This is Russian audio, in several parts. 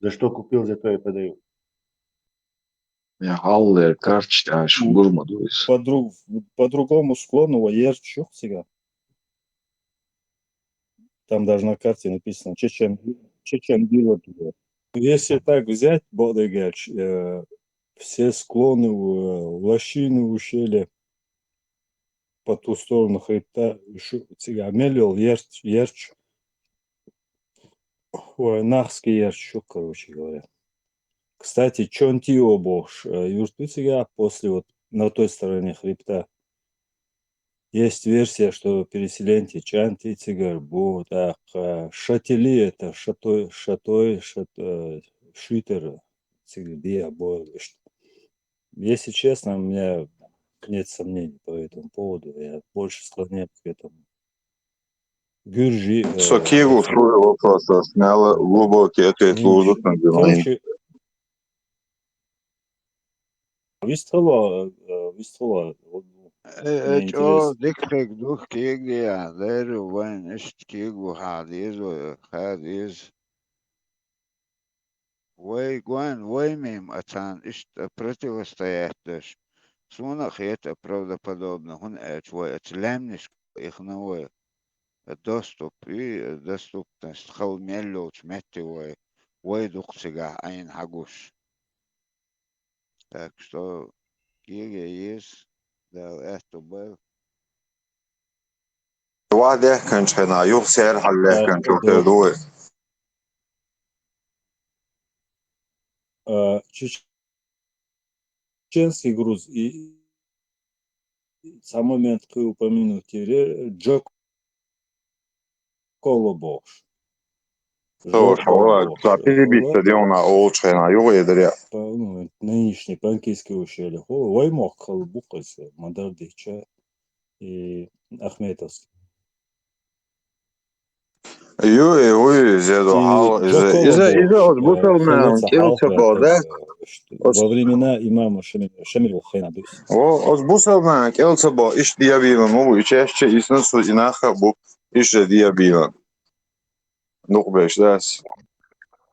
За что купил, за то и продаю. Я халлер карч, а шугурма дуйс. По другому склону ерчух сега. Там даже на карте написано Чечен Билот. Если так взять, Бодыгач, все склоны в лощину ущелья по ту сторону хребта, сега Мелил, Ерч, Нахский Ерч, короче говоря. Кстати, Чонтио Бош, юрты сега после вот на той стороне хребта. Есть версия, что переселенцы Чанти Цигар будут, Шатили это Шитер Цигардия Бо. Если честно, у меня нет сомнений по этому поводу. Я больше склоняюсь к этому. Гюржи. Сокиву свой вопрос сняла глубокий ответ лузут на диване. Короче, Вистала. О, дикрек дух кегия, леру вайн кегу хадиз, хадиз. Вой гуан, вой мим ацан противостоятельш. Сунах это правдоподобно. Он вой оцелемниш их новое. Доступ и доступность холмеллоч метевой. Вой дух сега айн хагуш. Так что кегия есть. Да, это был. واحد يحكي شحنا يوغ سير حل يحكي شو تدوي. Чеченский груз и сам момент, вы упомянете, Джо Колобош. Нынешний панкийский ущелье. Ваймох Халбукас, Мадардича и Ахметовский. Ой, зеду хал. Во времена имама Шамиль Хайнадус. Озбусална, келцебо, иш диабилан, мову чаще иснусу инаха бук, иш диабилан. Ну, беш, дас.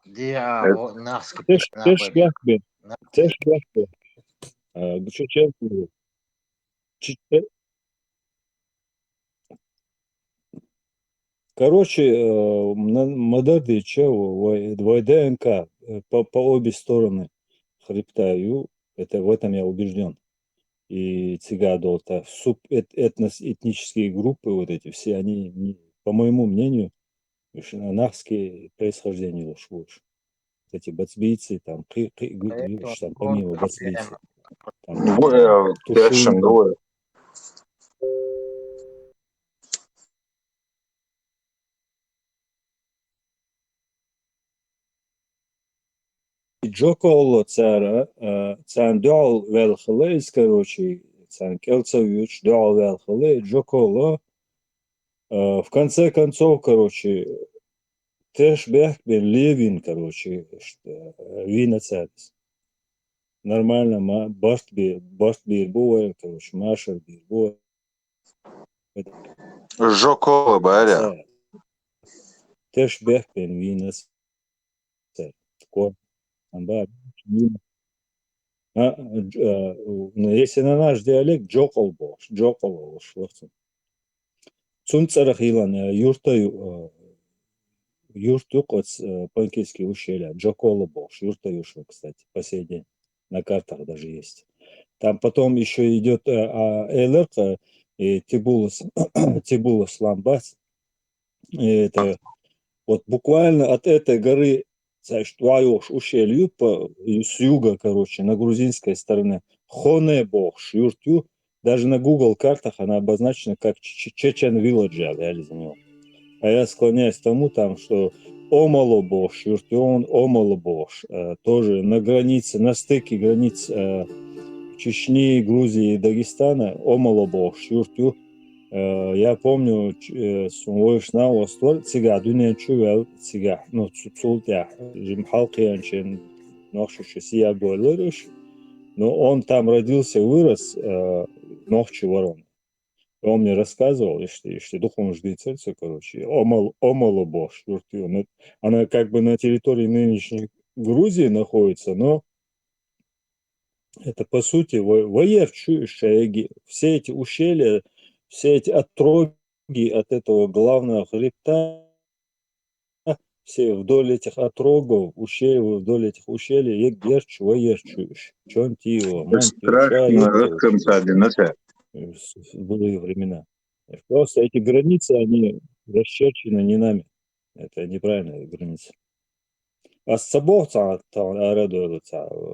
Диабо, наски. Теш бяхбе. Чеченский. Короче, Мадарды Чево, ДНК по обе стороны хребта Ю, это в этом я убежден. И Цигадолта, этнические группы, вот эти все, они, по моему мнению, нахские происхождения лучше. Эти бацбийцы, там, там помимо бацбийцев. Джоколо цара, цан дол велхлейс, короче, цан келцевич дол велхлей, Джоколо, в конце концов, короче, Тэш бен Левин, короче, вина царис. Нормально, башт бирбуэ, короче, Машер бирбуэ. Жоколо, баря. Тэш бен вина царис. Если на наш диалект, Джокол бош, Цунцарах Илан, юртук от Панкейский ущелья, Джокола бош, юртаюшо, кстати, по сей день. На картах даже есть. Там потом еще идет Эйлерка и Тибулас Ламбас. Это вот буквально от этой горы, знаешь, Туайош ущелью с юга, короче, на грузинской стороне, Хонебош, юртю, даже на Google картах она обозначена как Чечен Вилледж, за него. А я склоняюсь к тому, там, что Омолобош, юртюн Омолобош, тоже на границе, на стыке границ Чечни, Грузии и Дагестана, Омолобош, юртю. Я помню, сумойшна остор цига дуня чувел цига, ну цултя, жим халкиянчен, нохшуше сия гойлерыш, но он там родился, вырос, нохчу ворон. Он мне рассказывал, что духом ждицельца, короче, Омолобош, юртю. Она как бы на территории Грузии находится, но это по сути воерчующие все эти ущелья, все эти отроги от этого главного хребта, все вдоль этих отрогов, ущелий, вдоль этих ущелий, егерч, воерчующий, чонтио, мантио, Страшно шаертио, расконцатрироваться. в былые времена. Просто эти границы, они расчерчены не нами. Это неправильная граница. А с собой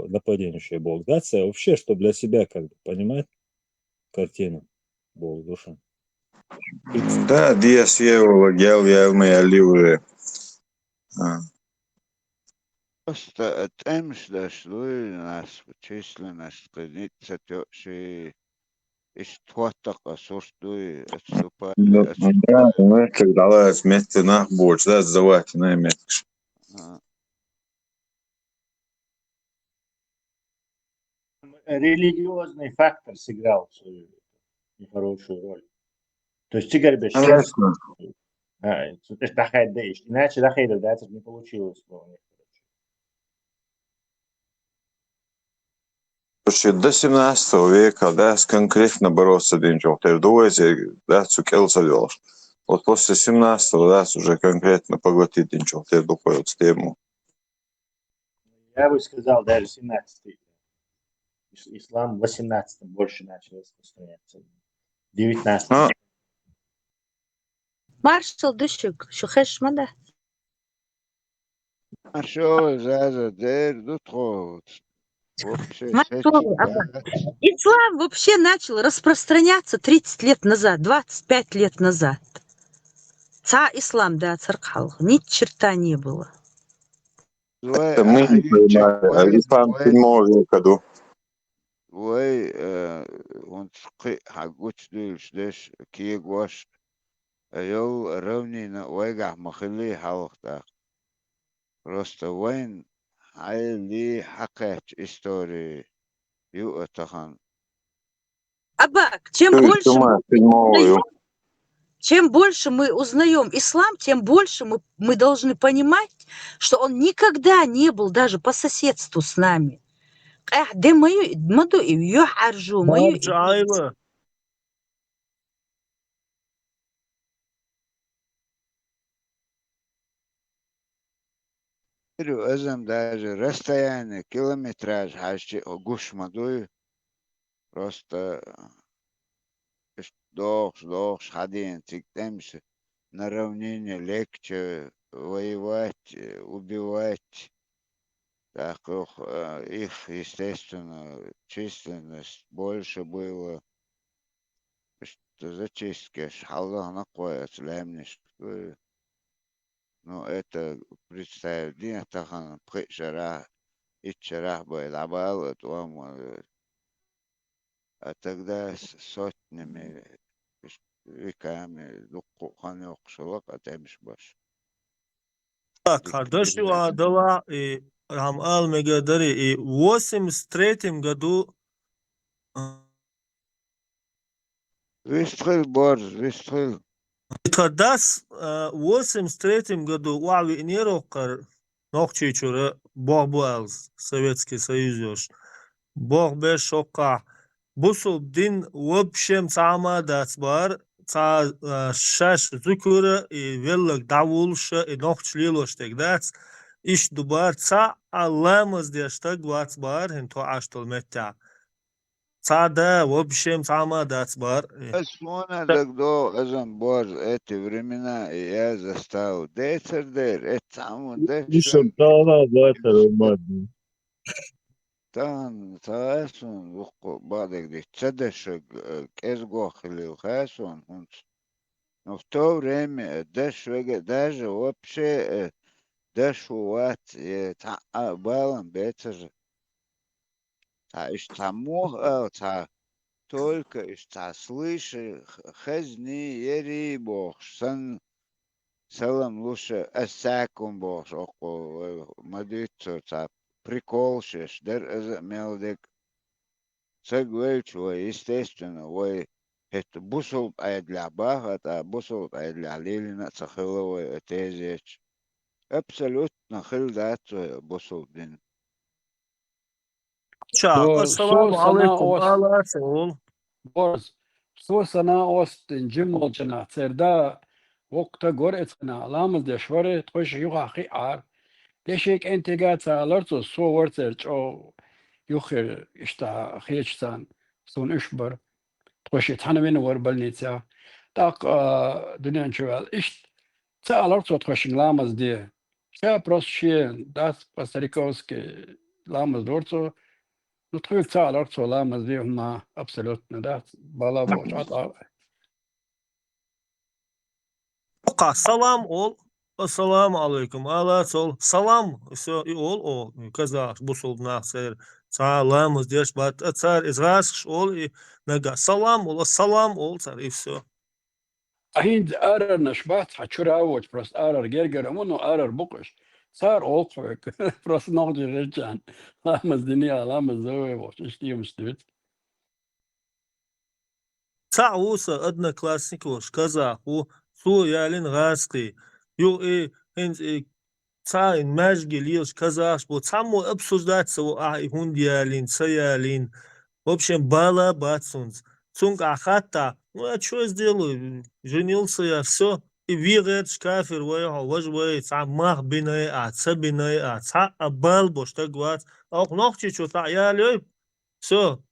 нападение Бог, да, це вообще, что для себя как бы понимать картину Бог душа. Да, Диас Евола, Гел, Елме, Аливы. Просто темш дошло нас численность граница тёши из твоттака сорстуй отступали, Да, отступали. мы когда вместе на больше, да, сдавать на место. Религиозный фактор сыграл свою нехорошую роль. То есть теперь без Конечно. иначе доходит, да, это не получилось. До 17 века, да, конкретно бороться динчок. Ты думаете, да, цукел завелось. Вот после 17-го, да, уже конкретно поглотить динчок. Ты доходит с тему. Я бы сказал, даже 17-й. Ислам в 18-м больше начал распространяться. 19-м. Маршал düşük. Şu heşmada. А что за дверь тут вообще Маршал, Ислам вообще начал распространяться 30 лет назад, 25 лет назад. Ислам, да, царкал. Ни черта не было. Это мы не понимаем. Ислам 7 века, да. Вой, он حقوش دولش دش كي واش يو روني ويقع مخلي حلقة просто وين هاي لي حكت истории يو اتخان Абак, чем больше мы узнаем ислам, тем больше мы должны понимать, что он никогда не был даже по соседству с нами. Ayva. ازم даже расстояние километраж هاشي гуш мадуй просто дохш ходин тиктемш на равнине легче воевать, убивать. Так их, естественно, численность больше было. Что зачистки Аллах накоет лемниш. Ну, это представь, день тахан причера, ичера бы лабал, а тогда с сотнями веками духу ханёкшилок, а темш баш. Kardeş Адала и Рамал Мегадари. И в 83 году Выстрел, борж, выстрел. тогда в 83 году Уавинирокар Нохчичура Бог Советский Союз. Бог без шока. Бусул дин вообще сама дацбар. Ца шаш зукура и веллак давулша и нохчлилош тегдац. Иш дубар ца аламаз дештаг вацбар хинто аштол метта. Ца да вообще сама дацбар. Асмона дагдо азам борж эти времена и я застал. Децердер, это саму дешен. Тан таасун вухко бадек дих цедешек кезго хилил хасун. Но в то время даже вообще дешуват балан бецер. Та иш тамух та только иш та слыши хазни ери бог сан салам лучше асакум бог око мадицо та приколшиш дер мелдек сагвельчу естественно ой это бусул для бага та бусул для лилина цахиловой тезеч абсолютно хилдацу босулдин. Çak. So Assalamu sana alaikum. os Allah ol. boz. So sana ostin jimol jana serda وقتا قرأتنا لامز دشوري تخش يوخي عار ليشيك انت قاعد سالرتو سو ورترج او يوخي اشتا خيشتان سون اشبر تخش تحنا من وربلنيتسا تاق دنيا نشوال اشت سالرتو تخش لامز دي شا بروس شين داس باسريكوسكي لامز دورتو نتخيل سالرتو لامز دي هما ابسولوتنا داس بالا بوش Oqa salam ol. Assalamu alaikum. Allah ol. Salam. Все ol o. Казах бусул нахсер. Salam здесь бат цар израсш ol и нага. Salam ol. Salam ol цар и все. هيند ارر نشبات حشور اوج بس ارر جرجر منو ارر بقش صار اوقفك بس نقدر رجعن لامز دنيا لامز زوي وش اشتي مستوت Сауса одноклассников казаху су ялин гаски. Ю и хинз и цаин мәжги лилш казах бу цаму обсуждаться и хундиалин, цаялин. В общем, бала бацунц. Цунг ахата. Ну, а что сделаю? Женился я, все. И вигет шкафер, вожвей, мах биной, ца биной, ца абал, бошта гвац. Auch noch чуть-чуть, я лёй. Все.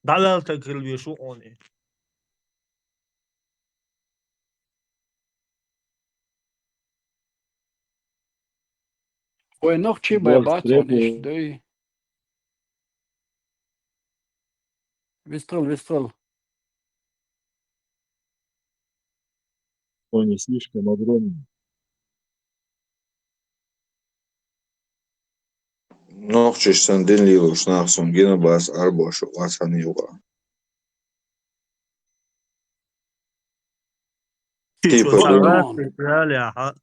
Далал так рельвешу он. وين شي Boz باتون ايش treba دوي вистрел он не слишком огромный. Noqchishsan dinliyoruz naqsun gene bas arboşu qasan yuqa. Типа, Ладно.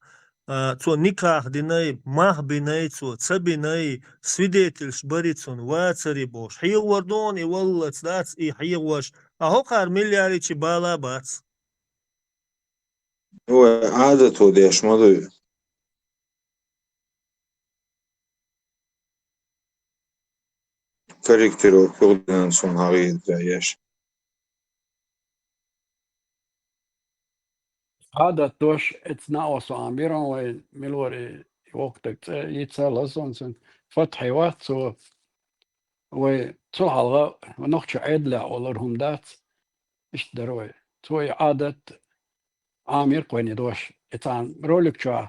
Цо никах динай, мах бинай, ца бинай, свидетель шбарицун, вацари бош. Хил вардон и валлац дац и хил ваш. А хокар миллиари чи бала бац. هو عادته دي اشمضي كاركترو كودن سون هاغي دايش. هذا توش اتناوس عاميرون وين ملوري وقتك يتسال سون فتحي واتسو وتو حلقة ونخش عدلة ولرهم دات ايش دروي توي عادة عامير قويني دوش اتان رولك شو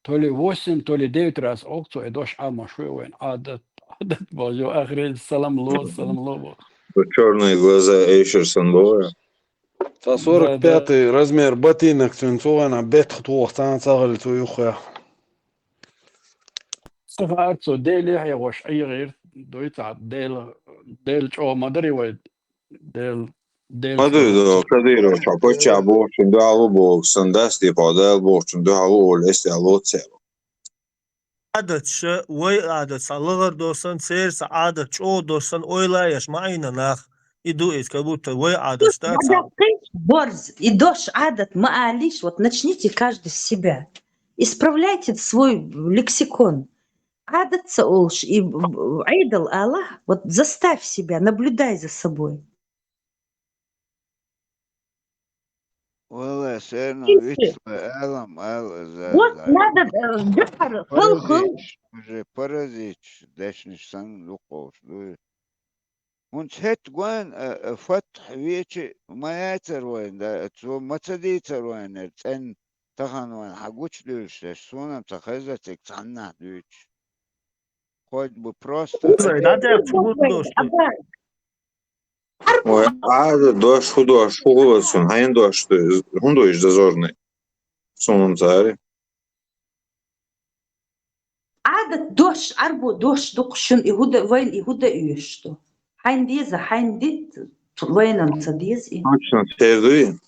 تولي 8 تولي 9 راس اوكتو ادوش عام شوي وين عادة بوجو اخرين السلام الله Черные глаза Эйшерсон Лоя. Та 45-й размер ботинок цинцована бет خطوة صغل تويخيا. صفاتو ديل يحيى وش اي غير دويتا ديل شو ما ادري وين ديل Madrido, Kadiro, Chapocha, Borchin, Dalu, Borgson, Dasti, Padel, Borchin, Dalu, Lesti, Alotero. عادت ش وي عادت صلغر دوسن سير سعادت شو دوسن اويلا يش معينا ناخ иду из как будто вы адат Борз, и дождь адат, маалиш, вот начните каждый с себя. Исправляйте свой лексикон. Адат саулш и айдал Аллах, вот заставь себя, наблюдай за собой. والله سيرنا Видите? вид ألم Вот надо джахар, хыл-хыл. уже паразич дашниш сан лукош дуй ونت هت وين فتح ويتش ما يتر وين ده تو ما تديتر وين تن تخن وين حقوش دوش سونا تخزتك تنا دوش خود ببروستا Ой, дождь худош, хугулацун, хайн дождь, хундуиш дозорный. Сунун цари. عادت دождь арбу дождь дукшун игуда вайн игуда үйшту. Хайн диза хайн дит вайнам цадиз и. Точно, тердуи.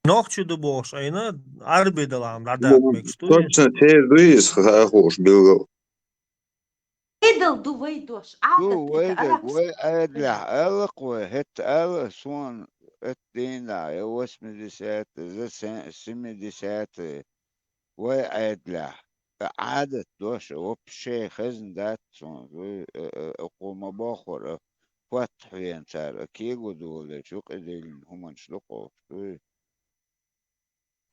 нохчу до бош айна арби далам радат мексту Точно, тердуи с хахуш билгал. Идал дувай дождь. تو ويدك وي أدلع ألق وهت ألق سوان الدين لا يوسم ذا سمدسات وعد له عادة دوش وبشي خزن ذات قوم باخر فتح ينسار كيغو دول شو قدل هم شلقوا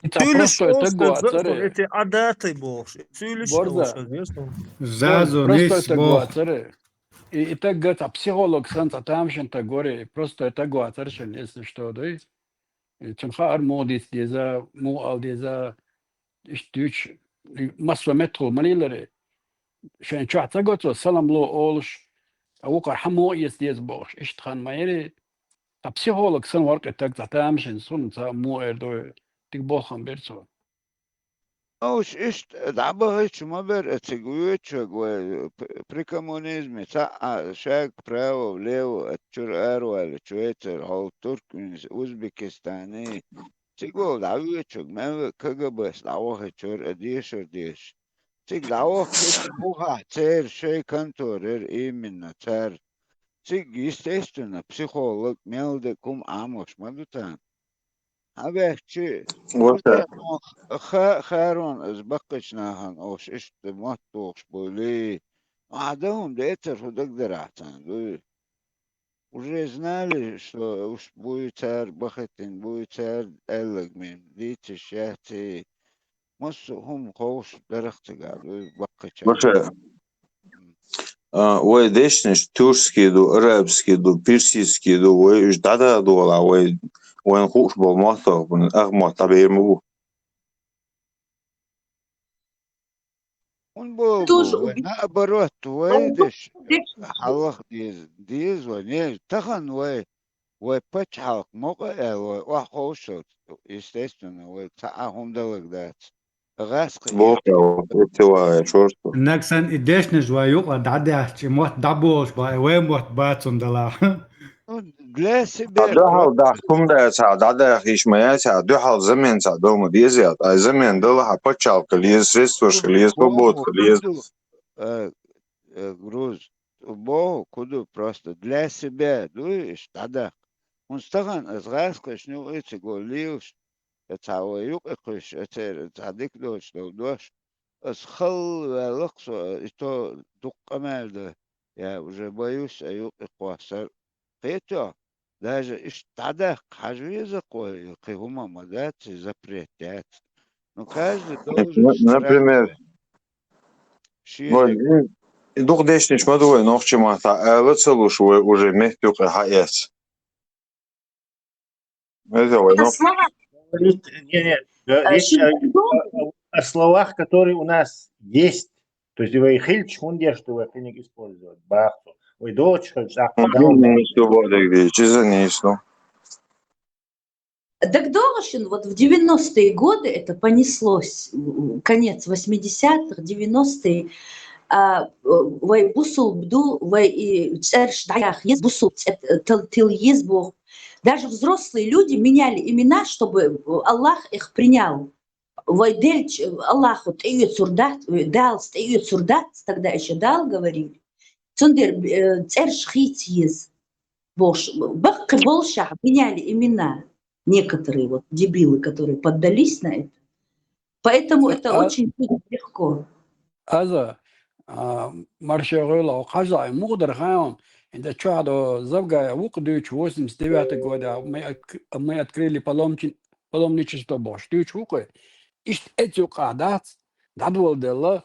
Ita Tüliş prosto je oš tego kad zato acere. ete adate boš. Tüliş oš Borza. kad jesmo. Zazo Prosto je nis tego bo. acere. I tego ta psiholog sanca tamšen ta gore. Prosto je tego aceršen, если что, да? И чем хар модис деза, му al deza iştüç masva metro manileri. Şen çat tego salam lo olş. Avukar hamo yes dez boş. İşthan mayeri. Ta psiholog san vark etek ta tamšen sun ta mu erdo. Tik bohan berso. اوش اشت دعبه هيش ما بر اتسجويتش بريكامونيزم تا شاك براو ليو اتشور ارو تشويتر هول تركمنز اوزبكستاني تيجو دعويتش ما كجبس دعوه تشور اديش اديش تيج دعوه كيت بوها تير شي كانتور ايمن تير تيج يستيستنا بسيخولوج ميلدكم عاموش مدوتان هبهتشي وتا خارون از بقش ناهن اوش اشت مطوش بولي عدهم ديتر هدك درعتان دوي уже знали, что уж будет царь бахатин, будет царь эллэгмин, дите шахти, мосу хум хоуш дарахтыга, дуй баккача. وتا وای دشنش ترکی دو عربسکی دو персидский دو وای اش دادا دو لا وای خوش با ما تا بن اغما تبیر مو Он был Тоже бы, наоборот, ويدش убежден. حلق ديز ونيج تخن وي بتشحق موقع وحوش естественно وتعهم دلق ذات غاسق بوكا اتوا شورت Naksan ideshnish wa yuq adade chimot dabos ba we mot batsun dala. для себя ده حال ده کوم ده تا ده خیشمه تا دو حال زمین تا دوم دیزیاد ای زمین دل ها پچال کلیز رستوش کلیز побот кلیز груз Богу куду просто для себя дуешь тогда он стаган از غاسق شنو ايش يقوليوش تعويق اقش تعديك دوش لو دوش اس خل ولقص ito دق امال ده я уже боюсь ايوق اقواسر قيتو даже иш тогда хажвиза кой кыгума мадат запретят но каждый должен например шире дух дешниш мадуй нохчима та лцелуш уже мехтук хаец это Это ну слова. Говорит, речь о словах, которые у нас есть. То есть вы хильч хундия, что вы хиник использовать. Бахту. Вы дочь, не что воды где чизанись ну Так Дорожин, вот в 90-е годы это понеслось, конец 80-х, 90-е, вай бусул бду, вай церш даях есть бусул тил есть Бог. Даже взрослые люди меняли имена, чтобы Аллах их принял. Вай дельч Аллаху тиют сурдат, дал тиют сурдат, тогда еще дал, говорили. Цундер церш хит есть Бог. Бак болша меняли имена. Некоторые вот дебилы, которые поддались на это. Поэтому это очень легко. هذا مارشيغولا وخزا مقدر خاون عند تشادو زبغا وقدوش وسم ستيبات غودا ما يتكريلي بالومنيتش تو бош دوش وقه اشت اتيو قادات دادول دلا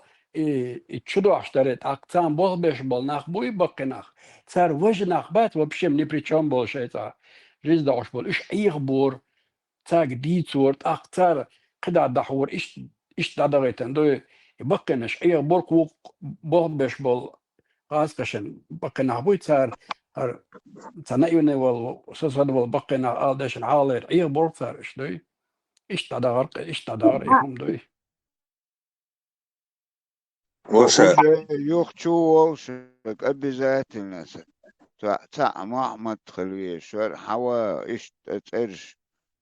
чудо аштарет акцан бол беш бол нах буй бакнах цар вожнах бат вообще ни при чем больше это жизнь даш бол иш игбор цаг дицурт акцар قدا دحور ايش دادغيتن دو يبقنش اي برق بول بش بول قاسقشن بقنا بوي صار تنايون وال سوسد وال بقنا الدشن عالر اي برق صار ايش دو ايش تدار يهم دو وش уже يخشوا обязательно تاع محمد خلوي شوار حوا ايش ترش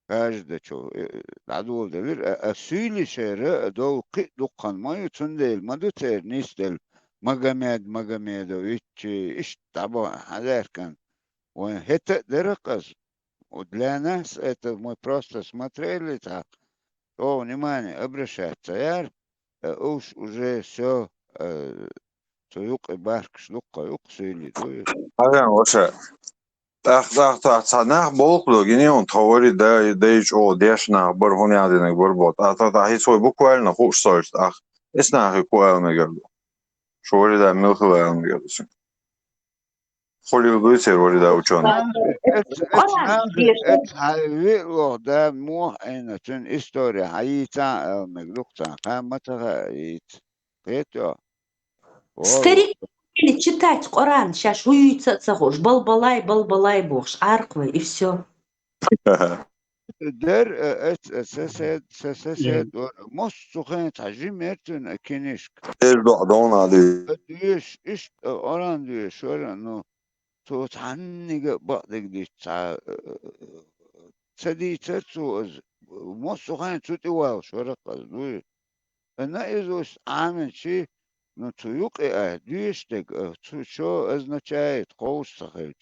каждый чё адул делир асүйли шере дол кы дуккан маю цундел мадутер нистел магомедович иш таба хазеркан وان هتا درقص для нас это мы просто смотрели так. То, внимание, обращаться. Яр, уж уже все, туюк и башк, шлука, юк, сюли, туюк. Ага, вообще. Так, цанах болкло, гене он товари дейч о дешна бархунядинек барбот. Хит свой буквально хуш сольст. Эснахи куэлмегерду. Шори да милхвэлмегерду. Холи вдуйцер вори да ученый. Это халвило, да, муэна, тун история, хаита, меглукта, хамата, хаит. Это. Старик или читать Коран, сейчас уются цахош, балбалай бохш, арквы и все. Der سسد مش سخن تعجيم مرتون كنيشك Erdo adona di. ديش إيش أوران ديش ولا إنه تو تعني بعضك ديش تدي تسو مش سخن تودي واش ولا قصدي أنا إذا عامل شيء نتويق ديش تك شو إذا شايت قوس صخيج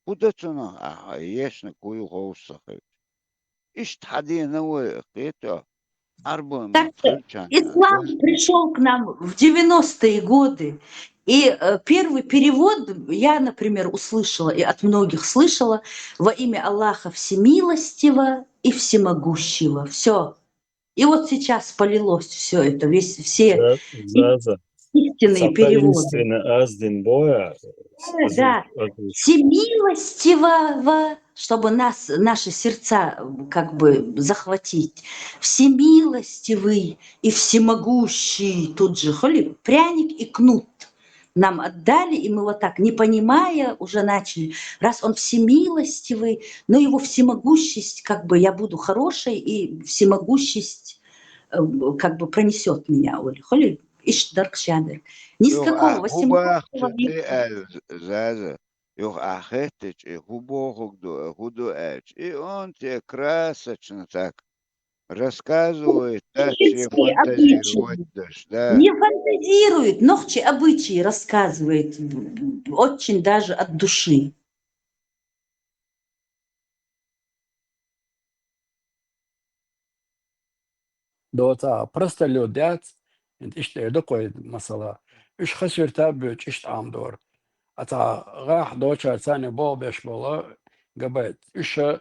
بدتنا يشنا كوي قوس صخيج إيش تحدي نوع قيته أربعة Ислам пришел к нам в 90-е годы, и первый перевод я, например, услышала, и от многих слышала, во имя Аллаха Всемилостивого и Всемогущего. Все. И вот сейчас полилось все это, все истинные переводы. Аздин боя. Да, Всемилостивого, чтобы наши сердца как бы захватить. Всемилостивый и всемогущий. Тут же пряник и кнут нам отдали, и мы вот так, не понимая, уже начали. Раз он всемилостивый, но его всемогущесть, как бы я буду хорошей, и всемогущесть как бы пронесет меня. Иш даркшадер. Ни с какого Заза, юх ахетич, и худу эч. И он тебе красочно так рассказывает, так че фантазировать даже, да. Не фантазирует, ногчи обычаи рассказывает, очень даже от души. دوتا простолюдят, işte dokoy mesela. İş khasirta büyük iş am dor. Ata rah doçar sani bol beş bola gabayt. İşe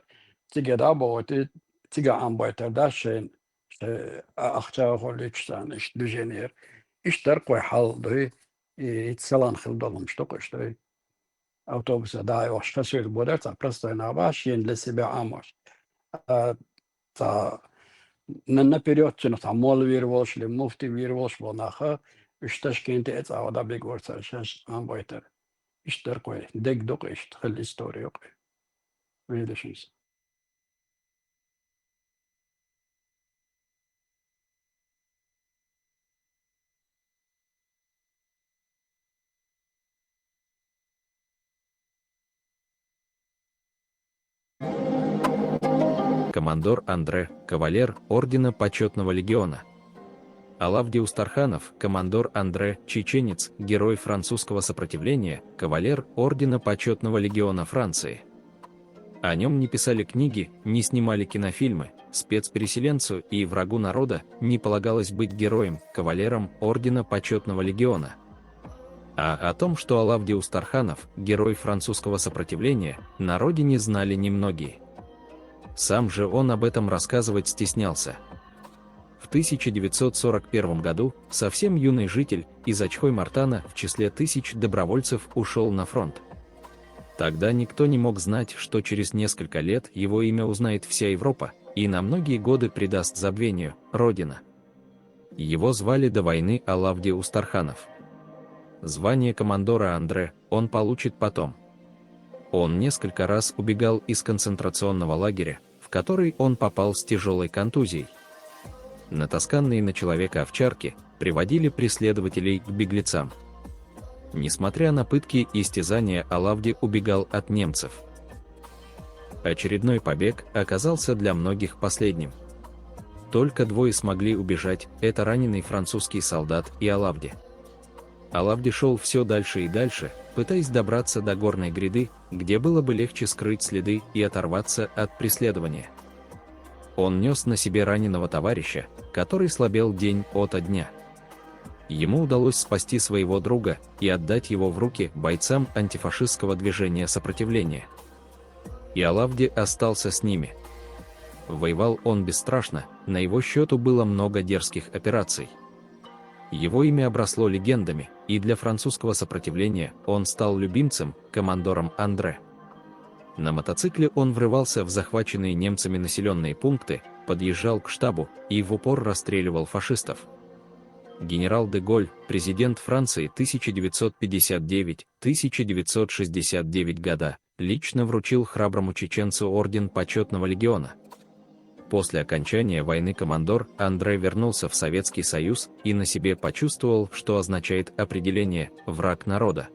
tigeda boğuti tiga am boytar da şeyin işte akça hollüçten işte düzenir. İşler koy haldı. İtsalan khildalım işte işte. Autobusa da yoş khasir bodar ta prosto na baş yen lesibe amar. Ta наперед там мол вирвош ли муфти вирвош бонаха ишташкенте эц авада бегорца шаш амбайтер иштер кой дек док ишт хэл история ок видишь. Командор Андре, кавалер Ордена Почетного Легиона. Алавди Устарханов, командор Андре, чеченец, герой французского сопротивления, кавалер Ордена Почетного Легиона Франции. О нем не писали книги, не снимали кинофильмы, спецпереселенцу и врагу народа не полагалось быть героем, кавалером Ордена Почетного Легиона. А о том, что Алавди Устарханов, герой французского сопротивления, на родине знали немногие. Сам же он об этом рассказывать стеснялся. В 1941 году совсем юный житель из Ачхой-Мартана в числе тысяч добровольцев ушел на фронт. Тогда никто не мог знать, что через несколько лет его имя узнает вся Европа и на многие годы предаст забвению Родина. Его звали до войны Алавди Устарханов. Звание командора Андре он получит потом. Он несколько раз убегал из концентрационного лагеря, в который он попал с тяжелой контузией. Натасканные на человека овчарки приводили преследователей к беглецам. Несмотря на пытки и истязания, Алавди убегал от немцев. Очередной побег оказался для многих последним. Только двое смогли убежать, это раненый французский солдат и Алавди. Алавди шел все дальше и дальше, пытаясь добраться до горной гряды, где было бы легче скрыть следы и оторваться от преследования. Он нес на себе раненого товарища, который слабел день ото дня. Ему удалось спасти своего друга и отдать его в руки бойцам антифашистского движения сопротивления. И Алавди остался с ними. Воевал он бесстрашно, на его счету было много дерзких операций. Его имя обросло легендами, и для французского сопротивления он стал любимцем, командором Андре. На мотоцикле он врывался в захваченные немцами населенные пункты, подъезжал к штабу и в упор расстреливал фашистов. Генерал де Голь, президент Франции 1959-1969 года, лично вручил храброму чеченцу орден Почетного легиона. После окончания войны командор Андре вернулся в Советский Союз и на себе почувствовал, что означает определение «враг народа».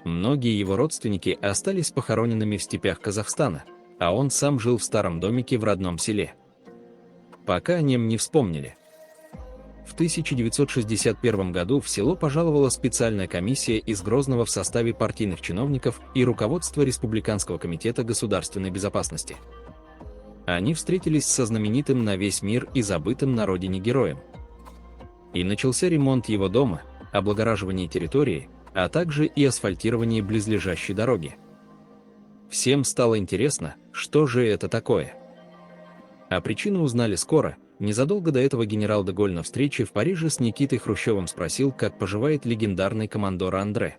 Многие его родственники остались похороненными в степях Казахстана, а он сам жил в старом домике в родном селе. Пока о нем не вспомнили. В 1961 году в село пожаловала специальная комиссия из Грозного в составе партийных чиновников и руководства Республиканского комитета государственной безопасности. Они встретились со знаменитым на весь мир и забытым на родине героем. И начался ремонт его дома, облагораживание территории, а также и асфальтирование близлежащей дороги. Всем стало интересно, что же это такое. А причину узнали скоро. Незадолго до этого генерал де Голь на встрече в Париже с Никитой Хрущевым спросил, как поживает легендарный командор Андре.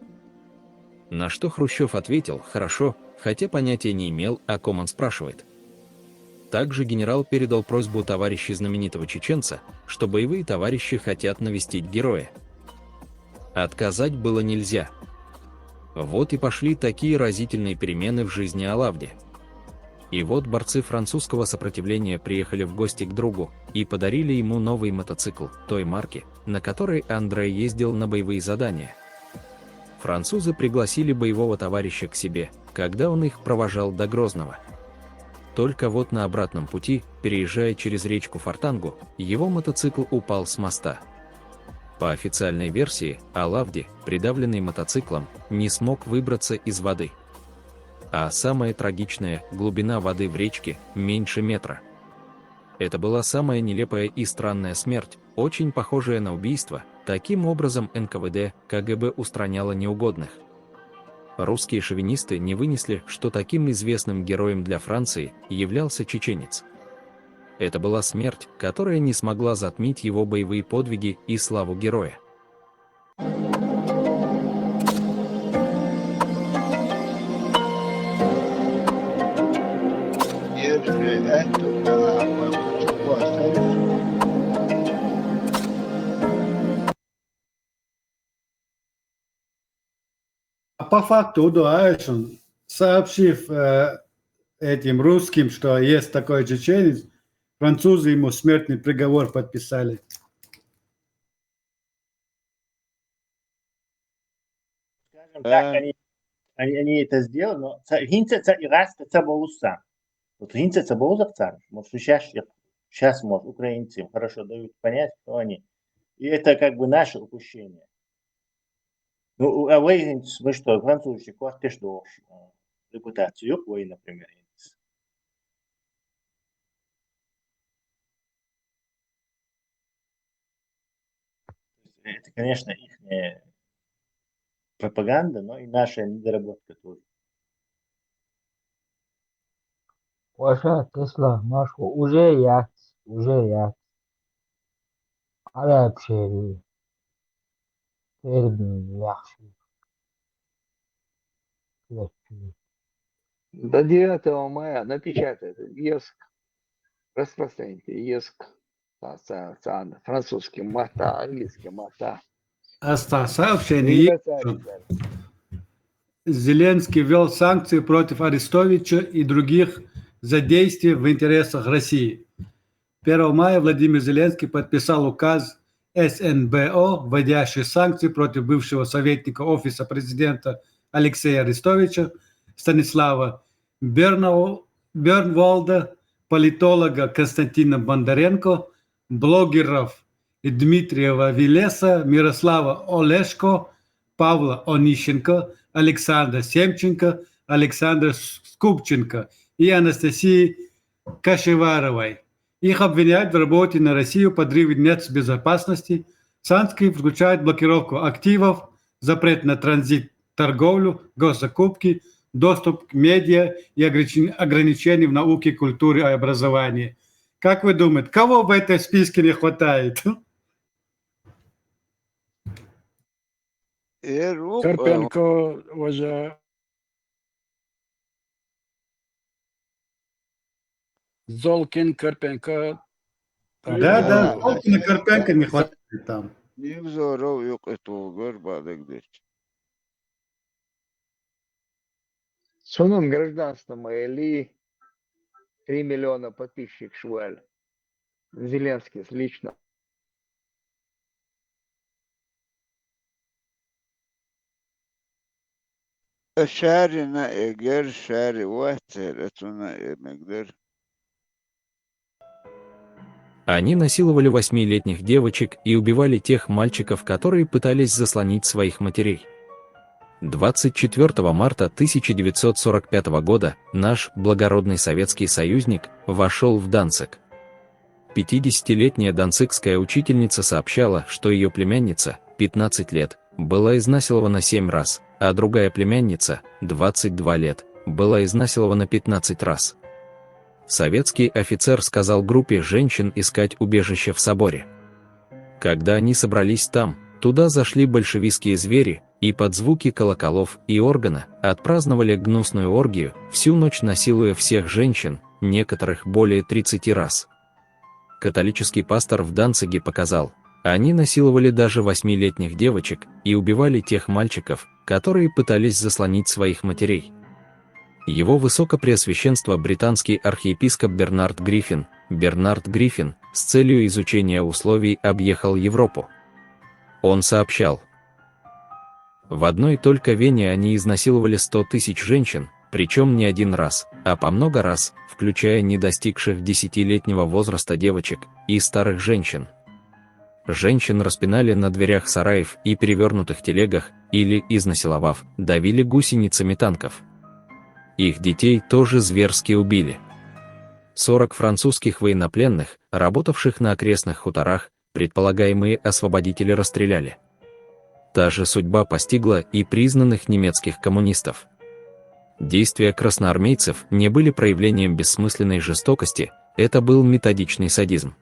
На что Хрущев ответил «хорошо», хотя понятия не имел, о ком он спрашивает. Также генерал передал просьбу товарищей знаменитого чеченца, что боевые товарищи хотят навестить героя. Отказать было нельзя. Вот и пошли такие разительные перемены в жизни Алавди. И вот борцы французского сопротивления приехали в гости к другу и подарили ему новый мотоцикл той марки, на которой Андре ездил на боевые задания. Французы пригласили боевого товарища к себе, когда он их провожал до Грозного. Только вот на обратном пути, переезжая через речку Фортангу, его мотоцикл упал с моста. По официальной версии, Алавди, придавленный мотоциклом, не смог выбраться из воды. А самое трагичное, глубина воды в речке меньше метра. Это была самая нелепая и странная смерть, очень похожая на убийство. Таким образом НКВД, КГБ устраняло неугодных. Русские шовинисты не вынесли, что таким известным героем для Франции являлся чеченец. Это была смерть, которая не смогла затмить его боевые подвиги и славу героя. По факту Удуайшин, сообщив этим русским, что есть такой чеченец, французы ему смертный приговор подписали. Скажем так, они это сделали, но хинцеца и раста болуса. Вот хинцеца болузакцар, вот сейчас может украинцы им хорошо дают понять, кто они. И это как бы наше упущение. Ну, а вы что, французы, как ты что, репутацию, вы, например, это, конечно, их пропаганда, но и наша недоработка тоже. Ваша Тесла, Машко, уже я. Арабшери. Термин яхши. До 9 мая напечатает ЕСК, распространите ЕСК, французский мата, английский мата. Сообщение. Зеленский ввел санкции против Арестовича и других за действия в интересах России. 1 мая Владимир Зеленский подписал указ СНБО, вводящий санкции против бывшего советника Офиса президента Алексея Арестовича, Станислава Бернвалда, политолога Константина Бондаренко, блогеров Дмитриева Велеса, Мирослава Олешко, Павла Онищенко, Александра Семченко, Александра Скупченко и Анастасии Кашеваровой. Их обвиняют в работе на Россию, подрыве нацбезопасности. Санкции включают блокировку активов, запрет на транзит, торговлю, госзакупки, доступ к медиа и ограничения в науке, культуре и образовании. Как вы думаете, кого в этом списке не хватает? Карпенко, уже Золкин, Карпенко. Да, Золкина, Карпенко не хватает там. Невзоров yok etolgar badagdir. Сонун гражданством или 3 миллиона подписчиков шваль. Зеленский лично. Şerine eğer şeri vahter etuna emekler. Они насиловали 8-летних девочек и убивали тех мальчиков, которые пытались заслонить своих матерей. 24 марта 1945 года наш благородный советский союзник вошел в Данциг. 50-летняя данцигская учительница сообщала, что ее племянница, 15 лет, была изнасилована 7 раз, а другая племянница, 22 лет, была изнасилована 15 раз. Советский офицер сказал группе женщин искать убежище в соборе. Когда они собрались там, туда зашли большевистские звери и под звуки колоколов и органа отпраздновали гнусную оргию, всю ночь насилуя всех женщин, некоторых более 30 раз. Католический пастор в Данциге показал, они насиловали даже 8-летних девочек и убивали тех мальчиков, которые пытались заслонить своих матерей. Его высокопреосвященство британский архиепископ Бернард Гриффин с целью изучения условий объехал Европу. Он сообщал: в одной только Вене они изнасиловали 100 тысяч женщин, причем не один раз, а по много раз, включая не достигших 10-летнего возраста девочек и старых женщин. Женщин распинали на дверях сараев и перевернутых телегах или, изнасиловав, давили гусеницами танков. Их детей тоже зверски убили. 40 французских военнопленных, работавших на окрестных хуторах, предполагаемые освободители расстреляли. Та же судьба постигла и признанных немецких коммунистов. Действия красноармейцев не были проявлением бессмысленной жестокости, это был методичный садизм.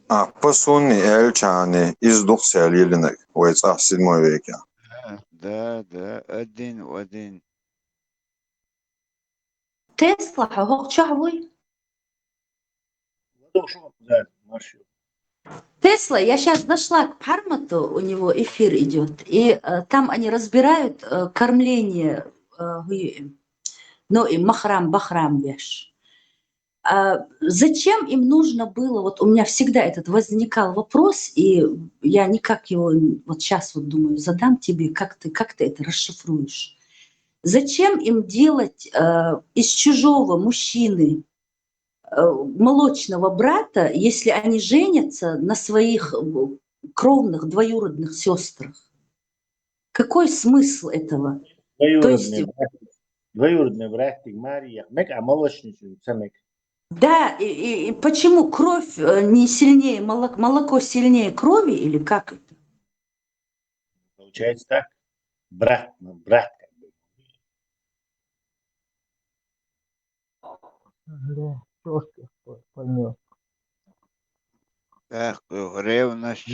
По Sunni Elçani izduksa yilinek ve tahsil veka. Да, один. Тесла, هو شعبي. Тесла, я сейчас дошла к Пармату, у него эфир идет, и там они разбирают кормление, ну и бахрам веш. Зачем им нужно было, вот у меня всегда этот возникал вопрос, и я никак его, вот сейчас вот думаю, задам тебе, как ты это расшифруешь. Зачем им делать из чужого мужчины молочного брата, если они женятся на своих кровных двоюродных сестрах? Какой смысл этого? Двоюродный брат Мария, а молочницу самек. Да, и почему кровь не сильнее, молоко сильнее крови, или как это? Получается так. Брат. Да, просто понял. Так, ревность.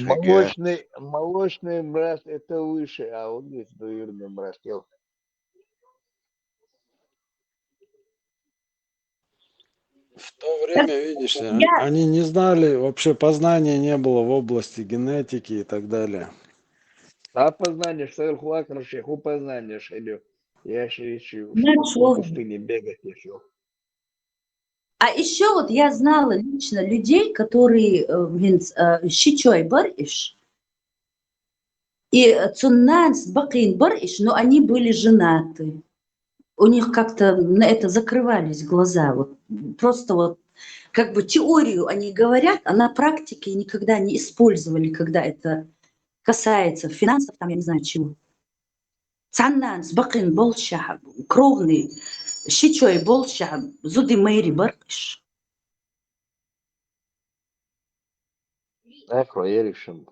Молочный брат это выше, а он есть двоюродный брат. В то время, видишь, они не знали, вообще познания не было в области генетики и так далее. А познание, что я хуакраши, познание шелю. Я еще ищу, что в пустыне бегать еще. А еще вот я знала лично людей, которые щичой бориш. И цуннанс бакин бариш, но они были женаты. У них как-то на это закрывались глаза. Вот, просто вот как бы теорию они говорят, а на практике никогда не использовали, когда это касается финансов, там, я не знаю чего. Цаннанс бакин болша, кровный, щичой болша, зуды мэри бариш. Ekro Eriksen.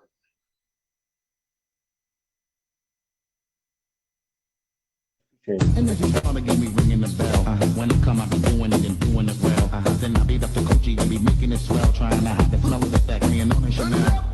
Energy started get me ringing the bell. When it come, I be doing it and doing it well. Then I beat up the Gucci and be making it swell, trying to hide the smell of the fact me and on Chanel.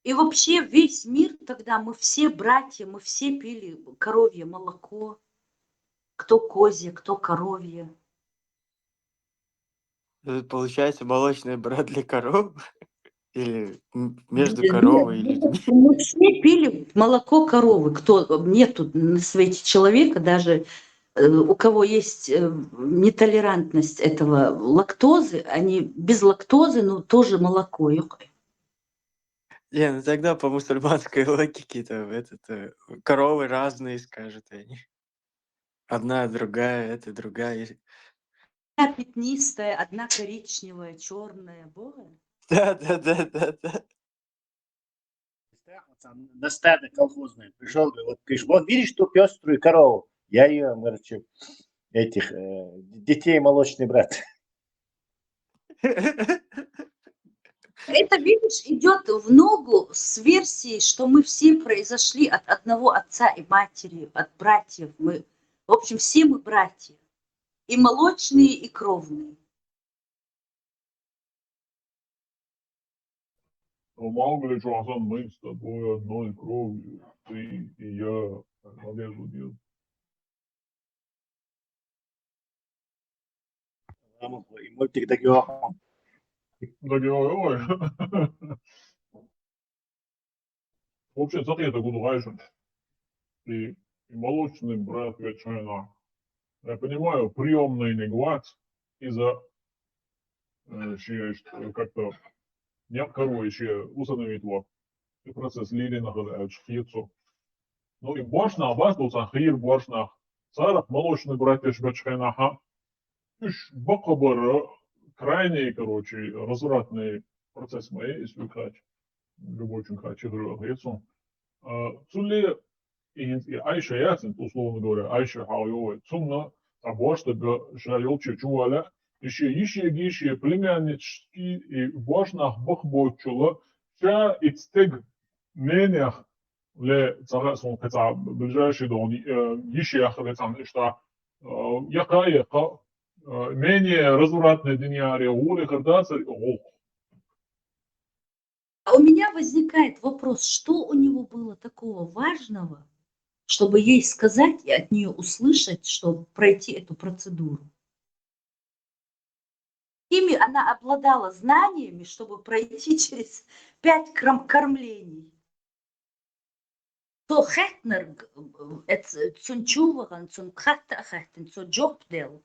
И вообще весь мир тогда, мы все братья, мы все пили коровье молоко. Кто козье, кто коровье. Получается, молочный брат для коров? Или между коровой и людьми? Мы все пили молоко коровы. Кто нету на свете человека, даже у кого есть нетолерантность этого лактозы, они без лактозы, но тоже молоко. Не, ну тогда по мусульманской логике коровы разные, скажут они. Одна другая, это другая. Одна пятнистая, одна коричневая, черная. Боже. Да. На стадо колхозное пришел, вот, говоришь, вот видишь ту пеструю корову? Я ее, короче, этих детей молочный брат. Это, видишь, идет в ногу с версией, что мы все произошли от одного отца и матери, от братьев. Мы, в общем, все мы братья. И молочные, и кровные. Но мало ли что, Асан, мы с тобой одной кровью, ты и я, Олегу делал. И мультик договором. Договором. В общем, смотри, это Гудвайшин. И молочный брат Ветчайна. Я понимаю, приемный не гладь из-за как-то не короче установить вот процесс лилина шхицу. Ну и боршна, башту сахир боршна. Сарах молочный брат Ветчайна. Бакабара крайне, короче, развратный процесс моей, если сказать, любой очень хочу говорить. Цули и Айша ясен, условно говоря, Айша хауёвой, цумна, того, чтобы шайол чучуаля, еще племяннички и бошнах бахбочула, вся ицтег менях ле царасун хотя ближайший дом, еще яхалецан, что яка менее развратные диньяри, улы, кардацари, А у меня возникает вопрос, что у него было такого важного, чтобы ей сказать и от нее услышать, чтобы пройти эту процедуру? Ими она обладала знаниями, чтобы пройти через 5 кормлений. То хэтнер, цунчуваган, цунхаттахаттен, цунджопдел.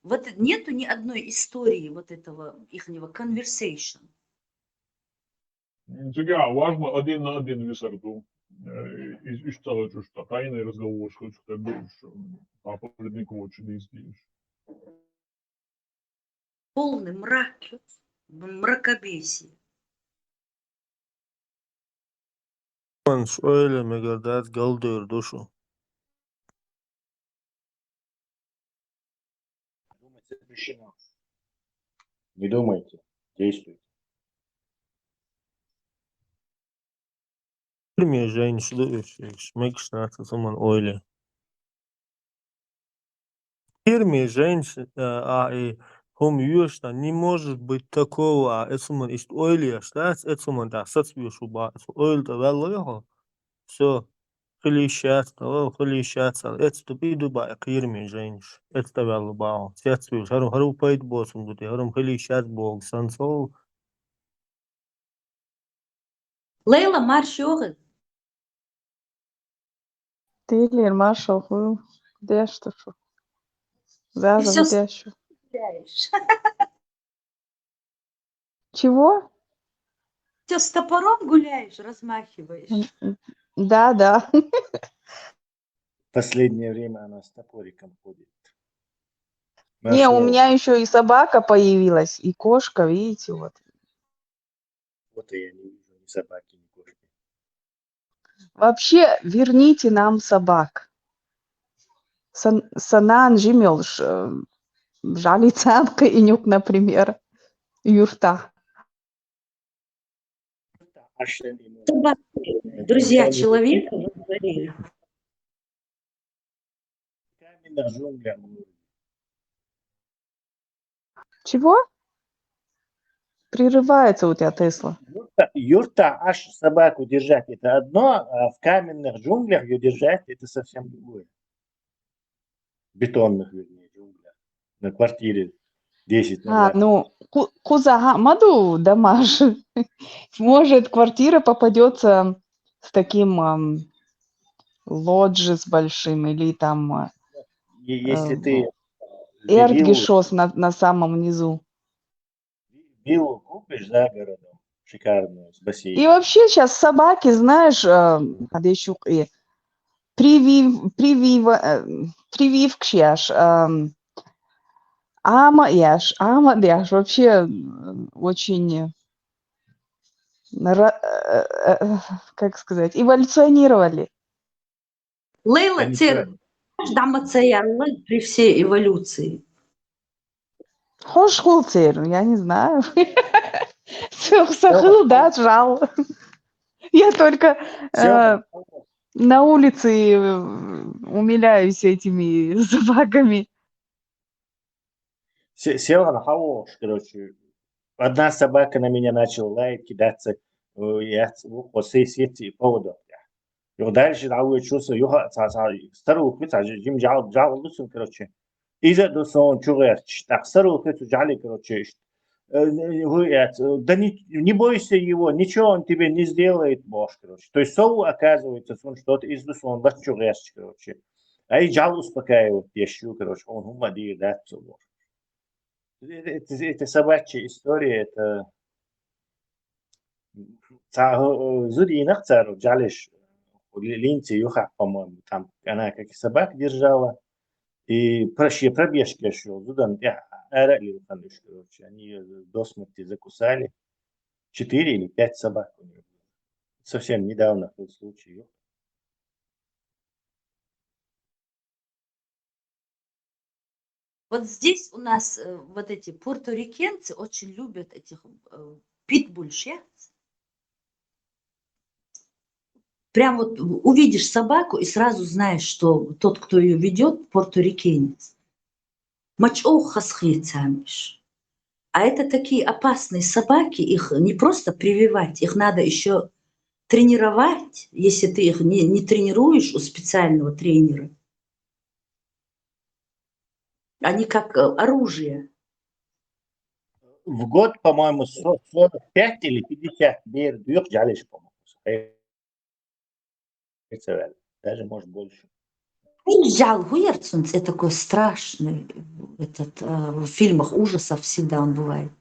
Вот нету ни одной истории вот этого ихнего conversation. Сега, важно один на один висарту. И стало, что тайный разговор, что ты будешь, а подледнику очень не сделаешь. Полный мрак, мракобесие. Man söyleme kadar kaldır душу. Думать запрещено. Не думайте, действуйте. Bilmiyor женщина, смешно, o zaman öyle. Bilmiyor женщина, Хом юшта, не может быть такого, а эсуман ist ойлиаш, да, эсуман да, сацвиуш уба, ойл-то велло, все, хилищаться, это тупи дуба, кирми жениш, это велло бао, сацвиуш, хару пайт босум гути, харум хилищат бог, сансол. Лейла маршёгы. Тилер, Маршал, вы где что? Ты Заза, все где что? гуляешь. Чего? Все с топором гуляешь, размахиваешь. Да, да. Последнее время она с топориком ходит. Не, у Нашел. меня еще и собака появилась, и кошка, видите, вот. Вот и я не вижу ни собаки, ни кошки. Вообще, верните нам собак. Санан жимелш, жалицанка и нюк, например, юрта. Собаки, друзья человека во дворе. В каменных джунглях. Чего? Прерывается у тебя Тесла. Юрта, аж собаку держать это одно, а в каменных джунглях ее держать это совсем другое. Бетонных, вернее, джунглях. На квартире 10 на 20. Ну, кузага маду дамаш. Может, квартира попадется с таким лоджи с большим или там Если ты эрдгишос на самом низу. виллу купишь за городом, шикарную, с И бассейном. вообще сейчас собаки, знаешь, прививкшияш, амадяш, вообще очень, как сказать, эволюционировали. Лейла, цер, при всей эволюции. Хош холцер, я не знаю. Сахыл, да, жал. Я только на улице умиляюсь этими собаками. Села на хавош, короче. Одна собака на меня начала лаять, кидаться. Я после сети поводов. И дальше даует чувство, старую квица, жим жал лусун, короче. Иза до сон чугерч. Так старую квицу жали, короче. Да не бойся его, ничего он тебе не сделает, Бож, короче. То есть сову оказывается, что-то из дусон, да чугерч, короче. А и жал успокаивает, ещё, короче, он умади, да, Бож. Это собачья история, это зудинах цару жалишь линти юха, по-моему, там она как и собак держала и пробежки еще зудан орали, короче, они ее до смерти закусали. 4 или 5 собак у нее было. Совсем недавно был случай. Вот здесь у нас вот эти пуэрторикенцы очень любят этих питбульшец. Прям вот увидишь собаку и сразу знаешь, что тот, кто ее ведет, пуэрторикенец. А это такие опасные собаки, их не просто прививать, их надо еще тренировать, если ты их не тренируешь у специального тренера. Они как оружие. В год, по-моему, 45 или 50 бер жалишь, по-моему. Даже, может, больше. Жал Гуерцунц, это такой страшный, в фильмах ужасов всегда он бывает.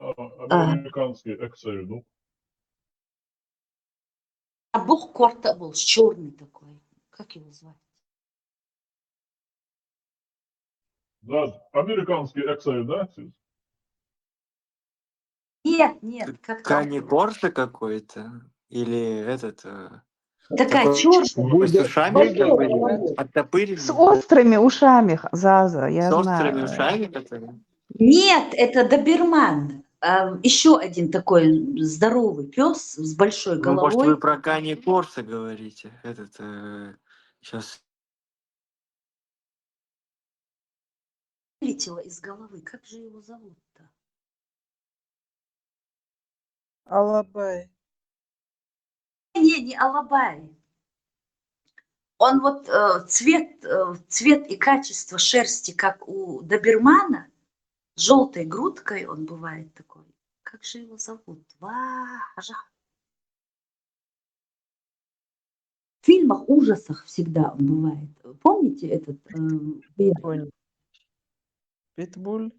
Американский эксоиду. А бог Корта был черный такой. Как его звать? Да, американский эксоидатис. Нет, как Кани Порше какой-то? Или этот... Такая такой черная. с ушами, такой, оттопыренный. С острыми ушами, Заза, я С знаю. острыми ушами, которые... Нет, это доберман. Еще один такой здоровый пес с большой Ну, может, головой. вы про Кани Порше говорите? Этот... сейчас... вылетело из головы. Как же его зовут-то? Алабай. Не Алабай. Он вот цвет и качество шерсти, как у добермана, с желтой грудкой он бывает такой. Как же его зовут? В фильмах ужасах всегда он бывает. Помните этот? Понял. Питбуль.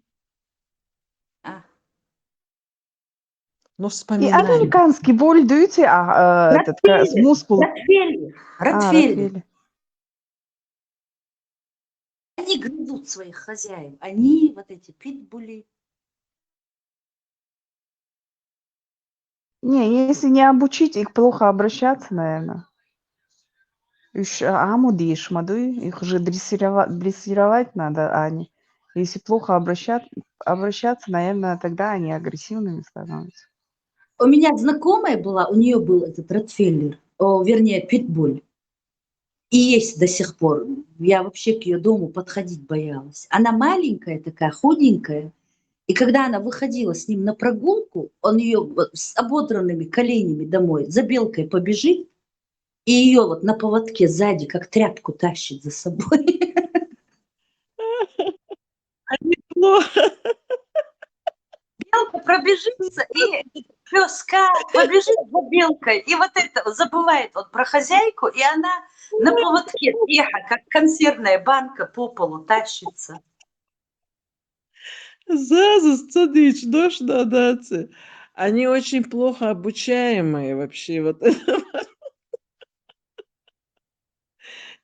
Ну, И вспоминай. американский бульдог, этот с мускул. Ротвейлер. Они грызут своих хозяев. Они, вот эти питбули. Не, если не обучить, их плохо обращаться, наверное. Их же дрессировать надо, а не. Если плохо обращаться, наверное, тогда они агрессивными становятся. У меня знакомая была, у нее был этот ротвейлер, вернее, питбуль. И есть до сих пор. Я вообще к ее дому подходить боялась. Она маленькая такая, худенькая. И когда она выходила с ним на прогулку, он ее с ободранными коленями домой за белкой побежит, и ее вот на поводке сзади, как тряпку, тащит за собой. Неплохо. Белка пробежится, и пёска побежит за белкой, и вот это забывает он про хозяйку, и она на поводке тихо, как консервная банка, по полу тащится. Зазус, цадыч, дождь дадаться. Они очень плохо обучаемые вообще. Вот это.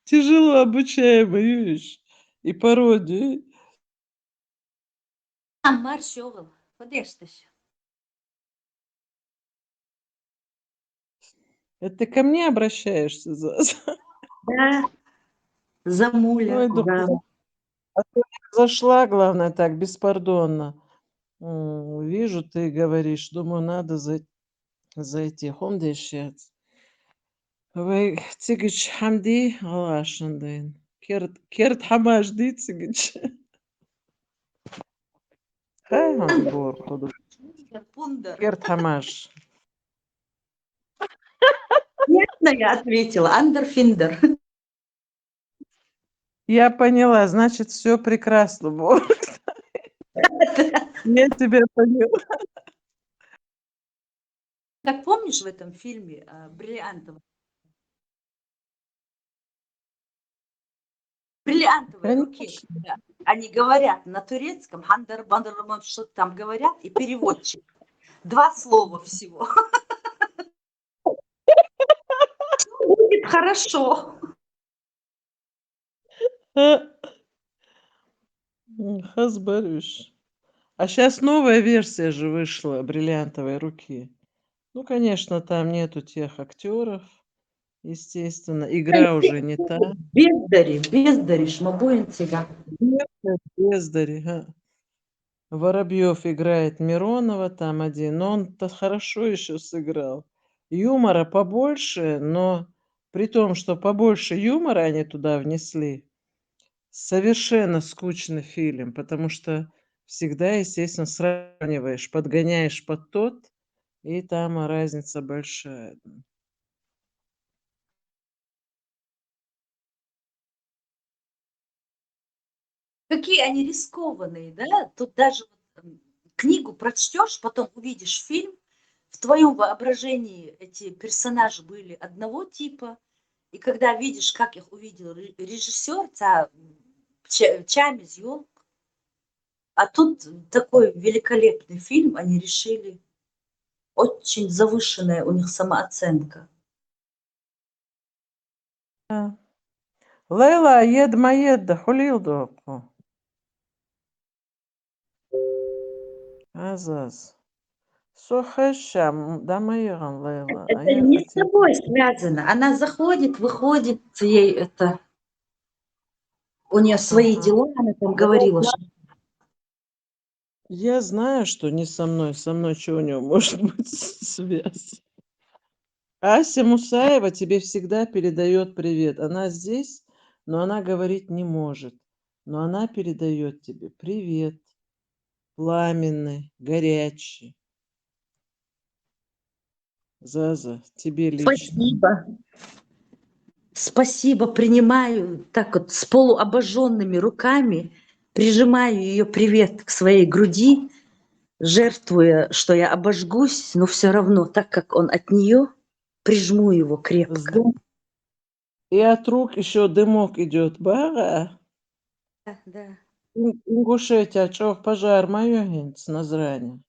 Тяжело обучаемые, видишь. И пародии. Маршовал, подожди. Это ты ко мне обращаешься, Заз? Да, замуля. Ой, Да. А ты зашла, главное, так, беспардонно. Вижу, ты говоришь, думаю, надо зайти. Хомдешец. Вы цигич хамди алашандын. Керт хамажди цигич. Хай он бор ходу. Пундер. Керт хамаш. Ясно я ответила. Андерфиндер. Я поняла, значит, все прекрасно, Бор. Я тебя поняла. Как помнишь в этом фильме бриллиантовые руки? Да. Они говорят на турецком, хандер, бандер, что-то там говорят, и переводчик. 2 слова всего. Будет хорошо. Хазбарюш. А сейчас новая версия же вышла «Бриллиантовой руки». Ну, конечно, там нету тех актеров, естественно. Игра уже не та. Бездари, шмабуинцега. Бездари, га. Воробьев играет Миронова там один, но он-то хорошо еще сыграл. Юмора побольше, но при том, что побольше юмора они туда внесли, совершенно скучный фильм, потому что всегда, естественно, сравниваешь, подгоняешь под тот, и там разница большая. Какие они рискованные, да? Тут даже книгу прочтешь, потом увидишь фильм, в твоем воображении эти персонажи были одного типа, и когда видишь, как их увидел режиссер, Чамиз Йолк, а тут такой великолепный фильм, они решили, очень завышенная у них самооценка. Лейла ед маедда хулилду. Азаз. Сохашам, да майган Лейла. Это не с тобой связано. Она заходит, выходит, ей это... У нее свои дела, она там говорила, что... Я знаю, что не со мной чего у него может быть связь. Ася Мусаева тебе всегда передает привет. Она здесь, но она говорить не может. но она передает тебе привет, пламенный, горячий. Заза, тебе лично. Спасибо. Спасибо, принимаю так вот с полуобожженными руками, прижимаю ее привет к своей груди, жертвуя, что я обожгусь, но все равно, так как он от нее, прижму его крепко. И от рук еще дымок идет. Бара. Да. Ингушетия, чё, пожар майогенц Назрани.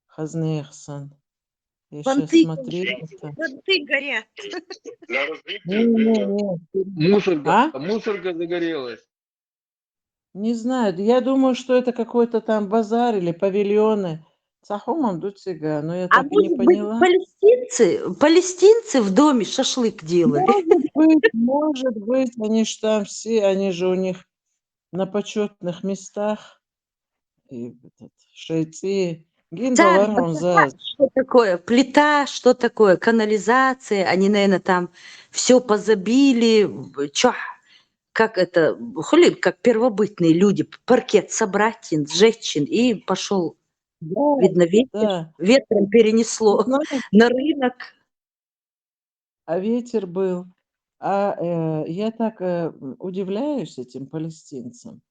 Хазнехсан. Я сейчас Понты, смотрела там. понты горят. Мусорка, А? мусорка загорелась. Не знаю, я думаю, что это какой-то там базар или павильоны. Цахомам дуцига, но я А так и не может быть, поняла. палестинцы в доме шашлык делали? Может быть, они ж там все, они же у них на почетных местах. И этот, шейцы. Царь, Гинбалар он за. что такое плита, что такое канализация, они, наверное, там все позабили, чё, как это, хули, как первобытные люди, паркет собрать, сжечь, и пошел, Да, видно, ветер, да. ветром перенесло Знаешь, на рынок. а ветер был. Я так удивляюсь этим палестинцам.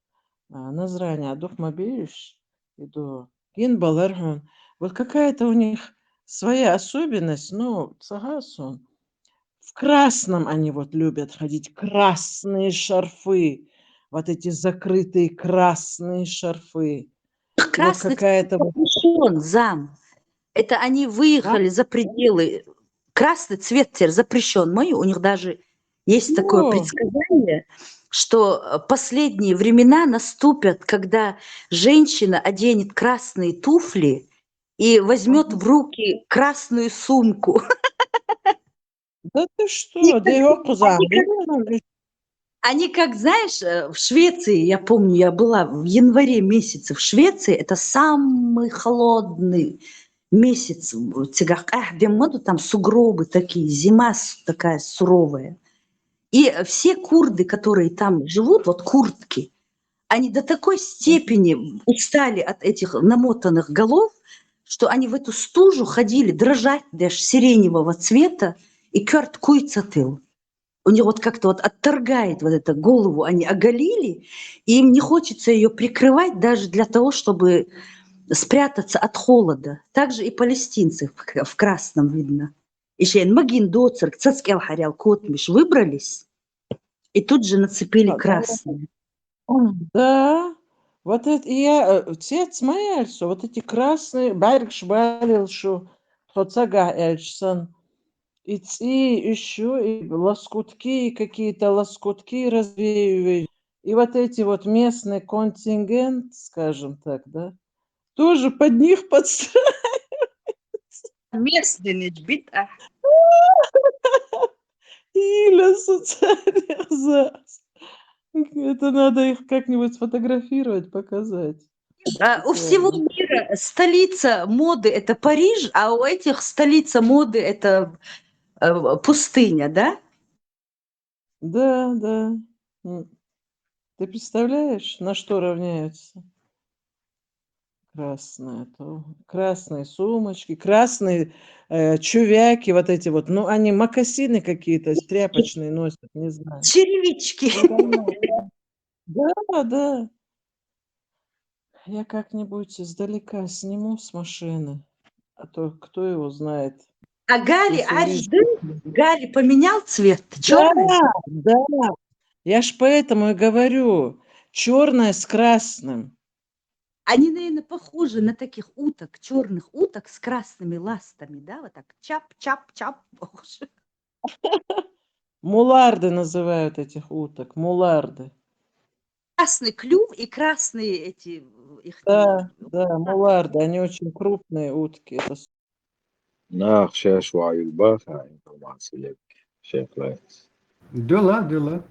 Назрани, адух мабеюш, иду. Гинбалар. Вот какая-то у них своя особенность, ну, цагасон. В красном они вот любят ходить, красные шарфы, вот эти закрытые красные шарфы. И вот Красный цвет какая-то вот... запрещен, зам. Это они выехали за пределы. Красный цвет теперь запрещен. У них даже есть такое О, предсказание, что последние времена наступят, когда женщина оденет красные туфли и возьмет в руки красную сумку. да ты что, да его Они как, знаешь, в Швеции, я помню, я была в январе месяце в Швеции, это самый холодный месяц в Цигах, где моду там сугробы такие, зима такая суровая. И все курды, которые там живут, вот курдки, они до такой степени устали от этих намотанных голов, что они в эту стужу ходили дрожать даже сиреневого цвета и кёрт куйцатыл. У них вот как-то вот отторгает вот эту голову, они оголили, и им не хочется ее прикрывать даже для того, чтобы спрятаться от холода. Также и палестинцы в красном видно. Еще Магин Доцерк, Цацкел Харял Котмиш выбрались и тут же нацепили красные. Да, вот это отец Майльсу, вот эти красные, Байркш Байльшу, Хоцага Эльчсон, и еще и лоскутки, какие-то лоскутки развеивают. И вот эти вот местный контингент, скажем так, да, тоже под них подстраивается. Местный нечбит, а. Иля социализация. Это надо их как-нибудь сфотографировать, показать. У всего мира столица моды – это Париж, а у этих столица моды – это пустыня, да? Да, да. Ты представляешь, на что равняются? Красные сумочки, красные чувяки, вот эти вот. Ну, они мокасины какие-то тряпочные носят, не знаю. Черевички. Да, да. Я как-нибудь издалека сниму с машины, а то кто его знает. А Гали, Если Гали поменял цвет? Да, Черный? да. Я ж поэтому и говорю. Черное с красным. Они, наверное, похожи на таких уток, черных уток с красными ластами, да? Вот так чап-чап-чап похожи. Муларды называют этих уток. Муларды. Красный клюв и красные эти... Их Да, да, муларды. Они очень крупные утки. Это Nach Sheshwa Yulbaka информация Шефлайт. Дела.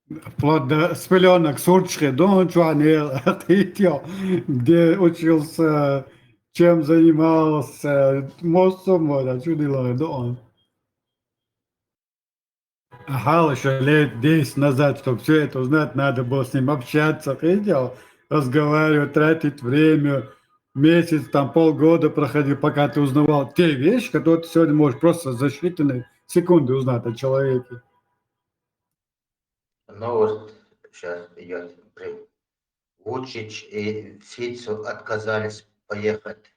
Вплоть до с пеленок Сурчхе, Дон Чуанел, где учился, чем занимался, мостом, чудило, Дон. Ага, еще лет 10 назад, чтобы все это узнать, надо было с ним общаться, видел, разговаривать, тратить время, месяц, там полгода проходил, пока ты узнавал те вещи, которые ты сегодня можешь просто за считанные секунды узнать о человеке. Ну вот сейчас идет Вучич и Фицу отказались поехать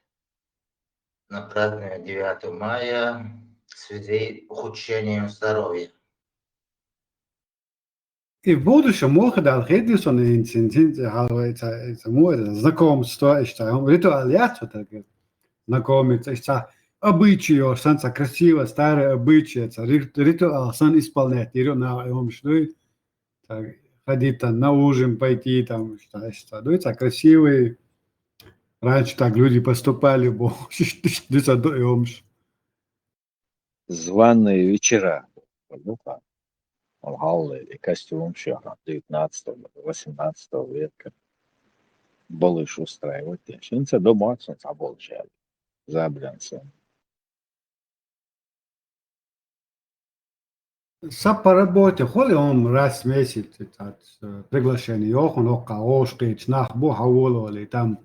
на празднование 9 мая в связи с ухудшением здоровья. И в будущем могут алхидис, он знакомство, ритуалиацию, знакомиться, обычаи, санца красиво, старые обычаи, ритуал, сан исполнять, ходить там на ужин, пойти там, что красивые. Раньше так люди поступали, Званые вечера. Ну-ка, галлы или костюм еще 19-18 века. Балыш устраивать. Сейчас дома солнца оболчали. Заблянцем. по работе, холи он раз в месяц, приглашение, он окошкич, нахбу, хавололи, там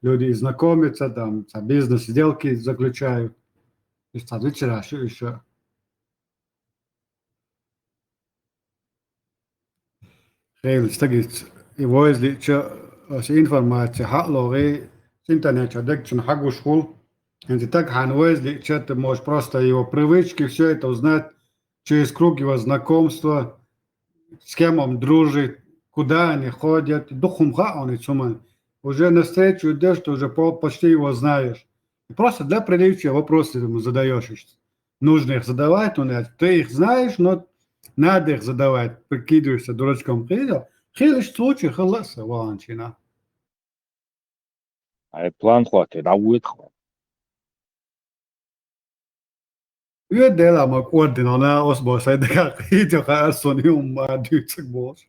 люди знакомятся, там бизнес-сделки заключают. И вечера, что еще? Heel stukjes. Je voice liedje als informatie хатлоги с интернета, декчен хагу школ. Если так ханвейз liedje, ты можешь просто его привычки, все это узнать через круг его знакомства, с кем он дружит, куда они ходят. Духом он и цуман. Уже на встречу идешь, ты уже почти его знаешь. И просто для приличия вопросы ему задаешь. Нужно их задавать, ты их знаешь, но надо их задавать, прикидываешься дурачком. Хилиш случай, халаса, ванчина. А план хватит, а будет хватит. Yödela mag ordinálná, oszból szedek, így a hárszonium már dűcök bors.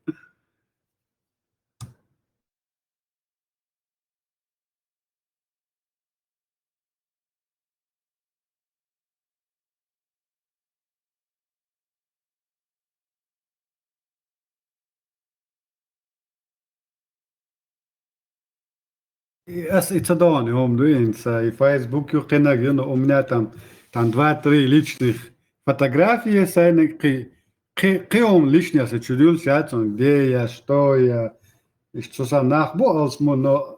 Это донь, и Facebook у меня там 2-3 личных фотографии, он лишнее сочудил, где я, что я, и что сам нахбол, но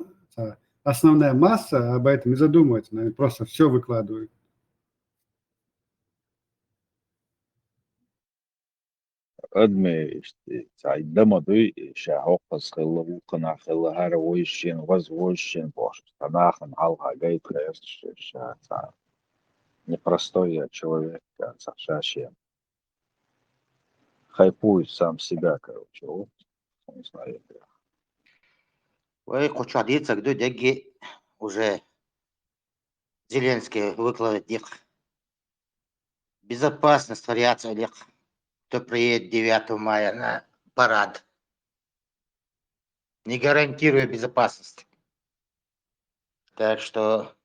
основная масса об этом не задумывается, наверное, просто все выкладывают. أدمي عندما دوي شاعوقس خلا وقنا خلا هارا ويشين وز ويشين бош. Танахен алга гейт непростой человек, сошащий. Хайпует сам себя, короче. Вот, не знаю. Ой, хочу одеться, где деньги уже Зеленский выкладывает их. Безопасность вариация их, кто приедет 9 мая на парад. Не гарантируя безопасность. Так что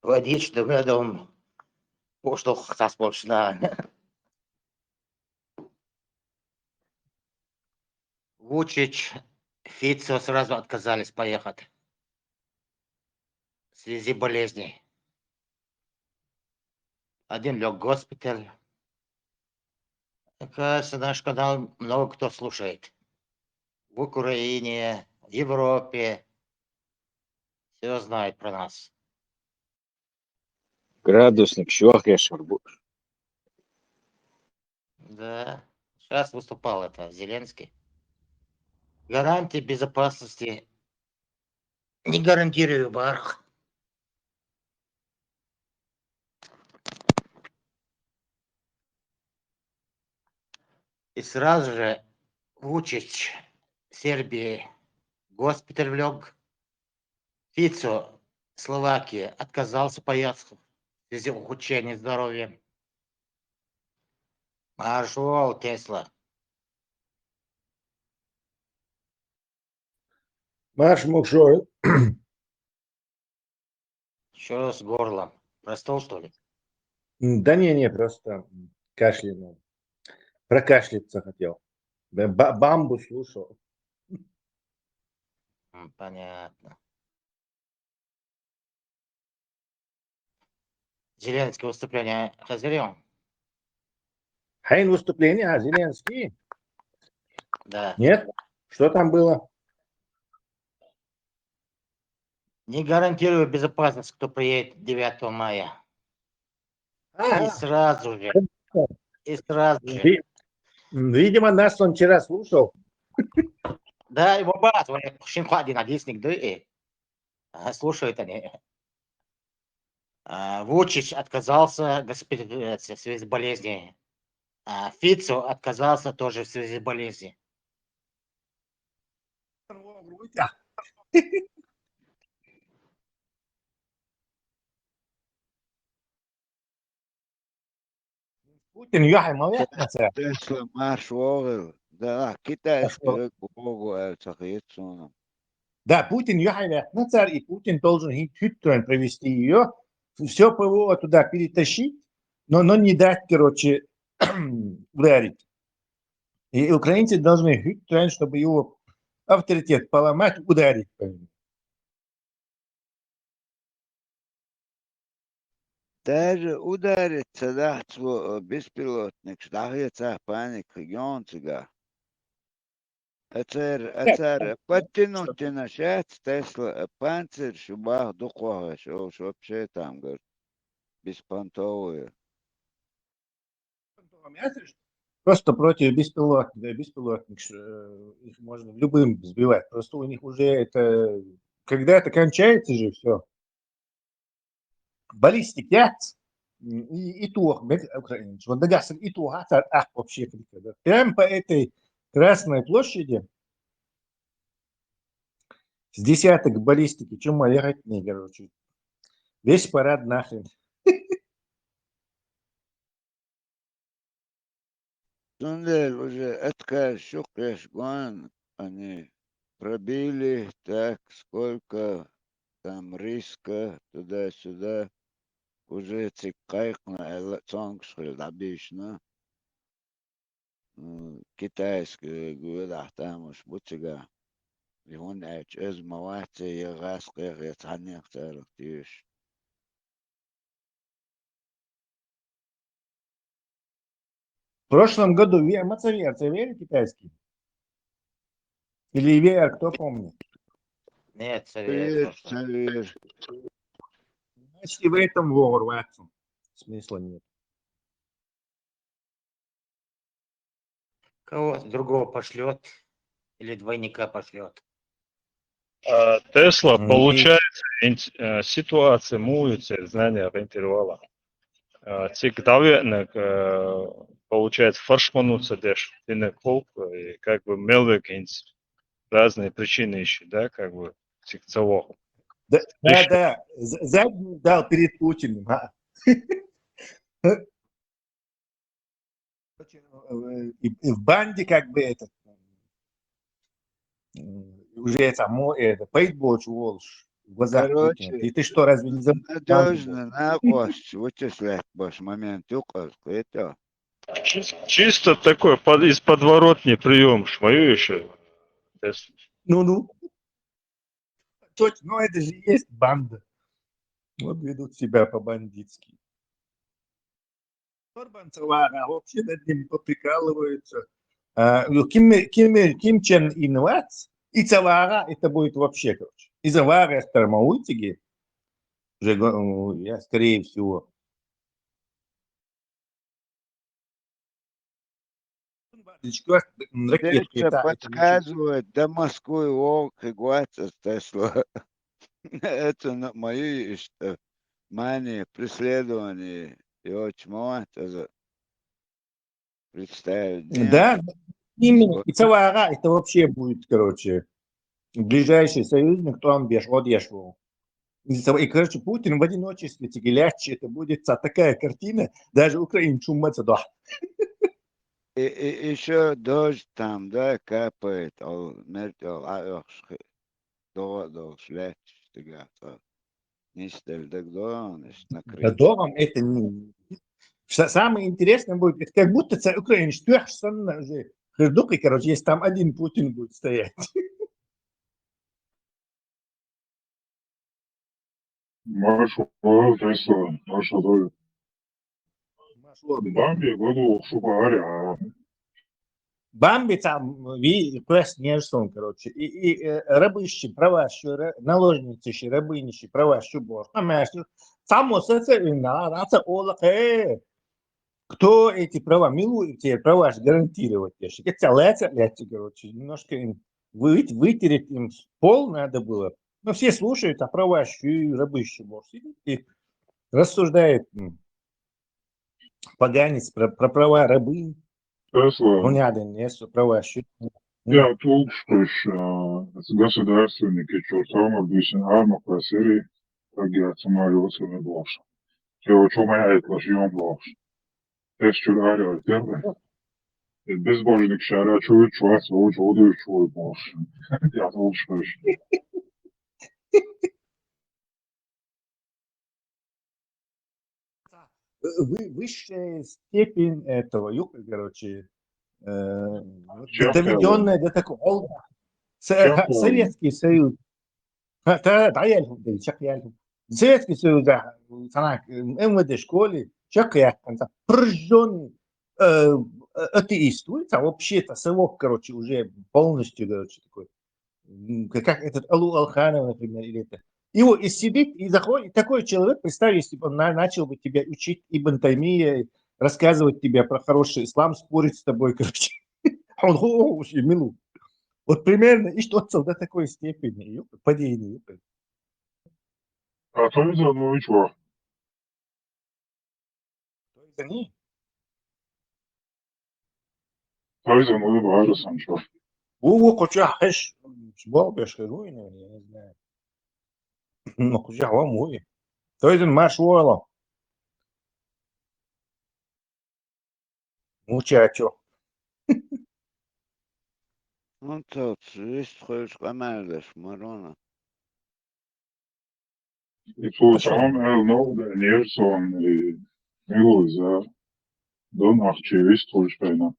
водичный медом поштох саспочна. Вучич, Фицо сразу отказались поехать в связи болезней. Один лег в госпиталь. Кажется, наш канал много кто слушает. В Украине, в Европе. Все знают про нас. Градусник, чувак, я шарбуш. Да. Сейчас выступал это Зеленский. Гарантии безопасности не гарантирую в барах. И сразу же Вучич Сербии госпиталь влег. Фицо Словакии отказался поехать в связи с ухудшением здоровья. Маршал Тесла. Маш Мукшой. Что с горлом? Простыл, что ли? Да не, просто кашлянул. Прокашляться хотел. Бамбу слушал. Понятно. Зеленский выступление разделил? Хайн выступление, а Зеленский? Да. Нет? Что там было? Не гарантирую безопасность, кто приедет 9 мая. И сразу же. Видимо, нас он вчера слушал. Да, его брат, Шинху один одесник, да, и слушают они. Вучич отказался в связи с болезнью. Фицо отказался тоже в связи с болезнью. Путин يحيى مويت مثلا. Тесла марш вогл. Да, китайский ого цахицуна. Да, Путин ехали на царь, и Путин должен хитрым провести ее, все ПВО туда перетащить, но не дать, короче, ударить. И украинцы должны хитрым, чтобы его авторитет поломать, ударить по нему. Даже удариться, да, беспилотник, штахица, паник, регионцига. Ацер, подтянуть на шат, Тесла, панцирь, шубах, духовый, что вообще там, говорит, беспонтовые. Просто против беспилотник, их можно любым сбивать. Просто у них уже это, когда это кончается же, все. Баллистики, и то, украинцы. Вот дагасен и то, вообще, прямо по этой Красной площади с десяток баллистики, чем моя не, короче. Весь парад нахрен. Туннель уже отказ, шукаешь, гон, они пробили, так, сколько там риска, туда-сюда, уже цикайкна, цонгшхил, обычно. Китайский, говорят, там уж бутига. И он из мавати, я раскрыл, я цанех целых тиш. В прошлом году Мацаверцы верили китайский? Или VR, кто помнит? Нет, совет. Совет. Значит, и в этом ворваться. Смысла нет. Кого-то другого пошлет или двойника пошлет. Тесла, получается, ситуация муется, знание интервала. Цик давит, получается, фаршмануться деш, полк, и как бы мелвекинс, разные причины еще, да, как бы, цик целого. Да. Задний дал перед Путиным. И в банде как бы этот уже само это пейтболч волш в глазах Путина. И ты что, разве не забыл? Надежно, на кость, вычислять ваш момент, это. Чисто такой из подворотни прием, шмою еще. Ну. Точно, это же есть банда. Вот ведут себя по-бандитски. Орбанцева вообще над ним поприкалываются. Ким Чен Инвац и Цавара, это будет вообще, короче. И Завара с Тармаутиги, уже, скорее всего. Сердце подсказывает, до Москвы волк и гваться Тесла. Это мои мания, преследования. И очень мало представить. Да, именно. И Цавара, это вообще будет, короче, ближайший союзник, кто он одешвал. И, короче, Путин в одиночестве тягелячий, это будет такая картина, даже украинцу умыться, да. И еще дождь там, да, капает, шлять, не стель, да, накрыть. Дором это не... Самое интересное будет, это как будто Украина штуахшсан уже хырдук, и, короче, если там один Путин будет стоять. Машу, Тесла, Маша, Бамби, году, Шупаря. Бамби там, квест нежсон, короче, и рабыщи, праващи, наложницы, рабынищи, праващи, бор. Само раса олаке. Кто эти права милует, тебе права гарантировать. Это короче, немножко им вытереть им пол надо было. Но все слушают, а праващи, рабыщи, бор. И рассуждает поганец про права рабынь. Тесла. Я толкуш государственники чертом обычно арма просили, как я самолётся не блош. Я учу моя это лошьем блош. Тес чудари альтерны. Безбожник шара чует чувак, свой чудо чует блош. Я толкуш. Высшая степень этого юга, короче, доведенная до такого. Советский Союз. Советский Союз, МВД школе, человек прожженный атеист, а вообще-то совок, короче, уже полностью, короче, такой, как этот Алу Алханов, например, или это. Его и сидит, и заходит, такой человек, представь, если бы он начал бы тебя учить Ибн Таймия, рассказывать тебе про хороший ислам, спорить с тобой, короче. Он очень милу. Вот примерно, и что до такой степени, падение. А то из-за одного чего? То из-за одного бара сам чего? Куча, хэш, сболбешь, руйно, я не знаю. Ну, куча, мой. То есть он маш войло. Мучачо. Он тут, есть хочешь командаш, Марона. И тут он много нерсон и милуза. До нахчевись тульшпейна.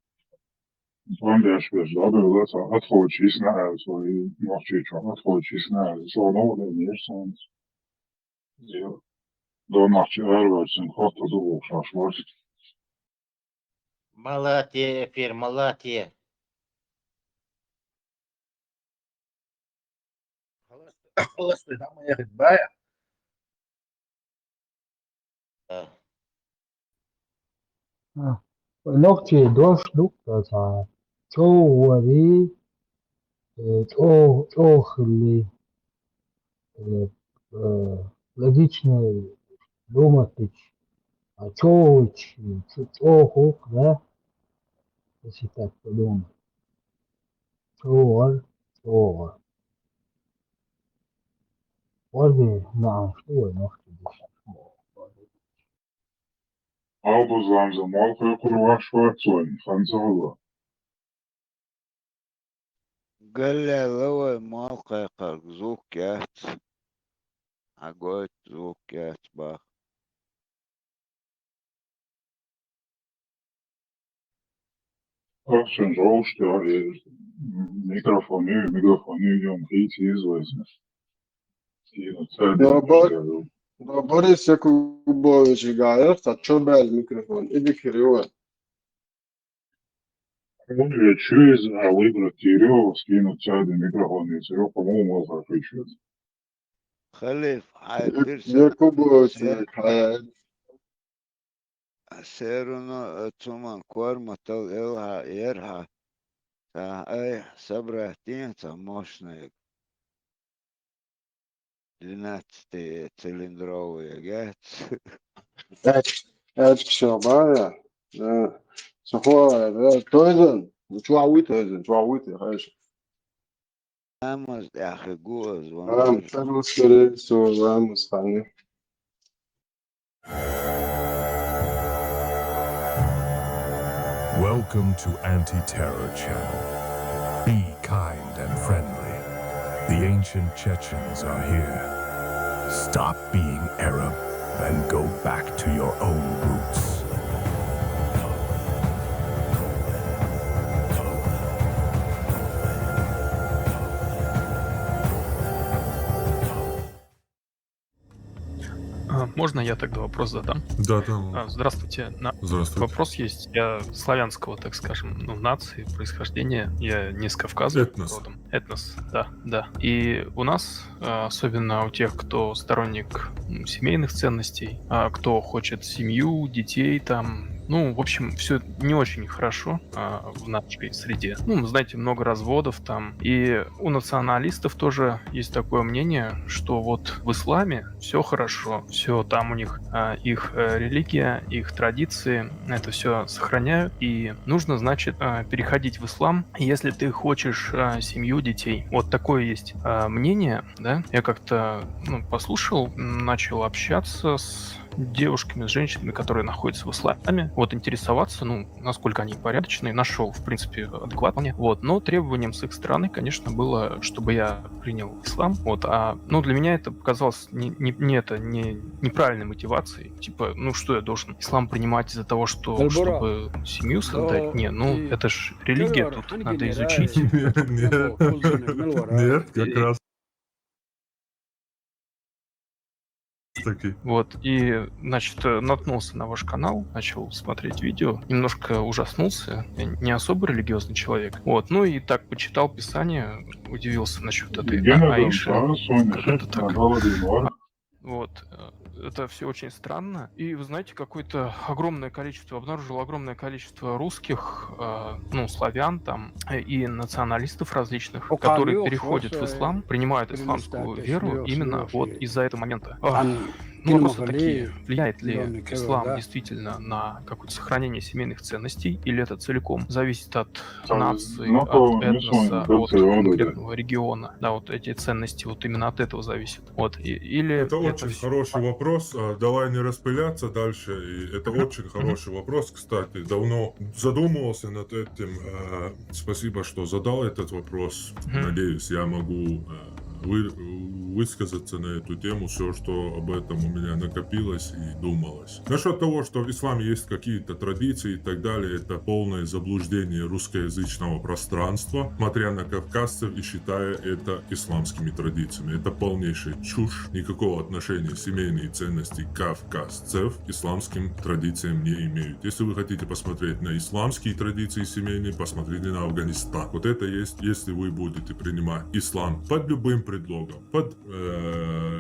Он дешвеш, да, было это отходчись на это, и нахчечо, отходчись на это. So много нерсон. До нахчевись, хото до шашлык. Малатия, эфир, Малатия. Холостой, да, моя рыбая. Ногти дождь дуктаса. Чоуари, чохли, логичные думать, а чоуч, чохук, да, если так подумать. Чоуар. Орги, да, что я ногти дышать. Aldo zamza malka kurwa шварцой, ханзала. قال لي هو موقع زوكات عقوت زوكات با Очень жалко, что микрофоны идем пить известно. Да, Борис Якубович говорит, а что без микрофон? Иди криво. Он я через выбрать Кирева, скинуть сяды микрофон, и Серега, по-моему, может отвечать. خليف Якубович, سيرنا تسمان كور مطل إلها يرها تا أي صبرتين تا ماشنا لنات цилиндровые جات это все, да, да. Сухое, да, тойзен, чуауи, хорошо. Vamos de arregos, Vamos querer isso, vamos, Fanny. Welcome to Anti-Terror Channel. Be kind and friendly. The ancient Chechens are here. Stop being Arab and go back to your own roots. Можно я тогда вопрос задам? Да, да. Здравствуйте. Здравствуйте. Вопрос есть. Я славянского, так скажем, нации, происхождения. Я не с Кавказа Этнос. родом. Этнос, да. И у нас, особенно у тех, кто сторонник семейных ценностей, кто хочет семью, детей там, в общем, все не очень хорошо в нашей среде. Знаете, много разводов там. И у националистов тоже есть такое мнение, что вот в исламе все хорошо, все там у них их религия, их традиции, это все сохраняют. И нужно, значит, переходить в ислам, если ты хочешь семью, детей. Вот такое есть мнение, да. Я как-то послушал, начал общаться с девушками, с женщинами, которые находятся в исламе, интересоваться, насколько они порядочные, нашел, в принципе, адекватные, но требованием с их стороны, конечно, было, чтобы я принял ислам, для меня это показалось неправильной мотивацией, типа, что я должен ислам принимать из-за того, чтобы семью создать? Это ж религия, тут надо изучить. Нет, как раз. И, значит, наткнулся на ваш канал, начал смотреть видео, немножко ужаснулся, я не особо религиозный человек, и так почитал Писание, удивился насчет этой Аиши, как это так. Это все очень странно. И вы знаете, обнаружил огромное количество русских, славян там, и националистов различных, которые переходят в ислам, принимают исламскую веру именно из-за этого момента. Вопросы такие. Влияет ли ислам действительно на какое-то сохранение семейных ценностей, или это целиком зависит от нации, от этноса, от конкретного региона? Да, эти ценности именно от этого зависят. Или это очень хороший вопрос. Давай не распыляться дальше. И это очень хороший вопрос, кстати. Давно задумывался над этим. Спасибо, что задал этот вопрос. Надеюсь, я могу высказаться на эту тему, все, что об этом у меня накопилось и думалось. Насчет того, что в исламе есть какие-то традиции и так далее, это полное заблуждение русскоязычного пространства, смотря на кавказцев и считая это исламскими традициями. Это полнейшая чушь, никакого отношения семейные ценности кавказцев к исламским традициям не имеют. Если вы хотите посмотреть на исламские традиции семейные, посмотрите на Афганистан. Это есть, если вы будете принимать ислам под любым предлогом, под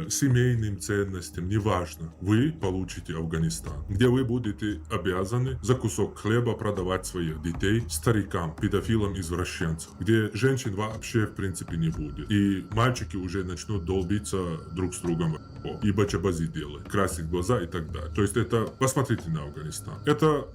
семейным ценностям, неважно, вы получите Афганистан, где вы будете обязаны за кусок хлеба продавать своих детей старикам, педофилам, извращенцам, где женщин вообще в принципе не будет. И мальчики уже начнут долбиться друг с другом и бачабази делать, красить глаза и так далее. То есть это, посмотрите на Афганистан. Это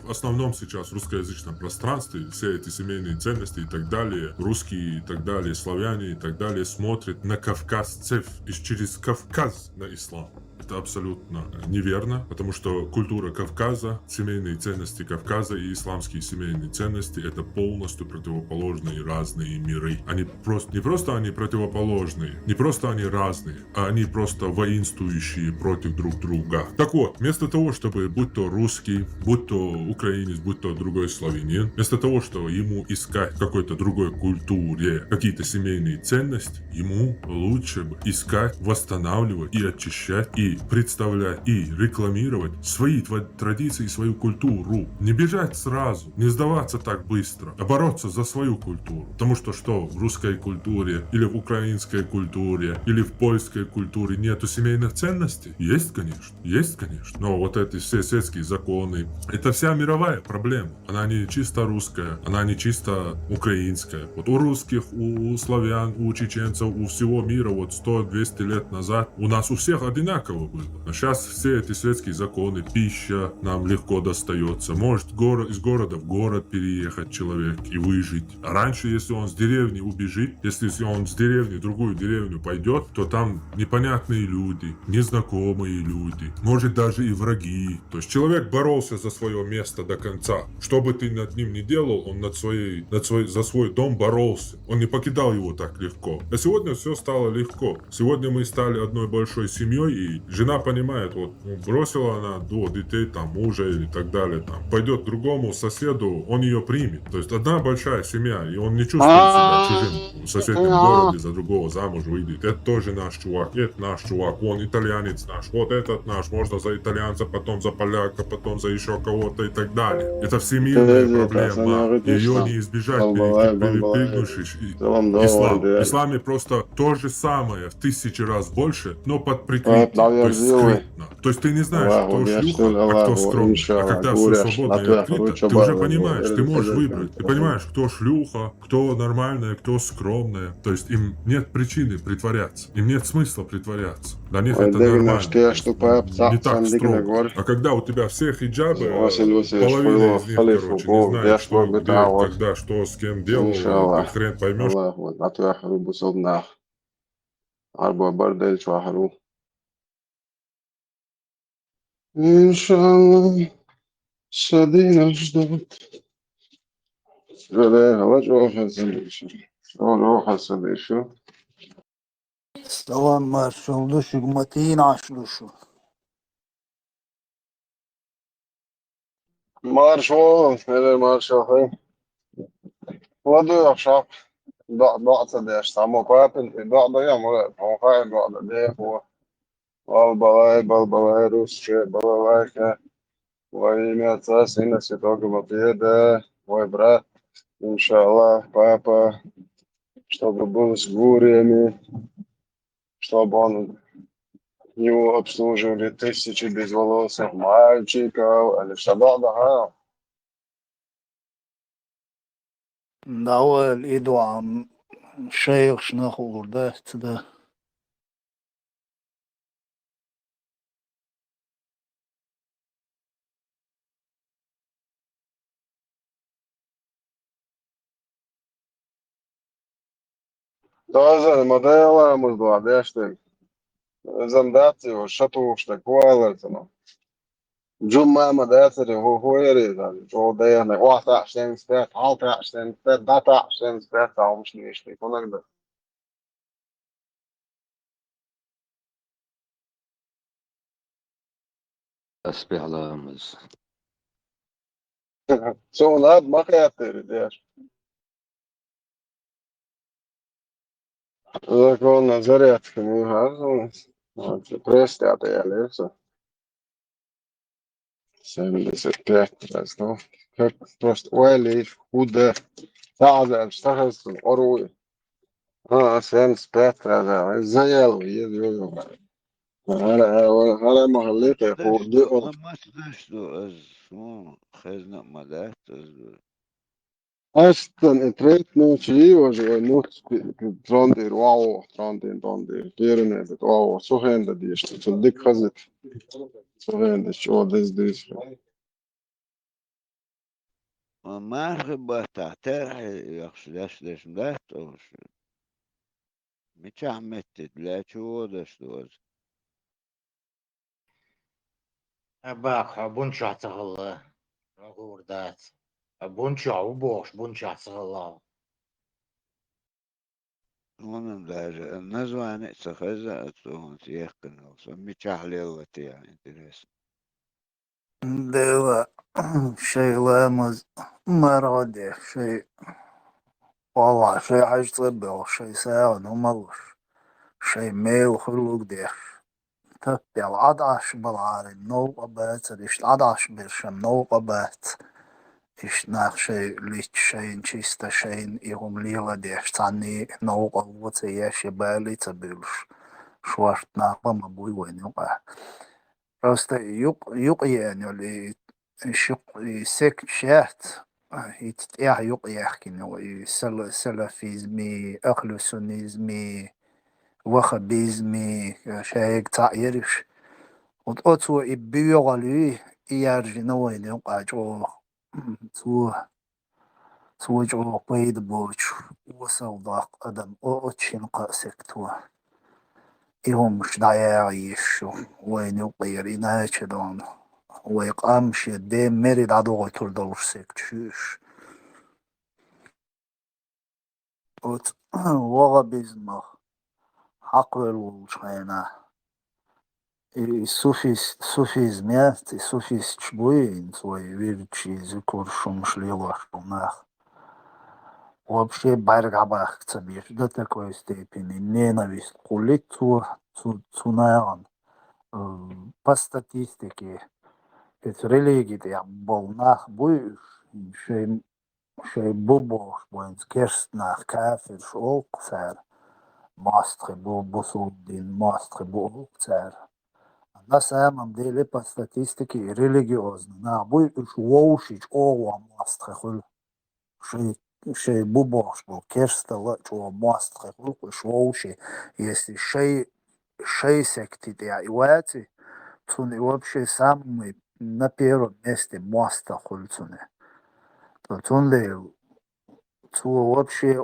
в основном сейчас в русскоязычном пространстве все эти семейные ценности и так далее, русские и так далее, славяне и так далее смотрят на кавказцев и через Кавказ на ислам. Это абсолютно неверно, потому что культура Кавказа, семейные ценности Кавказа и исламские семейные ценности — это полностью противоположные разные миры. Они не просто они противоположные, не просто они разные, а они просто воинствующие против друг друга. Так вот, вместо того, чтобы будь то русский, будь то украинец, будь то другой славянин, вместо того, чтобы ему искать в какой-то другой культуре какие-то семейные ценности, ему лучше бы искать, восстанавливать и очищать, и представлять, и рекламировать свои традиции, свою культуру. Не бежать сразу, не сдаваться так быстро, а бороться за свою культуру. Потому что в русской культуре, или в украинской культуре, или в польской культуре нету семейных ценностей? Есть, конечно. Но эти все светские законы, это вся мировая проблема. Она не чисто русская, она не чисто украинская. У русских, у славян, у чеченцев, у всего мира 100-200 лет назад у нас у всех одинаково было. Но сейчас все эти светские законы, пища нам легко достается. Может из города в город переехать человек и выжить. А раньше, если он с деревни убежит, если он с деревни в другую деревню пойдет, то там непонятные люди, незнакомые люди, может даже и враги. То есть человек боролся за свое место до конца. Что бы ты над ним ни делал, он за свой дом боролся. Он не покидал его так легко. А сегодня все стало легко. Сегодня мы стали одной большой семьей, и Жена понимает, вот бросила она 2 детей, там, мужа или так далее, там, пойдет к другому соседу, он ее примет. То есть одна большая семья, и он не чувствует себя чужим в соседнем городе, за другого замуж выйдет. Это тоже наш чувак, это наш чувак, вон итальянец наш, вот этот наш, можно за итальянца, потом за поляка, потом за еще кого-то и так далее. Это всемирная проблема, ее не избежать, перепрыгнувшись. Ислам. В исламе просто то же самое, в 1000 раз больше, но под прикрытием, то есть скрытно. То есть ты не знаешь, кто шлюха, а кто скромный. А когда все свободно и открыто, ты уже понимаешь, ты можешь выбрать. Ты понимаешь, кто шлюха, кто нормальная, кто скромная. То есть им нет причины притворяться, им нет смысла притворяться. Для них это нормально. Не так строго. А когда у тебя все хиджабы, половина из них, короче, не знает, что, где, когда, что, с кем делал, ты хрен поймешь. İnşallah sadina ждут. Salam marşoldu şugmatin aşluşu. Marşol, hele marşol. Воду шап. ضعضع صديش سامو قاتل ضعضع يا مرات هو قاعد ضعضع ده هو بالبلاي روس شيء بلاي كه ويمي أساس هنا سيتوقع مطيدة ويبرات إن شاء الله папа чтобы был с бурями, чтобы он его обслуживали 1000 безволосых мальчиков, или что да. Давай иду ам шейх шнахур да да. Тоже модела музла, да что зандати его шату что квалертно. Джумма мадатри هو يريد هو ده يعني واحد عشان سبات عالت عشان سبات داتا عشان سبات أو مش ليش يكون أقدر تسبيح لامز شو ناب ما خياتي ديش إذا كنا زريت كمي هذا بريست يعطي ليش 75 أصلا просто ويلي خود تعال اشتغل أروي 75 هذا زي يلو هلا محليته فوق دقه ما تدشتو از شو خزنة مدات أصلا اتريت نوتشي وجه نوت تراندير واو تراندير بيرنه واو så händer det just så det kazet så händer så det ما خبا تعترح يخشداش داش مدات او شو مش عمتت لا شو دشتو باخ بونشا تغلا غوردات بونشا وبوش بونشا تغلا وانا داجة النزواني سخزة اتوهن سيخن وسمي شحليوتي يعني انتريس دوا شيء لامز ما رادي شيء والله شيء حاج طبي شيء ساعة وملش شيء ميل خلوق ديش تبي العضاش بالعاري نو قبات ريش العضاش برشم نو قبات إيش ناخ شيء ليش شيء نشيستا شيء يهم ليلا ديش تعني نو قوة ياش بالي تبيلش شوارت ناقا مبوي وين يوقع Просто юq يعني اللي شق سك شات يتتيح يق يحكي سلفيزمي أخلوسونيزمي وخبيزمي شايك تعيرش وتقطو إبيوغالي إيارجي نوين يقع جو جو قيد بوش وصلداق أدم أوتشين قاسكتو يهم مش دايعيش وين يقير إناش دون ويقامش ديم مريد عدو تردور سيكتشوش وغا بيزمخ حق الوشينا и суфизм есть, и суфист чбуин свой вирчи зикуршум шлилаш нах. Вообще баргабах цабиш до такой степени ненависть кулит цунаян. По статистике, это религия я был нах буй, шей бубош буинс керстнах кафир шолк цар. Мастхи был бусуддин, мастхи был цар. На самом деле, по статистике, религиозно. На буй уж воушич ова мастхи хул. Шей бубош был керстала, чего мастхи хул, уж воуши. Если шей секти я ивати, то вообще самый на первом месте маста хул цуне. То цунле, то вообще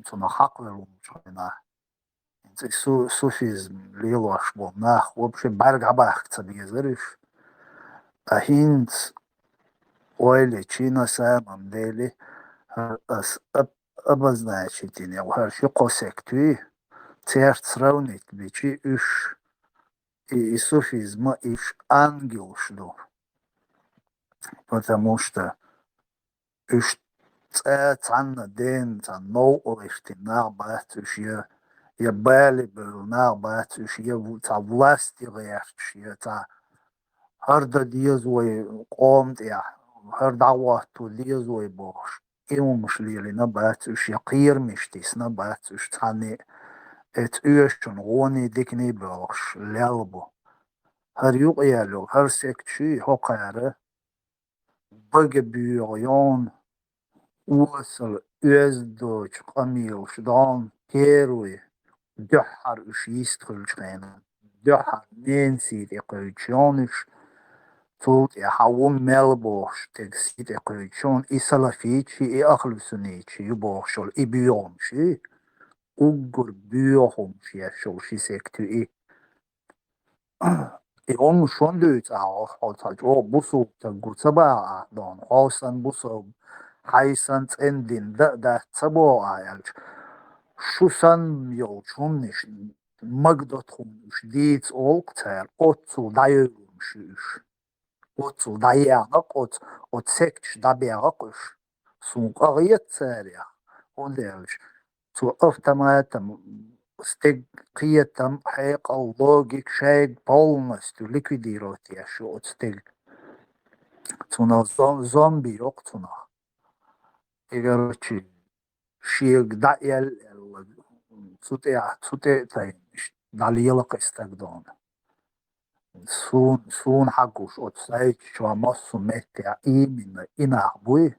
цуна хаквелум чуна. Суфизм лилаш был нах вообще баргабах цабизариш. А хинц ойли чи на самом деле обозначить не вообще косектуи церт сравнить бичи уж и суфизма иш ангел что. Потому что уж цанна ден цан ноу ойшти на бат уж я бали был на бат уж я та власти верш я та هردا ديزوي قومت يا هردا واتو ديزوي بوش إيمو مشليلي نبات وش يقير مشتيس نبات وش تاني ات ايشون غوني ديكني بوش لالبو هر يوق يالو هر سكتشي هو قاره بغي بيغيون وصل ازدوش قميل شدان كيروي دحر وش يستخل شخينا دحر نينسي دي قيتشونش Тут я хавун мелбош, тексит экойчон и салафичи и ахлусуничи юбошол и биомши угур биохомши яшол шисекту и он шон дөйт ахалцалч о бусу тагуцаба дон хосан бусу хайсан цендин да цабо аялч шусан йолчунниш магдотхунш диц олктер отцу дайумшиш Отцу даяғық, от сектш дабияғық үш. Суңқағиет царя. Он делш. Цу автоматом стег қиетам хайқал логик шайг полностью ликвидировать яши от стег. Цуна зомби yok цуна. И короче, шиег даял цуте тайниш. Далиелақ истагдон. Сун хагуш от сайт шо массу метя именно инахбуй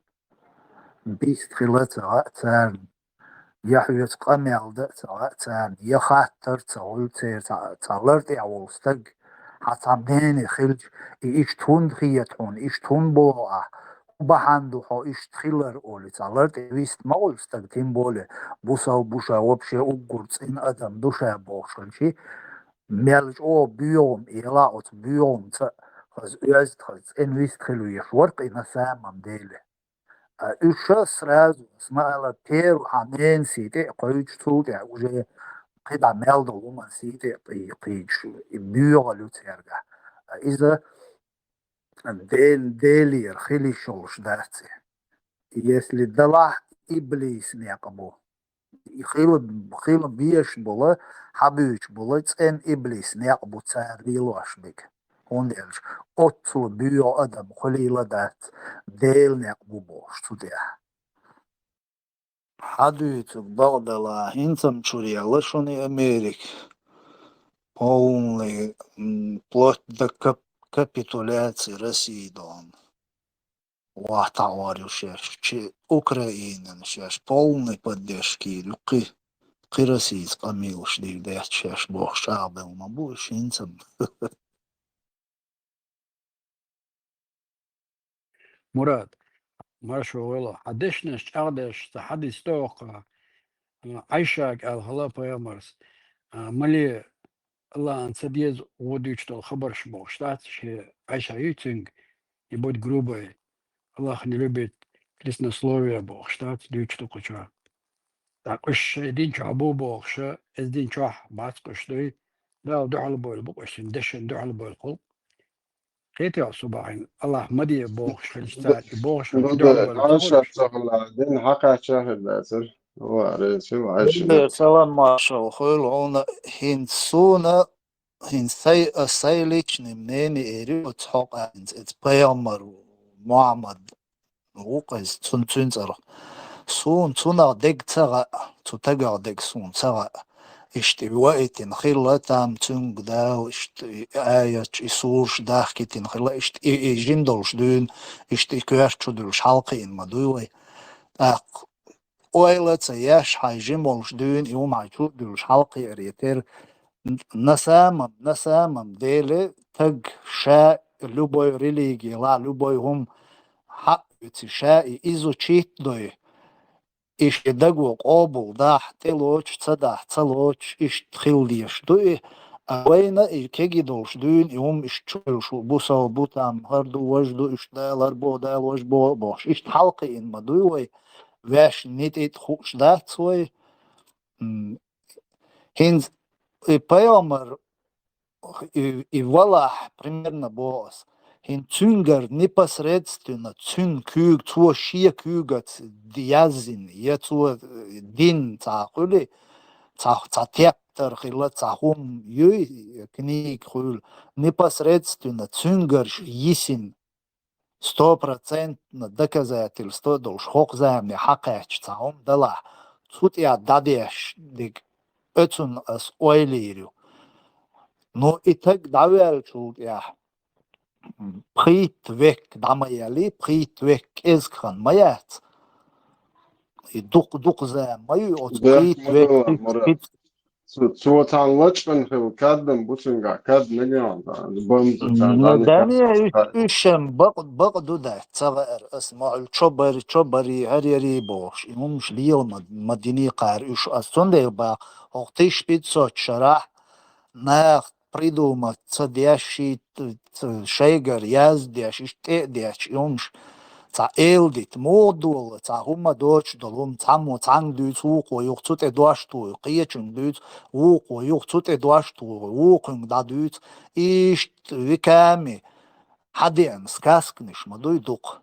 бистрила царн яхвец камелда царн яхаттар цаул цаларт яволстаг хатамнени хилж иш тун хиятун иш тун боа баханду хо иш триллер оли цаларт вист маулстаг тем более буса вообще угурцин адам душа бошалчи Мелж о биом ила от биом хаз уяздхаз инвистрилуешь ворк и на самом деле. Еще сразу смала первый хамен сидит, койч тут я уже когда мелдо ума сидит и био люцерга. Из-за делир хилишол ждать. Если дала иблис некому. خيل بيش بولا حبيش بولا تن إبليس نعبو تاريلوش بك هون ديلش أطل بيو أدم خليل دات ديل نعبو بوش توديا حدويتك بغدلا هنتم чурела шуни Америк полный плоть до капитуляции России дон товарищ Украины сейчас полной поддержки люки российского милошли да сейчас бог шабел на бушинцем مراد ما شو والله حدشنش أقدش تحدث توقع عيشك الهلا بيامرس ملي الله أن سديز وديش تو خبر شبه штат شيء عيشة يتنج يبود грубой Allah не любит леснословие Бог штат дичь то куча так уж один чабу Бог ше один чах бацко что لا دعال بول بقشن دشن دعال بول خل قيتي صباحين الله مدي بوخش خلشتال بوخش دعال بول عاشا تخلش شغل دين حقا شاهد لازر هو عريسي وعيشنا سلام ماشا خيل هون هنسونا هنسي السيليش نمنيني إيري وتحق عند إتبايمر معمد وقز تنتظر سون تونا ديك تغا تتقع ديك سون تغا اشتي وقت نخيلا تام تنق داو اشتي آية إسورش داخكي تنخيلا اشتي جندولش دون اشتي كوارشو دولش حلقين مدوي اق اويلا تسياش حي جمولش دون يوم عيشو دولش حلقي اريتر نسامم ديلي تق شا لوبوي ريليجي لا لوبوي هم حق تشاء إيزو تشيت دوي إيش يدقو قابل داح تلوش تصدح تلوش إيش تخيليش دوي أوينا إيش كيجي دولش دوين يوم إيش تشوشو بوسا بوتام هردو وجدو إيش دالر بو دال وش بو بوش إيش حلقي إن ما دوي واش نيت إيت خوش دات سوي هنز بيامر и валах примерно бос. Хин цюнгер непосредственно цюн кюг цуа шия кюгат диязин я цуа дин цахули ца тектор хила цахум юй книг хул непосредственно цюнгер йисин 100% доказательство долж хокзами хакач цахум дала цут я дадеш дик ötun as oilirju. Ну и так давал чул я прит век дамаяли прит век эзхан маят и дук за маю от ده прит век مرة مرة سو تان لچن خو كادم بوشنگا كاد نگيان بومز تان داني نداني اشم بقدو ده تصغر اسمع الشبري هريري بوش يمش ليل مديني قار اش اصلا ده با وقتش بيتسوت شرح ناخ придумать цадящий шейгер яздяш иштедяш юмш ца элдит модул ца хума доч долум цаму цанг дүйц уқо юқцут эдуашту қиечун дүйц уқо юқцут эдуашту уқын да дүйц ишт виками хадиан сказкниш мадуй дуқ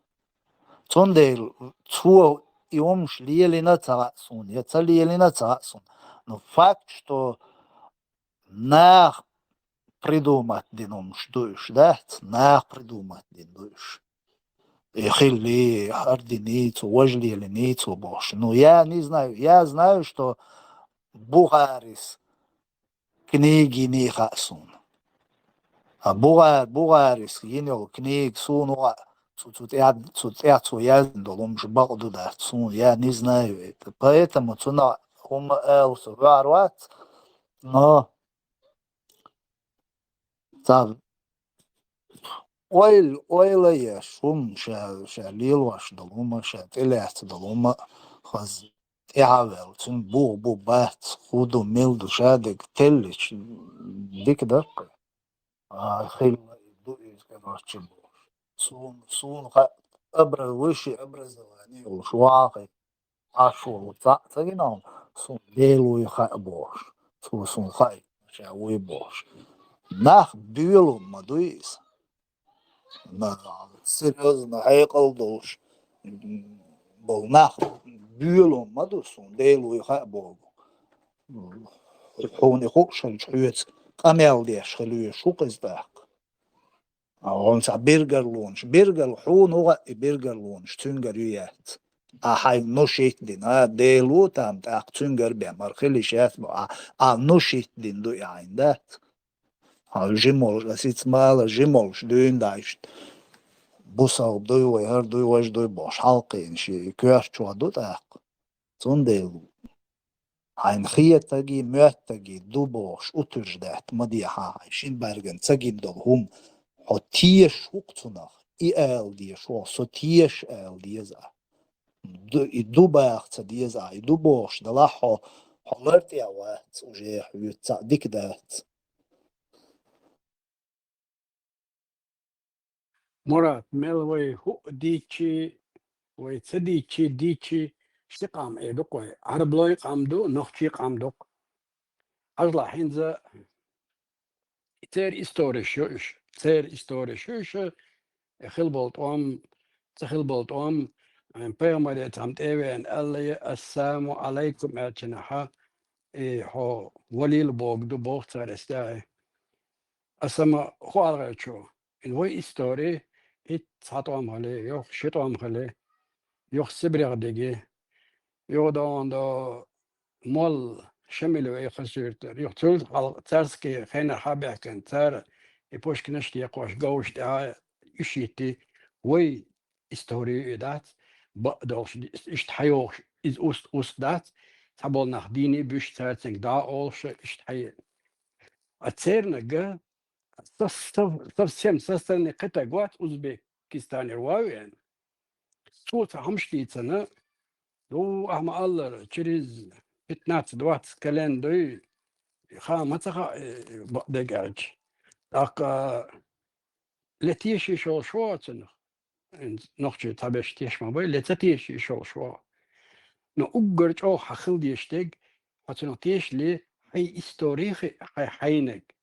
цондел цуо юмш лиелина цаасун я ца лиелина цаасун но факт что нах придумать дином штуешь, да? Нах придумать диноешь. И хили, ардиницу, вожли или ницу больше. Ну, я не знаю. Я знаю, что Бухарис книги не хасун. А Бухарис гинел книг сунуа. Цут я долом жбалду да сун. Я не знаю это. Поэтому цуна хума элсу варват. Но так ойла я шум ша лилваш долума ша телят долума хаз تعمل цун бу бат худу милду шадек теллич дик дак خيل دوئي كراتش سون أبرز وشي أبرزواني وشواقي عاشو وتعتقنهم سون ديلو يخبوش سون خاي شاوي بوش ناخ بيلو مدويس ما серьезно хайкал دوش بول ناخ بيلو مدو سون ديلو يخبوش حوني خوش الحيوت قميل ديش خلوي شوق ازداق هون سا برجر لونش برجر حون هو برجر لونش تنجر يات هاي نوشيت دين ديلو تام تاق تنجر بيمر خلي شات نوشيت دين دو عندات جيمول اسيت مال جيمولش دين دايشت بوسا دو ويهر دو واش دو باش حلقين شي كيرشو دو تاق تون ديلو Ein Chietagi, Mötagi, Dubosch, Uttersdat, Madiha, Schinbergen, Zagindol, Hotisch, Huckzunach, IL, die Schwa, Sotisch, Dieza. I Dubach, Dieza, I Dubosch, the Laho, Holertia, Wat, Uje, Yutza, Dikdat. مراد ملوي هو ديتشي ويتسديتشي ديتشي شتقام ايدوك وي عرب لوي قامدو نوختي قامدوك أجلا حينزا تير إستوري شوش تير إستوري شوش خلبلت تخلبلت بيرماليت عم تيوين اللي السلام عليكم أتنحا هو ولي البوغ دو بوغ تار استاي أسمى خوارغيتشو إن وي إستوري هيت ساتوام هلي يوخ شتوام هلي يوخ سبريغ ديجي يو دو مول شملو اي خسرت يوخ تولت تارسكي خينا حابيكن تار يبوش كنشتي يقوش قوش تا يشيتي وي إستوري دات بقدوش إشت حيوش إز أوست دات تبول nach ديني بيش تارتنك دا أولش إشت حي أتسيرنا جا совсем со стороны Кытайгуат, Узбекистан рваем, тут хамштицана, ну, ахмаллар через 15-20 календарей, хамацаха бадегач. Так, летишь еще швоцен, ночью табеш тешь мабай, летишь еще шво. Но угорч о хахил диштег, хацно тешь ли хай истории хай хайнек.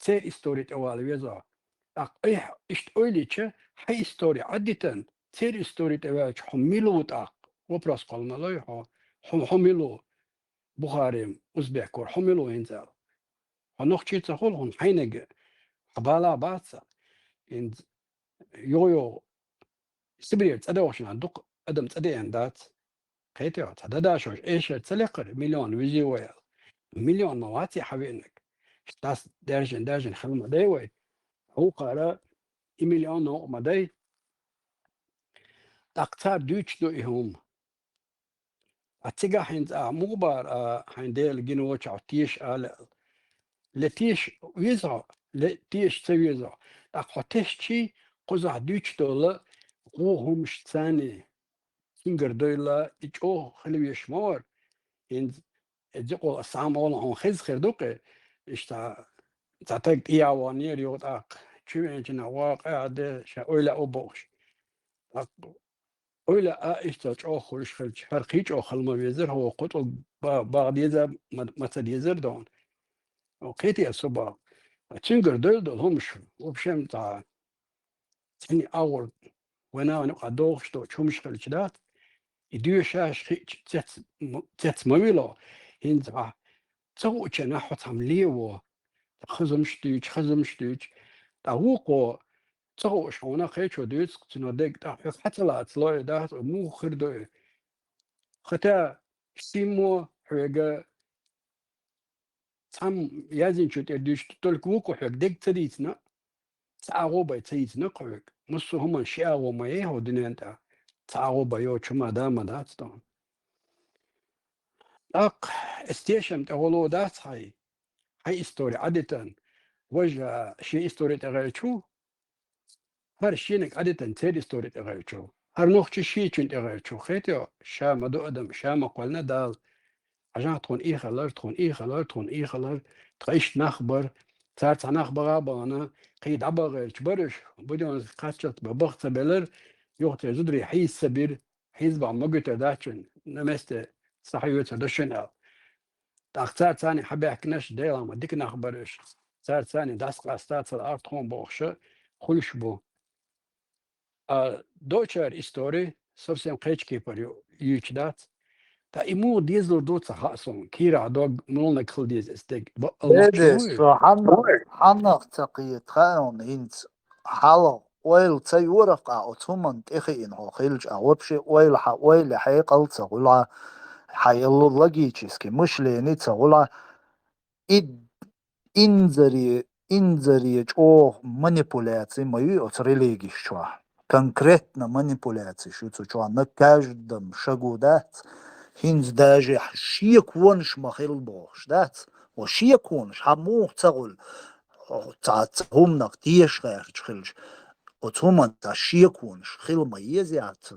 تير إستوريت أول ويزا إيه إشت أوليتش هاي إستوري عادة تير إستوريت أول حملوا تاق وبراس قلنا لا حملوا بخاري أوزبكور حملوا إنزال هنخشي تقول هن حينك قبالة باتسا إن يو سبريت أدوشنا دق أدم تدي عندات كيتيات هذا داشوش إيش تسلقر مليون ويزي ويل مليون مواتي حبينك das derjen خلما دايوي هو قال مليون نو مداي تقطع دوتش دو إهم أتيجا حين مغبر حين ديل جنوش عتيش على لتيش ويزا لتيش تيزا أقطعش شيء قزع دوتش دولا روهم شتاني سنجر دولا إجو خلويش مور إن إجو السلام عليكم خيز خيردوقي إشتا تعتقد إيوانير يوتاق شو إنجنا واقع ده شاولا أبوش أولا إشتاج أخرج خلج هرقيج أخل ما بيزر هو قطع بعض يزر مثل يزر دون وكيتي الصبا تنقر دول همش وبشم تاع تاني أول وانا نقع دوغش تو شمش خلج دات يديو شاش خيج تت مويلو هنزع تسوي كنا حطهم ليو خزم شتيج تاوقو تسوي شونا خيشو ديس تنودك تا حتى لا تلاقي ده مو خردو ختا سيمو حاجة تام يازين شو تديش تلقوكو حق دك تريتنا تعاقوبة تريتنا قوك نص هم شيء وما يهو دنيا تعاقوبة يو شما دام دات تون أق استيشم تقولوا دات هاي استوري عادة وجه شيء استوري تغيرشو هر شيء عادة تير استوري تغيرشو هر نوع شيء تغيرشو خيتو شام دو أدم شام قلنا دال عشان تكون إيه خلال تعيش نخبر صارت نخبر أنا قيد عبر تبرش بدون قصة ببخت بلر يوقت زدري حيز سبير حيز بعض مقطع داشن نمست صحيح تدشن تأخذ ثاني حبي كناش ديلا ما ديك نخبرش صار ثاني داس قاستات الأرض تكون بوخشة خلش بو دوتشر إستوري совсем قيتش كيبر يجدات تا إمو ديزلو دوت خاصون كيرا دوغ ملون كل ديز استيك ديدس حنق تقيت خانون هنت حالا ويل تيورق أوتومن تخين هو خيلج أوبشي ويل حي قلت ولا حي الله لقيتشيسكي مش لينيتsa ولا инзари о манипуляции мою от религии что конкретно манипуляции что на каждом шагу дать хинз даже шик вонш махил бош дать о шик вонш хаму цагул هم نقديش غير تخلج وثم تشيكون خيل ما يزيات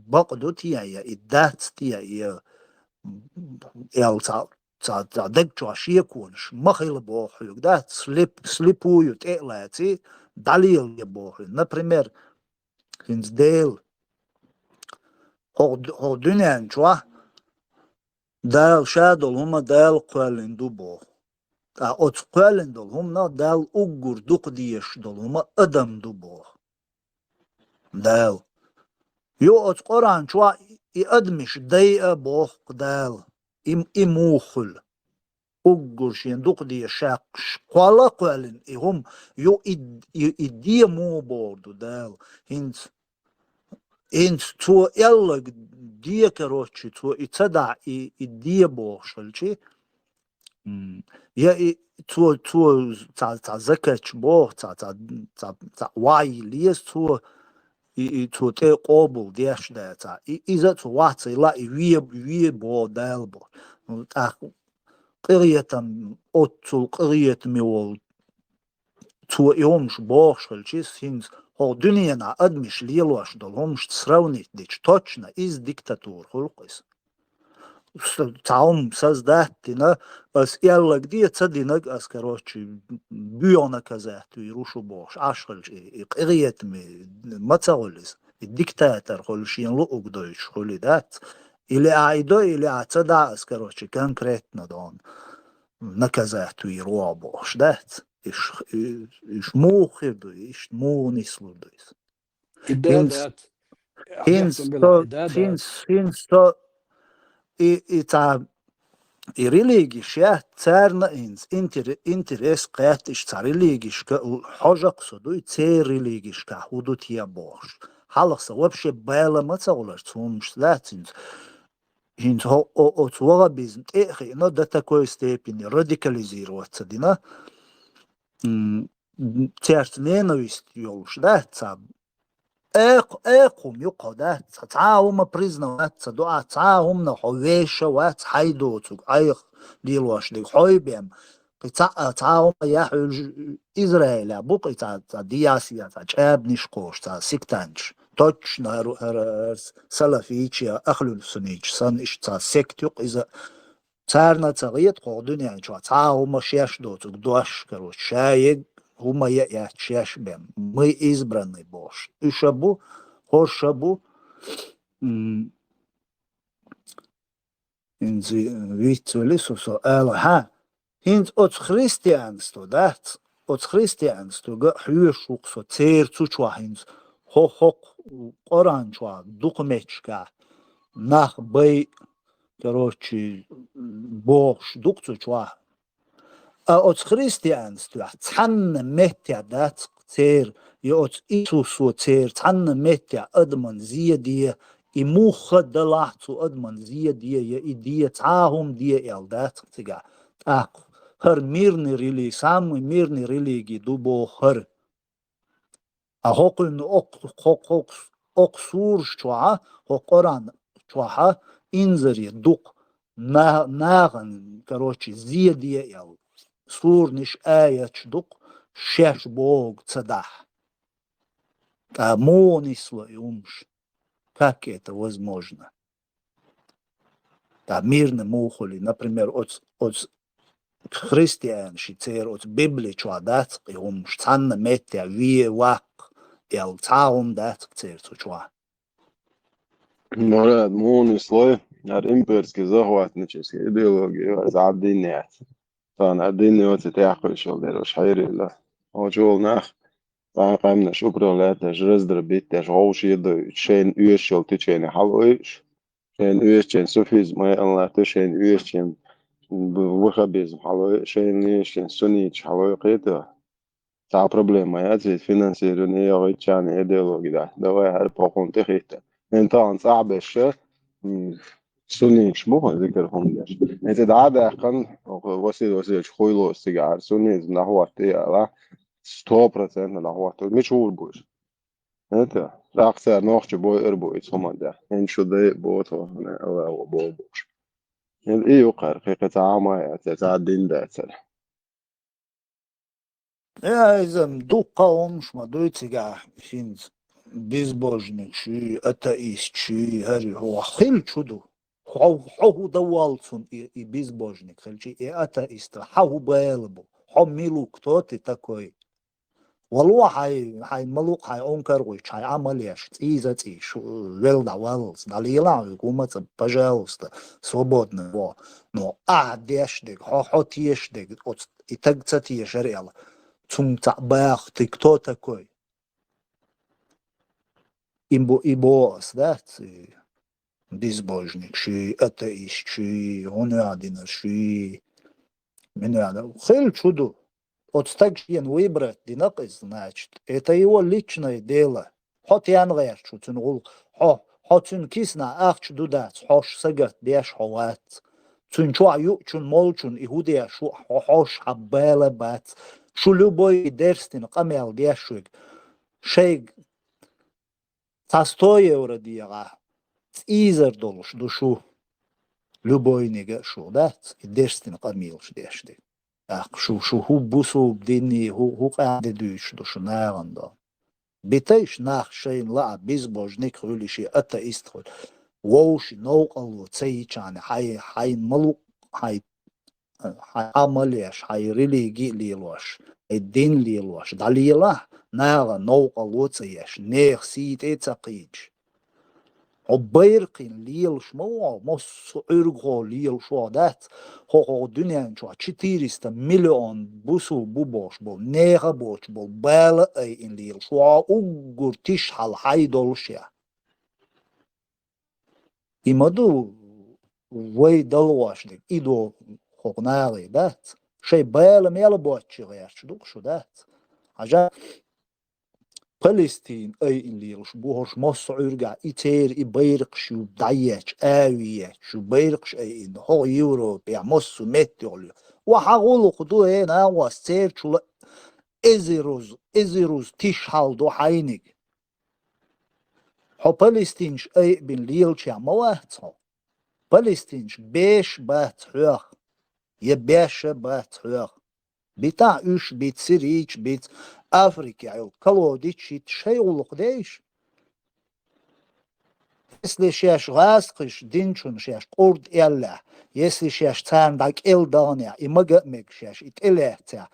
بقدوتي يا إداتي يا دك تشيكونش ما خيل بوحي ده سليبو يتقلاتي دليل يبوحي например هنز ديل هو دنيا جوا دال شادل هما دال قوالين دوبو أتقالن دول هم دال أجر دوق ديش دول هم أدم دبوه دال يو أتقران شو يأدمش دايقة بوخ دال إموخل أجر شين دوق ديش شاقش قوالا قالن هم يو إدي مو بوردو دال هنس تو يلا دي كروتشي تو يتدع إدي بوخشلشي يا تو تا زكاتش بوخ تا واي ليس تو تو تي قابل ديش دا تا إذا تو واتي لا وي بو دال بو تا قرية أوتو قرية ميول تو يومش بوخشلشي هنس هو دنيا أدمش ليلوش دول همش تسراونيت ديش точно из диктатур خلقس تعم создательно as يلا где цадинок as короче бьёна казать и рушу бош ашхалж и قريت مي ماتسولس الديكتاتор холшин лу угдойш холидат или айдо или ацада as короче конкретно дон наказать и робош дат иш мухид иш мунислудис إدادات هينس أحيانا بلا تو إدادات هينس تو I religisch, ja, царна инс, интерес кэтиш цар религишка, хожак содуй цер религишка, худут я бош. Халахса вообще бэла мацаулар цумш, да, цинс. Хинс от вагабизм, эхи, но до такой степени радикализироваться, дина. Церт ненависть ёлш, да, цаб. اقوم يقعد تعاهم بريزنا دعاء تعاهم نحويش وات حيدوتو ايخ ديلواش دي خويبيم تعاهم يحل إسرائيل بوقي دياسيا تشاب نشقوش سيكتانش توش نهر سلفيتش أخلو سنيتش سنش سيكتوق إذا تارنا تغيط قودون يعني تعاهم شيش دوتو دوش كروش شايق هما يأتشاش بهم мы избранный Бож. И шабу, хошабу, витцвелисусо, ха, хинц от христианство, да, от христианство, га хюшуксо, церцучва хинц, хохок, оранчва, духмечка, нах бей, короче, Бож, духцучва, от христианства цан метя дат цер يوت إيسوسو تير تان متى أدمن زيادية إموخ دلعتو أدمن زيادية يا إدية تعاهم دية إلدات تجا أكو هر ميرني ريلي سام ميرني ريلي جدوبو هر أهوكن أقصور شوعة هقران شوعة إنزري دوق ناغن كروشي زيادية إل سور نش آية دوق شاش بوغ تصدح Монисло и умш. Как это возможно? Мирно мухоли, например, от христиан шицер, от Библии чуадат, и умш, цанна метя, вие вак, ел цаум дат, цер цучуа. مراد مون слой имперский захватнический идеология забдинят. Тан адинниот тяхой шол дерош хайрила. Ожол нах قامنا شكرا لا تجرز دربيت تجعوش يدو شين ايش شل تشين حلويش شين ايش شين سوفيز ما الله تشين ايش شين وخبيز حلويش شين ايش شين سونيش حلوي قيته تاع проблема я زيد فينانسيروني يا تشان ايديولوجي ده واي هر بقون تخيته انت عن صعب الشيء سونيش مو ذكرهم ليش انت ده كان وسيل خويلو سيجار سونيز نحوتي لا 100% نحوتي مشهور بوش انت اكثر نوخش بوي اربويت هما ده ان شو ده بوتو او بوش يعني ايه يقر قيقة عامة تعدين ده سنة Я изам дукаум шма дуйцига финз безбожник ши атеист ши хари хо хил чуду хо давалцун и безбожник хилчи и атеист хо бэлбу хо милу кто ты такой والله هاي ملوك هاي أنكر ويش هاي عمليش تيزة تيش ويلدا ويلز دليلا يقوم пожалуйста свободно но деш дек хо тиеш дек от И так, кстати, я шарил. Бах, ты кто такой? Ибо, да, безбожник, ши атеист, ши онядина, ши меняда. Хель чудо. Вот так же выбрать, динакис, значит, это его личное дело. Хот янгер, чутун гул, хотун кисна ах чудудат, хош сагат, беш ховат. Чун чуаю, чун молчун, ихудия, шу хош хаббела бат. Шу любой дерстин, камел дешуг. Шейг Тастоя урадига. Изер долуш душу. Любой нега шу, да? И дерстин камилш дешти. Ах, шу ху бусу бдини, ху қаде дүйш душу нағанда. Битайш нах шейн ла безбожник хулиши атеист хул. Воуши ноуқалу цейчане, хай малу, хай амалеш, хай религи лилош, хай дин лилош. Далила нага ноуқалу цейш, нех сит эцақич. Оббайрқин лил шмо, мос урго лил шуадат, хо дунян чуа 400 миллион бусу бубош бол, неха боч бол, бала ин лил шуа угур тиш хал хай долшя. Имаду вай далвашник, идо хогнали, дат, шей бала мела бочи герч дук шудат. Ажа Palestine ин лилш بوهش مصر عرقا إتير إبيرق شو دايش آوية شو بيرقش إن هو يورو بيع مصر متولي وحاولوا خدوه هنا وستير شو إزيروز تشحال دو حينك هو بالستينش بن ليلش يا مواتو بالستينش بيش بات حيخ يبيش بات حيخ بتاع إيش بيت سريج بيت أفريقيا كلوديش شيء ولقديش если شيش غاسقش دينشون شيش قرد إلا если شيش تاندك إل دانيا إمجمك شيش إتلاتيا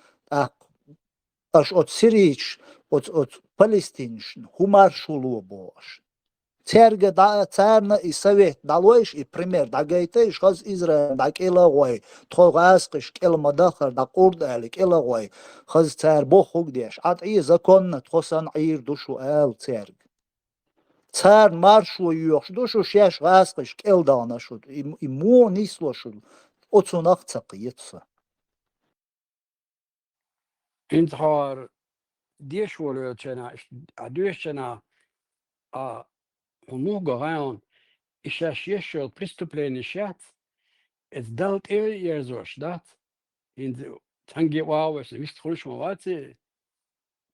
أش أت سريج أت فلسطينش همار شلو باش ترجع دا ترنا إسويت دالويش إبريمير دعيتيش خاص إسرائيل داك إلا غوي تغاسقش كلمة داخل دا قرد عليك إلا غوي خاص تر بخوك ديش عطي زكون تخصن عير دوشو آل ترج تر مارشو يوش دوشو شيش غاسقش كل دانا شد إمو نيسلو شد أتوناق تقيتسا انت har ديش ولو تشنا عدوش تشنا много район и сейчас еще преступление сейчас это дал ерзош да in tangi wawas wisst ruhig mal warte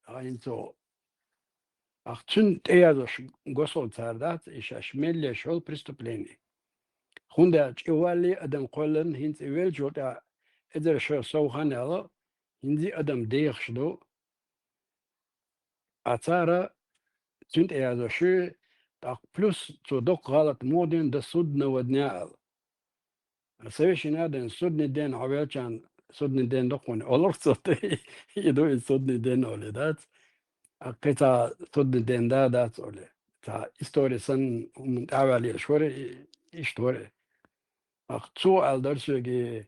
ein so ach tun ерзош госол цардат и сейчас мелле шел преступление хунда чевали адам колен хинт эвел жота эдер шо соуханала хинди адам дейхшдо атара tun ерзош так плюс то док غلط مودن ده سودنا ودنيا سويش نادن سودني دين عبيان سودني دين دقون اولرصت يدو سودني دين اولدات قطع سودني دين دات اول تا استوري سن من اولي شوري اشتوري اختو الدرسوغي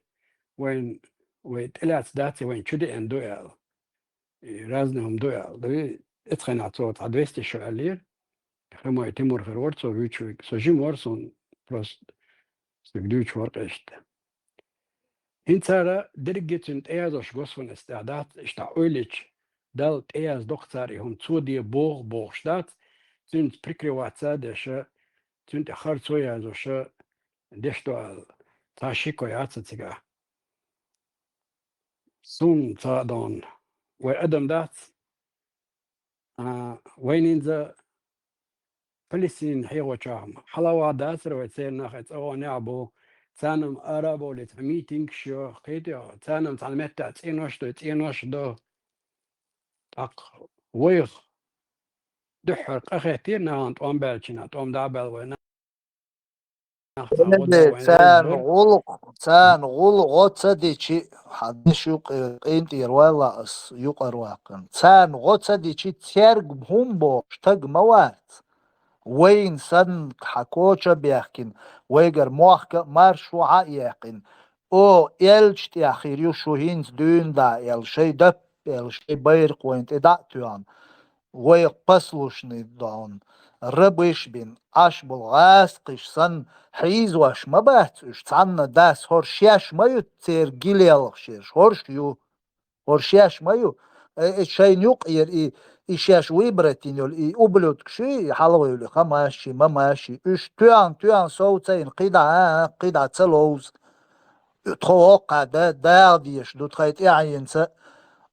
وين ويتلات داتي وين شدي ان دوال رازنهم دوال ده اتخنعتوا على 200 شعلير Хромой Тимур Херворцов, Вичуик, Сожим Орсон, просто сбегдуч воркеште. Инцара диргетюнт эязош госвен эстадат, ишта ойлич, дал эяз докцари хун цуди бог штат, цюнт прикриваться деше, цюнт харцо язоше, дешто ташико яца цига. Сун цадон, вай адам дат, вайнинза فلسطين حيوة شام حلاوة داسر وتسيرنا خيط أغاني عبو تانم أرابو لتميتينك شو خيطيو تانم تعلمتا تينوش دو أق ويخ دحر أخيتير نانت أم بالشنا أم دابل وينا تان غلق تصديشي حدش انت يروالا يقرواقن تان غتصديشي تيرج هم بوش تج موات وين سن حكوشة بيحكن ويجر موحكة مارشو عايقن او الچ اخیریو شوهینز دون دا ال شي دب ال شي بيرق وانت داتوان ويق بسلوشني دون ربش بين اش بلغاس قشسن حيز واش ما باتش تانا داس هورشياش ما يتير جيليالخشير هورشياش ما يو شي نيوق ير إيشاش ويبرتينيول أوبلوت كشي حلويولي خماشي ما ماشي إيش توان صوتين قيدا تلوز توقع دا ديش دو تخيط إعينسا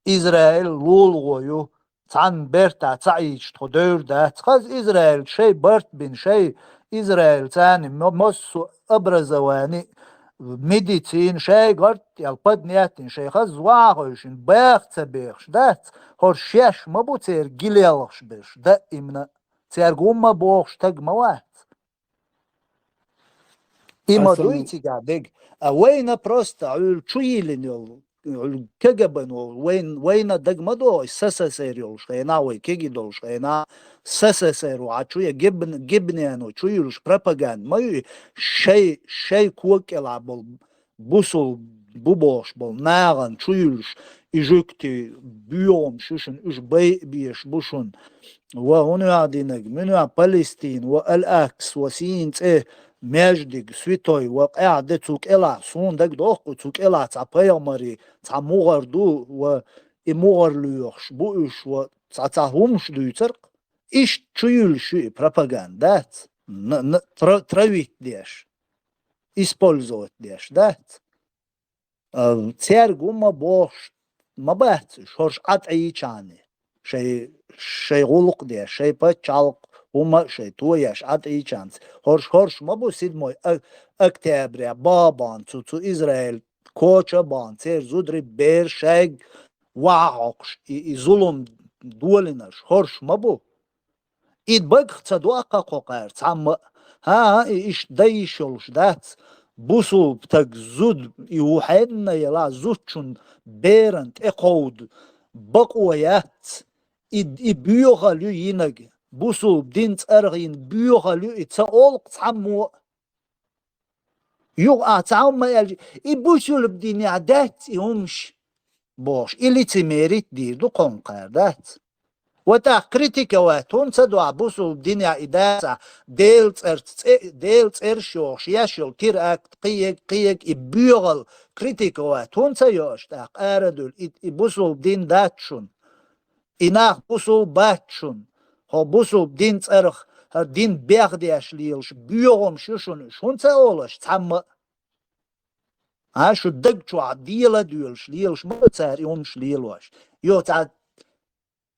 إسرائيل لولغويو تان برتا تعيش تدور دا تخز إسرائيل شي برت بين شي إسرائيل تاني مصو أبرزواني ميديتين شي قرت يالقد نياتين شي خز واغوشين باخ تبيخش دات هورشيش مبو تير جيليالخش بيش دا إمنا تير قوم بوخش تق موات إما دويتي قاعدك وين بروستا عول تشويلين عول كجبن وين دق مدو السسسيريول شينا وي كيجي دول شينا سسسيرو عشوية جبنانو تشويلش بروباغاند ما شيء كوك يلعب بوسل بوبوش بول ناغن تشويلش إجوكتي بيوم شوشن إش بيش بوشن وهنا دينك منو فلسطين والأكس وسينت مجدك سويتوي وقاعدة توك إلا سون دك دوخ توك إلا تعبيا مري تعموغر دو وإموغر ليوخش بوش وتعتهمش دو يترق إيش تشيل شي بروباغاندات ترويت ديش إسبولزوت ديش دات تيرقو ما بوش ما بحثش هرش قطعي چاني شي غلق ديش شي بچالق وما شي توياش عطي چانس هرش ما بو سيد موي اكتابريا بابان تو إسرائيل كوچا بان تير زودري بير شاق واعقش ظلم دولنش هرش ما بو إيد بق تصدواقا قوقار تعم ها إيش دايشولش دات بوسو بتاق زود يوحيدنا يلا زودشن بيرنت اقود بقويات إيد بيوغاليو ينق بوسو بدينت أرغين بيوغاليو إتساولق تعمو يوغ تعمو يلجي إبوسو لبديني عدات يهمش بوش إلي تميريت ديدو قنقار دات وتا كريتيكا واتون تدو عبوسو بديني إداسا ديلت إرشوش ياشل تير أكت قيق إبيوغل كريتيكا واتون تيوش تاق آردول إبوسو بدين داتشون إناق بوسو باتشون هو بوسو بدين تأرخ دين بيغديش ليلش بيوغم شون تأولش تعم شو دقشو عديلة ديلش ليلش ما تأريهمش ليلوش يو تا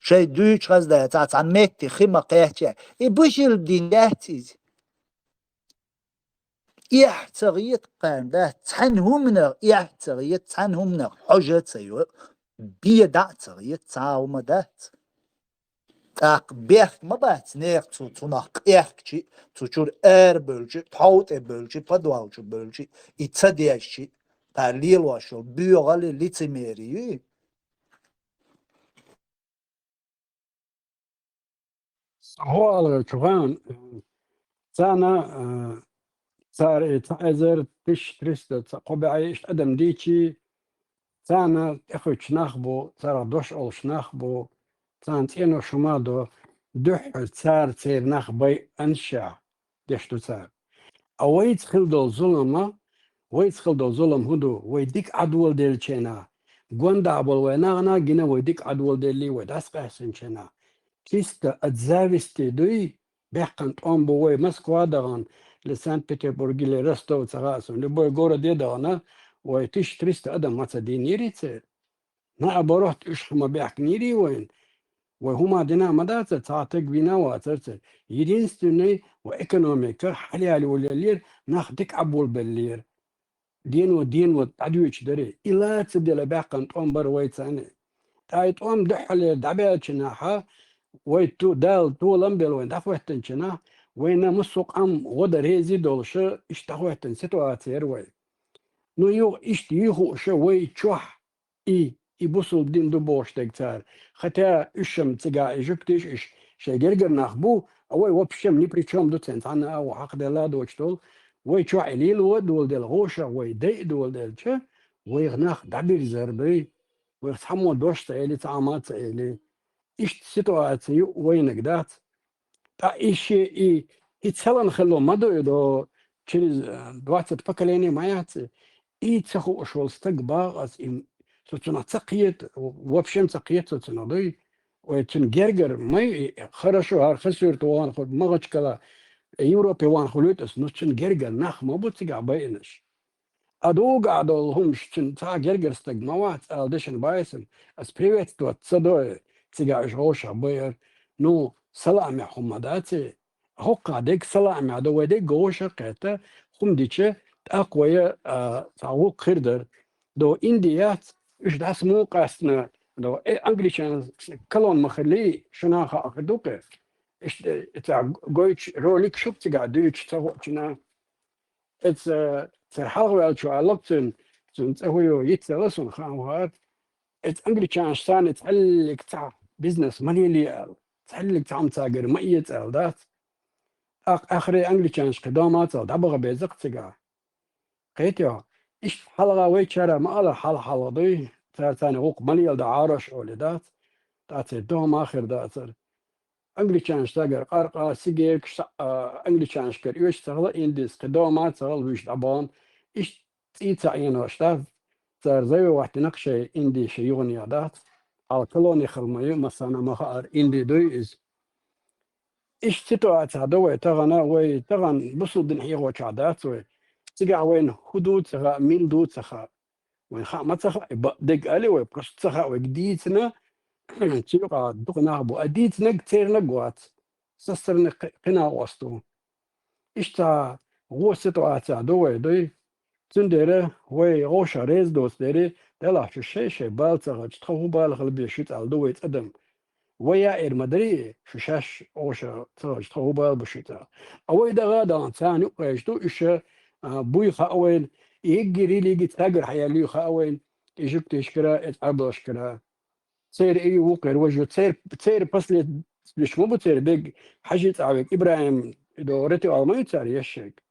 شي دوش غزده تا مكتي خيمة قيحتي بوشي الدين داتيز يحتغيت قام ده تعنهمنا يحتغيت تعنهمنا حجة سيو بيدع تغيت تعاوم دات تاق بيخ ما بات نيخ تناق إيخكي تشور بلجي تحوت بلجي بدوالجي بلجي إتصديشي تارليل واشو بيوغالي لتميري هو شوفان سانا صار تعذر تش ترست قبعيش أدم ديتي سانا إخوش نخبو صار دوش أولش نخبو سانت إنو شمادو دح صار تير نخبي أنشع دشتو صار أويت خلدو ظلمة ويت خلدو ظلم هدو ويديك عدول ديل چينا قوان عبول ويناغنا جنا ويديك عدول ديل لي ويداسق أحسن چينا كيستا أتزاوستي دوي بيحقنت أم بوي مسكوا دغان لسان بيتربورغي لرستو تغاسون لبوي غورا دي دغانا ويتش تريست أدم ماتا دي نيري تسير نا أبروحت إشخما بيحك نيري وين وهما دينا مدارسة تعطيك بينا واترت يدينستني وإيكونوميكا حالي والليل ناخدك عبول بالليل دين وتعديوش دري إلا تبدي لباقن أم برويت ثاني تايت أم دحل دعبيت شناحا ويتو دال تو لمبل وين دافوحتن شنا وين مسوق أم غدر هيزي دولش اشتاحوحتن سيتواتير وين نو يو اشتيهو شوي تشوح يبصوا بدين دبوش تكتار ختا اشم تقع ايجبتش اش شاقرقر ناخبو اوي وبشم ني بريتشوم دوتين تانا او حق دلا دوشتول ويشو عليل ودول دل غوشة ويدي دول دل شا ويغناخ دبير زربي ويخمو دوش تايلي تعامات تايلي إيش سيتواتي وينك دات تا إيش يتسلن خلو مدو يدو через 20 поколений маятся и цеху ушел стагбагас им собственно цакиет в общем цакиет собственно да ويتن جرجر ما хорошо هالخسر توان خد مغش كلا Европе وان خلوتس نوتشن جرجر نخ ما بتسجع بينش أدو قعدوا هم شتن تا جرجر استجمعات ألدشن بايسن أس بريفت تو تصدق تسجع إشغوش عبير نو سلام يا حماداتي هوكا ديك سلام يا دو ديك جوشة قتا خم ديشة أقوى تعوق خردر دو إنديات إيش داس مو قاسنا دو أنجليشان كلون مخلي شناخة أخدوكه إيش تاع جويتش روليك شوف تقع دويتش تاعنا إتس تحاول شو علاقتن تسويو يتسلسون خاموهات إتس أنجليشان شان تحلك تاع بيزنس مالي تحلك تاع متاجر ما يتسال ذات آخر أنجليشان قدامات دبغ بيزق تقع قيتيا إيش حلقة ويتشرا ما على حلقة ضي ثاني وق مالي دعارش أولدات تاعت دوم آخر ذات أنجليشان شتاجر قارقة سيجيك أنجليشان شكر يوش تغلا إنديس قدامات تغلا ويش دبان إيش تيتعين وشتاف صار زي واحد نقشة إندي شيوني عادات على كلوني خلمي مثلا مخار إندي دويز إيش تتوعت هدوي تغنا وي تغن بصود نحيه وشعدات وي تقع وين حدود سخا ميل دود سخا وين خا ما سخا دق علي وي بس سخا وجديتنا تيقع دقنا بو أديتنا كتير نقوات سسترنا قنا وسطو إيش تا غو ستوعت هدوي دوي تندره وي غوش ريز دوس ديري دلا شو شيء بالتغ تخو بالغ البيشيت على دوي تقدم ويا مدري شو شاش غوش تخو بال بشيتا أو إذا غادا ثاني ويشتو إيش بوي خاوين يجري لي جت تاجر حيالي خاوين يجيك تشكرا اتعبوا شكرا تصير اي وقر وجه تصير بس مش مو بتصير بيج حاجه تعبك ابراهيم دورتي او ما يصير يشك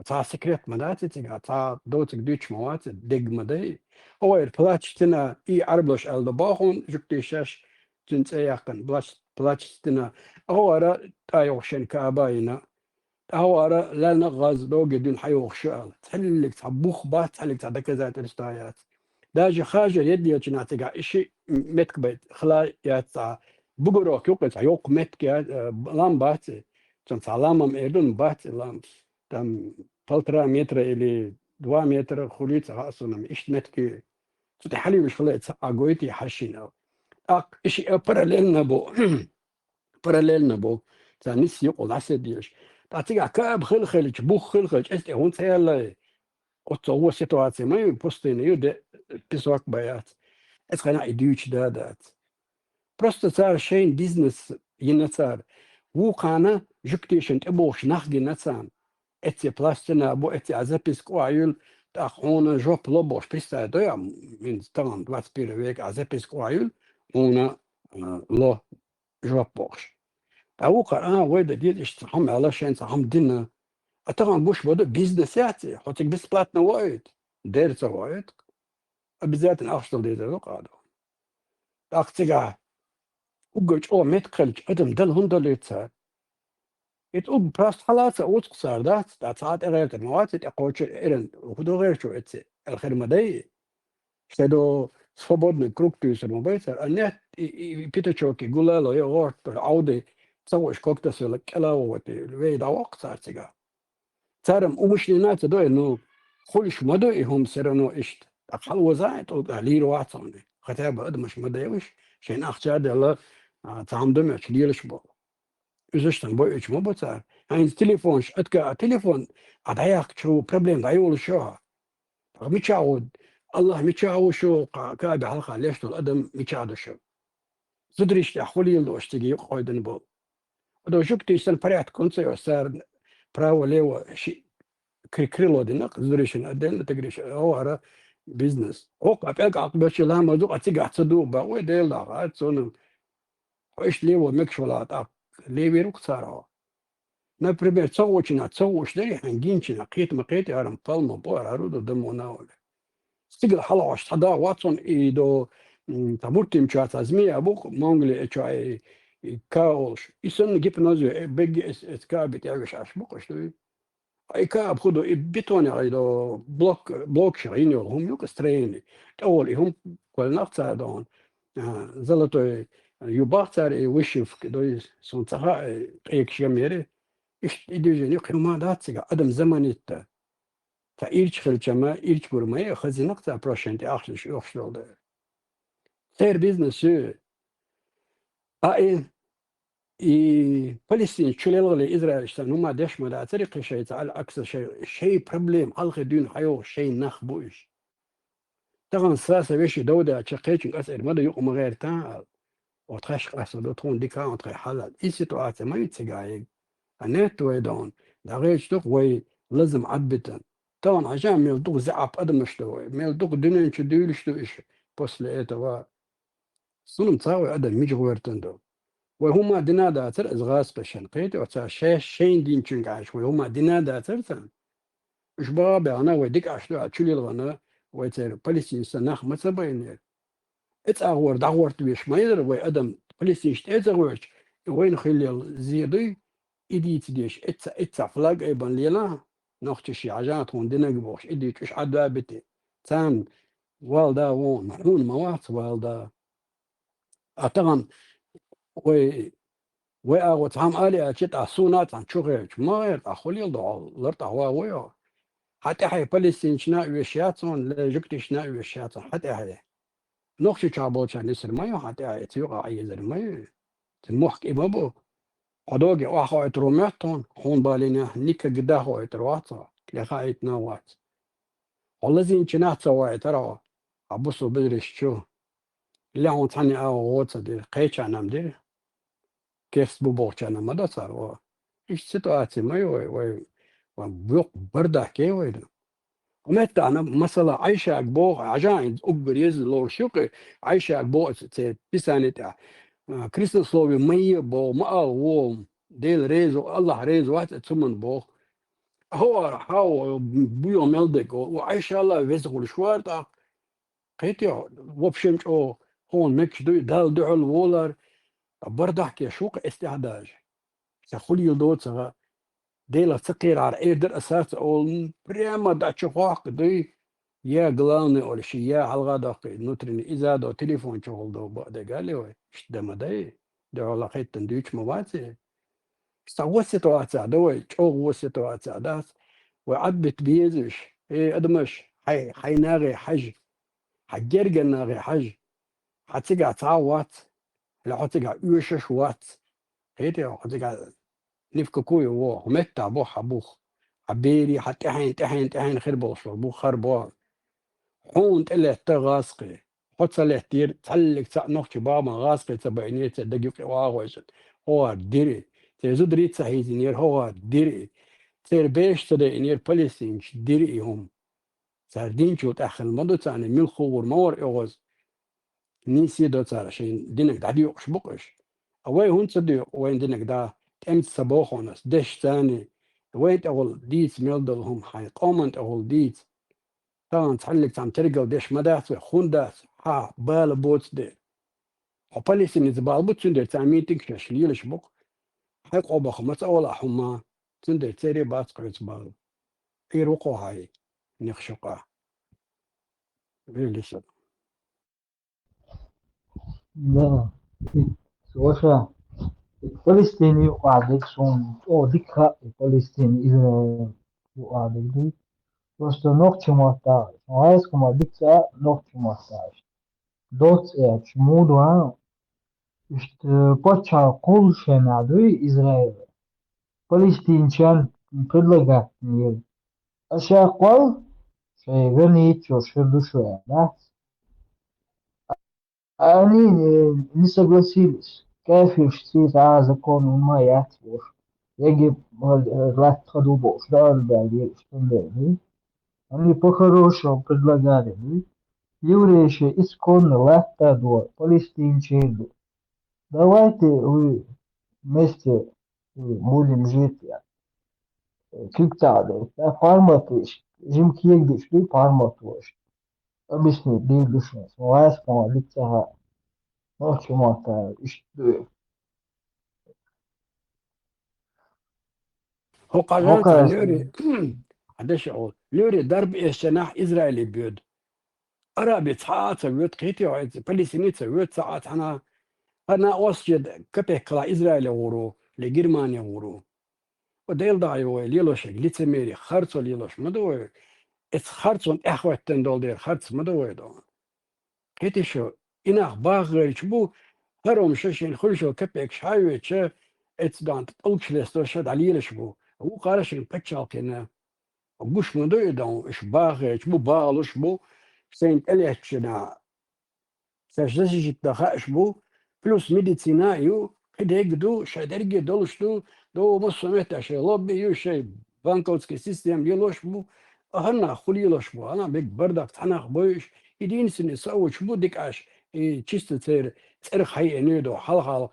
تا سكرت مدات تيجا تا دوتك دوتش موات دق مدي هو البلاتشتنا اي عربلش الدباخون جكتيشاش تنسيقن بلاتشتنا هو را تايوشن كاباينا هو را لا نغاز دوغ دون حيوخ شال تحلك تبوخ بات تحلك تعدك ذات الاستايات داج خاجه يدي تناتيغا شيء متكبت خلا يا بقروك يوقت يوق متك لام بات تنسلام ايدون بات لام تم 1,5 متر الى 2 متر خليت اصلا ايش متك تحلي مش خليت اقويتي حشينا شيء باراليل نبو تنس يقول عسديش تعطيك كاب خلخلج بوخ خلخلج است هون سيلا هو سيتواتسي ما يبوستين يود بيسوك بيات اسخنا يديوش دادات просто صار شين بيزنس ينصار وقانا جكتيشن تبوش نخدي نصان اتي بلاستنا بو اتي ازابيس كوايل تاخونا جوب لوبوش بيستا دويا من ستان 21 ويك ازابيس كوايل هنا لو جوب بوش اوقع ويدا ديت اشتحم على شين صحم دينا طبعا بوش بده بيزنس ياتي حطك بس بلاتنا وايد دير وايد بالذات الافضل دير القاعده اقتقع وجج او متخلج ادم دل هندل صار يتقول براس خلاص وتصار ذات ساعات غير المواد تقوش إيرن وخدو غير شو اتس الخدمة دي سدو свободный круг الموبايل النت بيتشوكي يقول له يا غورت عودي تسويش كوكتس ولا كلا وتي ويدا وقت صار تيجا صارم ومش لناس دو انه خلش مدو هم سرنو اشت اقل وزايت او لير واتسوني خطابه قد مش مدايوش شين اخشاد الله تعمدم ليرش بو üzüşten boy uçma batar. Yani telefon, atka telefon adayak şu problem dayول شو. متعود الله متعود شو كابي حلقة ليش طول أدم متعود شو. زدريش تأخلي لو اشتكي قايدن بو. ودو شوك تيسن فريات كنت يصير براو ليه شيء كريلو دينك زدريش أدين تجريش هو على بيزنس. هو كابيك عقبش لها مزوق أتيجي تصدق بقى ديل لا عاد صون. وإيش ليه ومكشولات ليه بيروك صاروا например, цоочина, цоочдери хангинчина, قيت مقيتي أرم بالما بور عروض دموناول. استقل حلاش حدا واتسون إيدو تمرتم شات أزمية أبوك مانجلي إتشاي كاولش إسن جيب نازو بيجي إسكا بتعيش أشبوك شوي. أي كاب خدو بيتوني عيدو بلوك شريني هم يوك استريني تقولي هم كل نفس هذون زلطو يباختر وشف كدو سنتها قيك شميري إيش إديجي يقيم ما داتسيغا أدم زمانيتا تا إيرش خلچما إيرش برماي خزي نقطة بروشنتي أخلش يوخشلو ده سير بيزنسو أي فلسطين شلل إسرائيل اشتغل هما داش ما طريق شيء على أكثر شيء بروبليم ألغي دون حيو شيء نخبوش طبعا ساسة بيش دودة شقيتش أسئلة ماذا يقوم غير تاع وتخش قصة دوتون ديكا وتخي حلال إي سيتواتي ما يتسقايق النت ويدون دا غير شتوق وي لازم عدبتن طبعا عشان ميلدوق زعب أدم شتوي ميلدوق دنيا شديل شتو إيش بس لقيتها صنم تساوي أدم ميج غيرتن دو وهما دينا داتر إزغاس بشن قيت وتا شين دين تشنق عاش وهما دينا داتر تن إيش بابي أنا وديك عشلو عتشلي الغنا ويتر فلسطين سناخ ما تبين اتأغور دعور تبيش ما يدر وي أدم فلسطين اتأغورش وين خلي زيدي إدي تديش اتسع فلاق أيضا ليلا نختشي عجات هون دينا قبوش إدي تش عدابتي تان والدا وون محلون موات والدا أتغن وي وأغوت هم آلي أشيت أسونات عن شغلش ما غير أخولي الضعال لرت هوا ويا حتى حي فلسطين شنا ويشياتون لجكت شنا ويشياتون حتى حي نقش شعبوت عن نسر ما حتى حي تيوقع أي زر ما تمحك إبابو قدوجي وأخو يتروميتون هون بالينا نيك قدا هو يترواتا لخايت نوات والله زين شنا تسوي ترى أبوسو بدرش شو اللي هون تاني أغوت دي قيتش أنا مدير كيف بوبوش أنا ما صار إيش سيتواتي ما يوي وبيق بردا كي ويدا ومتى أنا مثلا عايشة أكبو عجائن أكبر يزل لو شوقي عايشة أكبو بسانة كريستوس سلوبي مية بو ما هو ديل ريزو الله ريزو وقت تسمن بو هو بيو ملدك وعايشة الله فيزغل شوارتا قيتيو وبشمش أو هون مكش دوي دال دعو الولر بردا كي شوق استعداج سخولي يلدوت سغا ديلا تقير على ايدر اساس اول بريما دا تشوق دي يا غلاني ولا شي يا على الغدا نوترين اذا دو تليفون شغل دو بعد قال لي ايش دم داي دو لقيت تندويش مواتي سوى سيتواتسا دوي تشوغ سيتواتسا داس وعدت بيزش ايه ادمش حي ناغي حج حجرجن ناغي حج حتقع تعوات لا حتقع يوشش وات هيتي حتقع نفككوي وو متى بوح أبوخ عبيري حتى حين خير بوصل بو خربوا حون تلا تغاسقي حط صلح تير تسلك نقش بابا غاسقي تبعيني تدقيق واغوش هو ديري تزود ريت سهيزينير هو ديري تير بيش تدينير فلسطين ديري هم سردين شو تأخر المدو تاني من خور مور إغوز نيسي دو تارا شين دينك دعدي يقش بقش أوي هون تصدق وين دينك دا تمت صباحونس دش ثاني وين أول ديت ميلدلهم حي قامنت أول ديت طبعا تحلك عم ترجع دش مدات خون داس ها بال بوت دي وباليسين زبال بوت سندر تعمين تكشش ليلش بق حيق أبخ مسألة حما سندر تري باس قريت بال يروقوا هاي نخشقة ليش لا سواشا فلسطيني وعدك سون او ديكا فلسطيني إسرائيل وعدك دي просто ногти мотаешь. Маескому дикция ногти мотаешь. Дот чему дуа что поча кулше надуй Израиль. Палестинчан предлагает мир. А шаквал шей вернит чушь душе, да? Они не согласились. كيف يشتي закон ما يعتبر يجب لا تخدو شلون بعدين شلون они по-хорошему предлагали евреи еще исконно лактадор палестинчиду давайте вы вместе будем жить Киктаде, форматуешь, жимкиегдиш, ты форматуешь. Объясни, бейдушнес, муаскама, лицага, ночью мата, ишту. هو قررت Вокас, لوري هذا شغل لوري ضرب الشناح إسرائيلي بيود أرابي ساعات سويت قيتي وعيد فلسطيني سويت ساعات أنا أسجد كبه كلا إسرائيل غورو لجرمانيا غورو وديل دايو ليلوش ليتسميري خرصو ليلوش مدوي اتس خرصون إخوة دولدير خرص مدوي دو قيتي شو إناخ باغر شبو هروم شاشين خلشو كبك شايوي تشا اتس دانت ألكش لستو شد عليل شبو هو قارشين بتشال كنا وش مدوي دون إش باغر شبو بالو شبو سينت إليتشنا سجدش دخاش بو فلوس ميديسينايو كديجدو شادرجي دولشتو دو مصمت عشان لوبي يو شيء بانكوتسكي سيستم يلوش بو هنا خلي يلوش بو انا بيك بردك تناخ بوش يدين سن سوش بو ديك اش تشست تر خي نيدو حلقه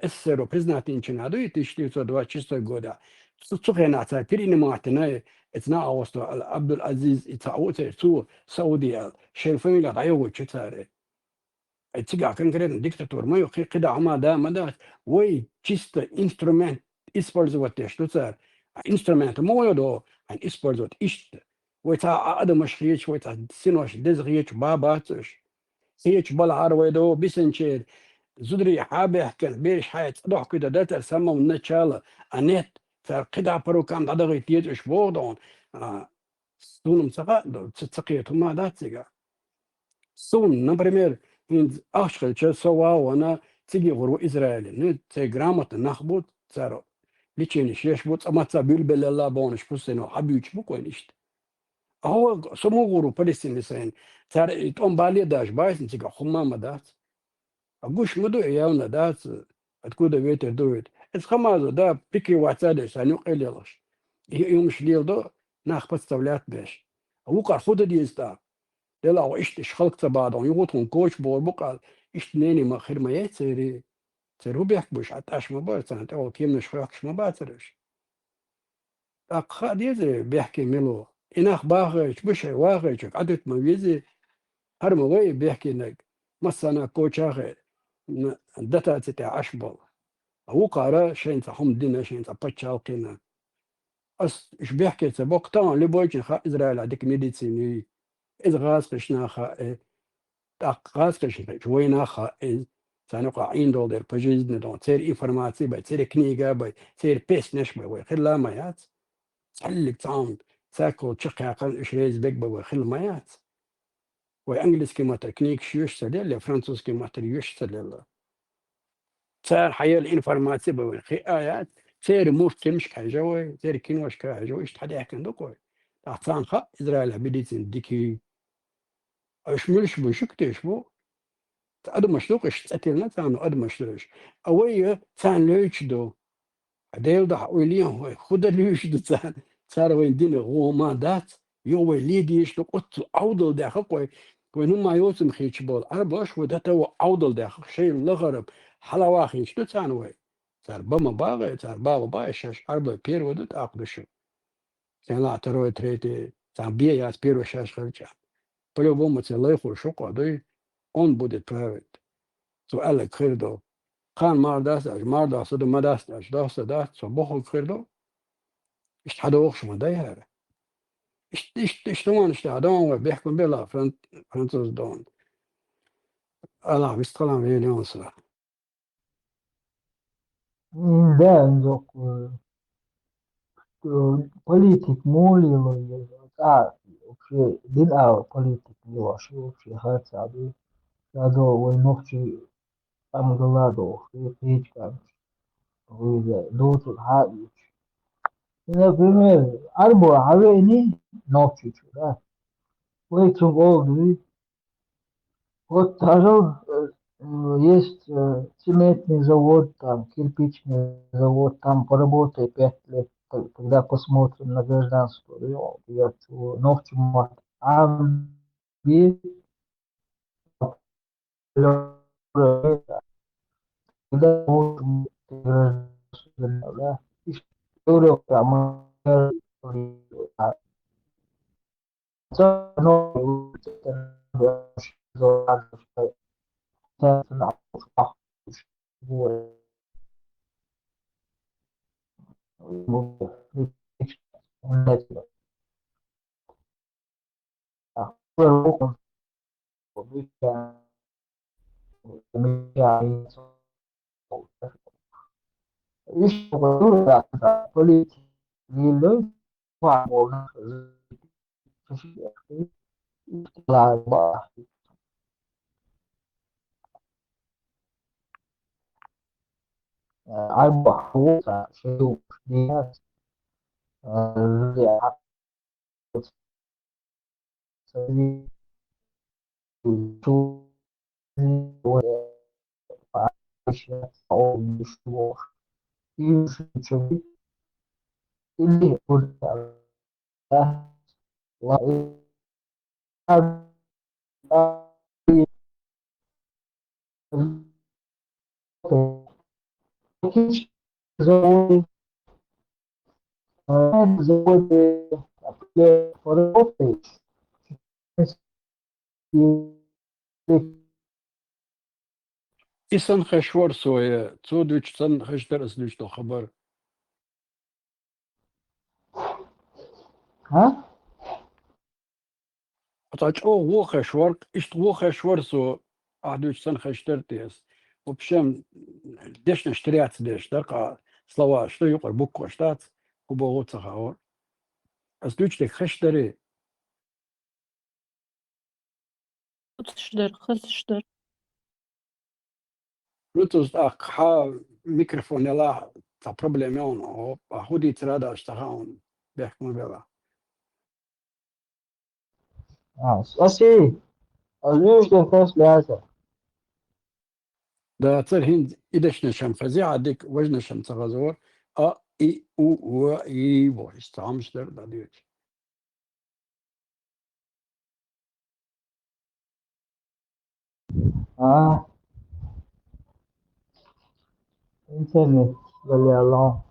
اسرو بريزناتين چنادو يتشتي تو دوا تشست غودا تسخنا تا ترين ماتنا اتنا اوستو عبد العزيز يتعوت تو سعودي شايفين لا دايو تشتاري تيجا كان كرين ديكتاتور ما يخي قدا عما دا مدات وي чисто инструмент использовать что цар инструмент моё ein использовать ist وي تا ада مشريش وي تا سينوش دزغيش باباتش هيك بالعربي دو بيسنشير زدري حابه كان بيش حياة روح كده داتا سما ونتشالا انيت فقدا برو كان دغي تيجش بودون سونم سقا تسقيت ما داتسيغا Сон, например, ашхельче сова она тиги гору Израиле. Ну, те грамотно нахбут царо. Личини шешбут амаца бюлбелла бонш пусено хабюч буконишт. А هو само гору Палестины сайн. Цар итон бали даш байсен тига хумма дат. А гуш муду явно дат. Откуда ветер дует? Это хамаза, да, пики вацадеш, а ну элелаш. И им шлил до нах подставлять беш. А вукар худа диста. لو إيش خلقت بعضهم يغوتهم كوش بور بقى إيش ناني ما خير ما يتسيري تسيرو بيحكبوش عتاش ما بعرف أنت أول كيم نش خياكش ما بعرفش أخا ديزي بيحكي ملو إناخ باخش بش واخش عدت ما بيزي هر موي بيحكي إنك مثلا كوش آخر دتا تتع عشبل أو قارا شين تحم دينا شين تبتشالقينا أس إيش بيحكي تبوك طبعا لبوجه خا إسرائيل عندك ميديسيني إذا غاز قشنا خا تقاس شوينا خائن سنقع عين دولار بجيز ندون تصير إنفورماتي باي تصير كنيجا باي تصير بيس نشبه ويخلا مايات تحلق تعام تاكل تشقي أقل إشريز بيك ويخل مايات وإنجليز كما تكنيك شيوش سدل فرنسوس كما تريوش سدل صار حياة الإنفورماتي باي خي آيات تصير مفتي مش كاجوي تصير كينوش كاجوي إيش تحدي أحكي دوكوي تحتان خا إسرائيل بديتين ديكي أشملش بشكتش بو أدم مشلوقش تأتينا تانو أدم مشلوش أوية تان ليش دو عديل ده ويليهم هو خد ليش دو تان صار وين دين هو ما دات يو ليديش لقط عودل ده خقوي وين ما يوسم خيش بول أربعش وده تو عودل ده شيء لغرب حلا واخيش دو تان وين صار بما باغي صار بابا بايش أربع بير ودت أقدشوا كان لا تروي تريتي صار بيا بير وشاش خرجع по-любому целый хорошо قضي он будет править سؤالك خير دو خان مار داس اج مار داس دو ما داس اج داس داس صباح خير دو ايش حدا وخش ما داير ايش طبعا ايش هذا بيحكم بلا فرنسوس دون الله بيستلم مليون سنة Да, док, политик молил, вообще, дин политик не ваш, вообще, хацаду, ядо, войновчи, там голадо, печка, доцу, хаич. Например, арбо, авени, ночичу, да. Вейцун голды, вот даже есть цементный завод, там, кирпичный завод, там поработай 5 лет, тогда посмотрим на гражданство. Я ночью а без тогда можем гражданство, да. И что إسن خشور سوية تودوش سن خشتر أسلوش تو خبر ها؟ قطعت هو خشور إشت هو خشور سو أحدوش سن خشتر تيس وبشم ديش نشتريات ديش درقا سلوا شتو يقر بوك وشتات وبوغوت سخاور أسلوش تك خشتري خشدر بلوتوث أخ حا ميكروفون يلا تا بروبليم يون أو أخودي ترادا اشتغاون بيحكموا بيلا Assim, às vezes tem confiança. دا تصير هين إدش نشم فزيعة ديك وجه نشم تغزور إي أو و إي بو استعمش در داديوش Ah, internet, olha lá.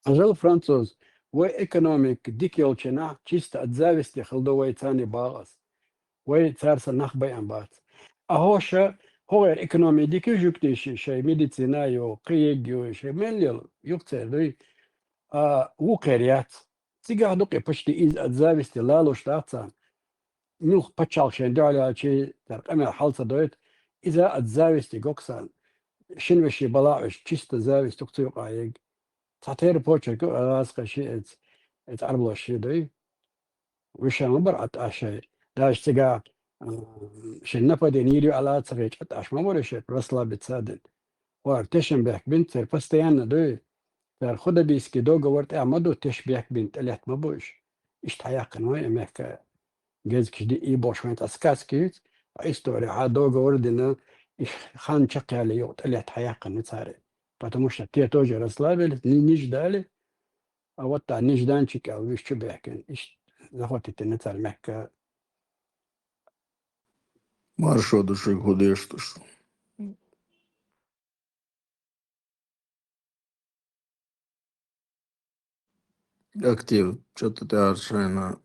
أجل فرانسوز و إيكونوميك ديك يولشنا چيست أتزاوستي خلدو ويتاني باغس ويتارس النخ بيان بات أهوشا هو إيكونومي ديك يجوكتيشي شي ميديسينايو قيجيو شي مليل يقتل دوي وقريات تيجا دوقي بشتي إز أتزاوستي لالو شتاتسان نوخ بتشال شين دعلا شي ترقمي حالة دويت إذا أتزاوستي قوكسان شنوشي بلاعش چيست زاوستي تقتيو قايق تعتير بوچه كو أسقى شيء اتعرض الشيء ده وشان برعت أشياء داش تجا شن نفدي نيري على تسريج أش ما ولا شيء رسلا بتصادن وارتشن بيك بنت سر فستيان ده تر خدا بيسكي دوغا ورت أعمدو تشبيك بنت اللي ما بوش اشتحياق نوع مهك جاز كشدي إي بوش وين تسكاسكيت إستوري عاد دوغا وردنا خان شقي على يوت اللي تحياق نتساري потому что те тоже расслабились, не ждали. А вот та нежданчик, а вы что бяхкен, захватите на царь мягко. Маршо души ходишь, что актив, что-то ты аршина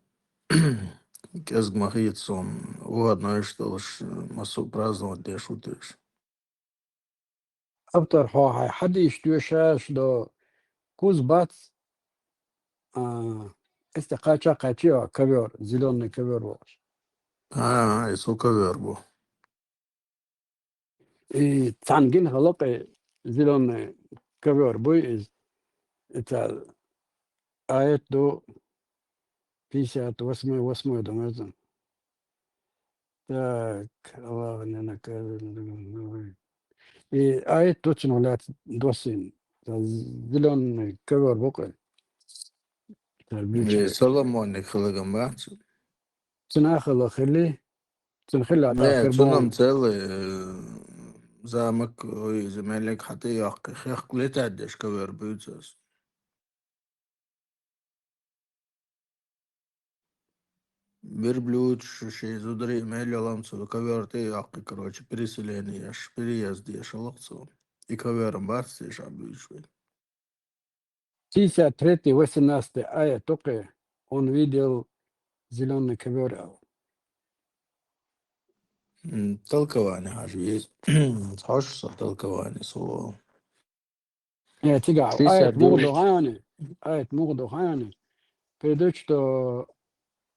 кез махит сон, ладно, что ж массу праздновать не шутишь. أبطر هاي حد يشتوي شاش دو كوز بات استقاچا قاتيا كبير زيلون كبير واش. Eso que verbo. تعنجين خلق زيلون كبير بوي إز إتا آيات دو بيسات واسمه دو مزن. تاك الله غنينا كبير. آيات توتشن ولا دوسين زيلون كبير بوكل. Соломоник хлагам бац. تناخل خلي تنخلي على Не, آخر цунам بون целый замок земельник хаты яқы хех летадеш кавер бюцас. Верблюд, зудри, меляланцу, ковер, ты, короче, переселение, переезд, шалокцу. И ковером бац, и шаблючвай. 53, 18 аят только он видел зеленый ковер. Толкование аж есть. Хочется толкование слова. Тига, 62. аят Мурдухаяни передает, что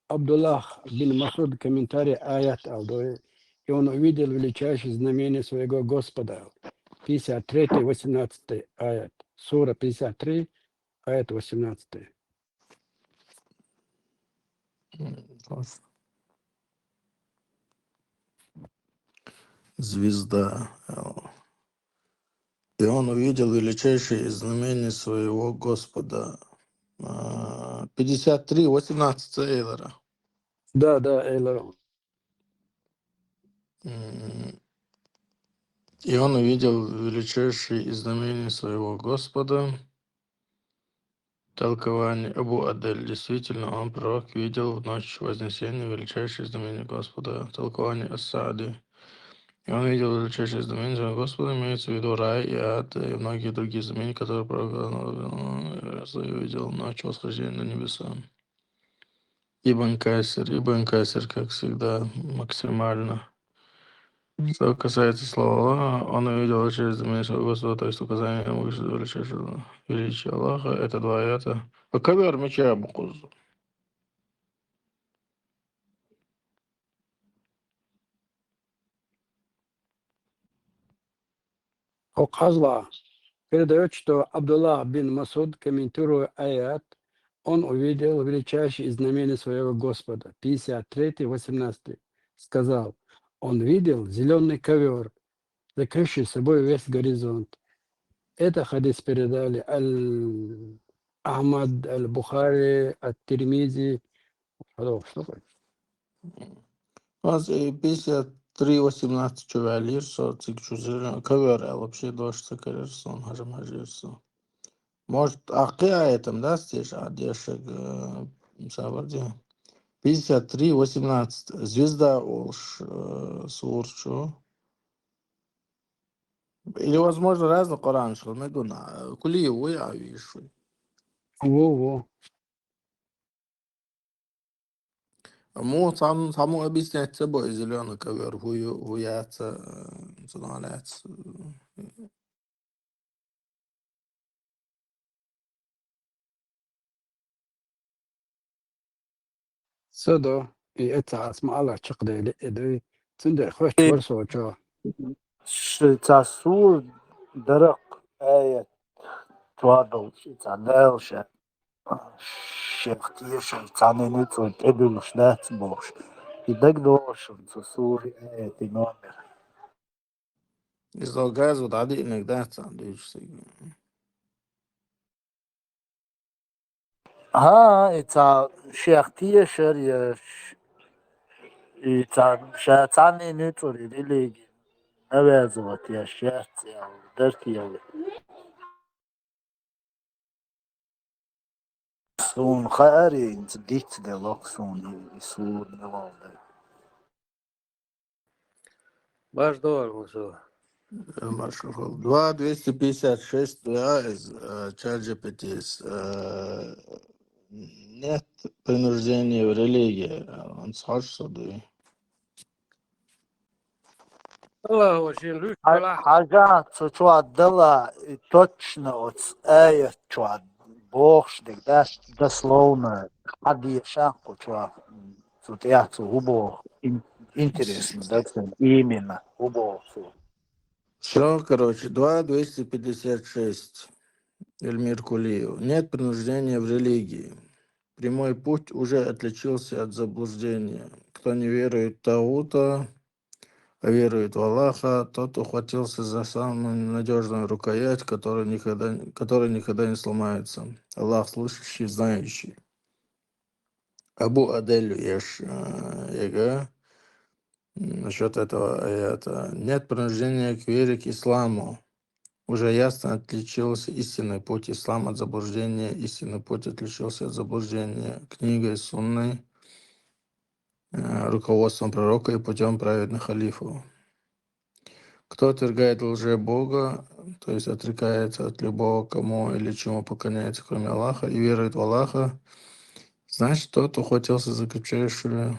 Абдуллах бин Масуд комментарий аят Алдой, и он увидел величайшее знамение своего Господа. 53, 18 аят. Сура 53, аят 18. Звезда. И он увидел величайшее знамение своего Господа. 53, 18 Эйлора. Да, Эйлор. И он увидел величайшее знамение своего Господа. Толкование Абу Адель. Действительно, он, пророк, видел в ночь Вознесения величайшее знамение Господа. Толкование Ас-Саади. И он видел величайшее знамение своего Господа, имеется в виду рай и ад, и многие другие знамения, которые пророк увидел в ночь восхождения на небеса. Ибн Кайсер, как всегда, максимально. Что касается слова Аллаха, он увидел через знамение своего Господа, то есть указание на величайшего величия Аллаха. Это два аята. Ковер меча Букузу. Хазла передает, что Абдуллах бин Масуд, комментируя аят, он увидел величайшее знамение своего Господа. 53, 18. Сказал, он видел зеленый ковер, закрывший собой весь горизонт. Это хадис передали Ахмад, Аль-Бухари, Ат-Тирмизи. Что такое? У нас 53-18 чувалирсо, цикчузирно, ковер, а вообще дождь цикарирсон, хажамажирсо. Может, ахкия этом, да, стишь, а дешек, саварди. 53-18. Звезда Олш, Сурчу. Или, возможно, разный Коран, что мы гуна. Кули его я вижу. Во-во. Саму объяснять собой зеленый ковер, хуяца, цуналец. Садо, и это асма Аллах чакда или цунда хвач ворсо чо. Шицасур дарак аят твадал шицадалша. Шехтиша цаненицу эбил шдац бош. И так дошел цасур аят и номер. Излагаю, вот ади иногда цандуешься. Это шехтиша это шацаненицу религии. Навязывать я счастье, дартья. Sun khari incidit de loksun sur de valde. Баш доллар мусо. Маршал. 256 из ChatGPT. Нет принуждения в религии. Он схожу да. Аллах очень любит. Хага цуадала точно от аят чуад. Бог да дословно. Ади шаху чуа. Цутяцу убо. Интересно, да, именно убо. Все, короче, 256. Эльмир Кулиев. Нет принуждения в религии. Прямой путь уже отличился от заблуждения. Кто не верует в Таута, а верует в Аллаха, тот ухватился за самую надежную рукоять, которая никогда не сломается. Аллах слышащий, знающий. Абу Адель Яга. Насчет этого аята. Нет принуждения к вере, к исламу. Уже ясно отличился истинный путь ислама от заблуждения. Истинный путь отличился от заблуждения книгой сунной. руководством пророка и путем праведных халифов. Кто отвергает лже-бога, то есть отрекается от любого, кому или чему поклоняется, кроме Аллаха, и верует в Аллаха, значит, тот ухватился за крепчайшую.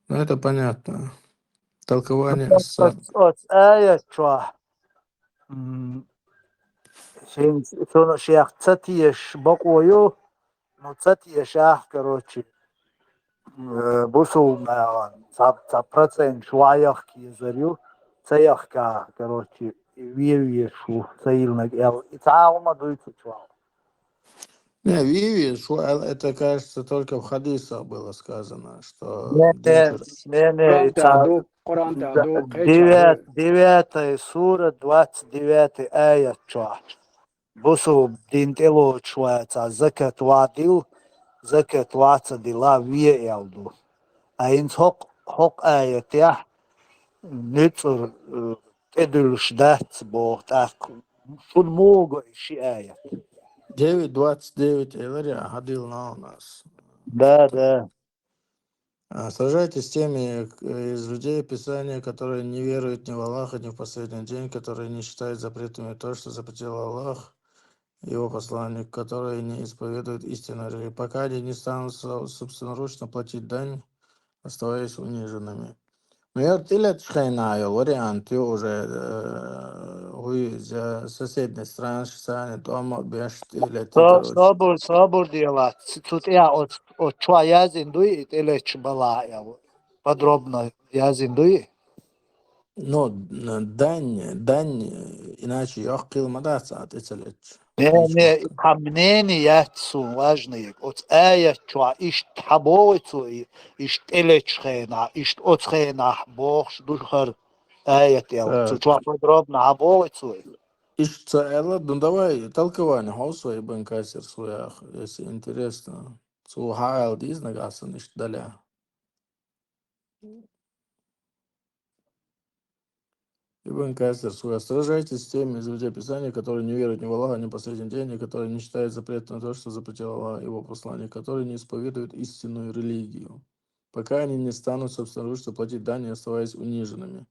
Ну, это понятно. Толкование شنو شيخ تساتيش بقويو ну تساتيش короче بوسو за процент шваях кизарю цеяхка короче вирвишу цеилнак эл и цаалма дуйцу чвал. Не, Виви, это, кажется, только в хадисах было сказано, что не, Kur'an'da adu qecha 9 сура, 29 аят чва. Бусу динтело чваца, закат вадил, закат ваца дила вие ялду. А инс хок аят я, нюцур тедулш дат бог, так, шун мого ищи аят. 9:29 Элария ходил у нас. Да. Сражайтесь с теми из людей Писания, которые не веруют ни в Аллаха, ни в последний день, которые не считают запретами то, что запретил Аллах, его посланник, которые не исповедуют истинной религии, пока они не станут собственноручно платить дань, оставаясь униженными. Но я знаю вариант, уже из соседней страны, дома бешти Собор делать. Тут я от чего я зиндуи, или чбала я подробно я зиндуи. Ну, дань, иначе я килмадаться от этих. Не, камнени яцу важные. От я чва ишт хабовицу, ишт элечхена, ишт отхена, бог духар. Я чва подробно хабовицу. Ишцаэла, ну давай толкование Хауса и Бенкасер своих, если интересно. Цу хайл дизнагаса ништ даля. Ибн Касир своих. Сражайтесь с теми из людей Писания, которые не веруют ни в Аллаха, ни в последний день, и которые не считают запрет на то, что запретил Аллах, его посланник, которые не исповедуют истинную религию, пока они не станут собственноручно платить дань, оставаясь униженными.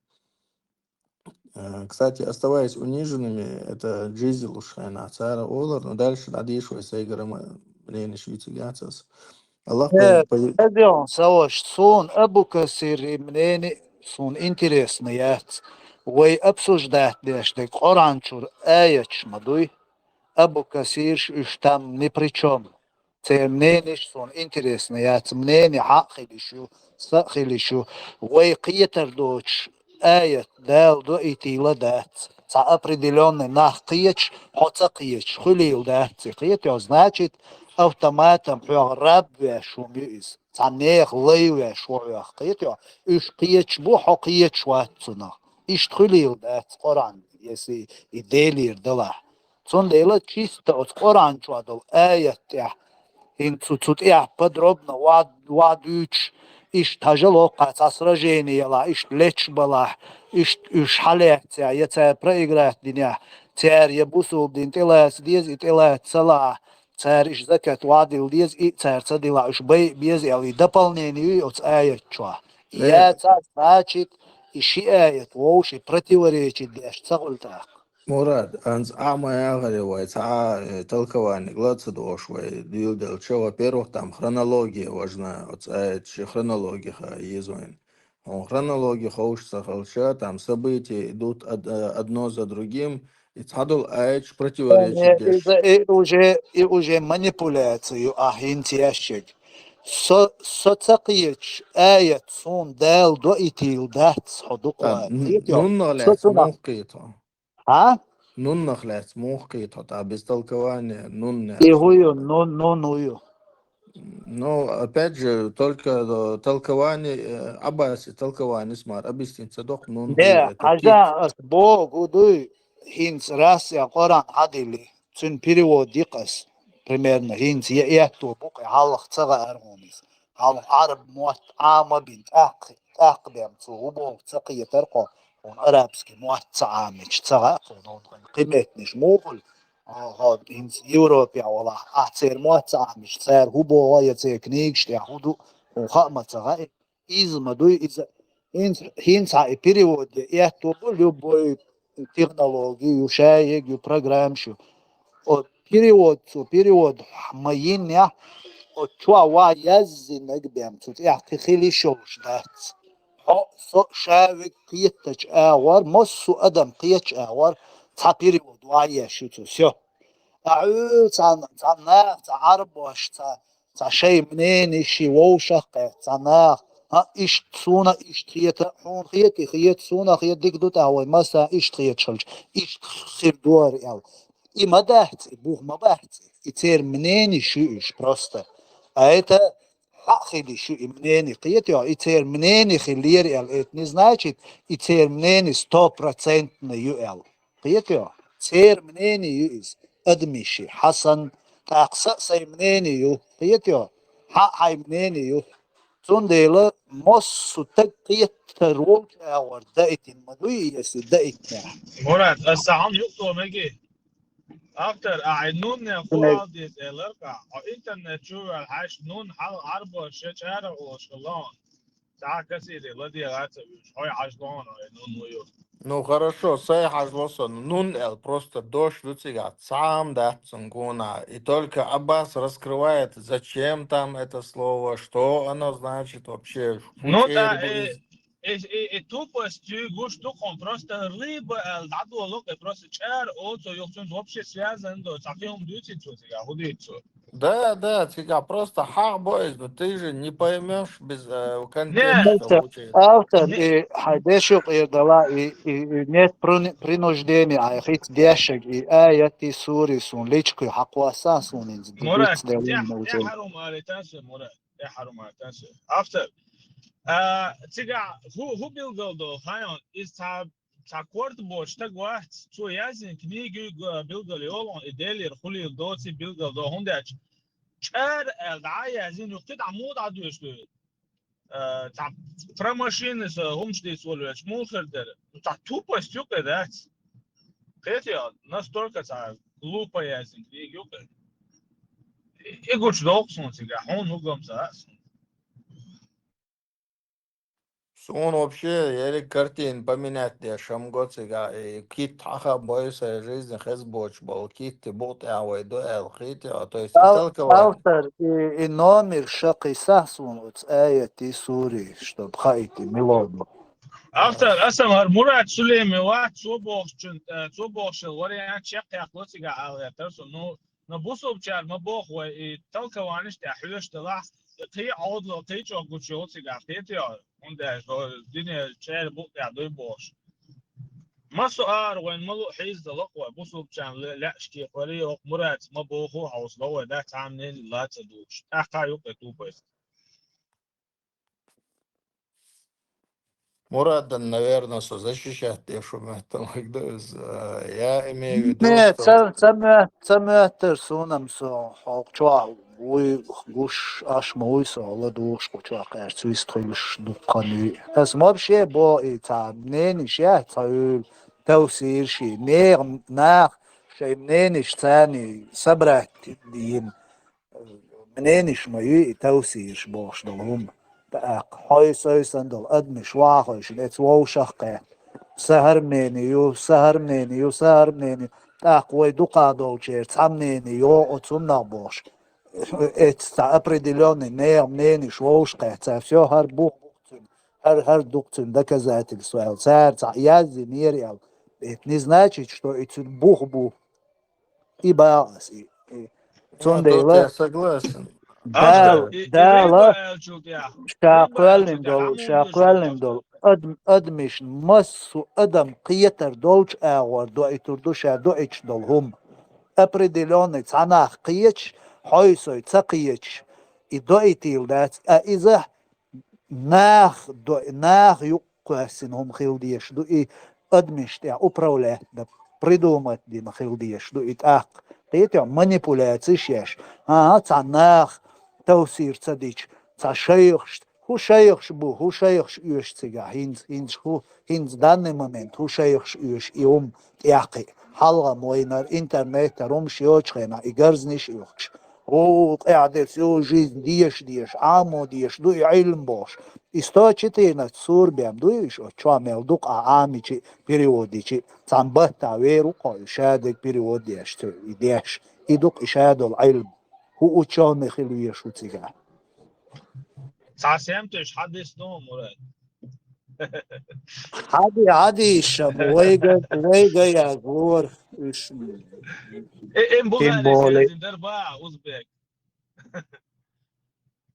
Кстати, оставаясь униженными, это джизил ушайна цара олар, но дальше надеюсь, сейгарам лени швейцарцев. Аллах пойдем, сауш сон Абу Касир мнение сон интересный яц. Вы обсуждать дешты Коранчур аячь мадуй Абу Касир там ни при чем. Це мнение сон интересный яц мнение хакилишу сакилишу. Вы киетер доч آية دال دو إتيلا دات ца определенный нахтыч, хоцакыч, хулил дат, цикет, значит, автоматом програб вешум юз. Ца нех лей вешум юхкет, уж кыч бу хокыч ватцуна. Ишт хулил дат, Коран, если и делир дала. Цун дела чисто от Коран чуадал, аят я. Тут я подробно вадуч, ишь тяжело каца сражение ла, ишь леч была, ишь халеция, я це проиграть дня, цер я бусул дин телес диез и телес цела, цер ишь закат вадил диез и цер цадила, ишь бей без и дополнение от аятчва. Я це значит, ишь аят, воуши противоречит деш, цагультах. Мурад, анс амая говорит, толкование, гладцы дошвы, дил что, во-первых, там хронология важна, вот хронология езуин. Хронология хочется холча, там события идут одно за другим, и цадул айч противоречит. И уже манипуляцию ахинтиящик. Соцакиич аят сон дал до итил дат сходукла. Ну, налез, мухкито. А? Нун нахлец, мухкито, а без толкования нун не. Игую, нун. Ну, опять же, только толкование, абаси, толкование смар, объяснится, док нун. Не, ажа, Бог, уды, хинц раз я Коран адили, цун перевод дикас, примерно, хинц я то бук, халах цага аргонис, халах араб муат ама бинт акдем, цу убог цаки терко, он арабский муат цаамич, цага, он قيمتنيش موغل هاد in Europa ولا أحسن موات عامش صار هو بوايا تكنيك شتى هودو وخامة صغير измаду из хинца и переводе это любой технологию шаегу программшу от перевод маиня от чуа язынок бем тут я тхили шош дат со шавик киттач авар моссу адам киеч авар та перевод вая шуту все أعود تناخ تعربش شيء منين إشي ووشق تناخ ها إيش تسونا إيش خيت حون خيت سونا خيت ديك دوت هواي مسا إيش خيت شلج إيش خير دور يال إما دهت بوه ما بهت يصير منين شو إيش بروستا это حقي شو منين خيت يا يصير منين خلير يال إت نزناچت يصير منين 100% يال خيت يا يصير منين يز أدمشي حسن تأقصى سي منيني يو قيتيو حق هاي منيني يو تون ديلا مصو تقيت تروك أور دائت المدوي يسي دائت نح مراد الساعة يقطع مجي أكتر أعنون فوق الأرقى أو إنترنت شو الحاش نون حال عربة شجرة وشلون ساعة كثيرة لدي غاتب هاي عجلون نون ويو Ну хорошо, сайхаж лосон, нун эл просто дождь люцига, сам да, цунгуна. И только Аббас раскрывает, зачем там это слово, что оно значит вообще. Ну да, тупость, что просто рыба, дадо лук, просто чар, ото, ёхтун вообще связан, да, совсем дути цуцига, худицу. Да, тига, просто хах бойс, но ты же не поймешь без контекста. автор и хайдешук и дала и нет принуждения, а их дешек и аяти сури сун личку хакваса сун инз. Мурат, я харум алитансе, Мурат, я харум алитансе. Автор, тига, who билдал хайон из та корт боч так вахт, цо язин книги билдал йолон иделир хули доци билдал до хундач. Чар الدعاية язин يقتد عمود عدوش له. تاع فرماشين هم شدي يسولوا مو خردر تاع توبا ستوك ذات قيتيا ناس توركا تاع لوبا ياسين يوكا يقولش دوقسون تيجا حون نقوم ساس Он вообще, я картин поменять, я шамгот сега, и кит хаха бойся жизни хезбоч был, кит ты бот авой до эл хити, то есть автор и номер шаки сасун от аяти сури, чтоб хайти мелодию. Автор اسمر مراد سليمي واحد صوبوش وريان شق يخلص على ترسو نو بوسو بشار ما بوخ و تلك وانش تحلش تلاح قي عود لو قي جو غوشو سيغا قيتيا عند الدنيا شار بوق يعدي بوش ما سؤال وين ملو حيز لقوه بوسو بشان لا اشكي قري مراد ما بوخو حوص لو ده تعملين لا تدوش اخايو بتوبس Мурат, наверное, защищать те, что мы там, я имею в виду, Нет, что... цементр сунам со хокчуа, уй гуш аш мой со ладуш хокчуа кэрцу истрилш дукканы. As вообще бо и та мнениш я та توسيرشي نير ناخ شي منينش ثاني سبرت ديم منينش ما توسيرش بوش دلهم بقى هاي سندل ادمش واخش لت وو شقه سهر منيو تاقوي دوقا долчер цамненио отсумна бош это определённый нер منينش ووشقه это всё هر дукцин доказательства царца язди нерял это не значит что это бух и балас и Тут я согласен. دالا شاقوالن دول ادمش مسو ادم قيتر دولش اغور دو اتردوش دو اچ دول هم определенный цанах قيتش حيسوي تقيتش и до итил дат اذا нах юквасин هم خيلديش دو и ادمش تاع управлять да придумать дима خيلديش دو итак قيتو манипуляцияш цанах توسير صديق شيخش هو شيخش بو هو شيخش يوش تيجا هينز دان مومنت هو شيخش يوش يوم ياقي حلقة موينر انترنت روم شيوش خينا إجرزنيش يوش قاعدة سو жизнь ديش عامو ديش دوي علم бош. И 114 сурбям дуиш о чамел дук аамичи переводичи цамбата веру кой шадек переводиш то идеш идук ишадол علم هو ученый خلويش وتيجا سمعتش حد اسمه مراد. عادي الشاب ويجا يا غور ايش این بغارش تيمبولي از این در با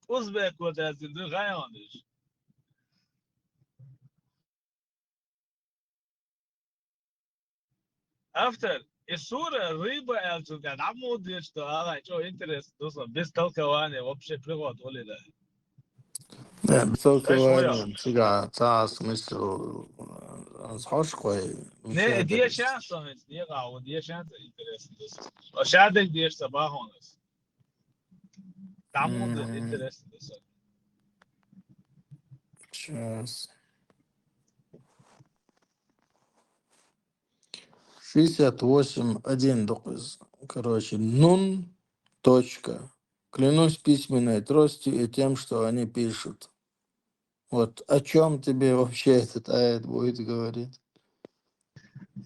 Uzbek was as in the Guyanish. After الصورة الريبة قالت قاعد عمود يشتغل شو انترست توصل بس كواني вообще пригод ولا لا بتوكل ايش ويا تيجا تاع смысл هاشكوي نه دي شانس دي قاعد دي شانس انترست وشادك دي صباحونس عمود انترست Сейчас. 68.1 доказ. Короче, нун, точка. Клянусь письменной тростью и тем, что они пишут. Вот о чем тебе вообще этот аят будет говорить?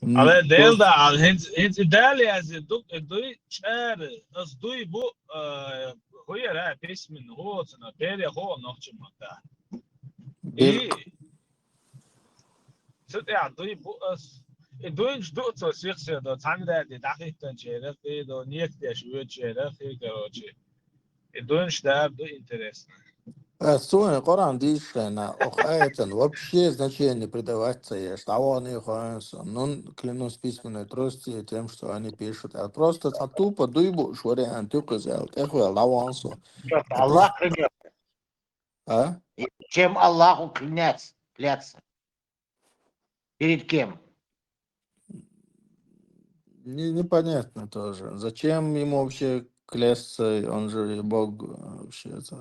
على ديل ده على هنز دالي از دوي شعر از دوي بو هو يرى بيس من هو سنة بيري هو نوتش ماتا إيه سد يا دوي بو اس دوي مش دو تو سيخ دو تاني ده دي دقيق تنشيره في دو نيك ده شوية شيره في كروتشي دوي مش ده دو انترست Суне Коран дишена, это вообще значение придавать есть. Того не хочется. Ну, клянусь письменной тростью тем, что они пишут. А просто тупо дуйбу шваре антюка взял. Эхуя лавансу. Аллах клянется. А? Чем Аллаху кляться? Перед кем? Непонятно тоже. Зачем ему вообще клясться? Он же Бог вообще-то.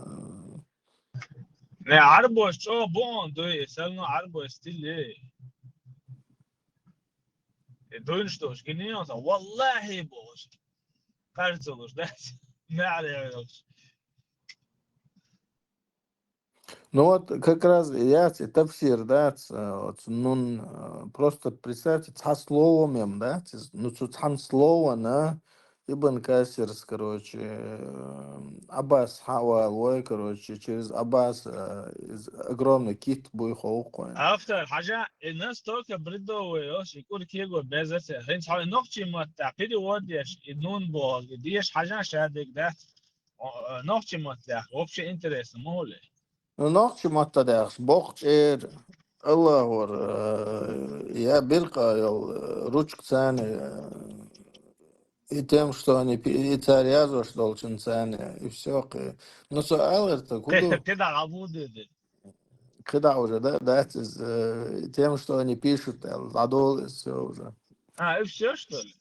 نه عربو شو بون دوي سالنا عربو ستيلي دوي شتوش كنيوس والله بوش قرصلوش ده ما عليهوش Ну вот как раз я тафсир, да, вот, ну, просто представьте, ца словом, да, ну, тут хан слово, на Ибн Касир, короче, Аббас Хавалой, короче, через Аббас огромный кит буйхоукой. افتر حاجه الناس توك بريدو يوش يقول كيغو بيزت هنس حال نوختي ما تعقيد وديش نون بو ديش حاجه شادك ده نوختي ما تلاخ وبشي انترست مولي Ну, ночью матадаш, Бог чер, Аллах, я бирка, ручка цены, и тем, что они, и царь Язош должен цены, и все. Ну, суал это, куда? كده العبود دي Когда уже, да, тем, что они пишут, ладол, и все уже. и все что ли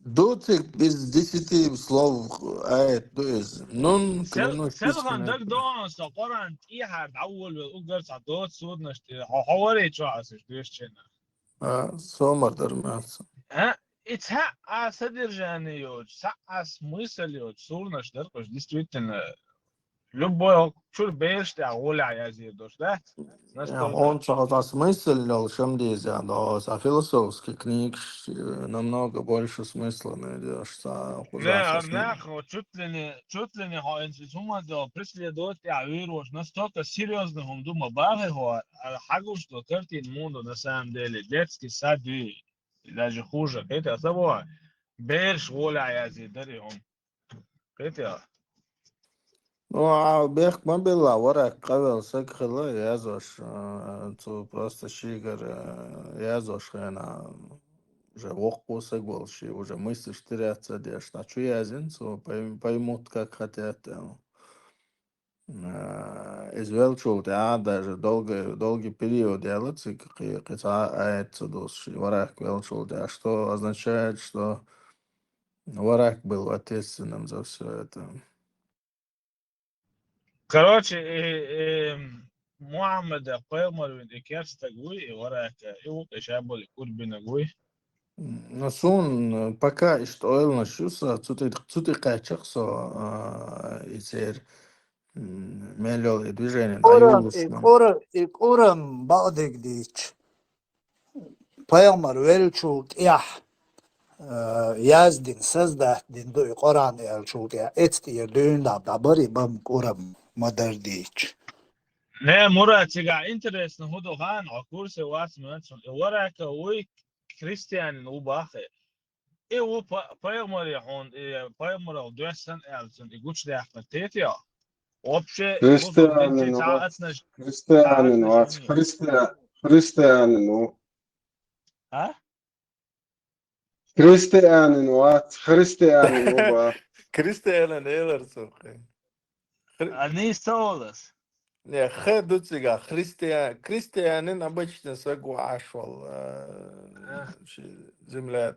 20 без 10 слов, то есть, ну, клянусь سلغان письменно. دك دون سقران اي حد اول وقدر صدوت سود نشتي حوالي شو اسش دوش چنا Сомар дорматься. اتها содержание يوج سا смысл يوج سورنش درقش действительно любой чур беште оголя язир дош да Он что-то смыслил, чем дизайн, да, а философский книг намного больше смысла найдешь. не чуть ли не ха сума да преследуют авирус настолько серьезно هم думаю бабы هو حاجه что картин мунду на самом деле детский сады даже хуже это особо беш оголя язир дарим это Ну, а бег мобила, ворак, кавел, секхила, язош, то просто шигар, язош, уже воху сегволши, уже мыслишь теряться дешь. А что язин, то поймут, как хотят. Извелчул, да, даже долгий период делается, это ворак велчул, да, что означает, что ворак был ответственным за все это. короче محمد قيمر من إكياس تقوي وراك إيوك إشابه لكل بنقوي نسون пока что элна шуса цути качаксо изер мелел движение да юлушман. İkoran bağdık diç. Peygamber velçuk yah. Yazdin sazda din do İkoran elçuk ya. Ettir düğün da bari bam kuram madar diç. Ne Murat tiga interesno hudo han a kurse was mention. Wara ka wi Christian u bahe. O payamar hon payamar dösen elsin. Guç da yaktet ya. Вообще, Християнин, християнин, вас християнин, А? християнин, вас християнин, оба. Кристиана Нейлерсон. Они столас. Не, дуцига, христианин обычно соглашал земля,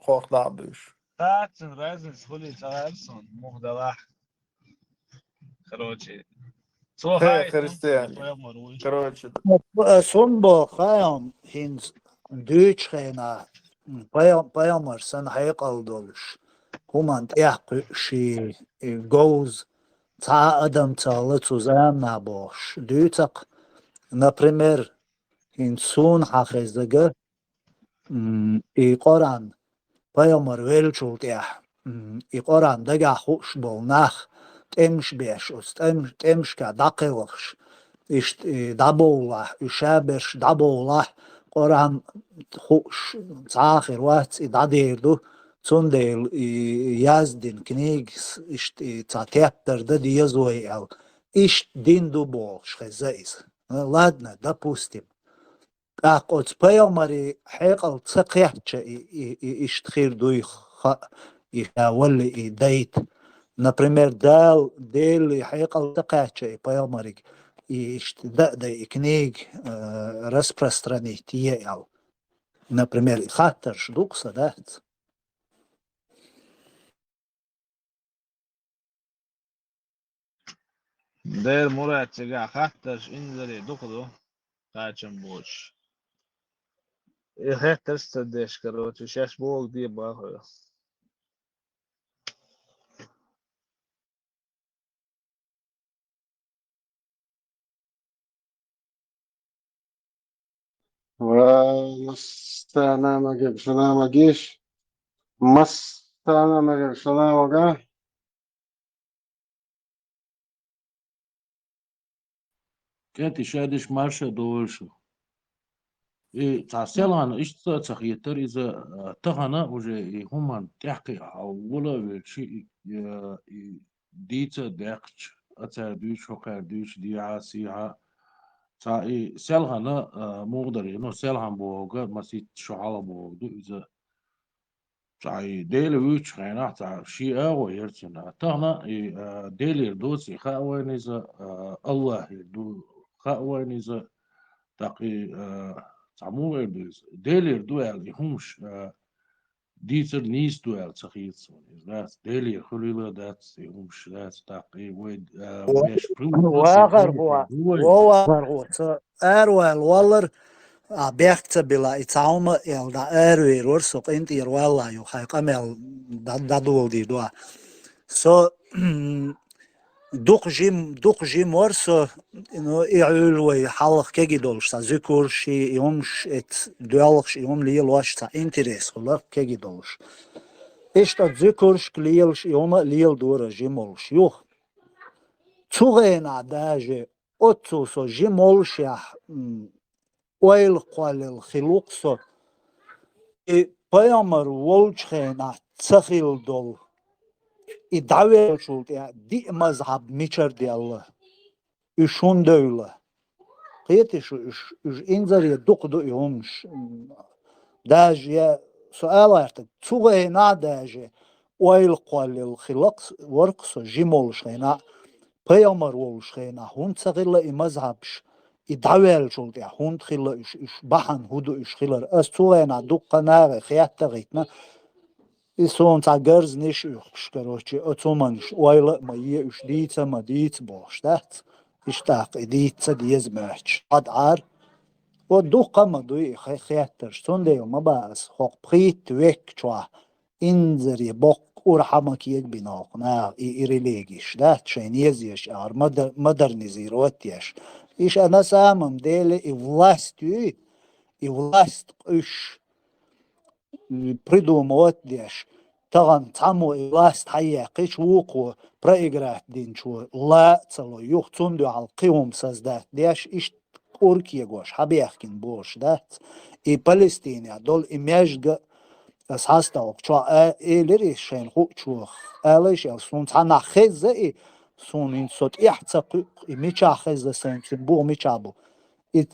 хохдабыш. Тацин разница хули царсон, мухдалах. Короче. Христиан. Короче. Son bu hayam hins düç khayna payamar san haykal doluş. Human yaqı şi goes ta adam talı tuzamna boş. Dütak например hinsun hafizdaga iqoran payamar velçult ya iqoran daga xush bolnah temş beş ust temş ka daqılış İşte dabullah, üşaberş dabullah, Koran huş, zahir vaat dadirdu, Цундейл яздин книг işte цатептерда диязуэл. Иш динду болш хезайз. Ладно, допустим. Как от пейомари хекал цакятча иштхир дуй يحاول يديت. Например, дел хекал цакятча пейомарик да книг распространить ел. Например, хаттер шдукса, да? Der Murat tiga hattash inzali duqdo qacham bosh. Hattash tadesh короче, сейчас бог ди бахо. ومستانا ما جاب شنا ما جيش مستانا ما جاب شنا ما جا كانت شادش مارشا دولشو и تعسلان اشتا تخيتر إذا تغنى وجه همان تحقي أولا وشي ديتا داقش أتا دوش وقع دوش دي عاسيها تا سلغنا مقدر إنه سلغن بوغا مسيت شعال بوغدو إذا تا ديل ويش خينا تا شيء أغو يرتنا تغنى ديل يردوسي خاوين إذا الله يردو خاوين إذا تاقي تعمو يردوز ديل يردو يعني همش ديتر نيس دوال تخيط ذات ديل يخلي ذات همش ذات تاقي ويد مش واغر هو أروال والر بيحكت بلا إتعوم يلدا أروي رورسوق إنت يروالا يوخاي قمل دادول دي دوا سو دوق جيم ورسو إنه يعلوي حلق كي دولش تا ذكرش يومش ات دوالش يوم ليلوش تا إنتريس خلاق كي دولش إيش تا ذكرش ليلش يوم ليل دورا جيمولش يوخ تغينا داجي أتوسو جيمولش يح ويل قوال الخلوقسو بيامر والجخينا تخيل دول İdave şult ya di mazhab miçer di Allah. Üşün döyle. Qiyeti şu inzariye duqdu yomş. Dajiye sual artık. Tuğayna daji. Oil qalil xilaq warqso jimol shayna. Peyamar wol shayna. Hun tsagilla imazhabş. İdave şult ya hun khilla iş bahan hudu iş khilar. As tuğayna duqqana khiyat tagitna. İson ta görz niş uxş короче otomanış oyla mayı üç diyse ma diyt boştat iştaq diytse diyez maç adar ودو قام دوي خياتر سوندي وما باس حق بريت ويك شوا إنزري بق ورحمك يك بناقنا إيريليجيش ده تشين يزيش أر مدرنيزيروتيش إيش أنا سامم ديلي إفلاستي إفلاست إيش придумывать деш. Таган цамо ласт хайяқиш вуқу проиграть динчу ла цало юх цунду ал қиум создать деш иш Туркия гош хабиахкин бош дат и Палестиния дол и межга саставок чо элери шен хучу элеш сун цана хеза и сун инсот ихцaq и мича хеза сен бу мичабу и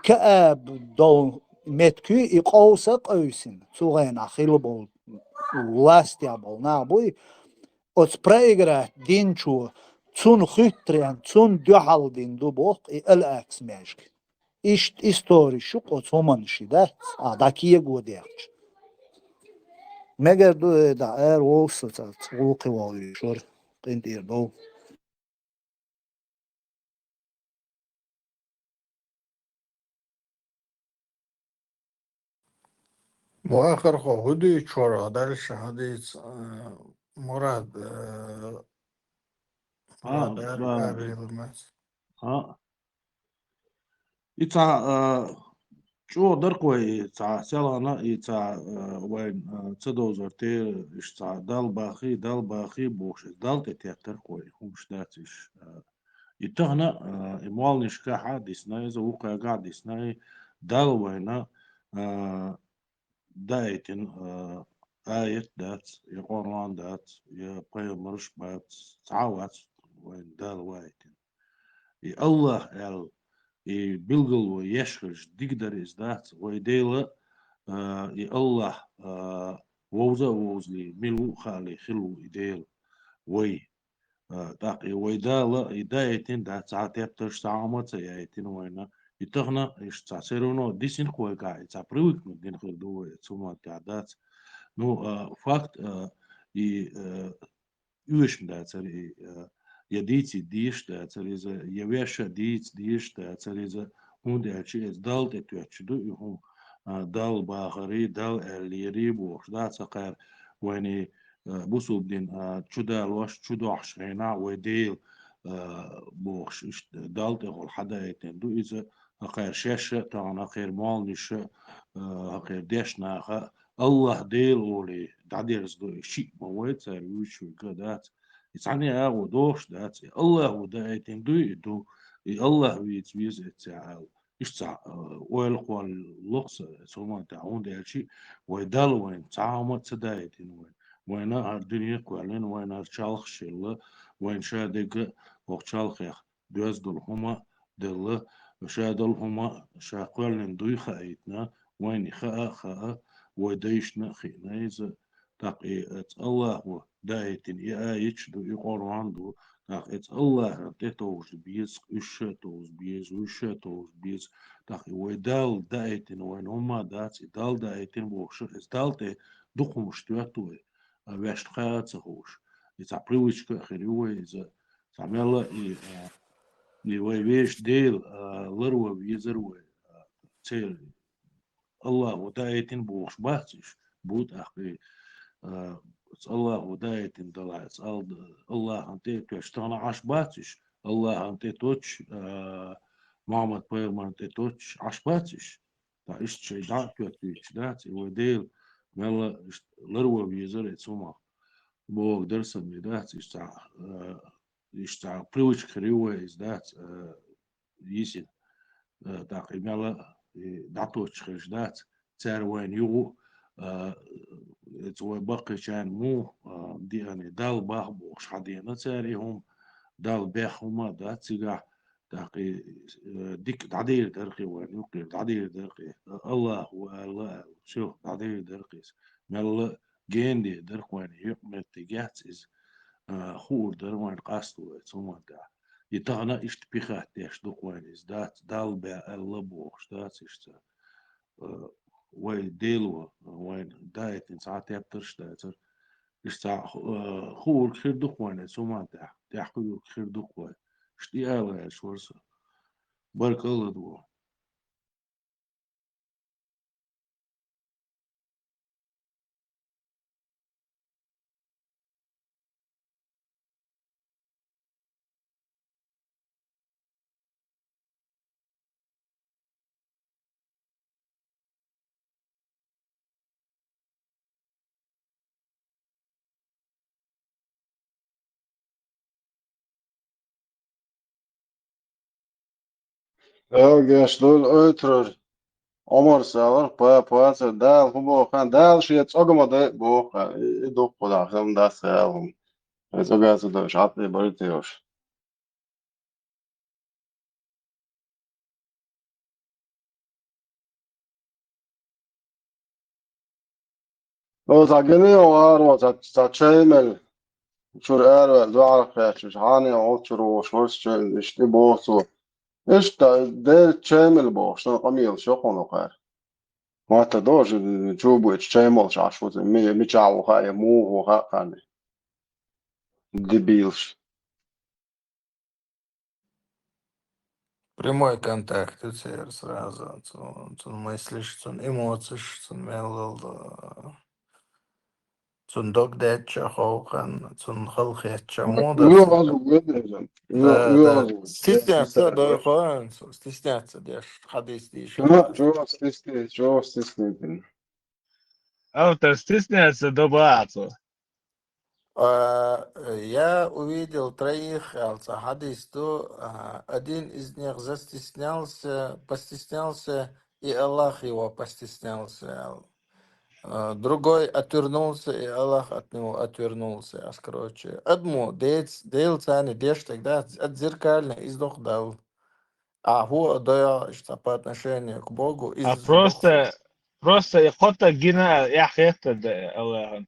كأب دول متكي يقوسق أوسين سوغين أخيل بول لاستيا بول نابوي أتسبريغرا دينشو تون خيتريان تون دوحال دين دو بوق الأكس ماشك إيش إستوري شوق أتومن شدات داكي يقوديرش مگر دو دا ووسط ووقي والي شور قندير دو وآخر خو هدي شورا دارش حديث مراد مراد أبي بالمس ها إتا شو دركوي تا سيلانا إتا وين تدوزرتي إش تا دال باخي بوش دال تتيتر كوي همش داتش إتهنا إموال نشكاحة ديسناي زوقا قاعد ديسناي دال وينا دايتن آية دات يقران دات يقيمرش بات تعاوات وين دال وايتن الله ال بلغل ويشخش ديقدر إزدات ويديلا الله ووزلي ملو خالي خلو إديل وي داقي ويدالا إدايتن دات ساعتيبتش ساعمت يايتن وينا يتغنى إيش تعسيرونو ديسين كوي قاعد تعبروك من دين خير دو يتسوما قاعدات نو فاكت يوش من دات يديتي ديش دات يويشا ديش دات هوندي أشي دال تتوتشدو يهم دال باخري دال الليري بوش دات سقير ويني بوسوب دين تشدا لوش تشدو عشرينا وديل بوش دال تقول حدا يتندو إذا خير شاشة تانا خير مال نشة خير ديشنا الله ديل ولي دعديرز دو شيء مويت سير يوشو كدات يتعني أغو دوش دات الله ودا يتندو الله ويتويز اتعال إشتع ويلقوا اللقصة سوما تعون ديال شيء ويدال وين تعامت سدايتين وين الدنيا كوالين وين الشالخ شيلا وين شادق وقشالخ دوز دول هما دل شادل هما شاقوالين دوي خايتنا وين خاء وديشنا خينايز تقي الله دايتين يأيش دو يقران دو تقي الله تتوج بيز توز بيز تقي ويدال دايتين وين هما دات دال دايتين بوش دالتي دقم شتواتوي ويشت خاات هوش إذا بريوش كخريوه إذا تعمل ويش ديل لروه ويزروه تيل الله ودايتين بوش باتش بوت أخي الله ودايتين دلعت الله أنت تشتغل عش باتش الله أنت توش محمد بيرمان أنت توش عش باتش تا إيش شيء دعك يتوش دات وديل ملا لروه ويزر تسمع بوك درسم يدات يشتع بريوش كريوه إزدات يسين داقي ملا دعتوش خرج دات تار وين يو تسوي بقي كان مو دي أنا دال باخ بوش حدينا تاريهم دال باخ هما دات سيقع داقي ديك تعديل درقي وين يقير تعديل درقي الله هو الله شوف تعديل درقي ملا جيندي درق وين يقمت تجات إز خور در وين قاستو تسمع دا يتغنى إشت بيخات ديش دوق وين إز دات دال با الله بوش دات إشت وين ديلو وين دايت إن ساعات يبترش داتر إشت خور خير دوق وين تسمع دا تحقيق خير دوق وين إشت إيه شورسة بارك الله دو Elgesh dul ötrür. Omar sağlar pa dal hubo kan dal şiyet ogama da bu do poda hem da sağlam. Ez ogası da şatlı barıtıyor. O zageni o ar o za çemel. Şur ervel duar kaçış hani o çuru şurs çel işte boğsu. İşte de çemel boğsu kamil şokonu kar. Mata doş çubu çemel şaşfuz mi çavu hay mu ha kan. Дебилш. Прямой контакт у тебя сразу. Цун мыслишь, цун эмоцииш, цун мелл, цун догдетча хоухан, цун халхетча модерс. Уазу выдержан. Да, да. Уазу. Стесняться, да, хоухан, стесняться, деш, хадис диши. Чего стеснительно? Автор стесняется добавиться. Я увидел троих хадис, то один из них постеснялся, и Аллах его постеснялся. Другой отвернулся, и Аллах от него отвернулся. Короче, одно, дейл цани, деш тогда отзеркально издохдал. А его дая, что по отношению к Богу, А просто охота гина я хета Аллах.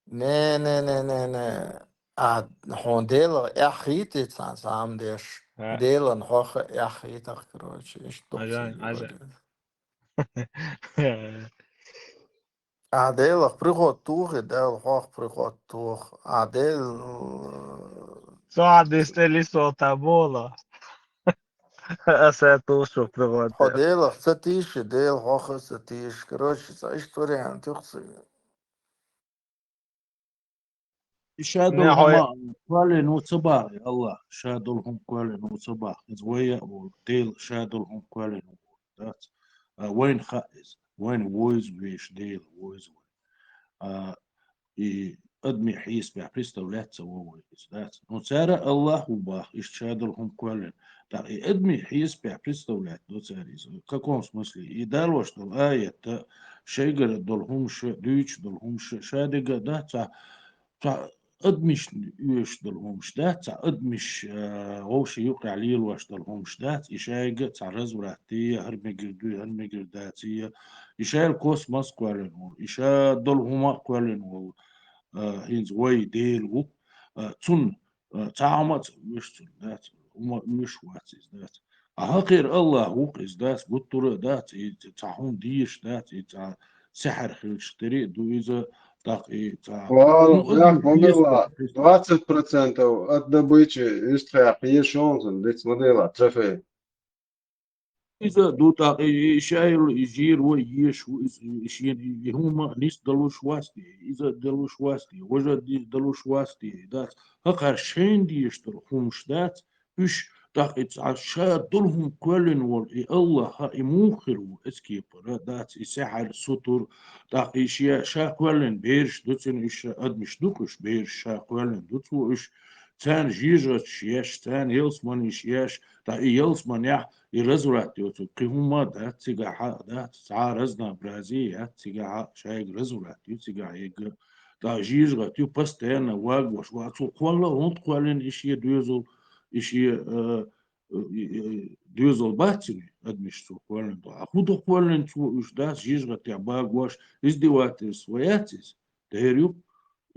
Не. Хон дела яхити сам деш. Дела нхоха яхитах, короче. Ажан. Делах приход тух, дел хох приход тух. Дел... Сади стели сота бола. Аса тушу приход. Делах цатиши, дел хоха цатиш. Короче, история тухсы. شادلهم كوالين وصباح يا الله شادلهم كوالين وصباح زوية وديل شادلهم كوالين وين خائز وين ووز ويش ديل ووز и أدمي حيس بحريستولات سووي ذات نسارة الله وباخ إيش شادلهم كوالين تاقي أدمي حيس بحريستولات دو ساريز كاكون смысле يدال وش دل آية شيغر دلهمش دويش دلهمش شادقة ده تا أدمش يوش دلهمش ده تا أدمش غوش يقع ليل واش دلهمش ده إشاقة تا رزوراتية هرمجرداتية إشاء الكوسماس كوالين إشاء دلهما كوالين هينز وي ديلو تون تعامت مش ذات مش واتس ذات أهقر الله وقز ذات قطر ذات تعون ديش ذات سحر خلشتري دو إذا Ладно, модела 20% от добычи истрях ешонзен, дец модела трофей. إذا دوتا شايل يجير ويش ويشين هما نيس دلوش واستي إذا دلوش واستي وجد دلوش واستي دات هقر شين دي يشتر همش دات إيش تاقيت عشا دلهم كلن والإي الله ها إموخر وإسكي برا دات إساحر سطر تاقي شا كلن بيرش دوتين إيش أدمش دوكش بيرش شا كلن دوتو إيش تان جيجت شياش تان يلسمان يشياش تا يلسمان يح يرزورات يوتو قيمة ده تيجا ده ساعة رزنا برازيل تيجا شايق رزورات يو تيجا يج تا جيجا تيو باستينا واق وش واتو قوالا هونت قوالين إشي دوزل باتني أدمش تو قوالين تو أخوض قوالين تو إش ده جيجا تيا باق وش إزديواتس وياتس تهريو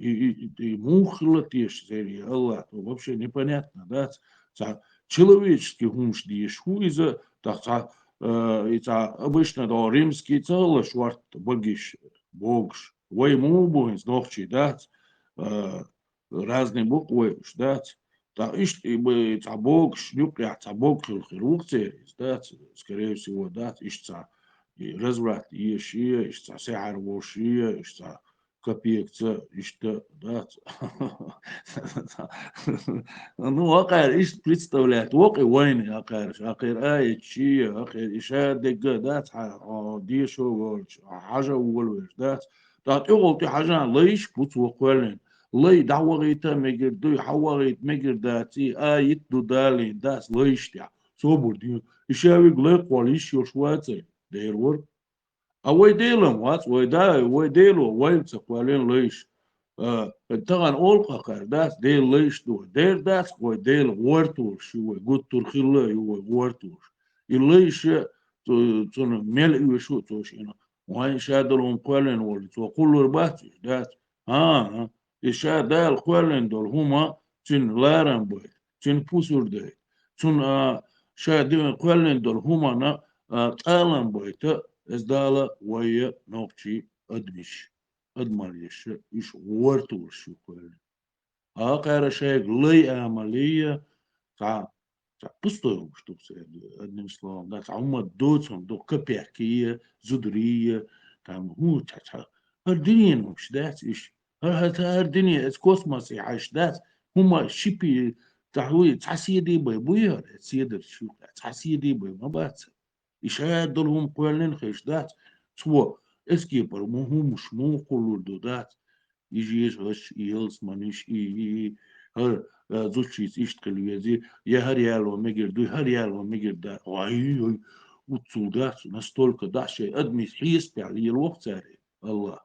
и мухло тешь, Allah, вообще непонятно, да, человеческий гумш дешху из-за, так, обычно, да, римский целый шварт, богиш, богш, войму бугин, сдохчий, да, разные буквы, да, так, и богш, нюкля, бог хилхирукция, да, скорее всего, да, ищца, разврат, ищия, ищца, сяр вошия, ищца, копеекца işte да. Ну, акар иш представляет, вок и войны, акар ай чи, акар иша дега, да, дишо, حاجة وولوش, да. Так, يقول حاجة ليش بوت وقولن, لي دعوة غيتا مجر دوي حوا غيت مجر داتي, يتدو دالين, да, ليش تع. صبر دي يشاوي غلق وليش يشواتي ديرور أوي ديلم وات ويديلو ويلس قوالين ليش طبعا أول قاقر داس ديل ليش دو دير داس ويديل ورتور شو قد ترخيلا يو ورتور الليش تون مل يشو توش هنا وهاي شادلهم قوالين ولي وكل رباتي داس ها يشادل قوالين دول هما تن لارن بوي تن بوسور دي تن شادل قوالين دول هما نا تالن بوي ازدالا ويا نوكشي ادمش ادماليش ايش ورتور شو كل اخر شيء لي عمليه تاع بوستو что одним словом да هم دوتهم دو كبيحكيه زدريه там هو تاع الدنيا مش دات ايش هذا الدنيا اس كوسموس يعيش دات هم شيبي تاع تاع سيدي بويا سيدر شو تاع سيدي بوي ما بات يشادلهم قوالين خيش دات سوا اسكي برموهم مش مو قولوا دودات يجيش هش يلس مانيش هر زوجيس يشتغل ويزي يا هريال ومجر دو هريال ومجر دا واي وتصودات نستولك دا شيء ادمي حيس على الوقت ساري الله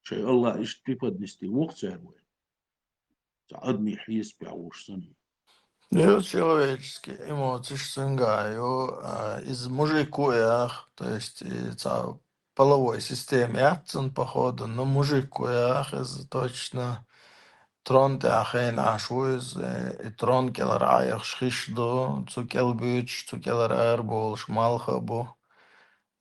شيء الله اشتفد نستي وقت ساري ادمي حيس وش سني Человеческие эмоции, что из мужикуях, то есть половой системе, походу, но мужикуях из точно трон ахен ашуиз, и трон келараях шхишду, цукелбюч, цукеларарбол, шмалхабу,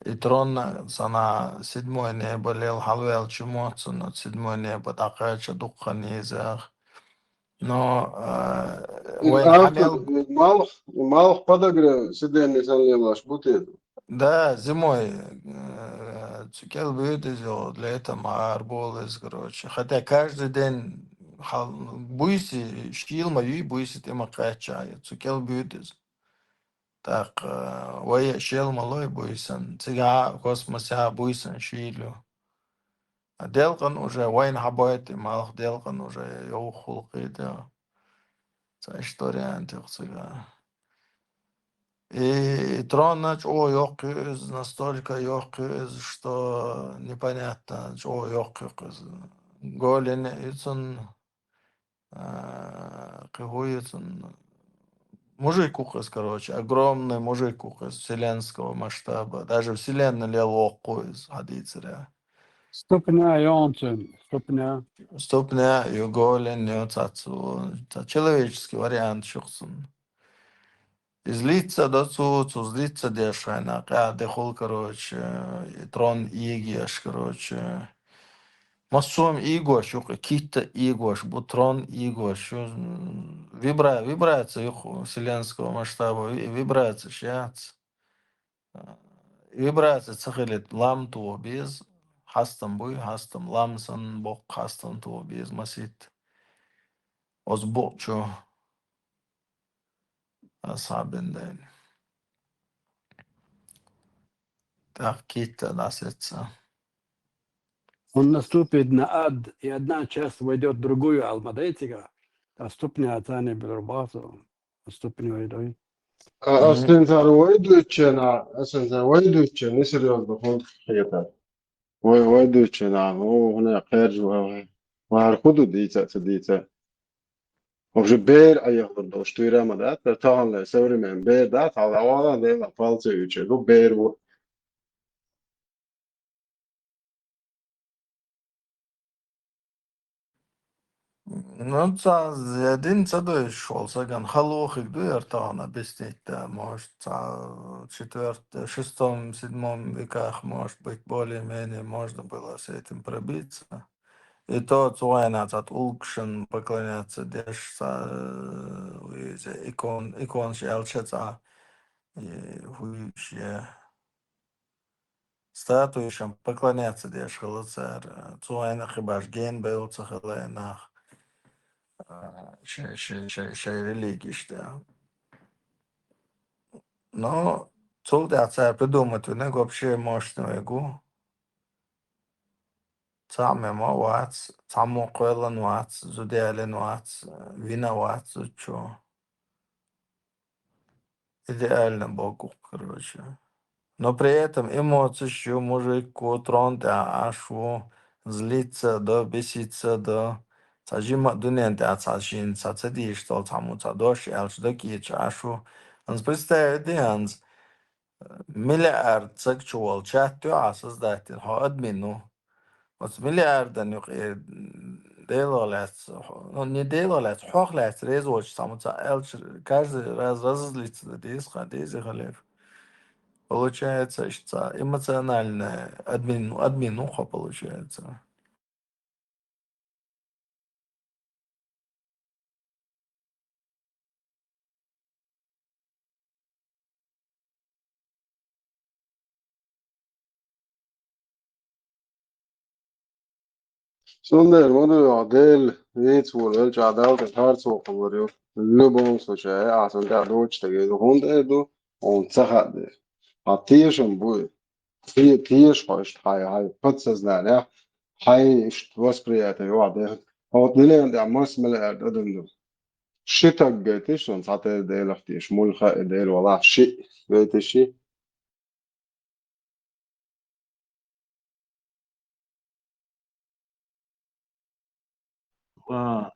и трон сана седьмое небо лел халвел чумоцу, но седьмое небо такача духанизах. Но وين حمل Малых подогрев сиденье залилаш бутылку. да, зимой цукел будет для этого арболес, короче. Хотя каждый день буйси, штил мою буйси ты макачай, цукел будет. Так, вая шел малой буйсан, цыга космоса буйсан шилю. А делкан уже вайн хабает, и малых делкан уже его хулки, да. Это история антихцыга. И тронач, yok настолько yok, что непонятно, yok. Голен, ицун, какой ицун, мужик кухас, короче, огромный мужик кухас вселенского масштаба. Даже вселенная лел из хадицеря. Ступня Йонцин, ступня. Ступня, и голен, человеческий вариант, шухсон. Злиться до цуцу, злиться дешайна, дехол, короче, трон игеш, короче. Масом игош, кита игош, бутрон игош. Вибрация вселенского масштаба, вибрация сейчас. Вибрация цахилит лам туо без, хастам буй, хастам ламсан, бог хастам туо без, масит. Озбочо. Асабенден. Так, кита насится. Он наступит на ад, и одна часть войдет в другую алмадетика, а ступня отцани бербасу, ступню идой. Aslintar ويدوتشنا نسريوز بخون خيطة ويدوتشنا وهنا خارج وهرخدو ديتا وفي بير أيهر دو شتويرا مدات تاهن سوري من بير دات على عوالا ديلا فالتو يوچه دو بير Ну, один цадой шел, саган халох их дуэртана объяснить, да, может, в шестом, седьмом веках, может быть, более-менее можно было с этим пробиться. И то цуайнацат улкшен поклоняться дешса икон шелчаца и статуишам поклоняться деш халацар цуайна хибаш ген был цахалайнах шей религия. Но цулдяца придумать у него вообще мощную игру. Цаме вац, цамо койлан вац, зудиален вац, вина вац, чо. идеально Богу, короче. Но при этом эмоции еще мужик утром ашу злиться, да, беситься, да. Цажима дунен цашин, цацади, что там цадош, алчдаки, чашу. Он представляет, анс миллиард сексуал чату создать, админу. Вот миллиард делалец, ну не делалец, хохлец, резоч, там каждый раз разозлится, дизы халев. Получается, что эмоциональная админуха получается. Sunday, modu adel, needs will chadal the hearts of Korea. Lubon such as on that watch the Hunde on Sahade. A tears and boy. Tears first high puts us there. High was created. You are there. Out million the must million other. Shit a getish on Saturday of the Schmulcha del Walla shit. Getishi.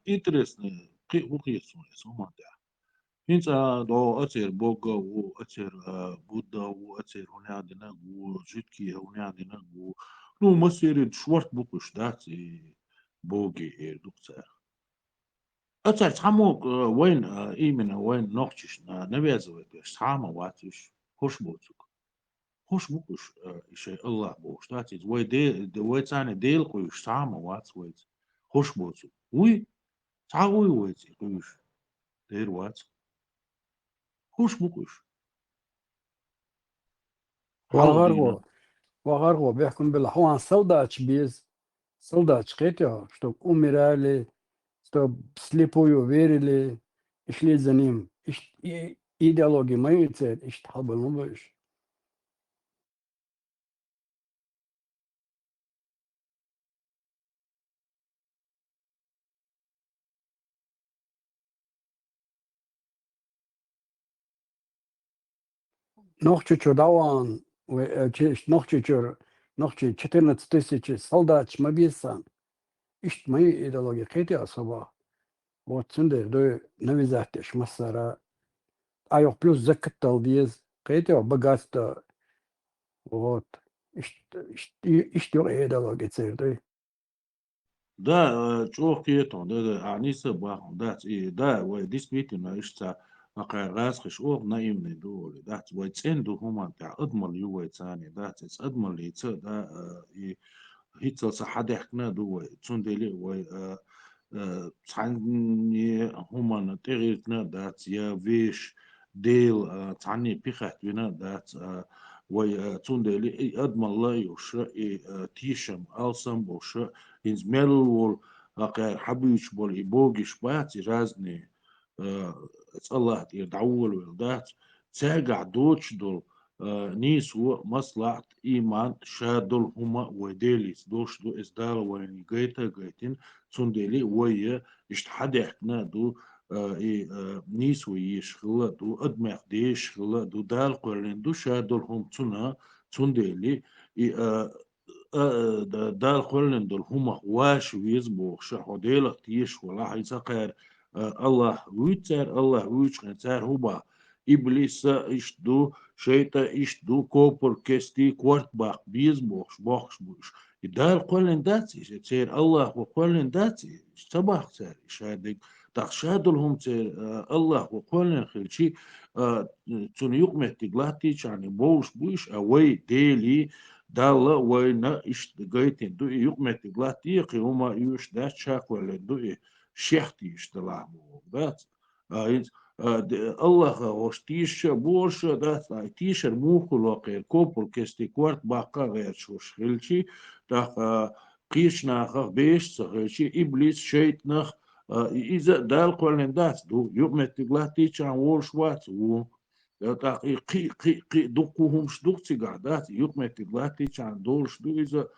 Интересный, ухийсуй, сумата. Инца до ацер Бога у ацер Будда у ацер хунядина у житки хунядина у ну масерит шварт букуш дати Боги дукцер. ацер самок وين именно وين нохчиш навязывает сама ватиш хош буцук. Хош букуш еще Аллах Бог дати вой де вой цане дел куш сама ватс вой хош буцук. Уй цауй вой куш дер ватс хош букуш. وغرغو بيحكم بالحوان солдач без солдач хотя чтоб умирали, чтоб слепую верили и шли за ним. Идеология моей цель, и что было больше. Noch чуть-чуть даван, noch 14 тысяч солдат мобилсан. Ишт мои идеологии хотя особо. Вот сюда до навязать массара. А я плюс закатал без хотя богатство. Вот. Ишт идеология цель. Да, чох кето, да, они се бахом, да, и да, вот действительно, ишца акарас хиш ох наимный доли, да, вот ценду хуманта, адмал ювайцани, да, цец адмал лица, да, и هيتسا حدحنا دو تسوندلي و تعني هما تغيرنا دات يا فيش ديل تعني بيخت بنا دات و تسوندلي ادم الله يوش تيشم السم بوش انز ميلول حبيش بول يبوغش بات رازني الله يدعول دات تاقع دوتش دول نيس هو مصلحة إيمان شادل هما وديليس دوش دو إسدال وين جيتا جيتين سندلي ويا إشتحدحنا دو نيس ويشخلا دو أدمخ ديشخلا دو دال قرلين دو شادل هم تنا سندلي دال قرلين دول هما واش ويزبو شحوديلا تيش ولا حيساقير الله ويتسار الله ويتشغنتار هما إبليس إشدو شيطة إشدو كوبر كستي كورت باق بيز بوخش بوش يدال قولن داتي تير الله وقولن داتي صباح تير شادك تخشادل هم تير الله وقولن خلشي تون يقمت تقلاتي يعني بوش أوي ديلي دالا وينا إشت قايتين دو يقمت تقلاتي هما يوش دات شاك ولا دو شيختي اشتلاه بات الله وش تيش بورش ده تيشر موخو لقير كوبل كستي كورت باقا غير شوش خلشي تاخ قيش ناخ بيش سخلشي إبليس شيط ناخ إذا دال قولن داس دو يومت تقلاتي كان وولش وات و تاخ قي دوكوهم شدوك تقعدات يومت تقلاتي كان دولش دو إذا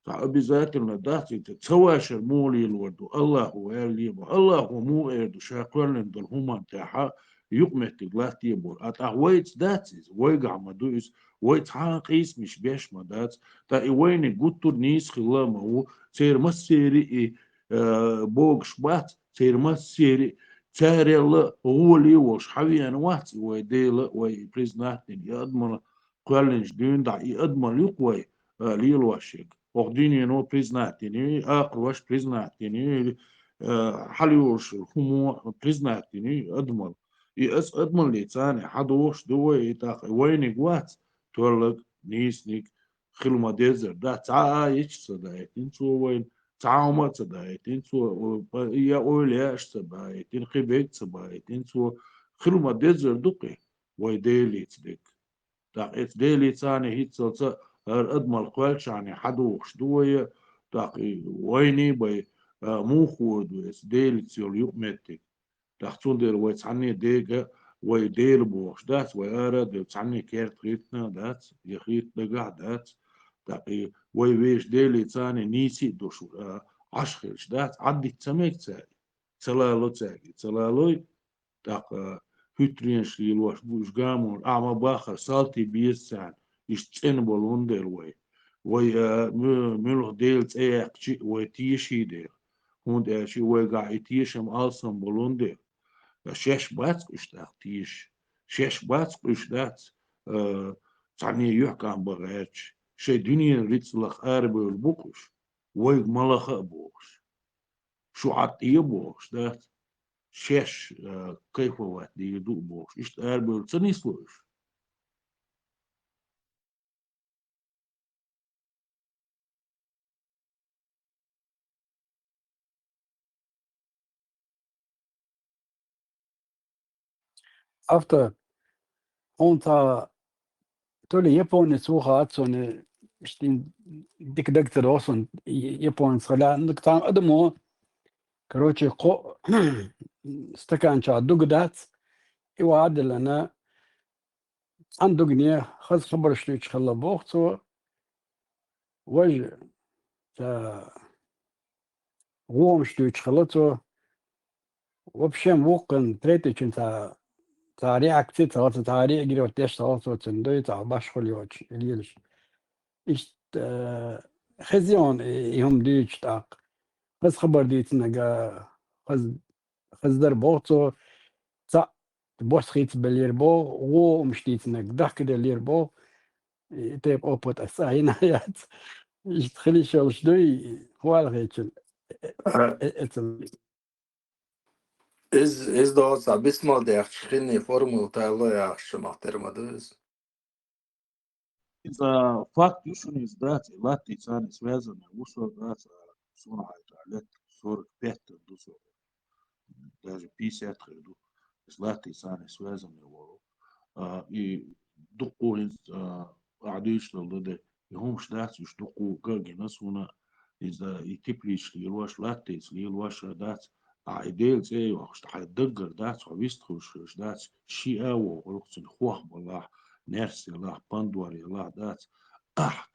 обязательно да تسواشر مولي الوردو الله هو اللي الله هو مو إردو شاكرن دول هما تاحا يقمت لا تيبور أتا ويت داتس ويقع مدوس ويت حاقيس مش بيش مدات تا وين قلت نيس خلا هو سير مسيري بوغ شبات سير مسيري تاري لا غولي وش حبي أنا وقت ويديلا ويبريزناتني يضمن قالنش دين دا يضمن يقوي ليل وشك وقديني نو بريزناتني أقروش بريزناتني حليوش همو بريزناتني أضمن يأس أضمن لي تاني حدوش دوي يتاق وينك وات تولق نيسنك خلما ديزر دا تعايش صدايتين سو وين تعاوما صدايتين سو يا أولياش صدايتين قبيت صدايتين سو خلما ديزر دقي ويديلي تدك تاق إت ديلي تاني هيت صلصة أضمن قوالش يعني حدوش دوي تاقي ويني بي موخود ويس ديلي تسيول يقمتك تحتون دير ويتعني ديجا ويدير بوش دات ويارا دير تعني كيرت غيتنا دات يخيط دقع دات تاقي ويش ديلي تاني نيسي دوش عشخيش دات عدي تسميك تاقي تلالو تاقي تلالو تاق هيترين شليل واش بوش قامون أعمى باخر سالتي بيسان يشتين بولون دير وي ملوخ ديل تايق ويتيشي دير هون داشي ويقع يتيشم ألسن بولون دير شش بات قشتاق تيش شش بات قشتاق تعني يحكم بغيرش شي دنيا ريتسلخ أربع البوكش ويق ملخ أبوش شو عطيه بوش دات شش كيف هو دي دو بوش إشت أربع تنيسلوش After unter tolle Japaner suche hat so eine ديك دكتور اصلا يابون صلا نقطع ادمو كروتشي قو استكان شا دوغدات يوعد لنا عن دوغنيا خذ خبر شتيش خلا بوختو وجه تا غوم شتيش خلطو وبشم وقن تريتي كنت تاريع كتير تاريع جري وتيش تندوي تاع باش خليوش اليلش إيش خزيون يوم ديش تاق بس خبر ديت نجا خز در بوتو تا بوس خيت باليربو و مشتيت نك ضحك ديال اليربو تيب اوبوت اساينا يات تخلي شغل شدوي هو الغيتل Is dat zo bismal de verschillende vormen tellen ja schmachttermadus. إذا فات يشون إزدات لاتي سان سوازن وصل ذات صنع تعلت صور بيت دوسو даже 50 خيدو لاتي سان سوازن يورو يدقوا عديش للده يهمش دات يشدقوا قاقي نسونا إذا يتبليش ليلواش لاتيس ليلواش دات عيديل زي وخش حيدقر دات وبيستخوش دات شيئا وغلقسن خوخ بالله نرسي الله باندوري الله دات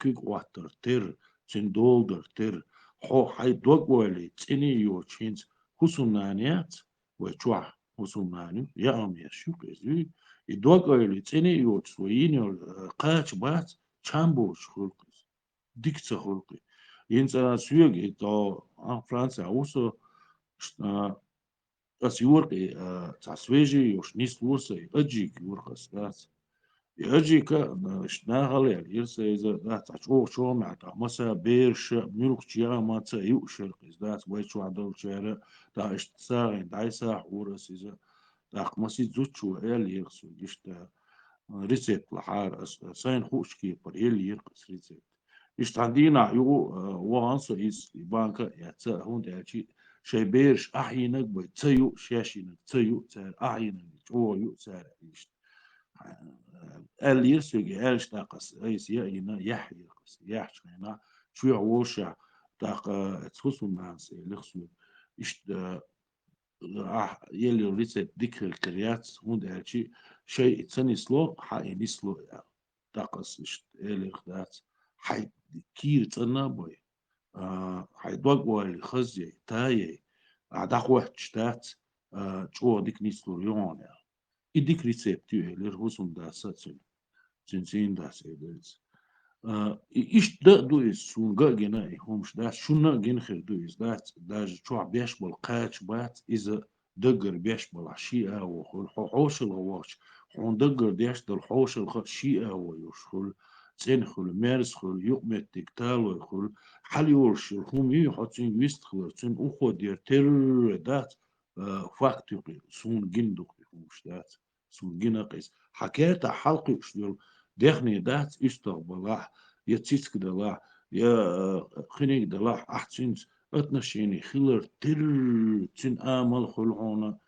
كيك واتر تر تندولدر تر حو حيدوق ولي تيني يوچينز حسونانيات وچوح حسوناني يا أمير شو كذي يدوق ولي تيني يوچ ويني قاچ بات چامبوش خلقس ديكت خلقي ينسى سويق تو فرنسا وصو أس يورقي تسويجي يوش نيس وصي أجيك يورقس دات يجيك نشتغل يعني يرسى إذا ذات شو معتا مسا بيرش ميلك شيا ما تيوشر ذات ويشو عدو شارع دا اشتساعين دايسا حورس إذا دا مسي زوتشو اللي يرسو يشتا ريسيت لحار سين خوش كيبر اللي يرقص ريسيت يشتعندينا يو وانسو إز بانكا يتسا هون داشي شي بيرش أحينك بيتسيو شاشينك تسيو تسار أحينك جو يو تسار يشت اليرسوغي الش تاقس ايس يأينا يحيى قس يحشينا شو يعوشع تاق تخصو الناس لخصو إشت يلي ريتت ذكر الكريات هون داشي شيء تسني سلو حي نسلو تاقس إشت اللي خدات حي كير تنا بوي حي دوغ اللي خزي تاي عداق واحد شتات جو ديك نسلو يون إديك ريسبت يهلر هوسم داسة سين داسة إدرس إيش ده دويس سون جا جنا همش داس شو جن خير دويس داس شو بيش بالقاش بات إذا دقر بيش بالعشيئة وخل حوش الغواش حون دقر ديش دل حوش الخشيئة ويشخل سين خل مارس خل يقمت تكتال ويخل حل يورش هم يحطين ويست خل سين أخو دير تر دات فاكت يقي سون جن دقي همش دات سون جن قيس حكاية حلقي شدول دخني دات استقبله يتسيسك دلا يا خنيك دلا أحسن اتنشيني خلر تر تن آمل خلعونا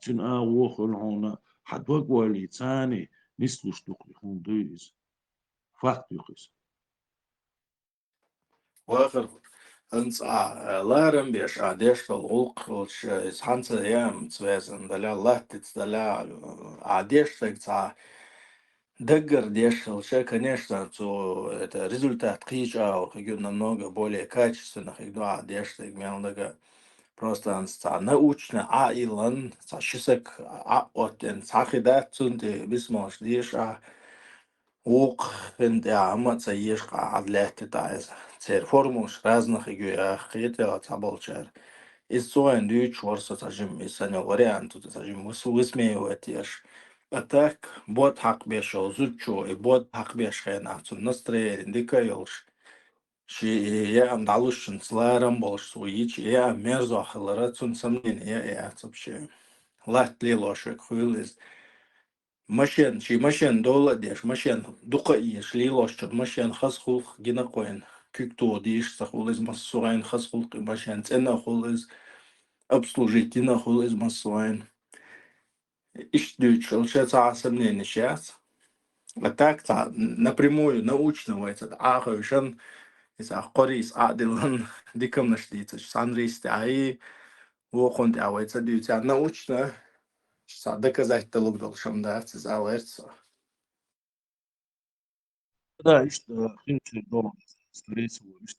تن آو خلعونا حدوك والي تاني نسلوش دقلي هم دويز فاك يقيس واخر انت لارم بيش عديش الغلق وش اسحنت ايام تسويزن دلا الله تتدلا عديش تقطع دقر деш вообще, конечно, то это результат кича, как намного более качественно, когда деш так много просто научно аилан, шисек от сахида цунде бисмаш деш ук финд амат заеш адлет тайз. Цер формуш разных игуя хитя таболчар. Из so ein Deutsch war so tajim ist eine Variante, tajim высмеивает ешь. А так, бот хак бешо зучо, и бот хак бешхена, цун настроение, дикаёлш. Ши я амдалушин сларам болш суич, я мерзо ахлара цун сомнение, я вообще. Лат лилошек хуйлис. Машин, ши машин дола деш, машин дука иш лилошчот, машин хасхулх гинакоин. Кюкту диш сахулис массуайн хасхулх машин цена хулис. Обслужить и нахуй из массуайн. Ищ дючил, сейчас сомнение сейчас. А так напрямую научного этот аховшен из ахорис адилан диком нашлица. Санристи аи вохонт авайца дюча научно. Доказать то лук должен дать за верца. Да, ишь, хинчи дома, скорее всего, ишь,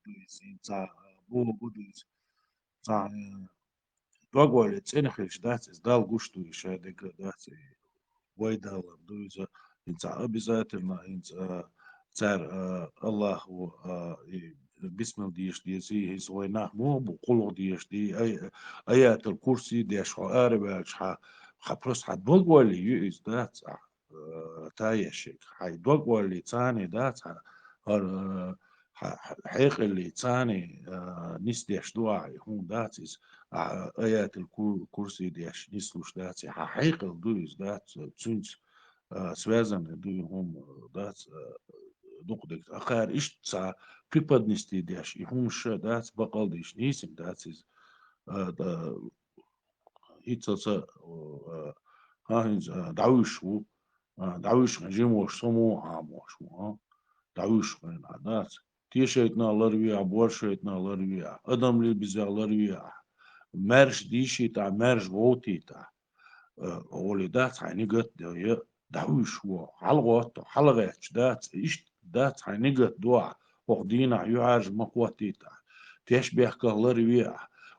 дуиз, за богу дуиз, за Договор ценных дать сдал гушту еще деградации войдала дуиза инца обязательно инца царь Аллаху بسم ديش دي زي هزوي نحمو بقولو ديش دي آيات الكرسي ديش عاربة حبرس حدوق والي يؤز دات تايشك حيدوق والي تاني دات حيق اللي تاني نس ديش دواعي هون داتيز آيات الكرسي ديش نسلوش داتي حيق الدويز دات تسنس связаны هم دات دوقدك أخار إيش تسا преподнести ديش هم شا دات بقال ديش نيسم داتيز هيتسا هاينز دعوشو دعوش جيموش سمو عاموش دعوش من عادات تيشيتنا لرويا بورشيتنا لرويا أدم لي بزا لرويا مرش ديشي تاع مرش غوتي تاع أولي دات عيني قد دعوش هو حلغوت حلغيتش دات إيش دات عيني قد دوا وقدينا يعرج مقوتي تاع تيش بيحكا لرويا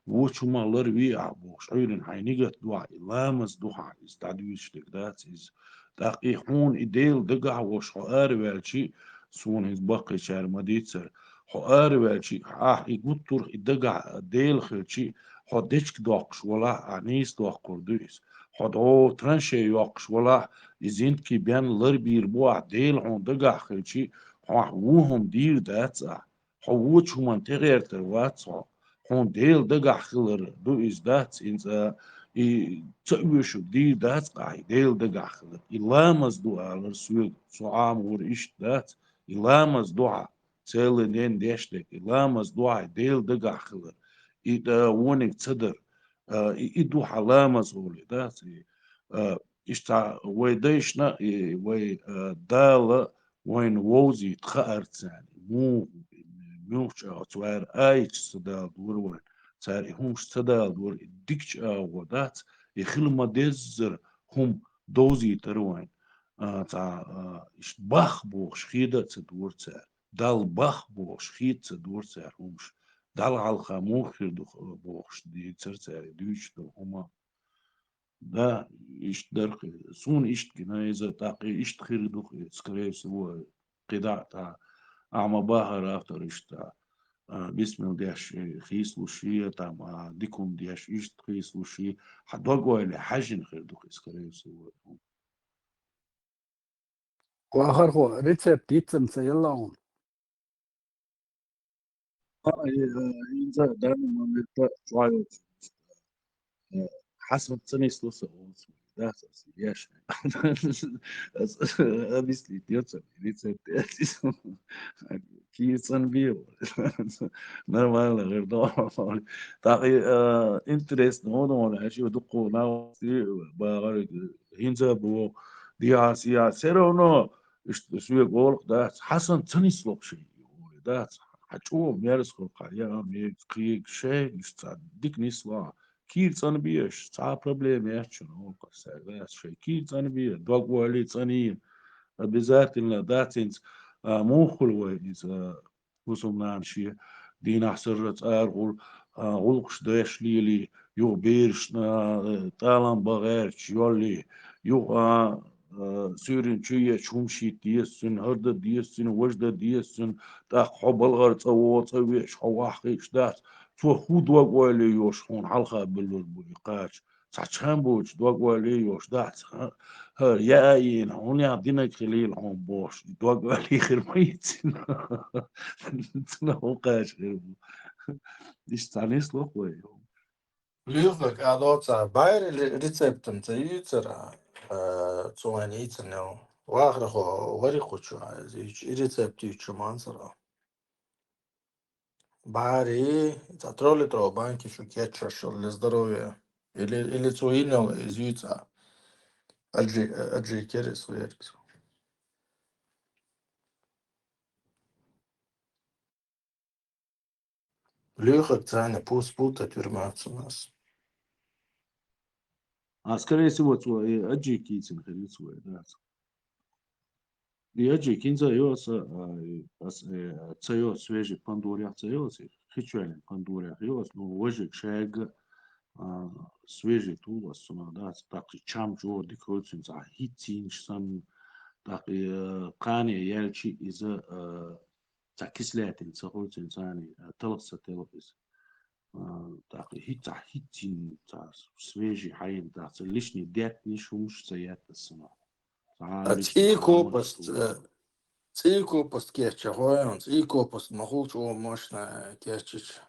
وشو ما لرويا بوش عيرن عيني قد دوا إلامز دوحا إستعدوش لك دات إز دقيقون إديل دقع وش حقار والشي سون هز باقي شهر مديتسر حقار والشي يقطر إدقع ديل خلشي حدشك دوقش ولا عنيس دوق كردويس حد ترنشي يوقش ولا إزين كي بيان لربير بوع ديل عون دقع خلشي وهم دير داتسا حووش هم تغير ترواتسا هون ديل دقع خلر دو إز داتس إنسا تأويشو دي دات قاعد ديل دقع خلر إلامز دعا لرسول صعام ور إيش دات إلامز دعا تيلنين ديشتك إلامز دعا ديل دقع خلر إذا ونك تصدر إدو حلامز هولي دات إشتا ويديشنا وي دالة وين ووزي تخارت يعني موش أتوار آيش صدال دور وين تاري همش صدال دور ديكش ودات يخل ما دزر هم دوزي تروين إش باخ بوش خيدة تدور تار دال باخ بوش خيد تدور تار همش دال على خاموخ بوش دي تر تاري دوش دو هما Да, ишдерх, сун ишткина из-за таки иштхирдух, скорее всего, кидата, амабахар автор ишта, бисмил дяш хислуши, там, дикум дяш ишт хислуши, хадвагуали хажин хирдух, скорее всего. واخر هو ريسبت يتسمى يلا إنزا دائما ملتا شوية حسب цены слушал, да, ясно. Объяснить идется, рецепт. Киевсан бил. Нормально, говорю, так интересно, он اشي دقو ناوي باغر هينزا بو دياسيا سيرونو شو يقول ده حسن цены слушай, да. حتشوف مارس خلقايا ميك شيء يستعدك نسوا كير صن بيش صعب بروبليم يحشنو قصة شيء كير صن بيه دوغ ولي صنين بالذات إن داتينز مو خلويز وسم نانشي دين أحسرت أرغل غلقش داش ليلي يو بيرش تالان بغيرش يولي يو سورين شيء شومشي ديسن هرد ديسن وجد ديسن تاق حب الغرط أوت أويش حواحيش دات تو خود وقوالي يوش خون حلقة بالبقاش تحشان بوش دوقوالي يوش دات هر ياين هون يعطينا خليل هون بوش دوقوالي خير ميتين تنوقاش غير ديش تعنيس لقوي Lyrik er dort beide Rezepten zu Jüzera zu ein Itzeno. Wahre Warikuchu, Rezepti Chumansara. Бари, это тролли банки, что кетча, для здоровья. Или цуинел из Юца. Аджи керес верес. Люхак цены пута тюрьма у нас. скорее всего, твой аджи китин ходит свой, да. И аджи кинза йоса, цайо свежий пандуря цайоси, хичуэлен пандуря йос, ну, вожик шег, свежий тулас, да, так чам джо дикоцин за хитинч сан, так кани ялчи из за кислятин цахоцин сани, талса телопис. Так хитин за свежий хаин, да, лишний дет не шумш заят сама. Цикопост кетча, гоян, цикопост, махулчу мощная кетчич.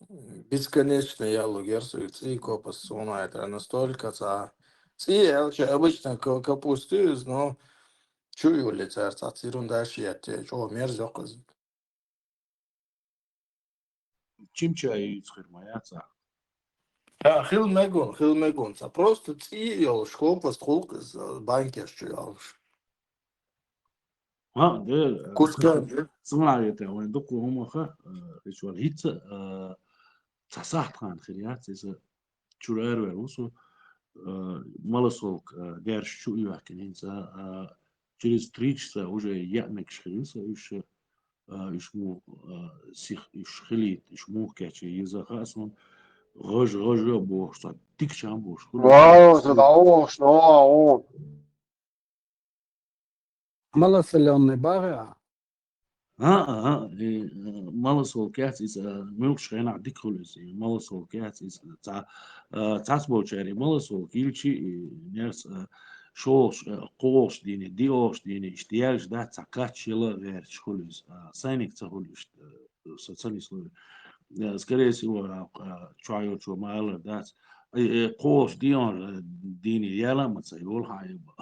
Бесконечно я лугерсу, цикопост сунает, настолько обычно капусты, но чую лица, ерунда шьет, чего мерзок. Чимча и цхермаяца. Хил мегун, просто цил, шкопост, хулк из банки, что ده Куска. سمعت وين دقوا هم خا رجال هيت تصحت خان خريات إذا شرائر وروسو مالسوك دار شو يحكي إنسا через 3 часа уже я накшился إيش مو سيخ إيش خليت إيش مو كاتشي إذا خاصم غج بوش تيك شام بوش واو تدعوه شنو ملص اللي on باغي مالسول كات إذا ملوش خينا عديك خلص مالسول كات إذا تعصبوا شاري مالسول كيلشي ناس شوش قوش ديني ديوش ديني اشتياج ده تعكات شيلا غير خلص سينك تخلص ساتساني سلوي скорее всего чаю чу маала дас قوش ديون ديني يلا ما تسيقول حايبا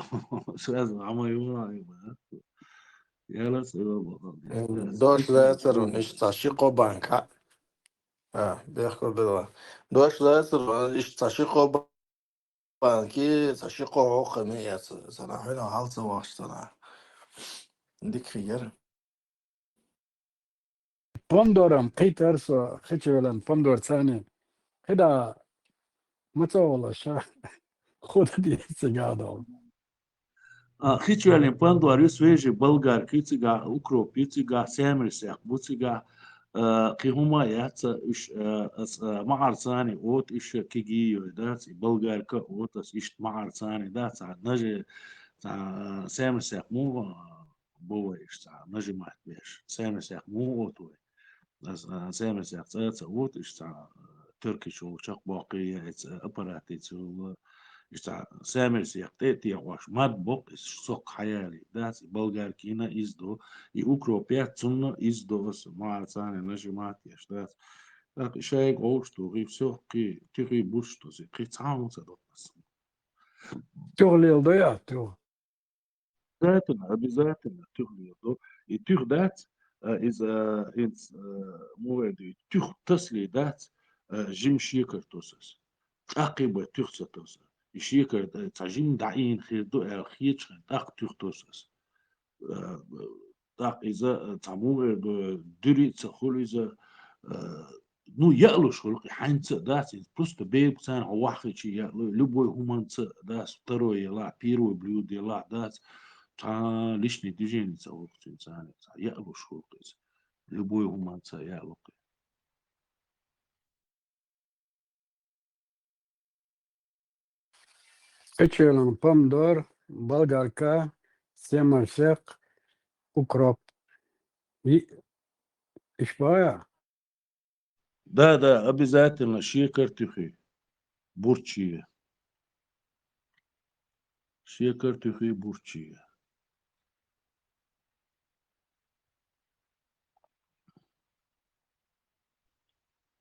سواء عما يقول حايبا يلا سواء Dois letras, isto está chico banca. Bem بدو. Dois letras, isto está chico banki, está chico خمية. سنة هنا حالت واشتنا. ديك خير. بوندورم قيترسو خيتشولن بوندور ثاني كده متولا شا خود دي سيجادو خيتشوالين باندوار يسويجي بلغار كيتيغا اوكرو بيتيغا سامرسيق بوتيغا قي هما ياتس إيش معر ثاني أوت إيش كيجيو داتس بلغار كا أوت إيش معر ثاني داتس نجي سامسك مو بو إيش نجي ما بيش سامسك مو أوت سامسك تاتس أوت إيش تركيش وشق باقية إيش أبراتي تسول إيش سامسك تيتي واش ماد بوك إيش سوق حيالي داتس بلغار كينا إزدو أوكروبيا تسونا إزدو معر ثاني نجي ما بيش داتس شايك أوشتو غيب سوق كي تغي بوشتو زي كي تعاون صدق تغلي الضياع تو ذاتنا بذاتنا تغلي الضوء يتغ ذات إذا إنس موادي تغ تسلي ذات جيم شيكر توسس عقب تغ ستوس يشيكر تجيم دعين خير دو خيتش تاق تغ توسس تاق إذا تعمو دري تخول إذا نو يألو شغل حين ذات بلس تبيب سان واحد شيء يألو لبوي همان ذات ترو يلا بيرو بلود يلا ذات تا ليش نديجين يسوي إنسان يألو شغل إذا لبوي همان يألو اتشيلن помидор, болгарка, семерсек, укроп. И إشبايا ده أبي ذات شيكر تخي بورتشية شيكر تخي بورتشية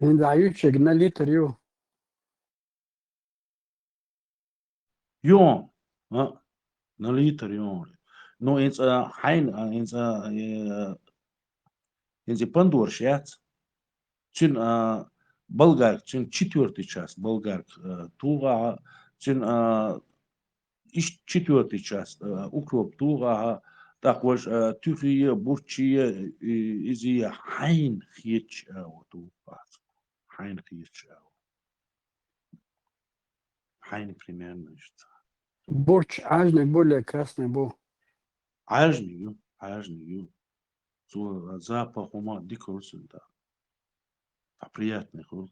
عند عيوشك نليتر يو يوم ها نليتر يوم نو إنس حين إنس إنس بندور شيات چин болгар чин четвертый час болгар туга чин четвертый час укроп туга так ваш тюхие бурчие изи хайн хич ту хайн хич хайн примерно что борщ ажный более красный был. ажный so запах ума дикорсен да приятный ход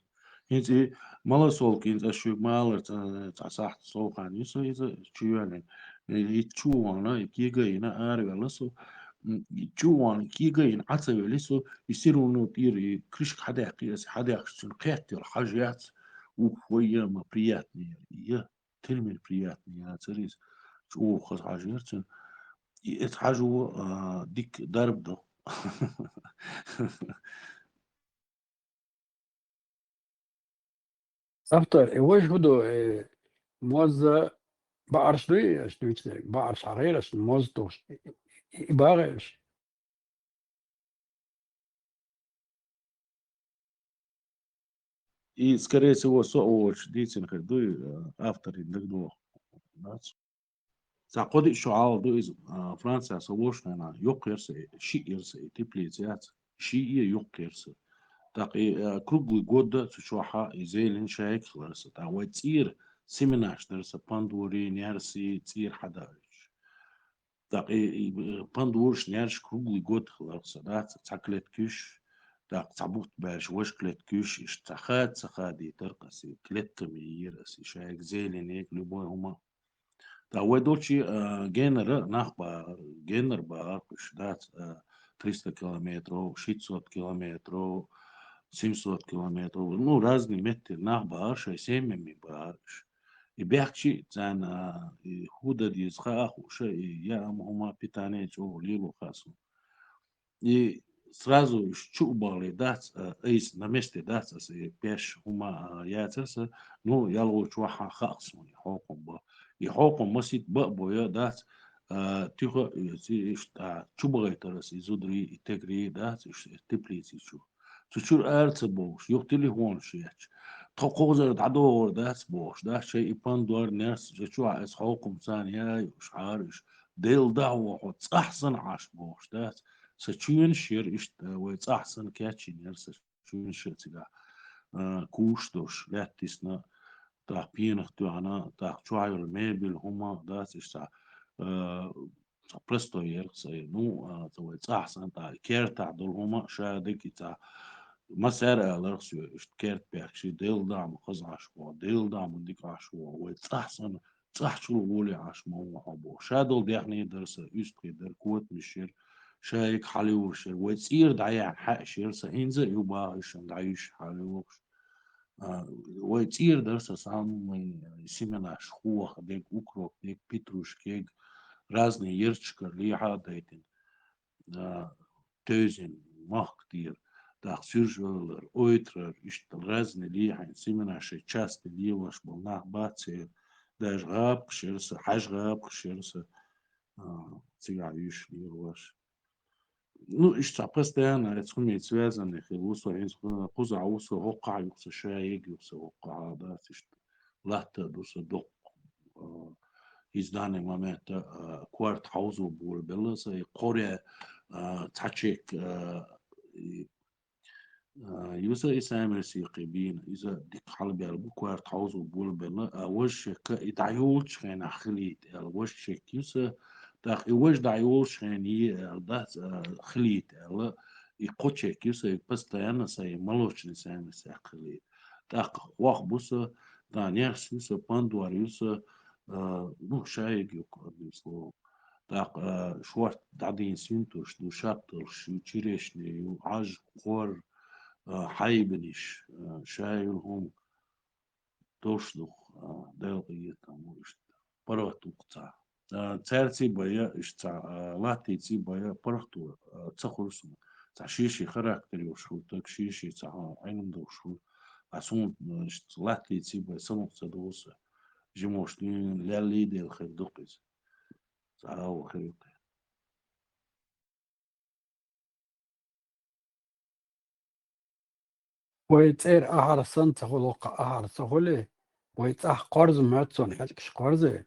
инти мало солки инти шук мало цасахт солхан юсо иза чуяне и чуана и кигайна арвелсо и чуан кигайн ацавелсо يصيروا نطير كريش حداقي شنو قياتي الحاجات وهي ما приятные يا تلمي приятные يا تريز شو خذ حاجات يتحاجوا ديك ضرب ده أفطر يوجهدوا موزة بعرش دوي أشتويت بعرش عريرش موزتوش باغش И, скорее всего, соовыч дейтин хердуй автор индегдо. Сақоди шуал ду из Франция совошна yok yerse şi yerse теплицят şi yok yerse. Так и круглый год чушуха изелин шайк хларса. Та ватир семинаш нерса пандури нерси тир хадавич. Так и пандурш нерш круглый год хларса. Да цаклет кюш. Так цабут باش واش كلت كوش اشتخات ترقصي كلت ميرسي شايك زيلين هيك لبوي هما تا ودوتشي جينر نخبا جينر باقش دات 300 километров 600 километров 700 километров ну разные метры нахба семьями баш и бяхчи цан худа дизхах уша я هما питание чо лило хасу и сразу щупали дац из на месте дац пеш хума яцерса ну я лучше waxa khaqsmo يحوقم يحوقم مسيت بقبو дац тихо чубагай тарас изудри тегри дац теплицы чу чучур арцбош yok телефон шияч тоқозер дадор дац бош да шей ипандуар нерс чу ас حوقم ثانيه مش عارف ديل دعوه احسن عاش бош дац سچون شیر اشت ویت احسن کاتشین یرس سچون شیر تیگا کوشتوش لاتیسنا تا پینخ تو انا تا چوایل میبل هما داس اشتا برستو يرقصي نو تويت أحسن تا كيرت عدل هما شادك تا مسار الرقص كيرت بيحشي ديل دعم قز عشوا ديل دعم ديك عشوا ويت أحسن صح شو بقولي عشمو وحبو شادل ديحني درس يستقي در كوت مشير شايك حالي ورشر ويتصير دعيان حق شير سهينزا يوبا يشن دعيش حالي ورش ويتصير درس سام سيمنا شخوة ديك أوكروك ديك بيتروش كيك разные يرتشكر لي عاديتن تözin مах كتير داخ سيرجولر اويترر اشتل разные لي حين سيمنا شي часто لي وش بالناخ باتسير داش غاب قشيرسة حاج غاب قشيرسة цигаюш ли ваш. Ну, ишта постоянно это связано, хилусо, куза усо, хока юкса шаиг юкса хока, да, тишта лата дуса док. Из данный момент кварт хаузу бул беласа и коре тачек يوسا إسامة سيقبين إذا ديك حلبي البو كوارت حوزو بول بلا وشك إدعيول شخين خليت وشك يوسا داخ وش دعيول شخين ده خليت لا يقوتشك يوسا بس تيانا سي ملوش نسامة سيقليت داخ واخ بوسا دانياس يوسا باندوار يوسا نو شايق يوكو بيسلو داخ شوارت دعدين سينتوش دو شابتلش يوتشيريشني يو عاج قور حيبنيش شايلهم توشلوخ دلقيتهم وشت براتو قطع تارتي بيا اشتع لاتيتي بيا براتو تخلص تاع شيشي خراكتري وشو تاك شيشي تاع عين دوشو عسون لاتيتي بيا سمو تدوس جموشتين لالي ديال خير دوقيز تاع هو خير ويتير أهر سنت خلق أهر سهولي ويتأه قرز ماتسون حلقش قرزي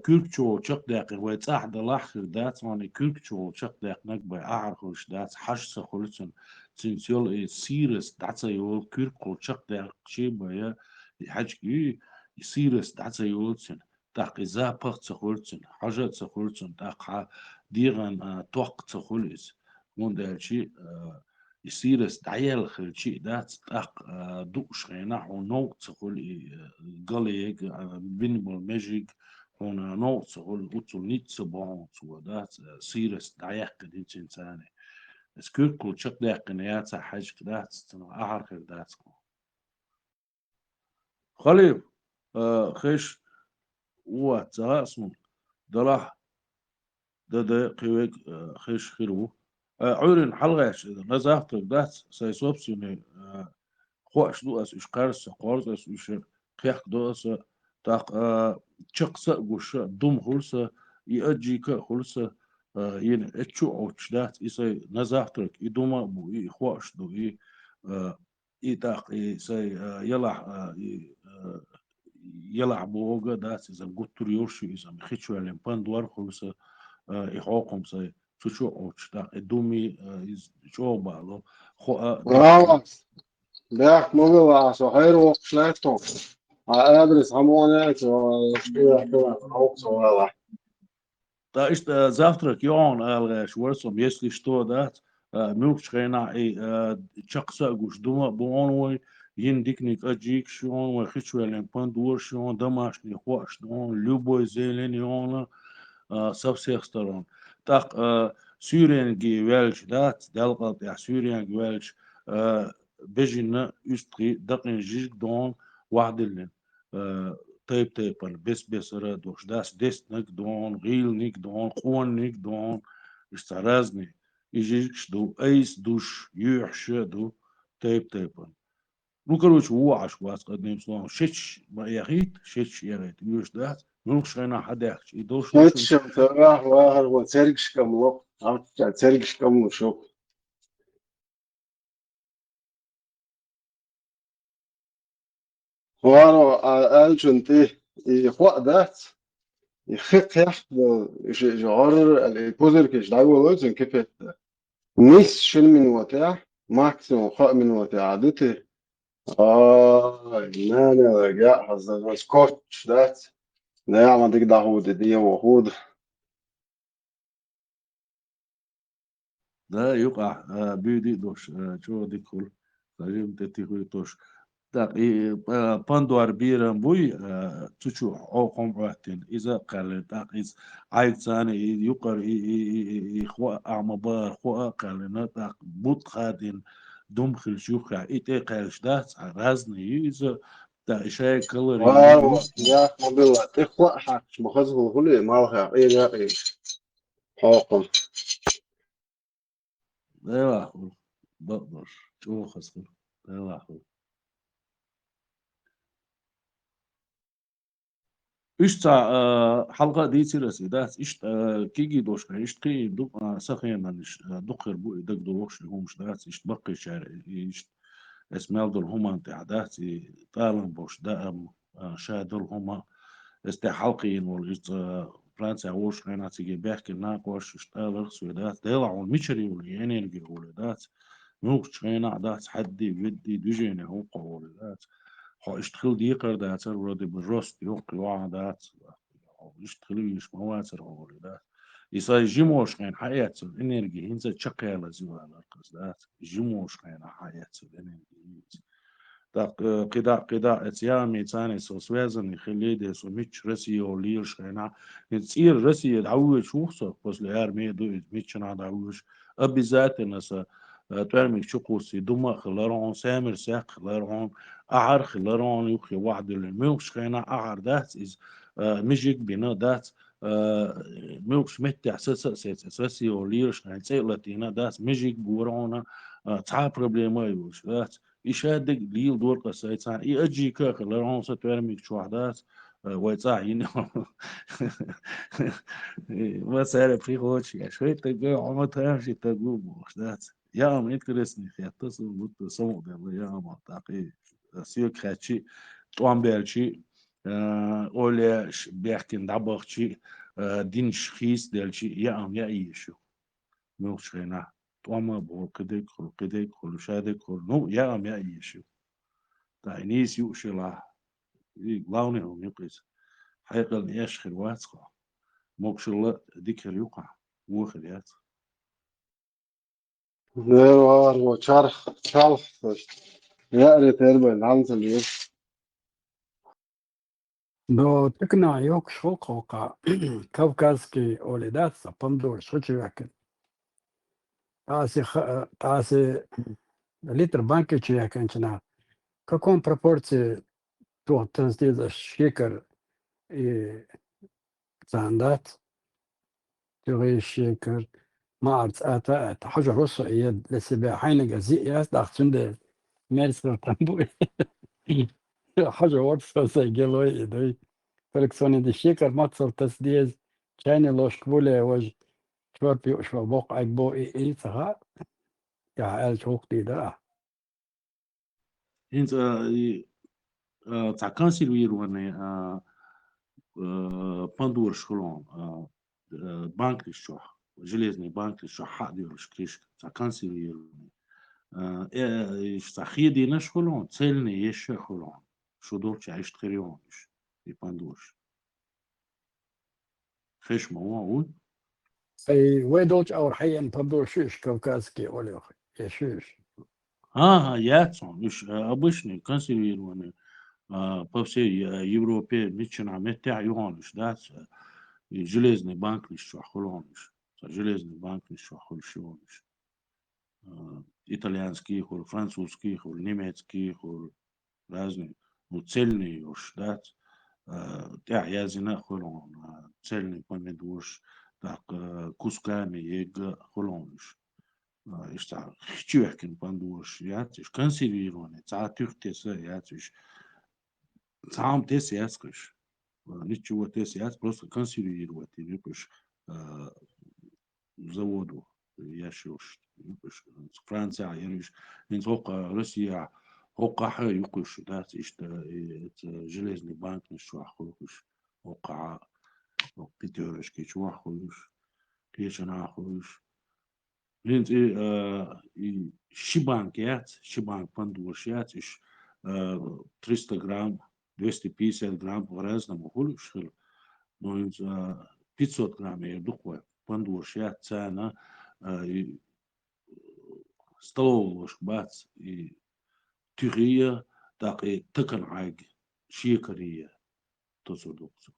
كürk çoğu çok dakik ve tah da lahir dat yani kürk çoğu çok dakik nakbay ahar hoş dat haşsa holsun since yol serious datsa yol kürk çoğu çok dakik şey baya hacki serious datsa yolsun tak iza paqsa holsun hajatsa holsun tak digan toqsa holis mundalchi يصير دعيال خلشي دات تاق دوش غينا ونو تقول قليق بينبل ماجيك هنا نو تقول وتقول نيت سبون تو دات سيرس دعيال قدين تنساني اسكول كل شق داق قنيات حاج دات تنا أحر خير دات خليب خيش وات اسمه دلاح ده قويك خيش خيرو عورن حلقاش نزافت دات سايسوبسيني خوش دوس إش قارس قارس إش قيح دوس تاق تشقس قش دم خلصة يأجيك خلصة ين اتشو أوش دات إسا نزافتك يدوما بو خوش دو تاق إسا يلع بوغا دات إذا قلت ريوشي إذا مخيتشو الإمبان دوار خلصة يحوقهم ساي شو أوش تاق دومي شو بالو خلاص ده موضوع صغير وقشلاته أدرس همونات وشوية Da ist завтрак Jon Schwarzom, если что, да, милкшхена и чакса гуш дума бонвой, индикник аджик шон, хичуэлен пандур шон, домашний хуаш, он любой зелень он со всех сторон. Так Сюринги Велч, да, делкат я Сюринги Велч, бежина үстри, дакин жик дон вахдилен. طيب طيب بس ردوش داس دست نك دون غيل نك دون قوان نك دون استعرازني يجيش دو ايس دوش يوحش دو طيب نو كروش هو عشواس قديم صلاه شتش ما يغيت شتش يغيت يوش داس نوش غينا حداك يدوش شتش تراح واهر وتركش كم وقت تركش كم وشوك وارو الجنتي يخوق دات يخيق يحد جعر البوزر كيش دعوة لوزن كيفت نيس شل من وتاع ماكسيموم خاء من وتاع دتي نانا رجع حزن سكوتش دات لا يعمل ديك دعوة دي وخود Да, юка, бюди дош, чего дикул, скажем, тетихуй тош. Так, и пандуар бирам буй, чучу, оком вахтин, иза кален, так, из айцаны, юкар, и хва, амабар, хва кален, так, бут хадин, дум хилчуха, и те калш, да, разные, иза, да, ишай калори, يا مبلا تخوة حق مخزه كله ما له إيه يا إيه حقا لا لاحظ، بقدر، شو خسر، لا لاحظ. إيش حلقة دي سيرس إداس إيش كيجي دوش إيش كي دوق سخينا إيش دقر بو إدق دوش هم إيش داس إيش بقي شارع إيش اسمال دول هما أنت عداس طالن بوش دائم شادول هما حلقين ولا إيش فرنسا وش هنا تيجي بيحكي ناقوش إيش طالر سويدات ديلعون ميشري ولا ينرجع ولا داس نوش هنا عداس حدي بدي دجينه هو قول داس اشتغل ديقر دات الرودي بالروست يوقي وعدات اشتغل يش مواتر هولي دات يصير جيموش خين حياة الانرجي هنزا تشقيلا زوالا القصدات جيموش خين حياة الانرجي так قدا اتيامي تاني سو связаны خليدي سو ميتش رسيو ليش خينا تصير رسي دعوش شوخصة بس لارمي دو ميتشنا دعوش ابيزات نسا تعمل شقوسي دما خلارون سامر ساق خلارون أعر خلارون يخي واحد الموش خينا أعر دات إز مجيك بنا دات موش متى أساسي وليش خين سيلتينا دات مجيك بورونا تعا بروبليما يوش دات يشادق ليل دور قصيتان يأجي كاخ لارون ستوارميك شو عدات ويتاع ينو ما سارب في خوش يا شوي تقول عمر تامشي تقول موش دات يا ما يتكرسني خي اتصل بوت صمود يا ما تعقي سيوك خاتشي طوان بيلشي اولي بيحكي دبخشي دين شخيص دلشي يا ام يا ايشو موش خينا طوما بول كديك خل شادك خل نو يا ام يا ايشو تاينيس يوشلا главный هم يقيس حيقل ياش خلواتخا موكشلا ديكر يقع وخليات ده هو شرخ يا ريت يربل عنز اليوم دو تكنا يوك شوقوقا كوكاسكي أوليدات سبندور شوشيوكن تاسي لتر بانكي تشيكن شنا كاكون пропорции то تنزيز شيكر и زاندات تغي شيكر ما عرفت آتا حاجة روسو يد لسبا حين جزي ياس داخل مارس تنبوي حاجة ورسو سيجلوي إدوي فلكسوني دي شيكر ماتصل تسديز كاني لوش كبولي وج شوار بيو شوار بوق عقبو إي سها يا عيال شوق دي دا انت تاع كانسيل ويرواني بندور شكلون بانك الشوح железный банк الشوح حق ديولش كريش تاع كانسيل ويرواني تاع خيدي نشكلون تسلني يش خلون شو دورش عيشت خيريونش في بندورش خيش ما هو أي ويدوش أو حيا بندور شيش كوكاسكي أولي أخي يا شيش ها ياتسون مش обычный كانسيل ويرواني по всей Европе мечена метя юаниш, да, железный банк еще холониш, железный банк еще холшиониш, итальянский хол, французский хол, немецкий хол, разные, ну цельный уж, да, тя язина холон, цельный помидорш, так кусками ега холониш. Işte hiçbir pandurş ya, tiş konservированы, затюртеса я, тиш сам тес яскаш. Ничего тес яс, просто консервировать и выпуш заводу яшуш. Выпуш Франция, яриш, инзока Россия, хока юкуш, да, это железный банк ничего хуш, хока пятерочки чего хуш, клешана хуш. Линз и шибанк яц, шибанк пандуш яц, 300 грамм, 250 грамм по-разному хулиш, но 500 грамм я духой пандуш яц цена столовую ложку бац, и тюрия, так и тыкан айг, шикария, то судукцу.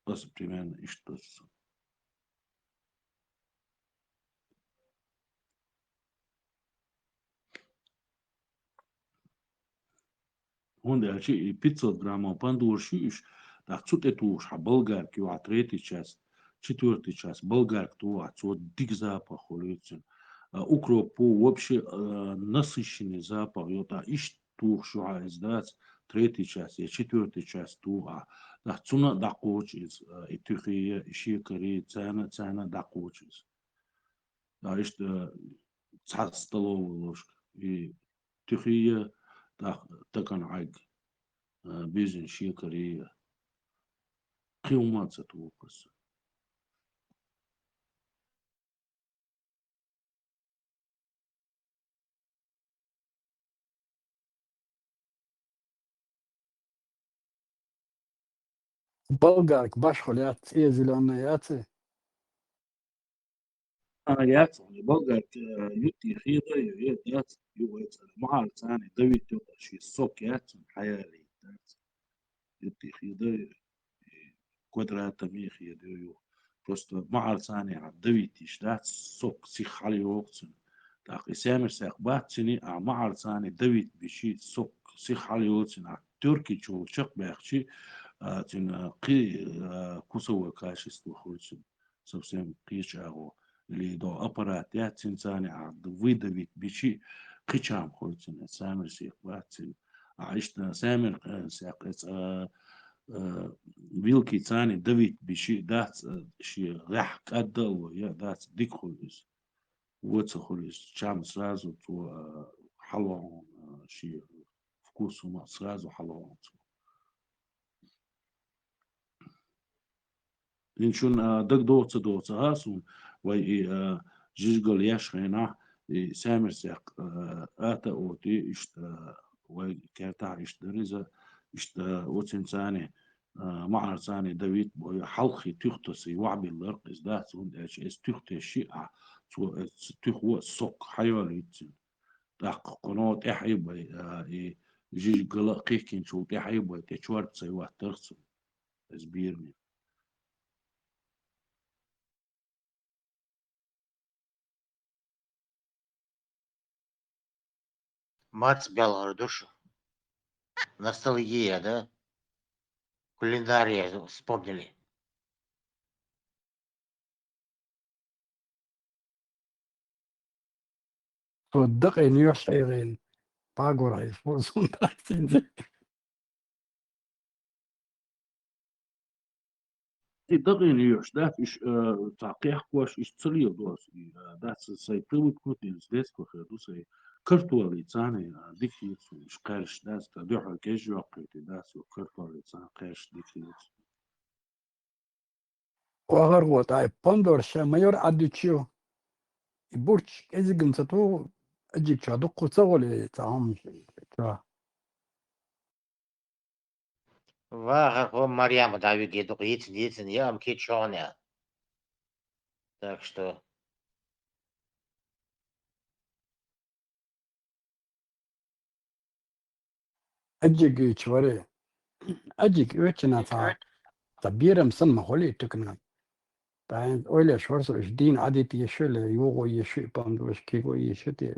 Просто примерно и что. Он и 500 граммов пандуршиш, так цут эту уж, а болгарки, а третий час, четвертый час, болгарк, то вот дик запах улицын. Укроп вообще насыщенный запах, и вот ищ тух шуайз, да, третий час, и четвертый час туа. Да, цуна дакочиз, и тюхия, и шикари, цена дакочиз. Да, ищ столовую ложку, и тюхия, такан айг. Бизнес шикария. Қиумаца туопасы. Болгарк, башхолят, и зеленые яйца. ياتي بلغك يوتي خيضة يات يوت مع ثاني دويت يوتا شي السوق يات حيالي يوتي خيضة كوادراتا ميخ يديو просто مع ثاني عدويت يشتات سوق سيخ علي وقت تاقي سامر ساق باتسني مع ثاني دويت بشي سوق سيخ علي وقت تركي شو شق بيخشي تن قي كوسو كاشيستو خلص совсем قيشاغو اللي دو аппарат ياتسن ثاني عد выдавить بشي قيشام خلصن سامر سيق باتسن عشنا سامر ساق вилки ثاني دويت بشي دات شي راح قدل يا دات ديك خلص وص خلص شام сразу то حلوة شي вкусу ما сразу حلوة إنشون دق دوتsa هاسون وي جيجل يشخينا سامر ساق آتا أوتي إشت وي كارتا إشت دريزا إشت أوتين ثاني معر ثاني دويت بوي حلقي تختسي وعبي اللرق إزدات سون إيش إس تختي شيء تو تخو سوق حيوانيتين دق قنوت إحيبي جيجل قيكين شو تحيبي تشوارت سيوات ترسم إزبيرني Мац белую душу. Ностальгия, да? Кулинария вспомнили. صدقني نيوش حيغين باقور هاي فوزون تاكسين زي تدقين يوش دات إش تعقيح كواش إش تصليو دوس دات سي привыкнуть из детства خدو سي كرتوالي تاني ديك يتسو إش قارش دات تدوح كيش يوقيتي دات كرتوالي تاني قارش ديك يتسو وغر وطاي بندور شا مايور عدوشيو يبورش إزيقن ستو أجيك شا دقو تغولي تعام شا Вахар Марьяма Давиди Дугицин, я am Кичоня. Так что أجيك شواري أجيك ويتشنا تا بيرم سما هولي تكنا بعدين أولي شورسو إش دين عديت يشول يوغو يشو باندوش كيغو يشوتي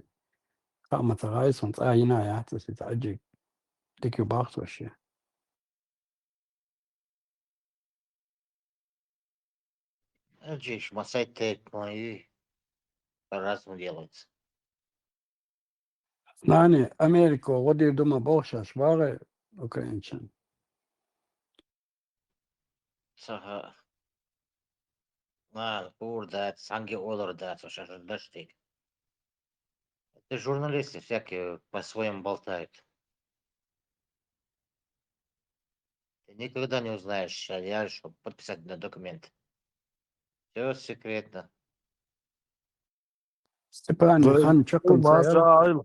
قامة غايس ونت آينا يعتس أجيك ديكيو باختو شي Джиш, масайте мои по-разному делается. ناني أمريكا ودي دوما بوشا شواري أوكرانشان Сага. Курдат, санги олордат, шашдаштик. Это журналисты всякие по-своему болтают. Ты никогда не узнаешь, а я чтобы подписать на документ. Все секретно. ستيباني خان شقم سيارة مسائل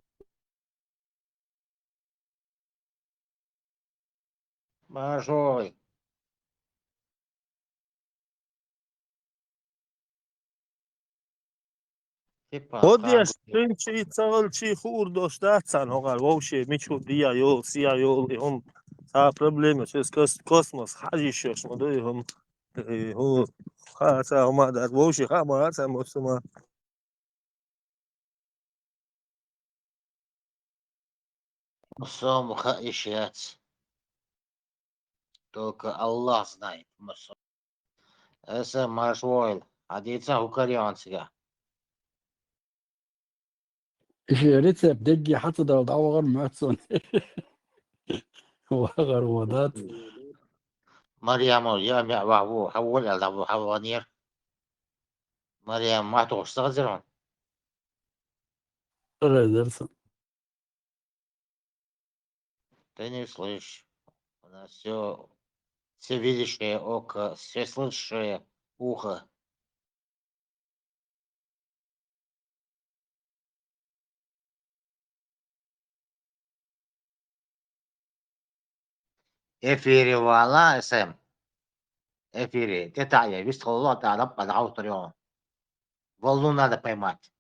Мажой. Типа, Odiasz, czy cały ci hurdo sztacen, hogar, wołsie, mieciu, dia, jo, sia, jo, hom, a problemy, to jest kosmos, hazi się, szmoduje, hom, ha, homa, dar, wołsie, ha, ma, mocno. Сом ищец. Только Аллах знает. Это Машвойл. Одеться укорянцга. ريتسب دقي حتى دو دعوة ماتسون وغر ودات مريم يا معبو حول على حوانير. مريم ما تستغزرون. درسون Ты не слышишь. У нас все видящее око, все слышащее ухо. Эфире вала, СМ. Эфире. Ты тая, весь холод, а под ауторион. Волну надо поймать.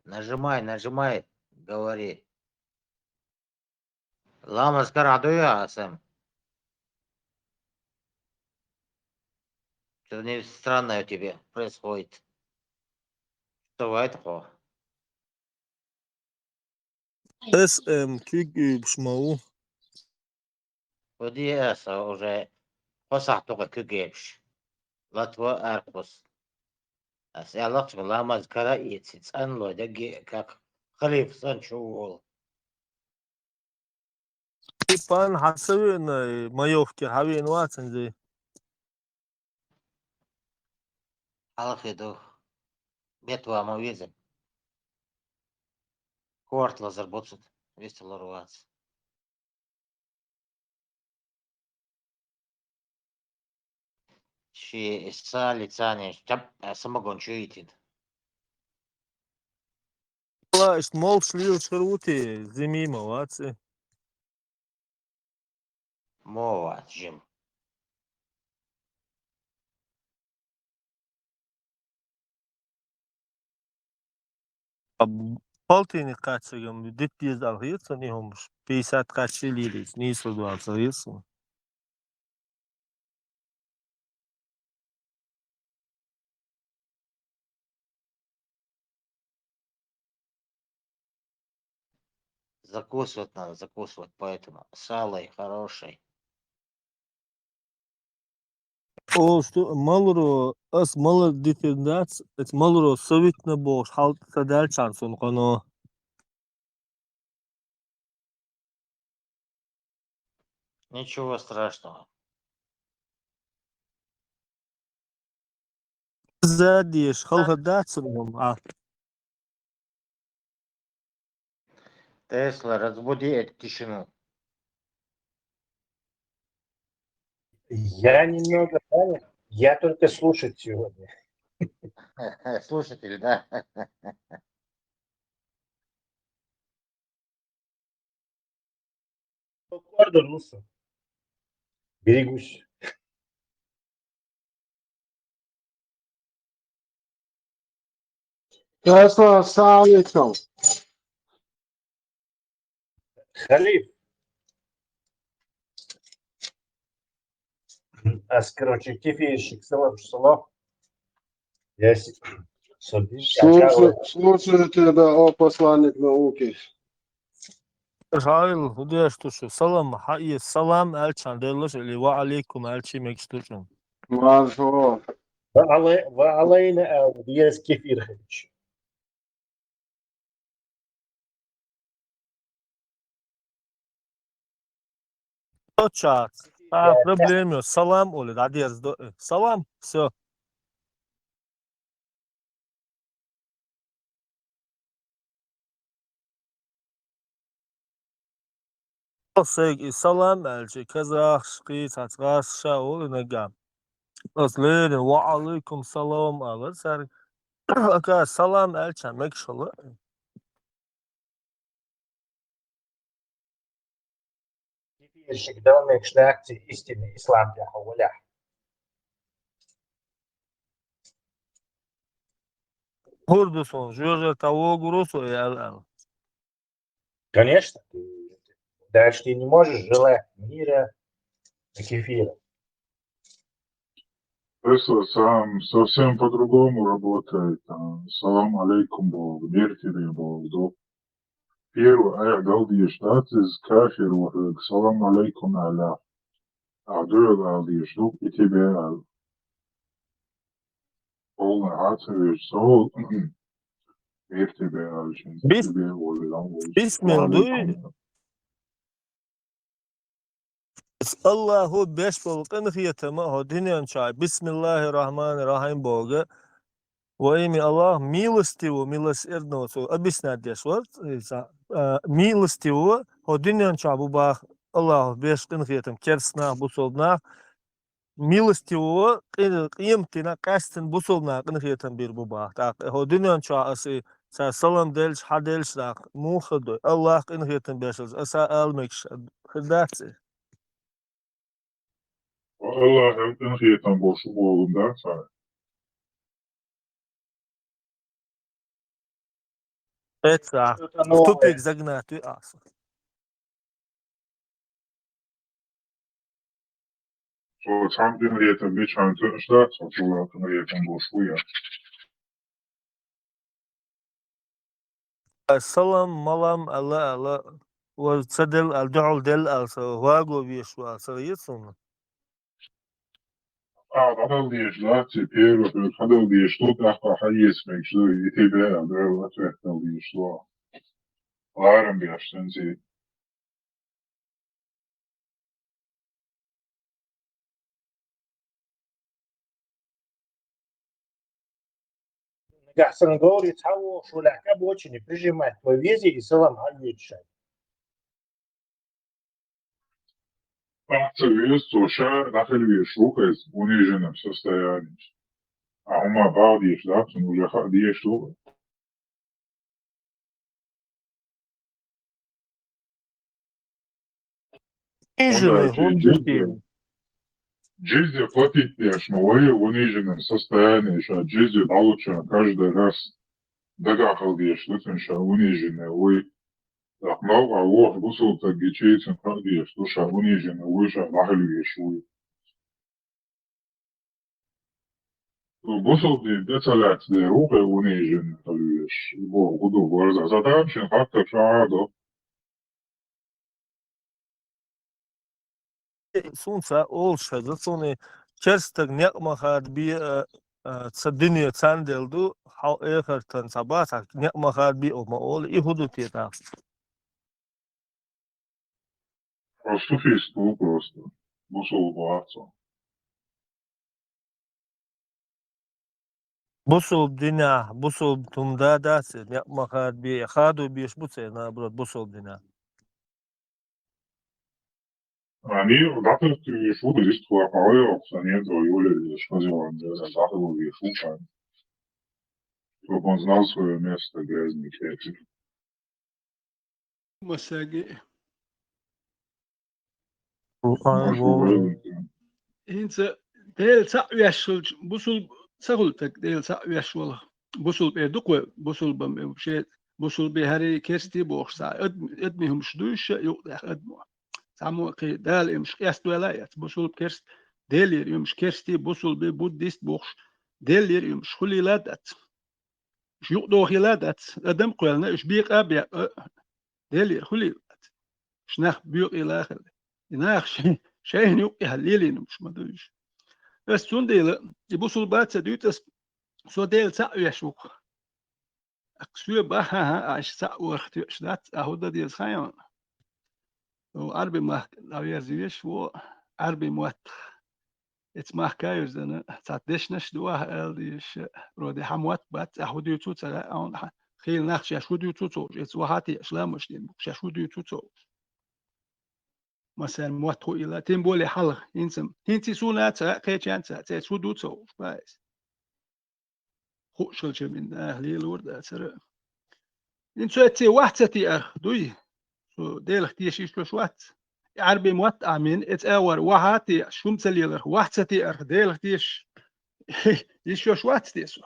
Нажимай, говори. Лама скарадуя, Сэм. Что-то не странное у тебя происходит. Что это? Küg bşmau. Подиеса уже посахтука кюгебш. Латва аркус. Асялах лама скара ицит. Анло деги как халиф санчуол. Pan hasawi na majovki, havi invacan zai. Алхиду. Бетва мавизен. Корт лазарботсут. Вестелорвац. Ши са лицане. Штаб самогон чуитин. La ist mol šliju šruti zimima, vaci. Мова, Джим. Poltini kaçagam, dittiz alhiyatsa ni homuş. 50 kaçiliyiz, ni sodu alhiyatsa. Закусывать надо, закусывать, поэтому салой хорошей. O что maluro as mal ditindats, et maluro savitna boş halt sadel chanson kono. Ничего страшного. Zadiyeş halha datsun ah. Тесла, разбуди эту тишину. Я немного занят. Я только слушать сегодня. Слушатель, да? Concordo, Russo. Берегусь. Тесла, ассаламу алейкум. Халиф. Короче, кефирщик, салам. Я Слушаю тебя, о посланник науки. Жайл, худеш тушу. Салам, хай салам elçan deloş eli ve aleykum elçi mekstuşun. Маршо. وعلينا دياس كефир хочу. Чат. Проблем yok. Salam olur. Hadi yaz. Salam. Все. Salam elçi. Kazak, şkı, tatras, şaul, negam. Aslen ve aleykum salam ağır. Sen aka salam elçen mekşalı. Кефирщик, да, он что акции истинный ислам для хаваля. Хурдусон, Жоржа того гурусу и ал. Конечно, дальше ты не можешь желать мира и кефира. Просто сам совсем по-другому работает. Салам алейкум Бог, мир тебе Бог. Первый аят галдиш, да, из кафир, салам алейкум аля. А другой галдиш, и тебе полный ацевич, сол, мир тебе, алчин, тебе, Бисмилlah. Allahu beş bolqan xiyatama hodinyan çay. Bismillahirrahmanirrahim boga. Во имя Allah милостивого, милосердного, объяснять вот, милостивого, hodinyan çay bu bağ Allah beş qın xiyatım kersna bu solna милостивого qiyamtina qastin bu solna qın xiyatım bir bu bağ. Ta hodinyan çay ası salam delş hadelş da muhdu Allah qın xiyatım beşiz asa almak xırdatsi. Allah hem hiyetten boşluk olduğunda sana. Это в тупик загнать ас. So, там hiyetten bir çantı işte, sonra hiyetten boşluğu ya. السلام ملام الله والسدل الدعو دل واقو بيشوا سريسون. Kadal diye işte, teper, kadal diye işte, daha hayes mek işte, itebe, böyle kadal diye işte. Varım bir yaştan şey. Гасан говорит, того, что легко бы очень прижимать по везе и салам алейкум. Союз США нахили шука из униженном состоянии. А ума балдишь, да, он уже ходишь шука. Джизи платить пеш, но вы в униженном состоянии, что джизи получено каждый раз. Дагахал деш, что униженный, вы так много, а вот гусул так гичейцем ходишь, что униженный, вы же нахилишь, вы. Гусул ты децалять, да рука униженный, ходишь, бог, буду глаза. Задача, как-то шагу. Sunsa olşadı sonu kerstek nekmahat bir dünya sandeldu hal ekerten sabah nekmahat bir olma ol ihudu tiyata. Просто фейсбук просто. Бусул баца. Busul dünya, busul tumda dası nekmahat bir hadu bir bu sene busul dünya. Они дата ты шут из твоя пауэр, нет, Юля, что делать, дата был шут, чтобы он знал свое место, грязный кексик. مساقي انت ديل ساويشل بوصل سغلتك ديل ساويشل بوصل بيدق بوصل بمشيت بوصل بهاري كيستي بوخ سا ادمهم شدوش يقدح ادمو سامو قي دال مش قياس ولايات بوصل بكرست ديل يمش كيستي بوصل ببوديست بوخ ديل يمش خليلات مش يقدو خلادات ادم قولنا ايش بيق ابي ديل خليلات شناخ بيق الى اخر يناخ شيء يوقي هالليلين مش مدريش بس سون ديل يبوصل بات دوتس سو ديل ساويشوك اكسو باها عش ساو اختيشدات اهودا ديل خايون وعربي ما لو يزيش و عربي موت اتماه كايرز انا تعدشنش دوا الديش رودي حموت بات اهودي توت اون خيل نخش يشودي توت اتس وهاتي اسلام مش دين يشودي توت مثلا موتو الى تيمبولي حل انسم هنتي سونات كيتشانت تشودو تو بايس خوشل من اهلي الورد ترى انتو تي وحتتي دوي سو ديل اختيش ايش وات عربي موت امين ات اور وهاتي شوم تليلر وحتتي ديل اختيش ايش وات تيسو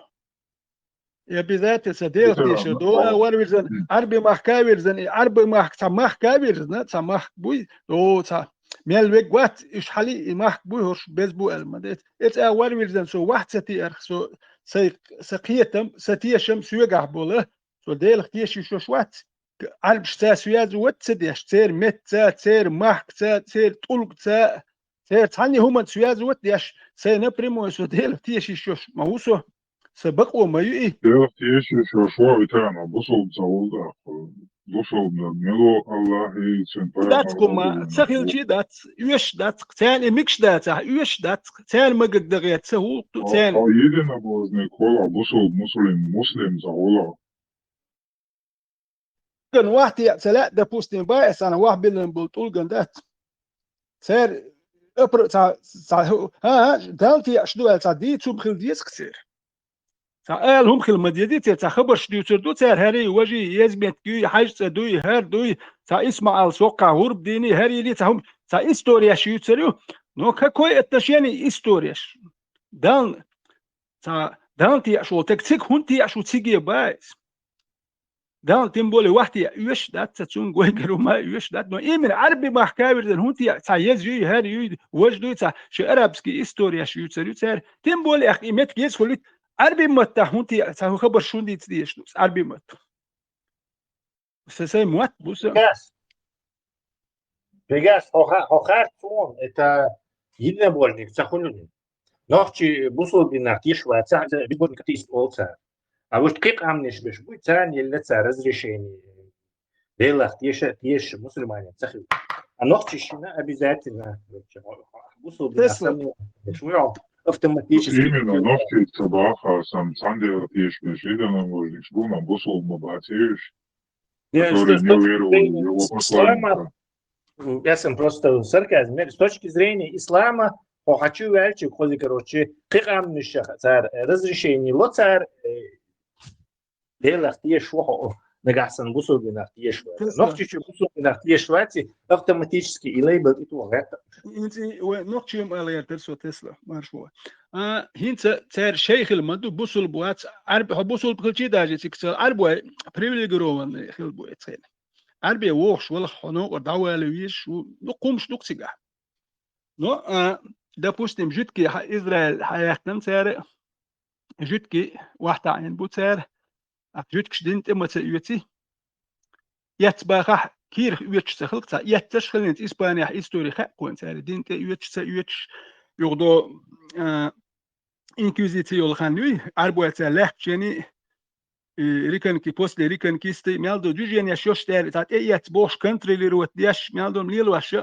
يا بذات سديل تيش دو ورزن عربي مخ كاورزن عربي مخ سمخ كاورزن سمخ بوي دو تا ميل ويك وات ايش حالي مخ بوي هوش بيزبو المدت ات ورزن سو واحد ستي ارخ سو سقيتم ستيشم سوغح بوله سو ديل تيش شو شوات عرب شتا سياز وات سديش تير مت تير مخ تير طلق تير تاني هما سياز وات ديش سي نبريمو سو ديل تيش شو ما هو سو سبق وما يؤي Дело есть еще шо витана, бусол заулда, бусол мело Allah и центра دات كما تسخيل شي دات يوش دات تاني ميكش دات يوش دات تاني ما قد دغيت سهو تاني едино бозне кола бусол муслим заула. كان واحد يعتلاء دا بوستين بايس انا واحد بلن بلطول قندات سير ابر ها دالتي اشدو تا دي تو بخل ديس كثير تعال هم خل مديدي تا خبر شدو تردو تار هري وجي يزمت كي حاجه دوي هر دوي تا اسمع السوقا هرب ديني هري لي تا هم تا استوريا شيو تسريو نو كوي التشيني استورياش دان تا دالتي اشو تكتيك هونتي اشو تيجي بايس دان تيمبولي واحد يوش دات تسون جوي جروما يوش دات نو إيه من عربي ما حكاير ذن هونتي تعيز هاري يود وجدوا تا شو أرابسكي إستوريا شو تسريو تسر تيمبولي أخي مت كيس خليت عربي مت هونتي تا خبر شو دي تديش نوس عربي مت سي موت بوس بيجاس هخار تون это единое больник цахунюни нохчи бусол бинартиш ва цах бигон катис олца а вот как амниш беш будет царь или царь разрешение делах тиеш мусульмане цахи а нохчи шина обязательно бусол бинартиш автоматически Именно ногти собака сам сандер тиеш бешидана может шгуна бусол мабатиш. Который не верил в его посланника. Я сам просто сарказм. С точки зрения ислама, хочу вельчик, ходи, короче, как амниш царь разрешение ло царь делах тиеш вахо нагасан бусол бинартиш ва нохчи бусол бинартиш вати автоматически и лейбл и то это انت نقطة على ترسو تسلا مارشوا هنت تر شيخ المدو بوصل بوات عرب بوصل بكل شيء داجي تكسر عرب بريفيليجروان خل بوات خيل عرب ووش ولا خنو ودعوة لويش ونقومش نقصيجا نو ده بوستم جدكي إسرائيل حياتنا سعر جدكي واحد عين بوتسعر جدكش دنت إما تيوتي يتباخ كير يوتش تخلق تا يتشخلنت إسبانيا إستوري خا كون سعر دنت يوتش يغدو إنكوزيتيو الخانوي عربو تلاح جني ريكن كي بوست ريكن كيستي مالدو جوجين يشوش تار تات ايات بوش كنتري لي روت دياش مالدو مليل واش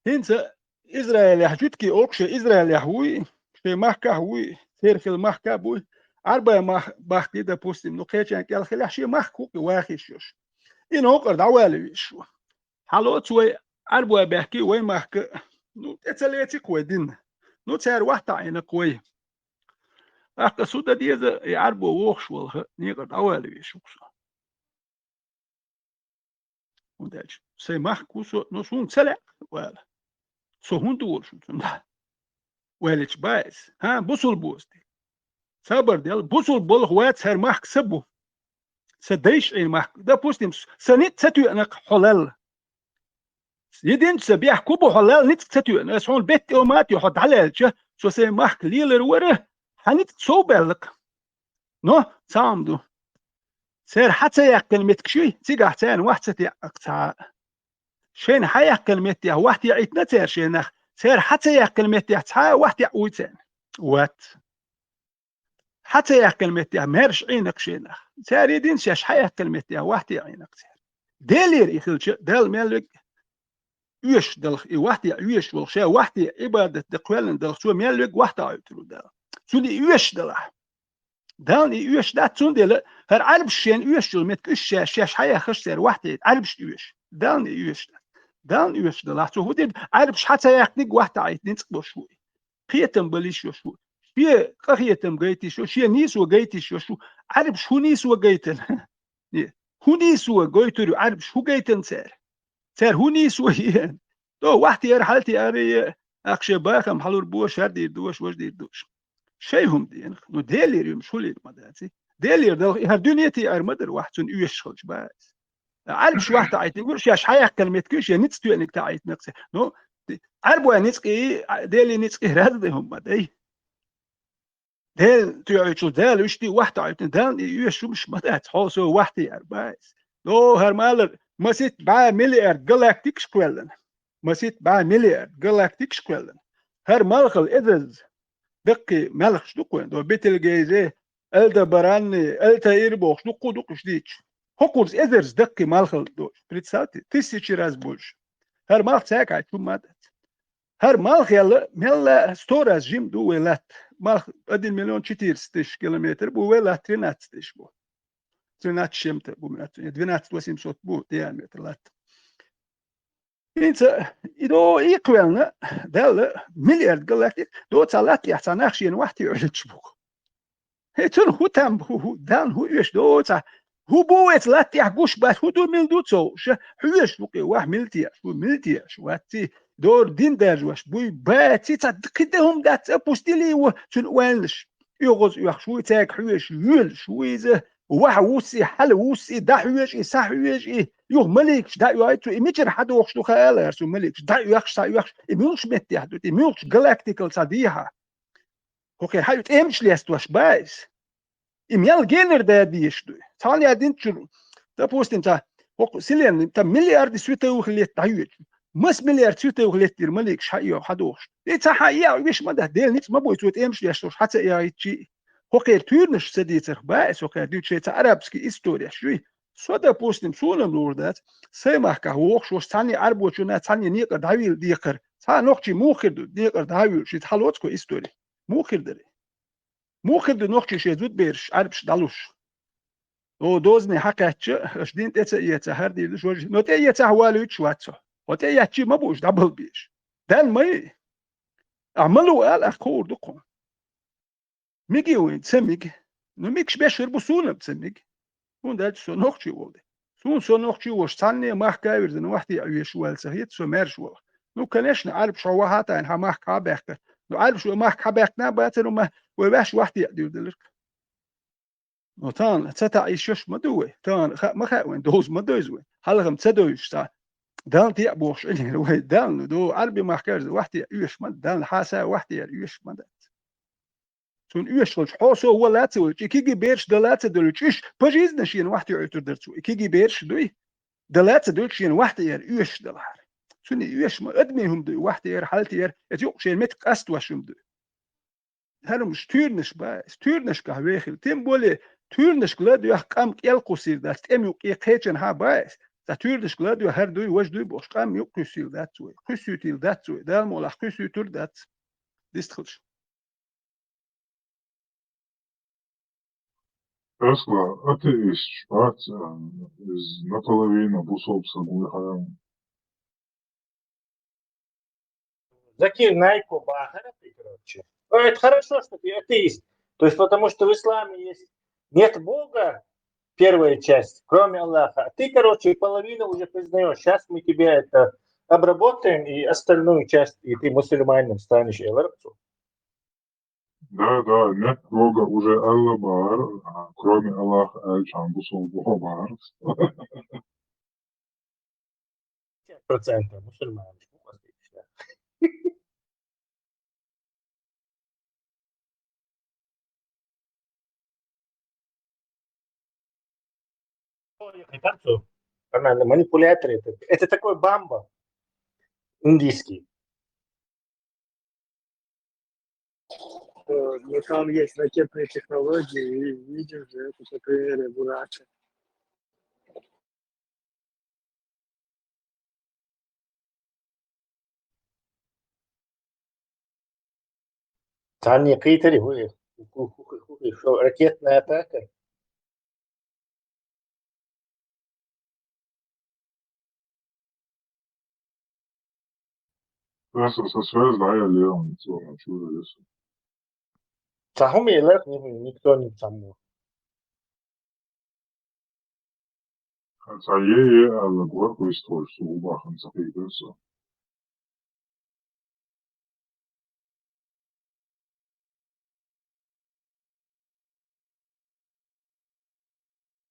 هنت اسرائيل يحجتكي اوكش اسرائيل يحوي في مكه هوي سيركل مكه بوي اربع مخ باختي دا بوست نو كيتشان كال خلاح شي مخ كوك واخيش ان اوقر دعوالي شو حالو توي اربع بحكي وين مخ نو تتليتي كويدين نو تار واحد عين كوي أخذ سودا ديزا يعربوا وخش والخ نيقد أولي يشوكسا ونداج سيمح كوسو نصون سلع ولا سهون دول شو تمدا وليش بايس ها بوصل بوستي صبر ديال بوصل بالخوات سر محك سبو سديش عين محك ده بوستيم سنيت ستو أنك حلال يدين سبيح كوبو حلال نيت ستو أنك سون بيت يومات يحط على الجه سو سيمحك ليل الوره هنيت تصوبلك نو سامدو سير حتى يأكل متكشي تيجا تان واحد ستيأكل شين حيأكل متيا واحد يعيتنا تير شينخ سير حتى يأكل متيا تها واحد يعويتين وات حتى يأكل متيا مهرش عينك شينخ سير يدين شاش حيأكل متيا واحد يعينك سير ديلير يخلش ديل مالك يوش دلخ واحد يوش والشيء واحد عبادة دقوالن دلخ شو مالك واحد عيتلو دل سولي يوش دلخ دان يوش دات سوندل هر عربشين يوش مت كش شاش حياه خسر واحد عربش يوش دان يوش دلخ سو هدي عربش حتى يقنق واحد عيت نتقبل شوي خيتم بليش شو في قخيتم جيتي شو نيس وجيتي شو عربش هو نيس وجيتن هو نيس وجيتو عربش هو جيتن سير هو نيس وهي تو واحد ير حالتي اري اخشى باخم حلور بوش هردي دوش وجدي دوش شيهم دي نو ديليريوم شو لي مداتي ديلير ده هر دنيتي ارمدر واحد سن يشخلش بس عارف شو واحد عايت نقول شو حياة كلمة كيش يا نتستو انك تعيت نقصه نو عاربوا نتسقي ديلي نتسقي هذا هم دي ديل تعيشوا ديل وش دي واحد عايت ديل يشو مش مدات حوسو واحد يا بس نو هرمالر مسيت با مليار جالاكتيك سكويلن مسيت با مليار جالاكتيك سكويلن هرمالخل إذز دقي ملخ شدوكوين دو بيتل جيزي الدا براني التا إيربوخ شدوكو دوك شديتش هوكوز إذرز دقي مالخل دوش بريتسالتي تسيتشي راز بولش هر مالخ ساك عايت شو مادت هر مالخ يلا ميلا ستوراز جيم دو ويلات مالخ أدين مليون چتير ستش كيلومتر بو ويلات ترينات ستش بو ترينات شمت بو منات 12 200 بو ديامتر لات انت إدو إيقوالنا دال مليار galactic دو تالات يحتا نخشين واحد يعلتش بوك هيتون هو تام هو دان هو يش دو تا هو بوت لات يحقوش بات هو دو ميل دو تو ش حيش بوكي واحد ملتياش بو ملتياش واتي دور دين داجواش بوي باتي تا دقيتهم دات بوستيلي وتون وانش يغوز يخشوي تاك حيش يول شويزه واحد وسي حل وسي دا حيش إسا حيش يوه ملكش دا يوايتو إميجر حد وخشتو خيالة يرسو ملكش دا يوخش دا يوخش إميوش متي حدوت إميوش galactical صديحة هوكي حيوت إمش ليست وش بايس إميال جينر دا ديشتو تالي أدين تشرو دا بوستين تا هوكو سيلين تا مليار دي سويتا وخليت تايوت مس مليار سويتا وخليت دير ملكش حيو حد وخش إيتا حيا ويش مده ديل نيت ما بويتوت إمش ليستوش حتى يايتشي هوكي تورنش سديتر بايس هوكي ديوتشي تا عربسكي إستوريا شوي سودا بوستم سولم لوردات سيماكا هوخش وش تاني عربو شونا تاني نيقر داويل ديقر تا نوخشي موخر ديقر داويل شي تحلوتكو إستوري موخر دري موخر دو نوخشي شي زود بيرش عربش دالوش او دوزني حكاتش اش دين تيتا إيتا هر دي دوش وجه نوتي إيتا هوالو يتشواتسو وتي ياتشي مبوش دابل بيش دان مي اعملوا قال أخور دقون ميجي وين تسميج نميكش بيش يربو سولم تسميج هون ده سو نوخشي ولدي سو نوخشي وش تاني ماخ كاير زن وحدي يشوال سهيت سو ميرش ول نو كناش نعرف شو هاتا ان ماخ كابخ نو عارف شو ماخ كابخ نا باتر ما وباش وحدي يدير دلك نو تان تتا ايشش مدوي تان ما خا وين دوز مدوز وين هلغم تدوش تا دان تي بوش اللي هو دان دو عربي ماخ كاير وحدي يش مد دان حاسه وحدي يش مد تون يشلش حوسو ولا تسوي كيجي بيرش دلات دلتش بجيز نشين واحد يعتر درتو كيجي بيرش دوي دلات دلتشين واحد ير يش دلار تون يش ما ادميهم دو واحد ير حالتي ير اتيوق شين مت قست واشم دو هرم شتورنش با شتورنش كهويخل تيم بولي تورنش كلاد يح قام يلقوسير دات ام يق يقيچن ها باس دا تورنش كلاد هر دوي وش دوي بوش قام يقوسير دات توي قسيتيل دات توي دال مولا قسيتور دات ديستخلش Tesla ateist špats iz naполовину бусовца гуйхаям. Закир Найко Бахара, короче. Это хорошо, что ты атеист. То есть потому что в исламе есть нет Бога, первая часть, кроме Аллаха. А ты, короче, половину уже признаешь. Сейчас мы тебя это обработаем, и остальную часть, и ты мусульманином станешь эларцу. Да, нет Бога уже Алла бар, кроме Аллаха Эльчан бусов Бога бар. 50% мусульман. Манипулятор это такой бамба индийский. Но там есть ракетные технологии, и видим же это по примере Бурака. Там не критери, ракетная атака. Tesla sa sve znaje lijevnicu, čuli su. Сахум и лев никто не саму. Sa je, ali gorko isto, što ubahan sa Petersom.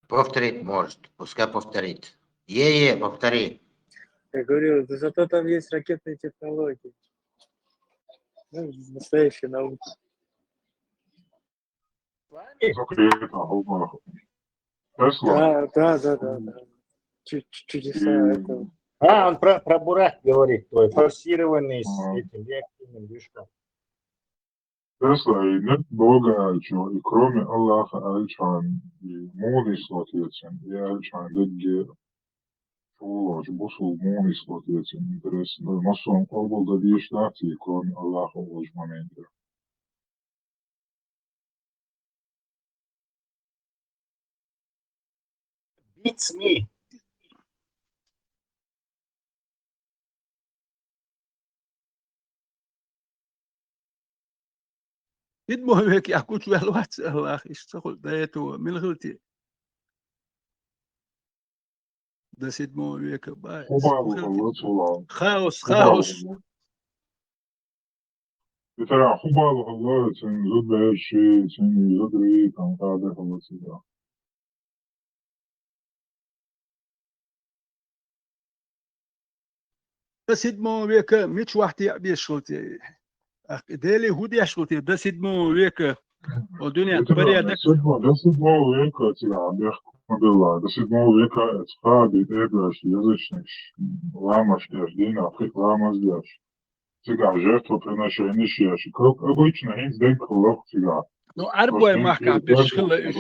Повторить может, пускай повторит. Повтори. Я говорю, зато там есть ракетные технологии. Ну, настоящие науки. Закрыто, Аллах. Тесла. Да. Чудеса этого. Он про Бурак говорит, твой форсированный с этим реактивным движком. Тесла и нет Бога, и кроме Аллаха, Альчан, и Мунис, соответственно, и Альчан, Дедге, Шулоч, Бусул, Мунис, соответственно, интересно. Но сон колбал да диштации, кроме Аллаха, в моменте. Beats me. المهم هيك يحكوا شوية الوقت الله أخي اشتغل دايته من غلطي ده سيد مو هيك خاوس ترى حبال الله تنزل بهالشيء تنزل كان قاعد خلص ده. ده سيد مو هيك مش واحد يعبي شغلتي ديلي هو دي شغلتي ده سيد مو هيك والدنيا بريا دك ده سيد مو هيك ترى بيحكم بالله ده سيد مو هيك اتفاق يتقبلش يزشنش ламаш день африк ламас дяш сега жертвоприношение шеш как обычно инден колок сега. Ну арбой махка бешхлеш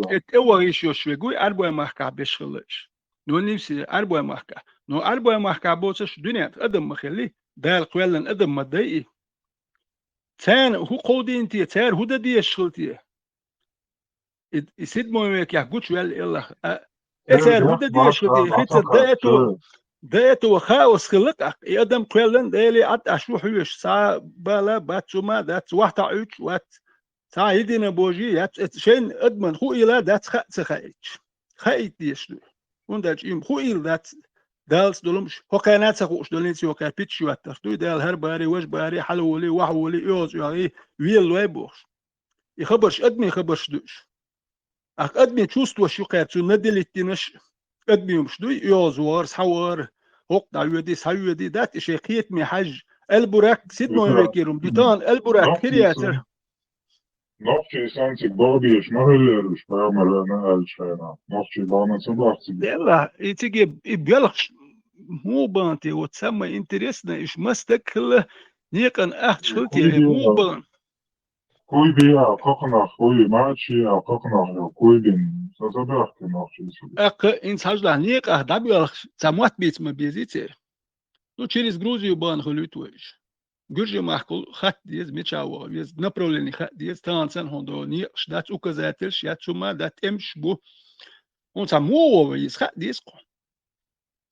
это его еще швегуй арбой махка бешхлеш ну нفسي арбой махка ну арбой махка بوتش دنيا قدم مخلي دال قولا قدم مضايقي تان هو قودي انت تار هو دي شغلتي يسد مويك يحكوش يلا تار هو دي شغلتي خيت دايتو خاوس خلقك يقدم قولا دالي عد اشوح يش سا بالا باتسوما دات واحد عيش وات سا يدينا بوجي يات شين ادمن خو الى دات خايت ديشلو ونداج ام خو الى دات دالس دولمش هو كانت سخوش دولنسي وكا بيتش واتر دو دال هر باري وش باري حلولي وحولي يوز يعني ويل ويبوش يخبرش ادمي يخبرش دوش اك ادمي تشوستو شو قاتو ندلتينش ادمي مش دو يوز وارس حوار هوق دايودي سايودي دات شيخيت مي حج البراك سيدمو يكيرم بيتان البراك كرياتر نوحي سانتي بابيش ما هلرش بعمل انا الشينا نوحي بانا صباحتي يلا يتيجي بيلخش مو بانتي وتسمى انتريسنا ايش مستكل نيقن شلتي مو بان كوي بيا ققنا خوي ماشي ققنا كوي بين صباحتي نوحي اق انت هجلا نيق دا بيلخش تسموت بيت ما بيزيتي ну через Грузию бан холютуешь Гуржи махкул хат диез мечаво диез направление хат диез танцан хондо ни шдат указатель шят сума дат эмш бу он самого из хат диез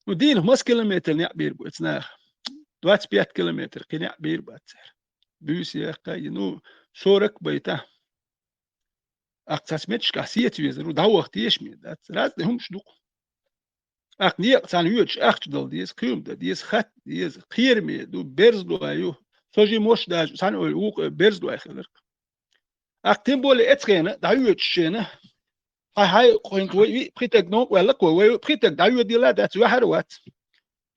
ну дин мас километр не бир бу цна 25 километр кеня бир бацер бюсия кай ну 40 байта акцасмеч касиет везру да вахт ешми дат раз дем шдук ак не цан юч ахтдал диез кюм да диез хат диез кирми ду берздо аю سوجي موش داج سان او بيرز دو اخلر اكتم بولي اتخينا دايو تشينا هاي كوينت وي بريتك نو ولا كوي بريتك دايو دي لا دات وحروات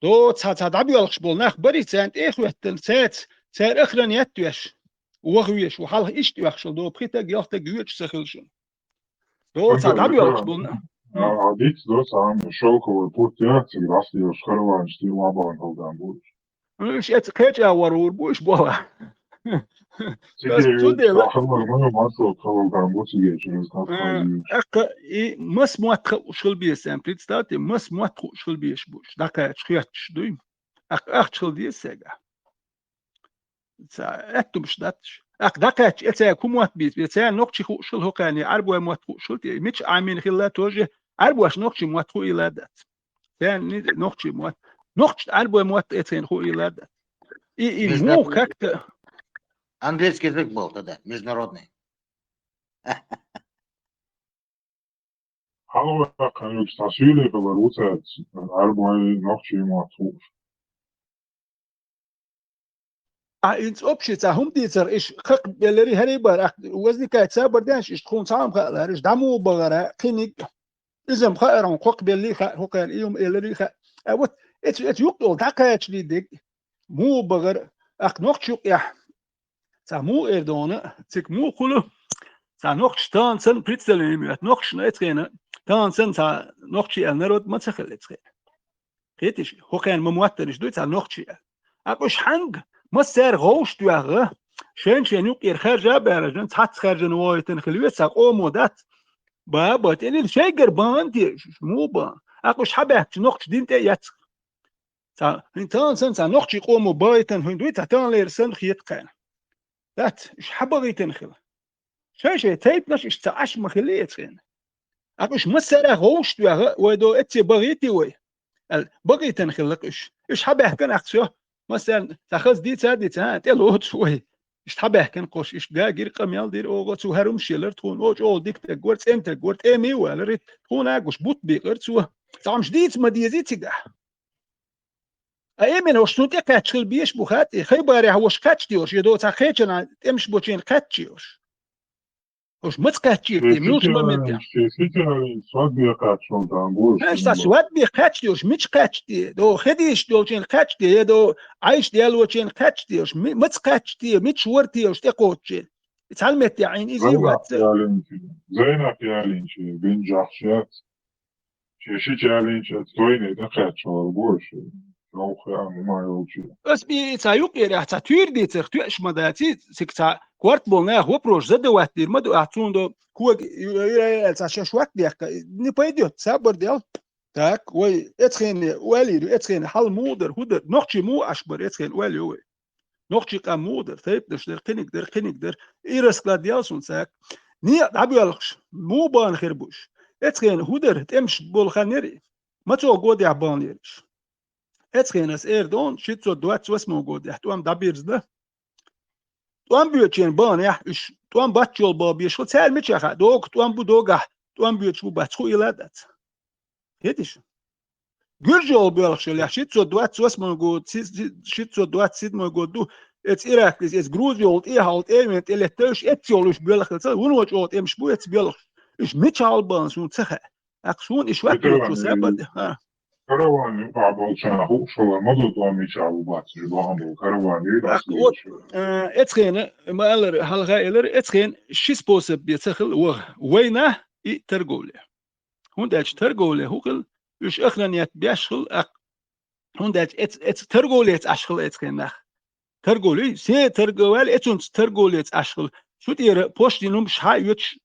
دو تسا دابيو الخبول ناخ بري سانت اخوتن سات سار اخرن يتوش وغويش وحال ايش توخشل دو بريتك ياخت جوتش سخلشن دو تسا دابيو الخبول عديت دو سام شوكو والبورتيات راسي وشخروان شتي وابان هولدان بول مش اتكيت يا ورور بوش بوا بس تودي لا اق مس موت شغل بيسام بريتستاتي مس موت شغل بيش بوش داكا تشخياتش دوي اق شغل دي ساغا سا اتو مش داتش اق داكا اتسا كوموت بيتسا نوكشي شغل هو كاني اربو موت شغل مش عامين خلا توجه اربوش نوكشي موت خو الى دات ثاني نوكشي موت نوخت альбо мот этен ху илада и му как-то английский язык был тогда международный Hallo, kan ik stasjule beroepen альбо нохчи мот انت общится هم дицер иш хак белери хери бар وزني كايت сабар дянш иш خون сам халариш даму багара киник إذا خيرهم قق باللي هو كان يوم إلري أوت إت يقول دقائق ليدك مو بغر أقنق شو يا سامو إردونا تك مو كله سانوخ شتان سن بريتسلين نوخ شنايترينا تان سن سا نوخشي النرود ما تخلترين خيتش هو كان مموترش دوت نوخشي أبوش حنج ما سر غوش دوغه شين يوك خارجه برجن تحت خارجن وايتن خلويت سا مودات با تاني شي قربان دي مو با أبوش حبه نوخش دين تيات تا تان سن سا نوخشي قومو بايتن هندويت تان ليرسن خيت قان ذات اش حبغي تنخل شي تايب نش اش تعش مخليتين أبوش مسرة غوش دوغه ودو اتي بغيتي وي بغي تنخلق اش حبه كان اخشو مثلا تاخذ دي تا تلوت شوي اش حبه كان قوش اش غير قميال دير اوغو تو هرم شيلر تون اوج اول ديك تغورت انت غورت امي ولا تون اغوش بوت بيقر تو تعم جديد ما ديزيتي ايمن وش نوت كاتشل بيش بوخاتي خيباري هوش كاتشتيوش يدو تا خيچنا تمش بوچين كاتشيوش وش متكاتشي ميوش بمديا свадьбе качал там больше. Esta свадьбе качтиош мич качти до хедиш дочин качти до عايش ديالوچين качтиош مت качти мич ورتيوش تقوچين اتعلمت يعني ايزي وات زينب يالينشي بن جحشات شيشي يالينشي تويني ده качал больше. روخ يعني ما يوجي. بس بي تايوك يريح تاتير دي تختوش مداتي سكتا كوارت بولنا هو بروش زد واتير مدو اعتون دو كوك التاششوات ديك نيبايديو صبر ديال تاك وي اتخين والي اتخين حل مودر هودر نوختي مو اشبر اتخين والي وي نوختي قام مودر تايب دش در قنيك در ايرس كلاديال سون ساك ني عبيالخش مو بان خربوش اتخين هودر تمش بول خنري ما تو غودي عبان يرش اتخين اس ايردون شيتسو دوات واسمو غودي توام دابيرز ده توام بيوتشين بان يا اش توام باتشول بابي شو تسال ميتشا دوك توام بو دوغا توام بيوتشو باتخو يلادات هيدش جورجول بيلخش يا شيتسو دوات واسمو غود شيتسو دوات سيد مو غودو اتس ايراكليس اتس جروزيول اي هالت ايمنت اللي توش اتيولوش بيلخش ونوج اوت امش بو اتس بيلخش اش ميتشال بان سون تخا اكسون اش وقت شو سبب ها كرواني بعض الشنا هو شو ما ضد مي شعب بات جبان كرواني اتخين ما قال هل غايلر اتخين شيس بوسب بيتخل وينه اي ترجولي هون داش ترجولي هو اش اخرنيات بيشخل هون داش ات ترجولي اشخل اتخين نخ ترجولي سي ترجوال اتون ترجولي اشخل شو دير بوشتينوم شايوتش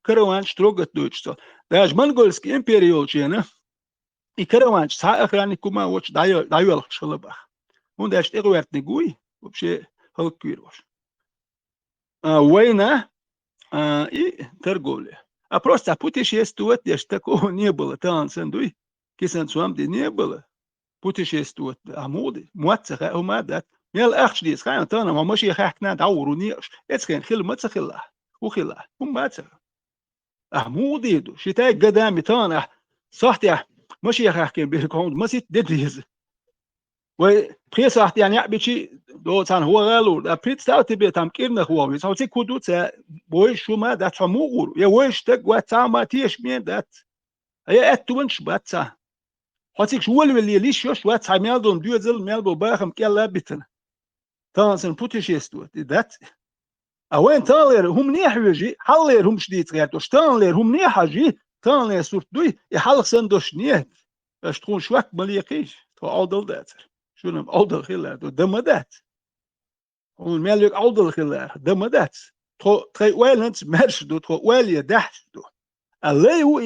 كروان شتروغت دوتش داش منغولسكي امبريال جينا I كروان سا اخراني كوما وش دايو شلبخ هون داش تغويرت نقوي وبشي هل كيروش وينه и торговля. А просто путешествовать, я ж такого не было. Там сендуй, кисан суамди не было. Путешествовать, а моды, муатсаха, умадат. Мел ахшди, скайна тана, мамаши яхахна дауру ниш. Эцхен хил мацахилла, ухилла, уматсаха. А моды иду, считай годами тана, صحتي ماشي يحكي بيكون ما سيت دديز وبريس صحت يعني بيشي دو تان هو غالو دا بريت تاوتي بيتام كيرنا هو مي صوتي كودو تا بوي شو ما دات فموغور يا ويش تك واتاما تيش مين دات هي اتونش باتا هاتيك شو اللي ليش يوش وات ميلدون دوزل ميلبو باخم كيلا بيتنا تانسن بوتيشيستو دات اوين تالير هم نيح يجي حلير هم شديد غير تشتانلير هم نيح يجي تانلير صورت دوي يحلق سندوش نيت اشتكون شوك مليقيش تو عودل داتر شنو عودل خلال دمدات والمالك عودل خلال دمدات تو تري ويلنت مرش دو تو ويلي دحش دو اللي هو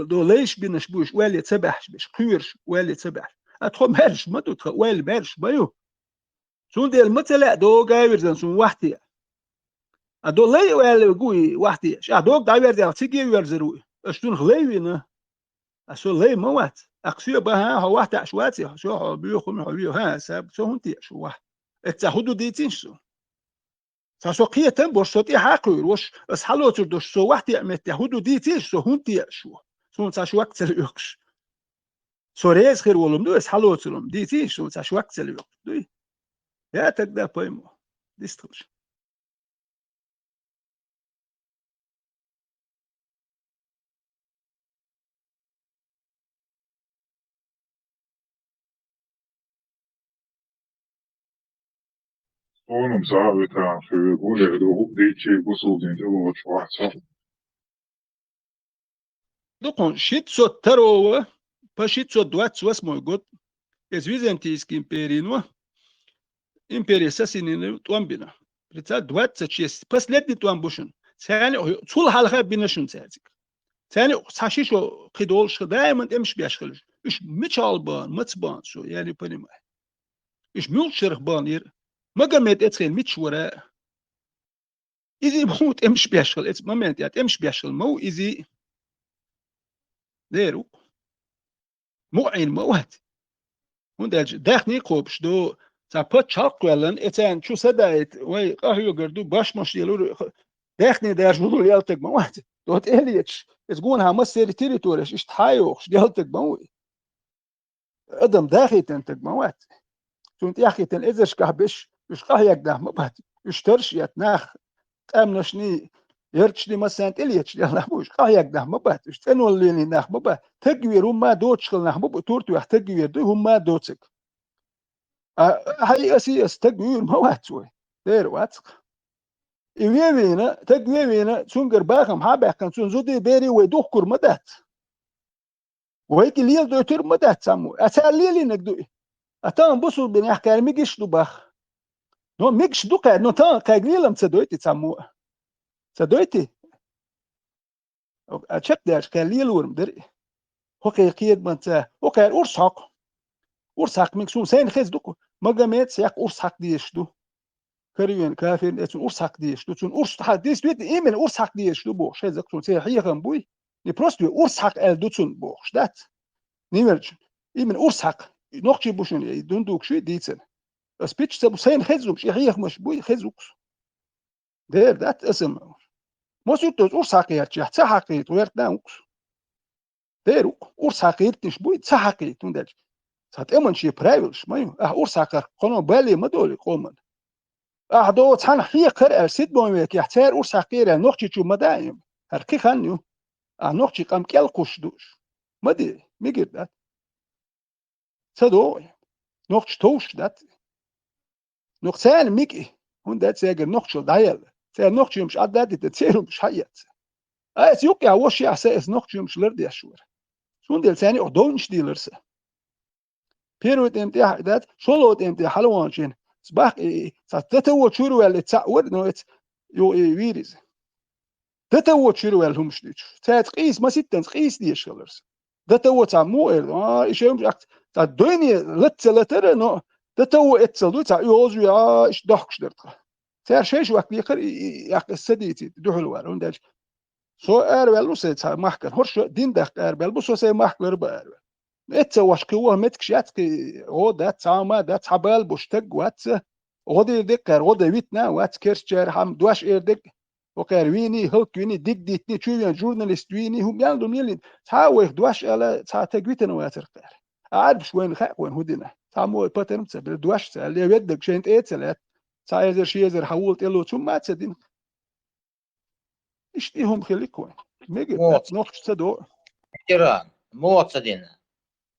دو ليش بنشبوش ويلي تسبحش بش قيرش ويلي تسبح اتخو مرش ما دو تخو ويلي مرش بايو سون ديال متلا دو غايرزن سون وحدي ادو لي ويلي قوي وحدي شا دوك داير ديال تيجي يرزروي اشتون خليوينا اسو لي موات اقسيو بها هو واحد عشواتي شو بيخون حبيو ها ساب شو انت شو واحد اتحدو ديتين شو فشو قيه تنبوش حقير وش اسحلو تردوش سو واحد يعمل تحدو ديتين شو انت شو انت شو وقت اليوكش سو ريز خير ولم دو اسحلو تلم ديتين شو انت شو وقت اليوكش دوي يا تقدر بايمو ديستوش Oğlum sana bir tane söylüyor. Bu evde o değişik bu soğudunca bu varsa. Dokon shit so tarowa, pa shit so duat suas moigot, es Vizantijski imperij no, imperij sasinin tuambina. Pritsa duat sa chis, pas ledni tuam bushun. Sani sul halha binashun sazik. Sani sashisho qidol shk دائما امش بيشغل. ايش متشالبان متبان شو يعني بني ايش مول شرخ بانير ما قمت اتخيل متشورا اذا موت امش بيشغل اتس مومنت يعني امش بيشغل مو اذا ديرو مو عين موت وندج داخني قوبش دو تا بوت شالقلن اتان شو سدايت وي قهيو قردو باش مش يلو داخني دار جودو يالتك موت دوت اليتش تقول ها مسير تيريتوريش ايش تحايوخ يالتك موت ادم داخي تنتك موت تونت ياخي تن ازش كهبش مش قهيك ده مبات اشترش يتناخ امنشني يرتشني مثلا اليتش يلا مش قهيك ده مبات اشتنو اللي ناخ مبات تجوير هم دوتش خل ناخ مبات تورتو يحتجوير دو هم دوتسك هاي اساس تجوير موات شوي دير واتق إيوينا تجوينا سونجر باخم حابه كان سون زودي بيري ويدوخكر مدات وهيك الليل دو يتر مدات سامو اساليلي نقدو اتان بوسو بين احكار ميجش دو باخ نو ميجش دو قاعد نو تان قايلم تصدويتي سامو تصدويتي اتشك داش كان ليل ورم دري هو قيد منتا هو قاعد ورساق ميكسو سين خيز دوكو مقامات سياق ورساق ديش دو كريون كافين اتون ورساق ديش دو تون ورس تحت ديش دويت ايمن ورساق ديش دو بوش هذا تون سي حيغم بوي ني بروستو ورساق ال دوتون بوش دات نيمرج ايمن ورساق نوقشي بوشن دوندوك شوي ديتسن سبيتش سبو سين خيزوك شي حيغ مش بوي خيزوك دير دات اسم موسوتوز ورساقيات شي حقيت ويرت ناوكس دير ورساقيت تش بوي تسحقيت وندج سات امن شي برايفلش مايو ورساقر قونو بالي مدولي قومن دو تحن حي قر سيد بوميك يحتار ورساقير نوقشي شو مدايم هركي خانيو نوقشي قام كيل قوش دوش مدي ميجر دات سدو نوقش توش دات نوقسان ميكي هون دات ساجر نوقشو دايل ساجر نوقشي مش عدات تتسيرو مش حيات اس يوكي عوش يا اساس نوقشي مش لرد يشور شون ديل ثاني اخدونش ديلرس بيروت امتى دات شولوت امتى حلوانشين صباح ستتو شورو اللي تسعور نو يو ويريز تتو شورو اللي هم شديش تقيس ما ستن تقيس دي شغلرس تتو تعمو ايش يوم تا الدنيا لتر نو تتو اتسلدو تا يوزو يا ايش ضحكش درت سير شيش وقت يقر يق السديتي دحلوار وندج سو اربل وسيت محكر هرش دين دخ اربل بو سو محكر باربل اتسواش كوه متكش ياتكي او دات ساما دات حبال بوشتق واتس غودي دكر غودي ويتنا واتس كيرشر هم دواش ايردك وكار ويني هلك ويني ديك ديتني تشوفين جورناليست ويني هم يالدو ميلين تاوي دواش على تاغويتنا واترقر عارف شوين خاق وين هدينا تامو باترم تسبل دواش اللي يدك شنت ايتسلات سايزر شيزر حولت له ثم ما تسدين اشتيهم خليك وين ميجي موت نوخش تدو إيران موت سدينا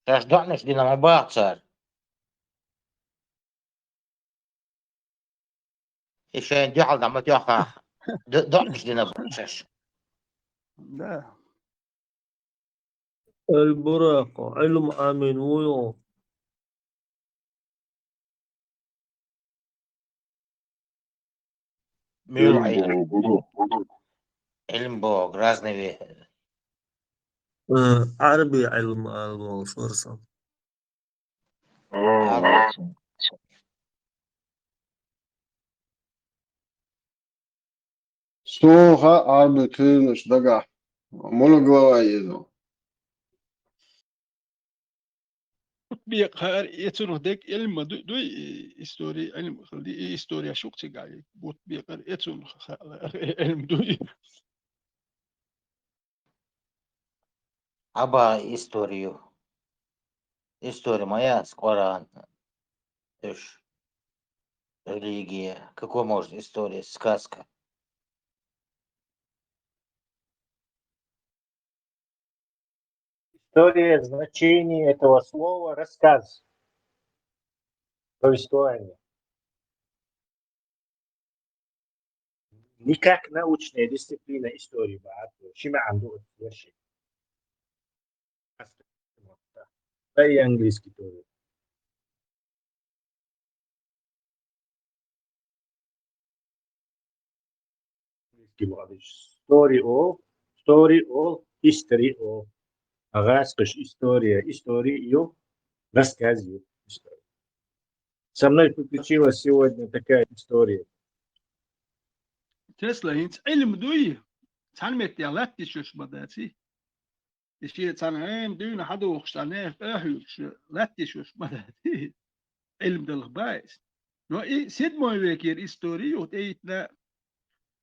شاش دعنش دينا ما باعتر إيش جعل دعمت ياخا دعنش دينا باعتر لا البراق علم آمن ويو ميو Elmbo, علم بوغ رازني بيه عربي علم آلو فرصة Soha arme kılmış daga. Mola glava yedo. بيقهر يتسنو ديك علم دو استوري علم خلدي استوريا شوق تقاي بوت بيقهر يتسنو علم دو أبا историю маяс Коран эш религия какой может история сказка История, значение этого слова рассказ, повествование. никак научная дисциплина истории بعد شيء ما عنده ولا شيء. أي أنجليزي كتير. story of history of агасскаш история ее рассказывает историю. Со мной приключилась сегодня такая история. تسلا هنت علم دوي تعلمت يا لا تشوش بداتي الشيء تعلم دوي حدا وخشتناه اهوش لا تشوش بداتي علم ده الخبايس نو اي سيد ما يفكر استوري وتيتنا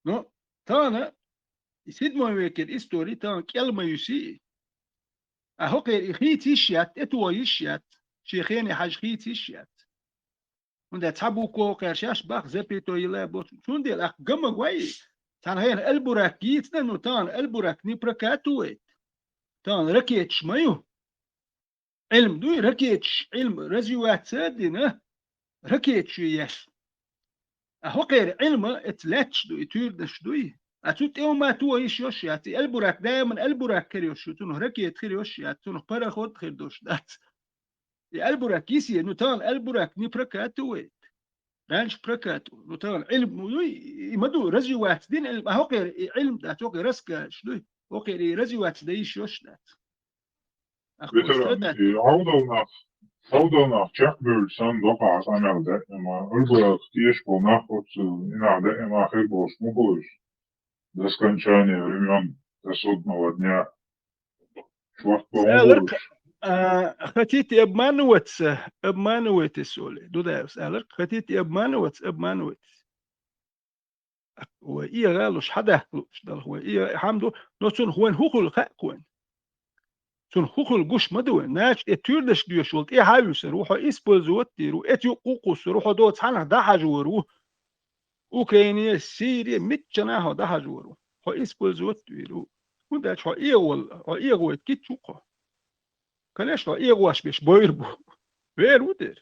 نو تانا سيد ما يفكر استوري تان كلمه يسي اهو غير خيت يشيات اتو يشيات شيخين حاج خيت يشيات und der Tabuko Kershas Bach Zepito Ilebo Tundi la Gama Gway Tan Hayan Elburak Git no Tan Elburak ni Prakatuit Tan Rakich Mayu Ilm Dui Rakich Ilm Razuat Sadina Rakich Yes a Hoker Ilma et Letch do Tur the Shdui Atut Euma tu Ish Yoshiati Elburak Diamond Elburak Kerioshutun Rakit Kerioshiatun Parahot Kirdosh that البراك يسي نوتان البراك ني بركاتويت رانش بركاتو نوتان علم يمدو رزيوات دين علم هوقي علم ده توقي رسكا شلوي هوقي رزيوات ده يشوش ده عودنا تشكبل سان دوقع سامع ده اما البراك تيش بوناخد إنا ده اما خير بوش مبوش ده скончание времен судного дня شوخ بوش خطيتي ابمانوت السولي دو ده اسالك خطيتي ابمانوت وإيه قالوش حدا يخلوش ده هو إيه حمدو نوتون هو هوخل خاكوين تون هوخل جوش مدوين ناش اتيردش ديوشولت إيه هايوس روحو إسبوزوت ديرو اتيو قوقوس روحو دوت حانا ده حجورو أوكرانيا سيريا متجناها ده حجورو هو إسبوزوت ديرو ونداش هو إيه وال كيتشوكو Конечно, и ваш биш бойрбу. Верудер.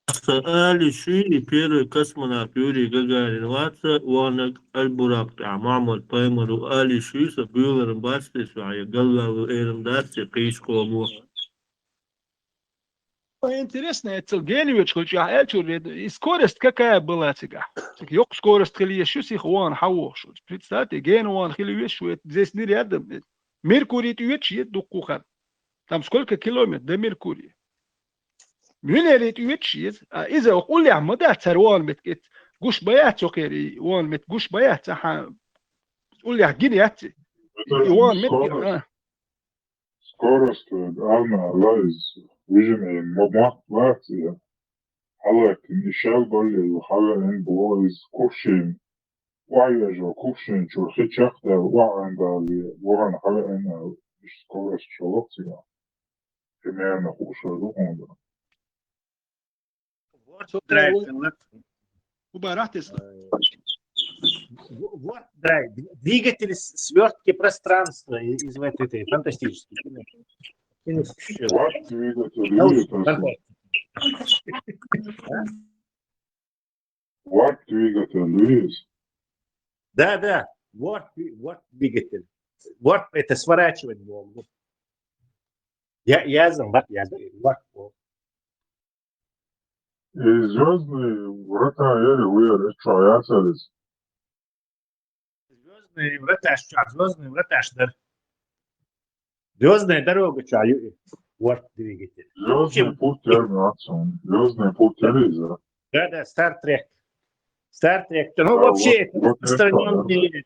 سؤالي شيء بير كسمنا بيوري جاجارين واتسا وانك البراق تاع معمل بايمر وآلي شيء سبيولر باستي شوية قلا وإيرم داتي قيش قومو Интересно, это Геневич, хоть я и скорость какая была сега. Yok скорость хили еще сих ван хауш. Представьте, ген ван хили еще здесь не рядом. Меркурий еще до куха. Там сколько километров до Меркурия? Мюнерит еще, а из-за قول يا مدة تروان متكت جوش بيات سكري وان مت جوش بيات ها قول يا جنياتي وان مت Скорость главная лайз ويجمع مطلعاتي حلقة نشال بالي وحلقة بويز كوشين وعيجو كوشين شو خيتشاق دا وعن بالي وعن حلقة إنه مش скорость شلوكتي كمان نخوش الروحون دا Вот драйв. Двигатель свертки пространства из этой фантастической. Вот двигатель, Луис. Да. Вот двигатель. Вот это сворачивать Бог. Я знаю, вот. И звездные врата еле выявили, что я целюсь. Звездные врата, да. Звездная дорога, что вот двигатель. Звездный путь терминации, звездный путь телевизора. Да, Стартрек. Ну, вообще, это распространенные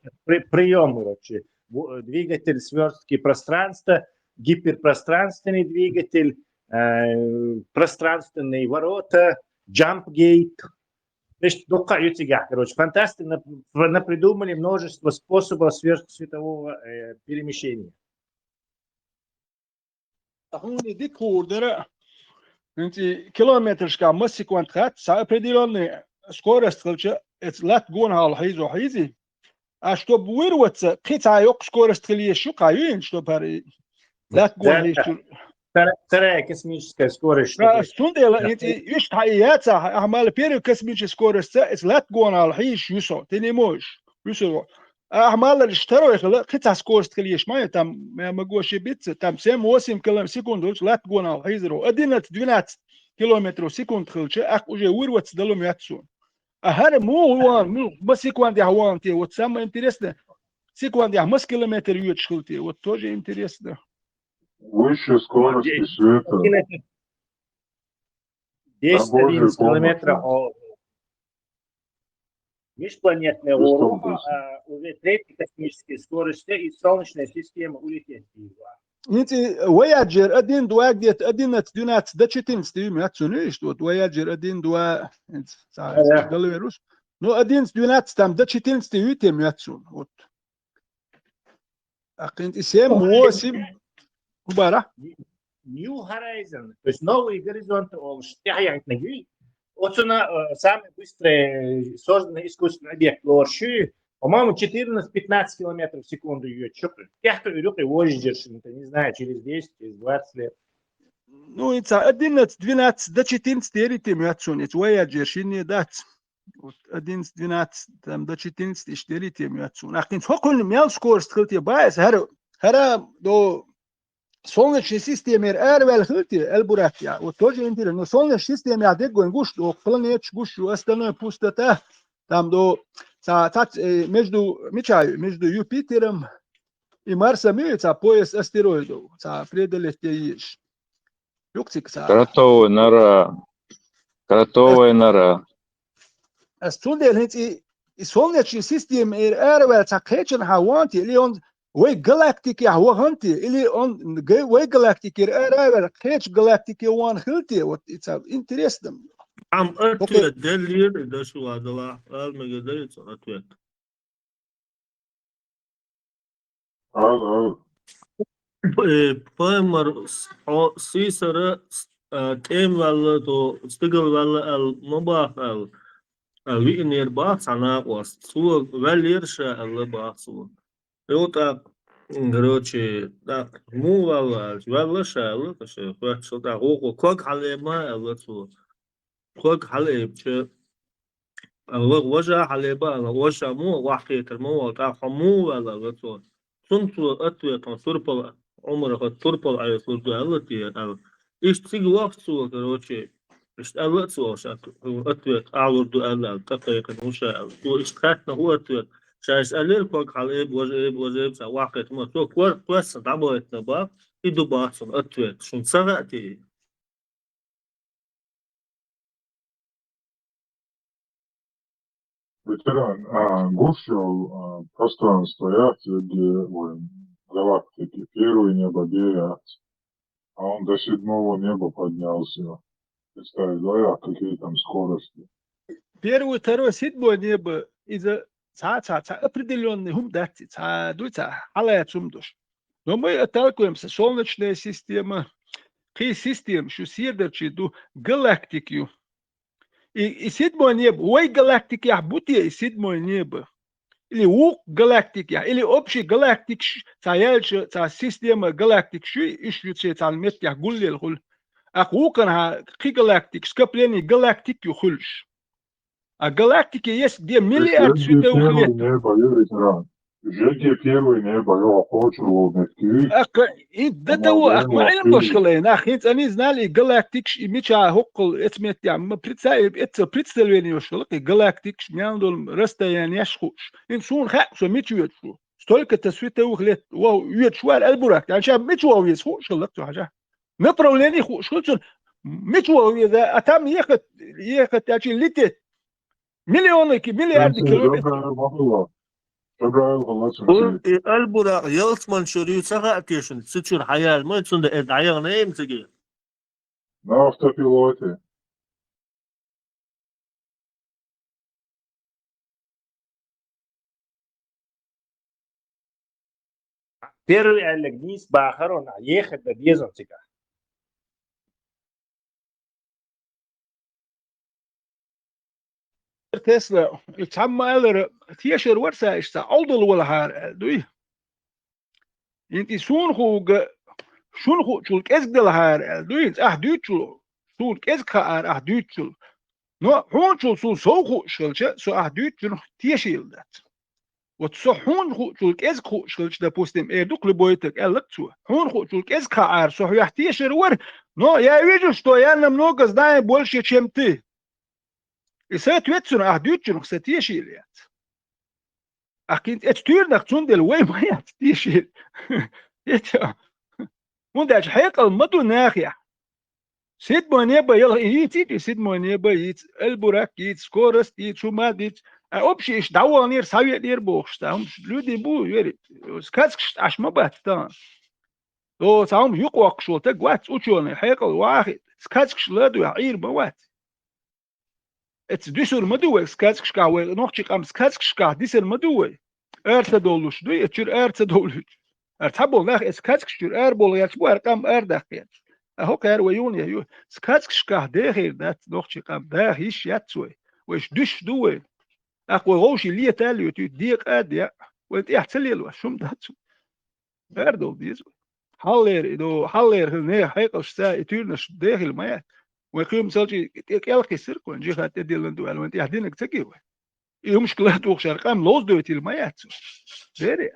приемы вообще. Двигатель свертки пространства, гиперпространственный двигатель, пространственные ворота, джампгейт. Значит, короче, фантасты напридумали множество способов сверхсветового перемещения. هوني ديك هوردرا انت كيلومتر شكا مسي كوانترات سا بريديلون سكورست خلچا ات لات جون هال حيزو حيزي اشتو بويروت قيتا يوق سكورست خليه شو قايين شتو باري لات جون هيشتو Вторая космическая скорость. Сундела, إيش تحقيقات أعمال بيرو كسبيش سكورس إسلات جونا الحيش يسوع تاني موش يسوع أعمال الاشتروا يخلق قطع سكورس تخليش ما يتم ما جوش بيت تم سام موسم كلام سكوندوش لات جونا الحيزرو أدينا تدوينات كيلومتر سكوند خلش أخ وجه ويروت دلهم ياتسون أهر مو هو بس سكوند دي هوان تي وتسمى انتريسنا سكوند دي مس كيلومتر يوتش خلتي وتوجه انتريسنا Высшая скорость света. 10-11 километров. Межпланетная Европа, уже третья космическая скорость и Солнечная система улетит. انت وياجر ادين دواك ديت ادينت دونات دتشتين ستيم ياتسونيش دوت وياجر ادين دوا انت دلويروس نو ادين دونات ستام دتشتين ستيوتيم ياتسون وت اقنت اسم موسم مباراه New Horizon, то есть новый горизонт, вот она самый быстрый созданный искусственный объект Лорши, по-моему, 14-15 километров в секунду ее чупли. Как-то верёвка его держит, не знаю, через 10, через 20 лет. Ну, это 11-12 до 14 теритим ятсун, это Voyager, шине дат. Вот 11-12 там до 14 теритим ятсун. Ахтин сколько мел скорость хылти байс, хара до Солнечной системы эрвел хылти элбуратья. Вот тоже интересно, но Солнечная система адегон гуш, до планет гуш, остальное пустота. Там до между Юпитером и Марсом имеется пояс астероидов. Преодолеть есть. Кротовая нора. А студент и Солнечная система эрвел цакечен хаванти, или он وي galactic هوانتي или он وي galactic эрвел кеч galactic وان хилти. Вот это интересно. عم أتوت دليل ده شو هذا لا ما قدرت أتوت بايمر سيسرة تيم ولا تو استقل ولا المباح الوينير باس أنا واس سو وليرشة الله باسو يوتا короче да مو ولا شال كشه فشل ده هو كوك على ما الله سو كوك على بتش الله وجه على بقى وجه مو واحد المو تاع حمو ولا غطو سنتو أتوي تنصرب عمره تربل على صوت قالتي إيش تيجي وقت سو короче إيش قالت سو شات أتوي أعور دو قال تقيق نوشة تو إيش خاتنا هو أتوي شايس قليل كوك على وجه بس واحد ما تو كويس دعوة نبا يدو باصل أتوي شو سرقتي Ветеран, гушил пространство где галактики, первое небо Геят, а он до 7-го неба поднялся. Представь, да, какие там скорости. Первое, второе, 7-е небо из-за определенный хумдати, алая цумдуш. Но мы отталкиваемся, Солнечная система, система, что сидерчи до галактики. И 7-е небо, ой галактики, бутия и 7-е небо. Или ук галактики, или общий галактик, система галактик, еще метя гуллил хул. А укана галактик, скопление галактик хульш. А галактики есть где миллиард световых лет. Где первое небо, я хочу и до того, ما علم مشكلة، они знали галактик, и меча хокол, это метя, мы представление что галактик, мяндол расстояние шхуш. Инсун хаксо мечует шо. Столько-то световых лет, вау, юет шуар альбурак, а сейчас мечуа вес хуш, лакту хажа. Направление хуш, мечуа вес, а там ехать, а че лететь. Миллионы, миллиарды километров. البراق يلصمن شريو سغاتيشن ستشور حياة ما تسند ادعيان نيم تجي на автопилоте. Первый аллегнис бахарон, ехать до безонтика. تسلا يتسمى ألر تيشر ورسا إشتا أولدل ولا هار دوي. ينتي سون خوغ شون خو شول كيز دل هار دوينز دوتشل شول كيز كار دوتشل نو هون شول سو خو شلش سو دوتشل تيشيل دات وتسو هون خو شول كيز خو شلش دا بوستم دوك لبويتك الكتو هون خو شول كيز كار سو يحتيشر ور но я вижу, что я намного знаю больше, чем ты. И соответственно, دوتشل кстати, это тюрнах цундел вей моя тиши. Это мудач حقل مدو ناخيا سيد مونيبا يلا يتي سيد مونيبا يت البراك يت سكورس يت شو ما ديت أوبشي إيش دعوة نير سوي نير بوخش تام لودي بو يري سكاتش عش ما بات تام لو تام يقوى قشول تقوات أوشون حقل واحد سكاتش لادو يعير بوات ات ديسور مدوه سكاتش كاوي نوخشي قام سكاتش كا ديسر مدوه ارتدولوش دوي اتشير ارتدولوش ارتبول ناخ اسكاتشكشير اربول ياتبو ارقام ارداخيات اهو كار ويون يو سكاتشكا داخل دات نوخشي قام داخيش ياتسوي وش دش دوي اقوى غوشي ليه تاليو تديق اديا وانت احتليلو شوم داتسو اردول ديزو حلير هنا حيقش سا اتيرنش داخل مايات ويقيم سالجي يلقي سيركو نجي خات ديلندو وانت يحدينك تكيو ايه مشكلة توخش ارقام لوز دوتي المايات ديري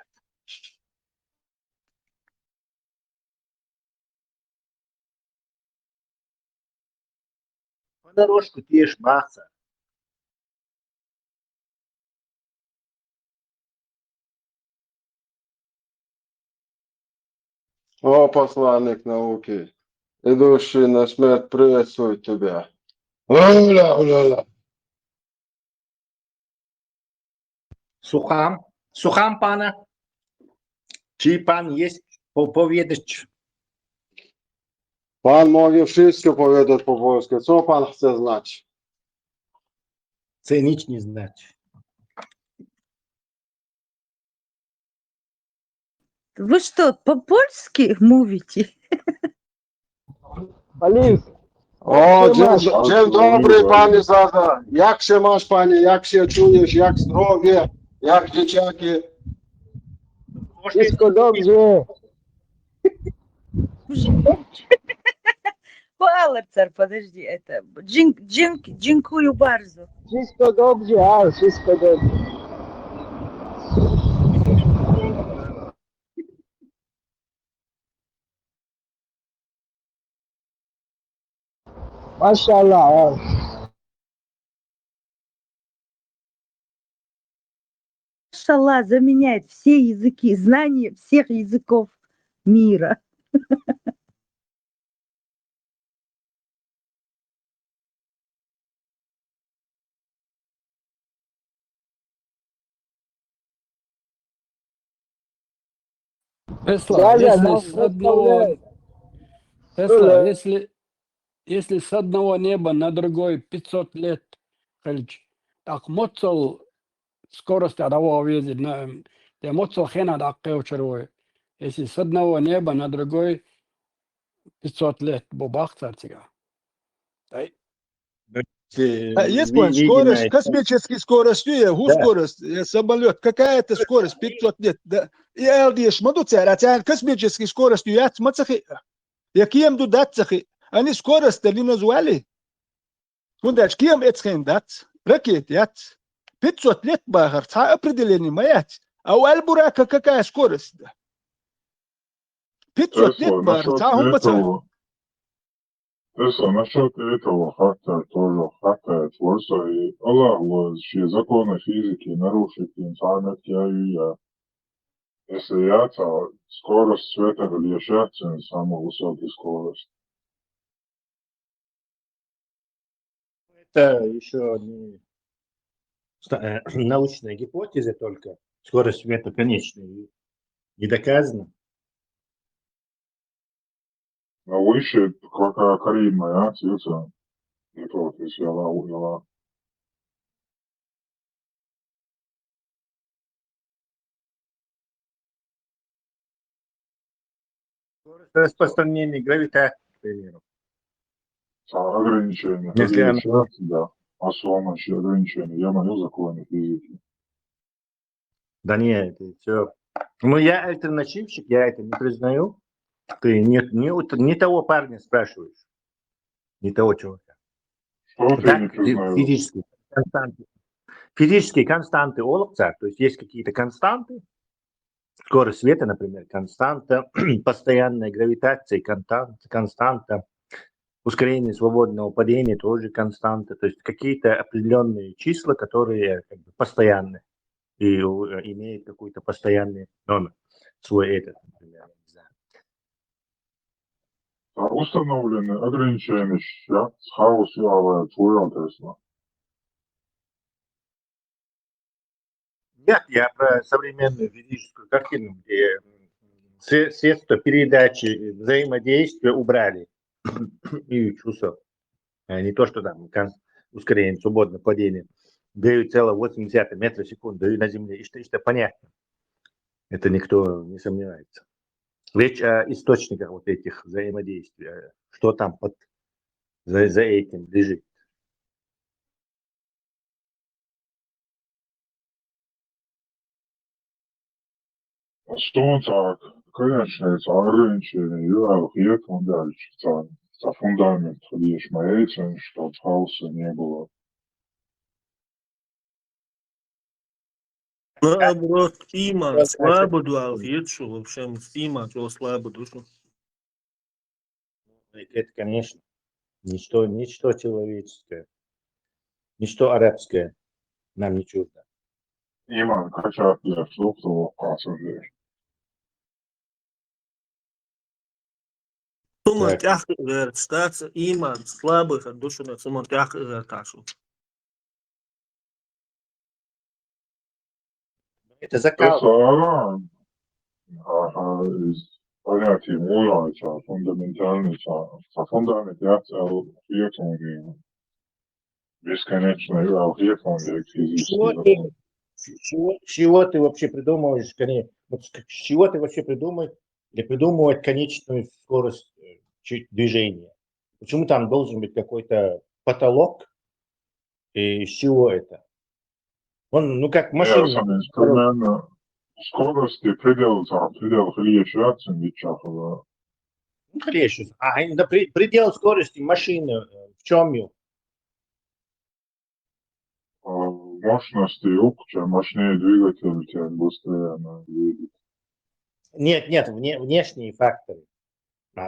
Дорожку тешь баца. О, посланник науки, идущий на смерть, приветствую тебя. Ля-ля-ля-ля. Słucham pana. Czy pan jest powiedzieć? Pan może wszystko powiedzieć po polsku. Co pan chce znać? Це ніч не знать. Вы что, по-польски mówicie? Полис. O, dzień dobry, panie Zada. Jak się masz, panie? Jak się czujesz? Jak zdrowie? Jak dzieciaki? Wszystko dobrze. Палацар, подожди, это... Dziękuję bardzo. Wszystko dobrze, wszystko dobrze. Машаллах. Машаллах заменяет все языки, знание всех языков мира. Тесла, если с одного неба на другой 500 лет, так моцал скорость одного видит, я моцал хена даккеу червой. Если с одного неба на другой 500 лет, бубах цартига. Есть скорость, космическая скорость, скорость, самолет, какая-то скорость, 500 лет. И LDS, космическая скорость, я кем дудат, они скорость, они назвали. Кундач, кем это дат, ракет, 500 лет бахар, определение маять. А у Альбурака какая скорость? 500 лет бахар, Тесла, насчет этого факта тоже факта творца, и Аллах вообще законы физики нарушить инсанет я. Если я, то скорость света различается самая высокая скорость. Это еще не научная гипотеза только. Скорость света конечная. Не доказано. Но выше, какая Карима, цвета гипотеза, Аллах. Распространение гравитации, к примеру. Ограничения. Если она... Да. Особо ограничения. Я мою законы физики. Да нет, это все. Ну, я альтернативщик, я это не признаю. Ты не того парня спрашиваешь, не того человека. Что ты не Так, признаешь? физические константы Оловца, то есть есть какие-то константы, скорость света, например, константа, постоянная гравитация, константа, ускорение свободного падения тоже константа, то есть какие-то определенные числа, которые как бы постоянны и имеют какой-то постоянный номер, свой этот, например, не знаю. Установлены ограничения с хаосу твоего. Нет, я про современную физическую картину, где средства передачи взаимодействия убрали и чувства. Не то, что там ускорение свободного падения 9,8 метра в секунду и на Земле. И что понятно. Это никто не сомневается. Речь о источниках вот этих взаимодействий. Что там за этим лежит. Что так, конечно, это ограничение, иерархия, он дальше, за фундамент лишь моей, что хаоса не было. Наоборот, иман слабо дуалхит, что в общем иман его слабо душу. Это, конечно, ничто человеческое, ничто арабское нам не чуждо. Иман, хотя я слушал, пассажир. Сумма тях статься иман слабых от души на сумма тях ташу. Это закал. Из понятий мудрца, фундаментальный, фундамент иерархии, бесконечная иерархия физически. Чего ты вообще придумываешь, вот с чего ты вообще придумывать конечную скорость движения? Почему там должен быть какой-то потолок? И с чего это? Он, как машина. Примерно скорости предел хлещется, ничего. Хлещется. Предел скорости машины в чем ее? Мощности чем мощнее двигатель, тем быстрее она едет. Нет, внешние факторы.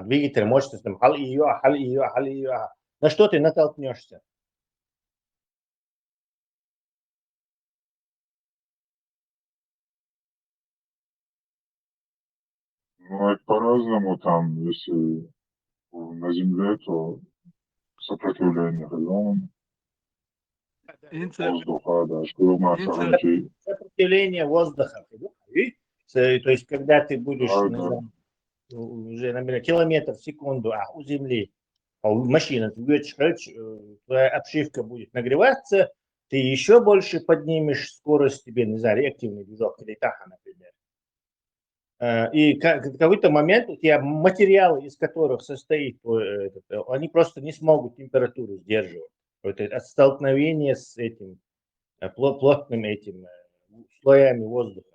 Двигатель, мощность, там, хал-ее. На что ты натолкнешься? Ну, это по-разному там, если на Земле, то сопротивление огромное. Воздуха, да, что масса людей. Сопротивление воздуха. То есть, когда ты будешь уже, например, километр в секунду, у Земли, машина, твоя обшивка будет нагреваться, ты еще больше поднимешь скорость, тебе, не знаю, реактивный движок или таха, например. И в какой-то момент у тебя материалы, из которых состоит, они просто не смогут температуру сдерживать. Это столкновение с этим плотным этим слоями воздуха.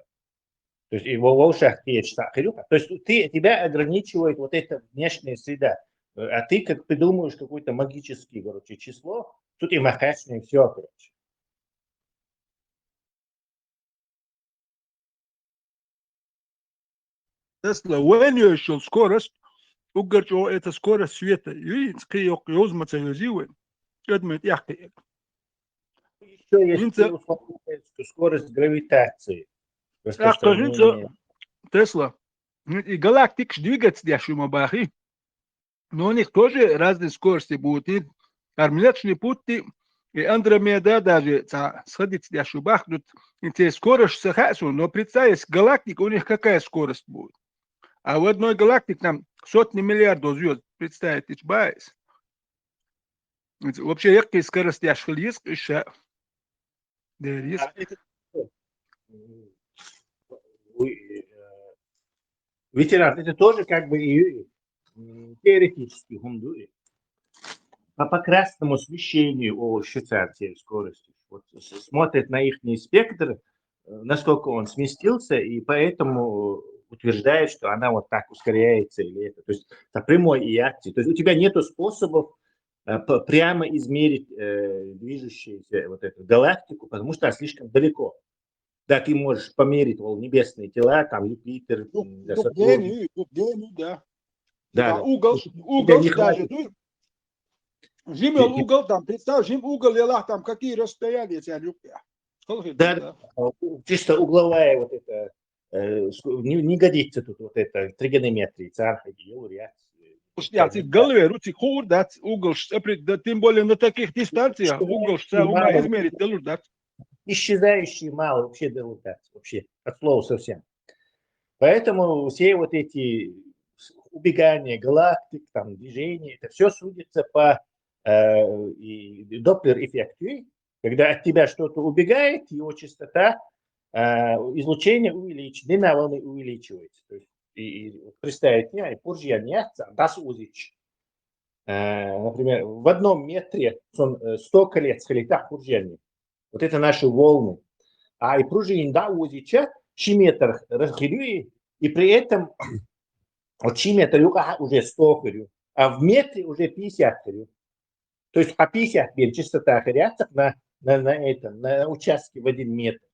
То есть и в ушах течет. То есть тебя ограничивает вот эта внешняя среда. А ты как придумаешь какое-то магическое, число, тут и махачное, и все, короче. Тесла, when еще скорость, угорчо это скорость света. И скриёк материализирует. Это яхты. Еще есть скорость гравитации. Скажите, Тесла, и галактик двигается дяшума бахи. Но у них тоже разные скорости будут. И Млечные пути, и Андромеда даже сходить дяшубах. И те скорость сахасу, но представьте, галактик у них какая скорость будет. А в одной галактике там сотни миллиардов звезд. Представьте, байс. Вообще, який скорость есть еще. Ветеран, это тоже как бы и теоретически по красному освещению считают скорости. Вот смотрят на их спектр, насколько он сместился, и поэтому утверждает, что она вот так ускоряется или это. То есть это прямой и акции. То есть у тебя нет способов прямо измерить движущуюся вот эту галактику, потому что она слишком далеко. Да, ты можешь померить небесные тела, там Юпитер, Сатурн. Да. Да, Да, угол Тебя не даже, хватит. жимел угол там, представь, жим угол, там какие расстояния тебя любят. Да, чисто угловая вот это, не годится тут вот это тригонометрия, В голове, руцик хур, да, угол, тем более на таких дистанциях, угол, ума измерить, да. Исчезающие мало вообще долутать, вообще, от слова совсем. Поэтому все вот эти убегания галактик, там, движения, это все судится по доплер-эффекту. Когда от тебя что-то убегает, его частота излучения увеличивается, длина волны увеличивается. То есть, представить, пуржья няца, дас узич. Например, в одном метре 100 колец халитах пуржьяни. Вот это наши волны. А и пружин да узича, чиметр разгирюет, и при этом вот чиметр уже 100 хорю, а в метре уже 50 хорю. То есть по 50 частота хорятся на участке в 1 метр.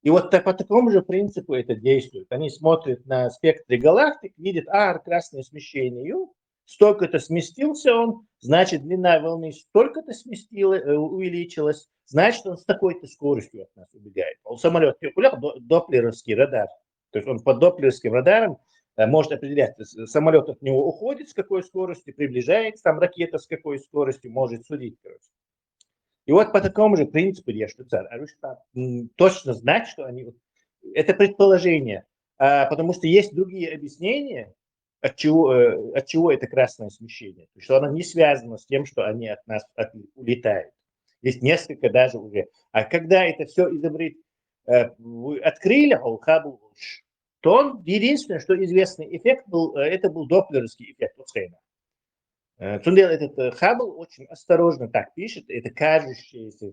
И вот по такому же принципу это действует. Они смотрят на спектре галактик, видят, красное смещение, столько-то сместился он, значит длина волны столько-то увеличилась, значит он с такой-то скоростью от нас убегает. Самолет доплеровский радар, то есть он под доплеровским радаром может определять, самолет от него уходит с какой скоростью, приближается, там ракета с какой скоростью, может судить, короче. И вот по такому же принципу точно знать, что они... Это предположение, потому что есть другие объяснения, от чего это красное смещение. Что оно не связано с тем, что они от нас улетают. Есть несколько даже уже. А когда это все открыли, то он, единственное, что известный эффект был, это был доплеровский эффект Луцхейма. Тундел этот Хаббл очень осторожно так пишет, это кажущееся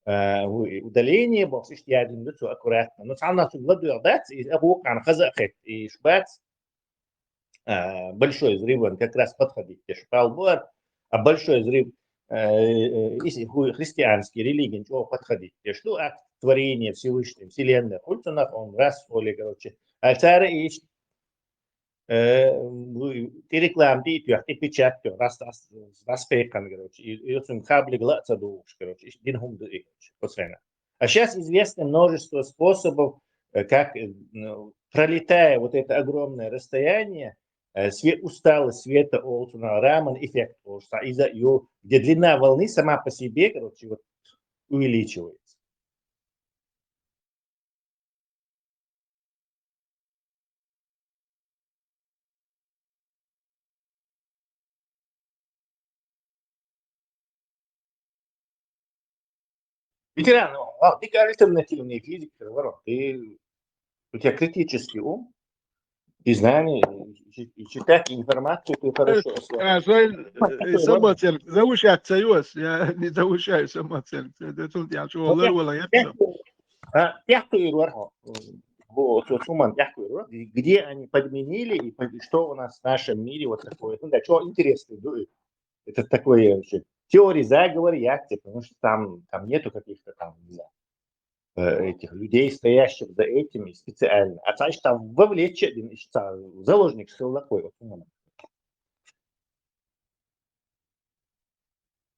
удаление, бог я один лицо аккуратно. Но сам нас владел дать, и обукан хазахет, и шбац, большой взрыв, он как раз подходит, шпалбор, а большой взрыв христианский, религион, чего подходит, что акт творения Всевышнего, Вселенной, культурных, он раз, поле, короче, альтара и реклам действия, и печать, распекан, короче, и очень хабли глаза душ, короче, динхум душ, а сейчас известно множество способов, как пролетая вот это огромное расстояние, усталость света Олтуна, Раман эффект Олтуна, из-за ее, где длина волны сама по себе, короче, вот, увеличивается. Ветеран, ты альтернативный физик, у тебя критический ум, и знания, и читать информацию ты хорошо освоишь. Самооценка. Завышаться я не завышаю самооценку. Это тут я что, где они подменили и что у нас в нашем мире вот такое. Ну да, что интересно, это такое вообще теории заговора, потому что там нету каких-то там, не знаю, этих людей, стоящих за этими специально. А значит, там вовлечь заложник силовой.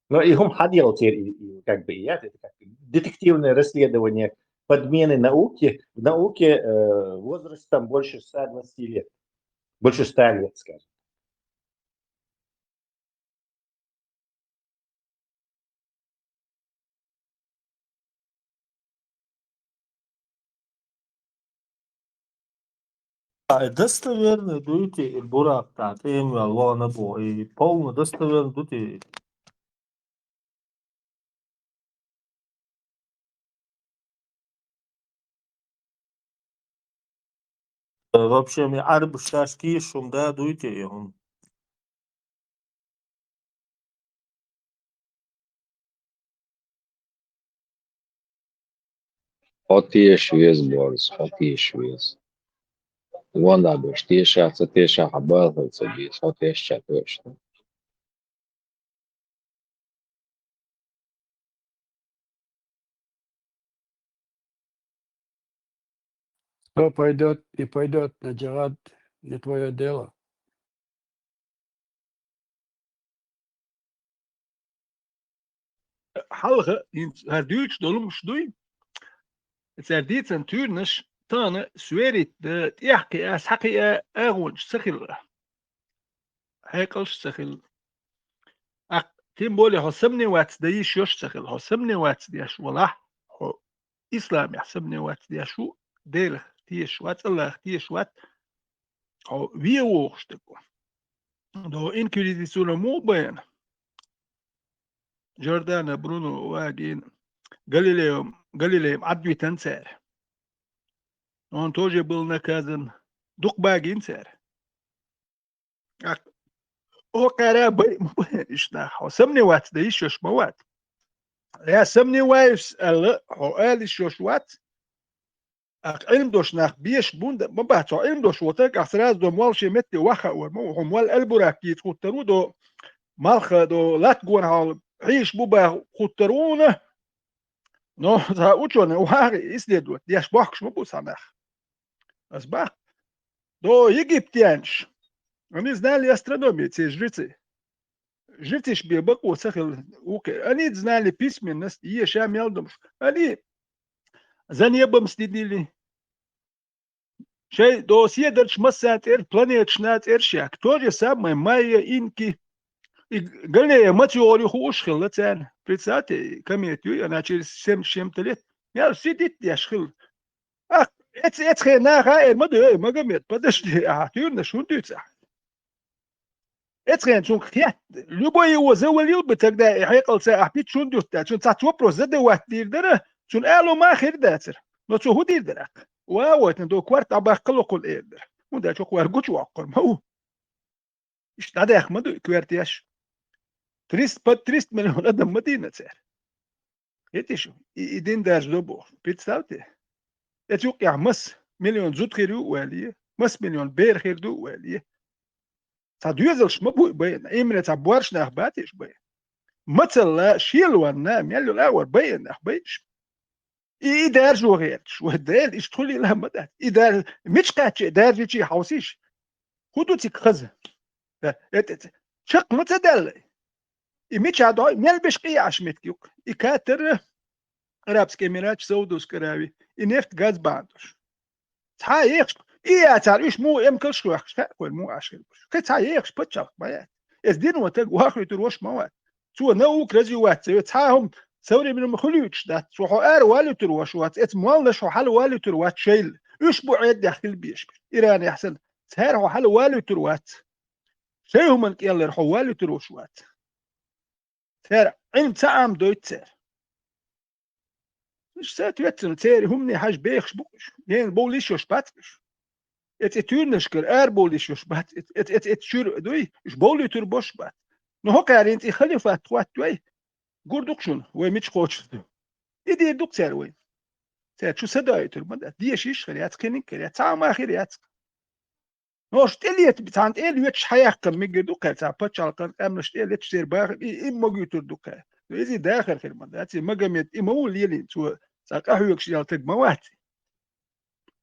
Но и он ходил теперь, как бы, это как детективное расследование подмены науки, в науке возрастом больше 120 лет. Больше 100 лет, скажем. Достоверно, дуйте, бурак, так, имя, лона, бо, и полно достоверно, дуйте. Вообще, мне арб шашки, шум, да, дуйте, и он. Hat és vészborz, hat és vész. Wanda bestisha tisha habal tsabi sotisha точно. Кто пойдет и пойдет на джихад, не твое дело. Halge in haar Duits dolum shdui. Het er dit en tuurnes tane swerit de tjahke as haki agon sakhil. Hekels sakhil. Ak timboli hosamni wat de yosh sakhil. Hosamni wat de yash wallah. Ho Islam yahsamni wat de yashu del tish wat Allah tish wat. Ho wie woogstuko. Do inkurisuna mo bayan. Giordana Bruno واجين Galileo عدوي تنسار on توجي بلنا كازن دوق باجين سار هو قرابي إشناح وسمني وات ده يشوش موات يا سمني وايفس الله هو قال يشوش وات علم دوش ناخ بيش بوند ما بعتو علم دوش وتك أسراز دو مال شي متي وخا ورمو هم وال البراكي تخطرو دو مالخ دو لا تقول هال عيش بوبا خطرونه No, ta uczone uwagi isledot, diaś bochsz mu busamach. As bach. Do Egiptiansz. Oni znali astronomię, ci żrycy. Żrycy szbie boku cechel uke. Oni znali pismenność i jeszcze miałdom. Oni za niebem stidili. Шей до сьедерч масат планетшнат эршак. То же самое майя инки. И галея матеорию хушхил лацан. Представьте, комедию, она через 7 чем-то лет. Я сидит, я шхил. Ах, это хрена, мадой, Магомед, подожди, тюрна шутится. Это хрен, любой его завалил бы тогда, и хайкался, опять шундюта, чун цат вопрос задавать дирдера, чун алу махер дацер. Но чу худирдерак. Уауат, до кварт абахкалу кул эрдер. Унда чу кваргуч ваккор, мау. Иштада ахмаду, квартияш. 300 миллионов адам Медина царь. Это что? И день даже добо. Представьте. Это я мас миллион зутхиру уэлье, мас миллион берхирду уэлье. Садюзел шмабуй бэйна. Именно табуарш нахбатиш бэй. Мацалла шилуанна мялю лауар бэйн нахбэйш. И даже угерш. Уэдэл иштхули ламадат. И даже мечкачи, даже чи хаусиш. Худутик хаз. Это чак мацадаллай. И мечадо, мельбеш кияш меткюк. И катер Арабский Эмират, Саудовской Аравии. И нефть, газ бандуш. Цаекш. И я царюш му эмкал шуах. Шкакой му ашкел. Цаекш пачак баят. Эс дин вот так уахрит рош мават. Цу наук развивать. Цаهم ثوري من المخلوش ده. شو حقار والو تروش وات. إت مال شو حل والو تروات شيل. أسبوع يد داخل بيش. إيران يحسن. سهر حل والو تروات. شيهم من كيال رح والو تروش وات. سهر علم تعام دويت سهر. مش سات يتسن سهر همني حاج بيخش بوش. ين بوليش يشباتش. إت تورنشكر بوليش يشبات. إت شور دوي. إش بولي تربوش بات. نهو كارين تي خليفة توات دوي. قردوكشون ومش خوش. إدي دوك سهر وين. سهر شو سداي تربان. ديشيش خليات كنين كريات تعام آخريات. نوش تليت بتاعت إليتش حياكم ميجدوكا تعبتش على كان أمنش إليتش سير باخر إما جيتور دوكا إذا داخل في المدة هاتي مجمد إما هو ليلين سو ساق أحيوكش يال تج مواتي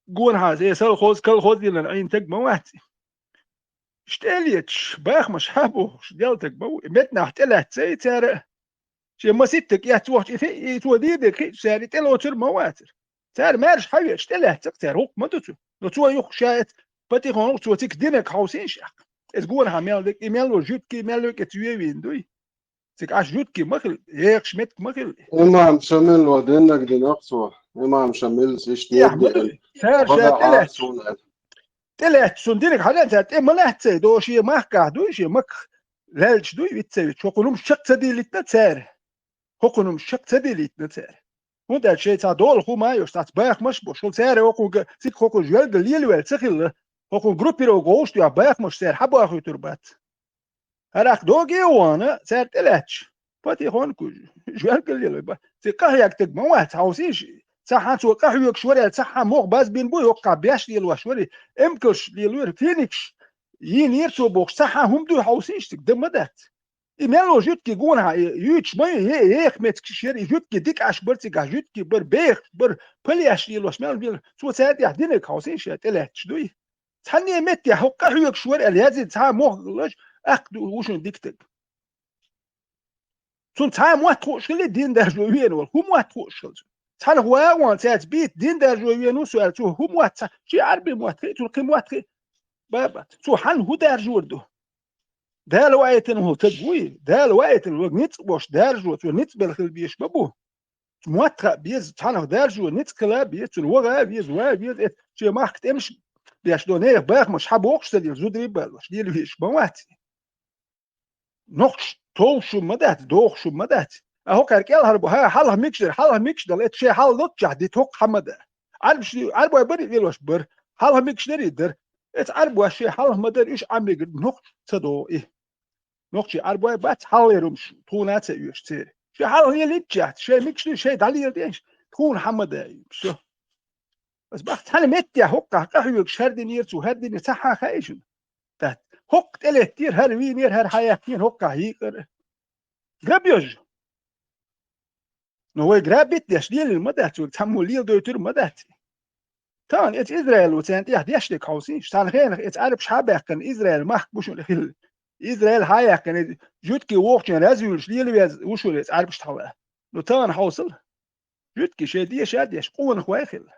جون هذا سال خوز كل خوز يلين عين تج مواتي إليتش باخ مش حابو يال تج مو متنا احتلت سي ترى شيء ما ستك يا توح يتوديدك ساري تلو تر مواتر ترى مارش حيوك احتلت تكتر هوك ما تتو لو تو يخ شايت Pati gewoon zo tik dinek house in shak. Es gewoon ha meld ik meld jutki meld ik het weer doei. Tik as jutki makkel ek schmet makkel. إمام شامل ودينك دي نقصه إمام شامل سيش يا نودي احمد سار شا تلات سون دينك حالات اما لا تسي دو شي ماكا دو شي مك لالش دوي بتسوي شوقنم شق تديلت نتسار حقنم شق تديلت نتسار ودا شي تا دول خو ما يشتات باخ مش بو شو سار وقو سيك خو جوال دليل ول تخيل وقو جروبيرو غوشت يا باخ مش سار حبو اخو تربات هراك دوغي وانا سار تلاتش باتي هون كو جوال دليل با سيكا هيك تك موات هاوسيش صح سو قحوك شوري صح موق باز بين بو يوقع بياش ديال شوري امكلش ديال فينيكس ينير سو بوخ صح هم دو حوسيشتك دمدات إيميلو جوتكي جونها يوتش ما هيك متكشير جوتكي ديك عش برتك جوتكي بر بيخ بر بلياش ديال مال بيل سو ساعات يحدينك حوسيش تلات شدوي تحني مت يا حق قحوك شوري الهازي تاع موق لش اخدو وشن ديكتك سون تاع مو تخوش اللي دين دار جوين ولا هم تخوش تحل هو وان تاع بيت دين دار جوين وسؤال تو هم شي عربي مو تو قيم بابا سو حل هو دار جوردو دال وايتن هو تقوي دال وايتن نيت باش دار جو تو نيت بالخل بيش بابو مواتخ بيز تحل دار جو نيت كلا بيز الوغا بيز وا بيز شي ما حكتمش بيش دوني باخ مش حبوقش تدير زودري بالوش ديال بيش بواتي نقش توش مدات دوخ مدات اهو كاركيل هربو ها حلها ميكش دلت شي حل لطجع دي توق حمد عربو بري ديلوش بر حلها ميكش يدر ات عربو شي حلها مدر ايش عمي نقش تدو ايه نقش عربو بات حل يرمش طونات يوش تير شي حل هي اللي تجحت شي ميكش شي دالي ديش تكون حمد شو بس بخت حل متيا هقه قحوك شردين يرتو هردين صحا خايشن تحت هق تلتير هر وينير هر حياتين هقه هيقر جابيوج نو جرابت داش ديال المدات تحمل ليل دوتر مدات تان ات اسرائيل وتانت يحديش لك حوسين شتان خين ات عرب شحابه كان اسرائيل ما بوش الخل اسرائيل هايا كان جوتكي وقتن رازول ديال بيز وشو ات عرب شتحوا لو تان حوصل جوتكي شاديه شاديش قون خواخل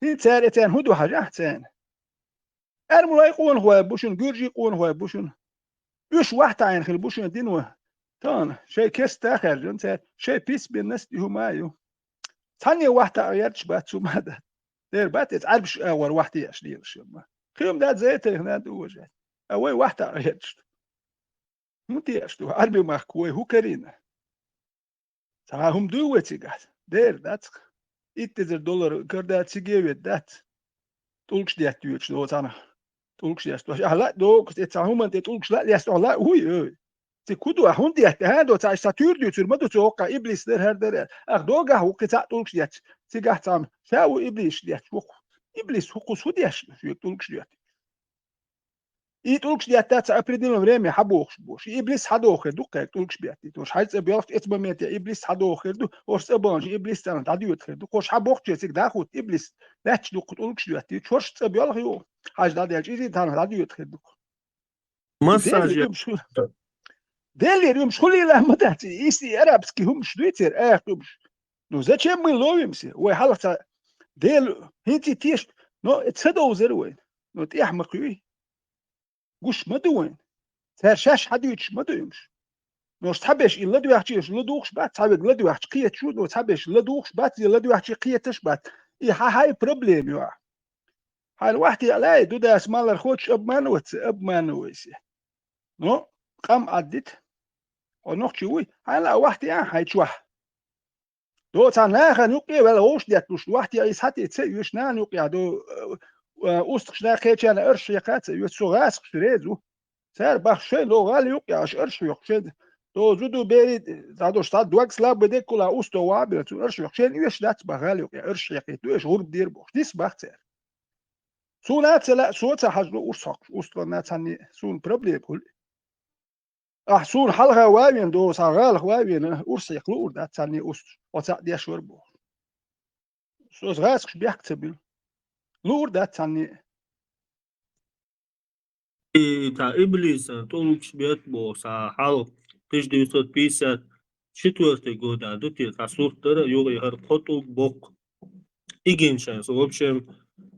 هي تارتان هدو حاجه تان ارملاي قون خوا بوشن جورجي قون خوا بوشن يش واحد عين خل بوشن دينوه تان شيء كيس تاخر جنت شيء بيس بالناس دي همايو ثانية واحدة عيارش بات شو ماذا دير بات تعرفش أول واحدة ياش دير شو ما خيم ده زيت هنا دوجت أول واحدة عيارش متى ياش دو عربي ما كوي هو كرينا تاهم دوتي قاعد دير دات إتزر دولار كردا تيجي دات تولكش ديت دوتش دو تانا تولكش ديت دوش لا دو تاهم أنت تولكش لا ياش لا هوي تكودو هوندي هادو تاع ساتور دو ترمدو توقع ابليس در هر در اخدوغا هو قطع تولكش ديت تيغا تام شاو ابليس ديت وق ابليس حقوق سودياش شو تولكش ديت اي تولكش ديت تاع ابريدين مريم حبوخش بوش ابليس حدوخ دوق تولكش بيت توش حاجه بيعرف اتبا ميت ابليس حدوخ دو وش ابانج ابليس تاع داديو تخدو خوش حبوخ تيك داخوت ابليس لاتش دوق تولكش ديت تشوش تبيالغ يو حاجه دادي الجيزي تاع داديو تخدو مساج دليل مش خلي له مداتي يسي أرابسكي هم شدويتر أخدمش نو زاتشم من لويمسي وحالة ديل هنتي تيش نو تصدقوا زروين نو تيح مقوي قش مدوين ترشاش حديش مدويمش نو تحبش إلا دو يحكيش إلا دوخش بات تحبش إلا دو يحكي قية شو نو تحبش إلا دوخش بات إلا دو يحكي قية تشبات إيه هاي بروبليم يوا هاي الواحد لا دو ده اسمه الخوش أب مانويسي نو قام عدت ونوخ شوي هلا واحد هاي تشوح دو تانا خا نوقي ولا وش ديت وش واحد يس حتى تسيوش نا نوقي دو اوستخش نا خيتش انا ارش يقات يسو غاس خريزو سار باخ شي لو غالي يوقي اش ارش يقشد دو زودو بيري دادو شتاد دوكس لا بدي كولا اوستو وابل تو ارش يقشد يش دات باغالي يوقي ارش يقي دوش غرب دير بوخ ديس باختر سونات لا صوت حجلو اوسق اوستو تاني سون بروبليم أحسون حلقة وابين دو ساغال وابين أرسي قلور ده تاني أست وتاع دي شربو سوز غاسكش بيحكتبل لور ده تاني تاع إبليس تولكش بيت بو سا حال 1950 четвертый год دوتي تاع سورتر يوغي هر خطو بوك إيجينشان в общем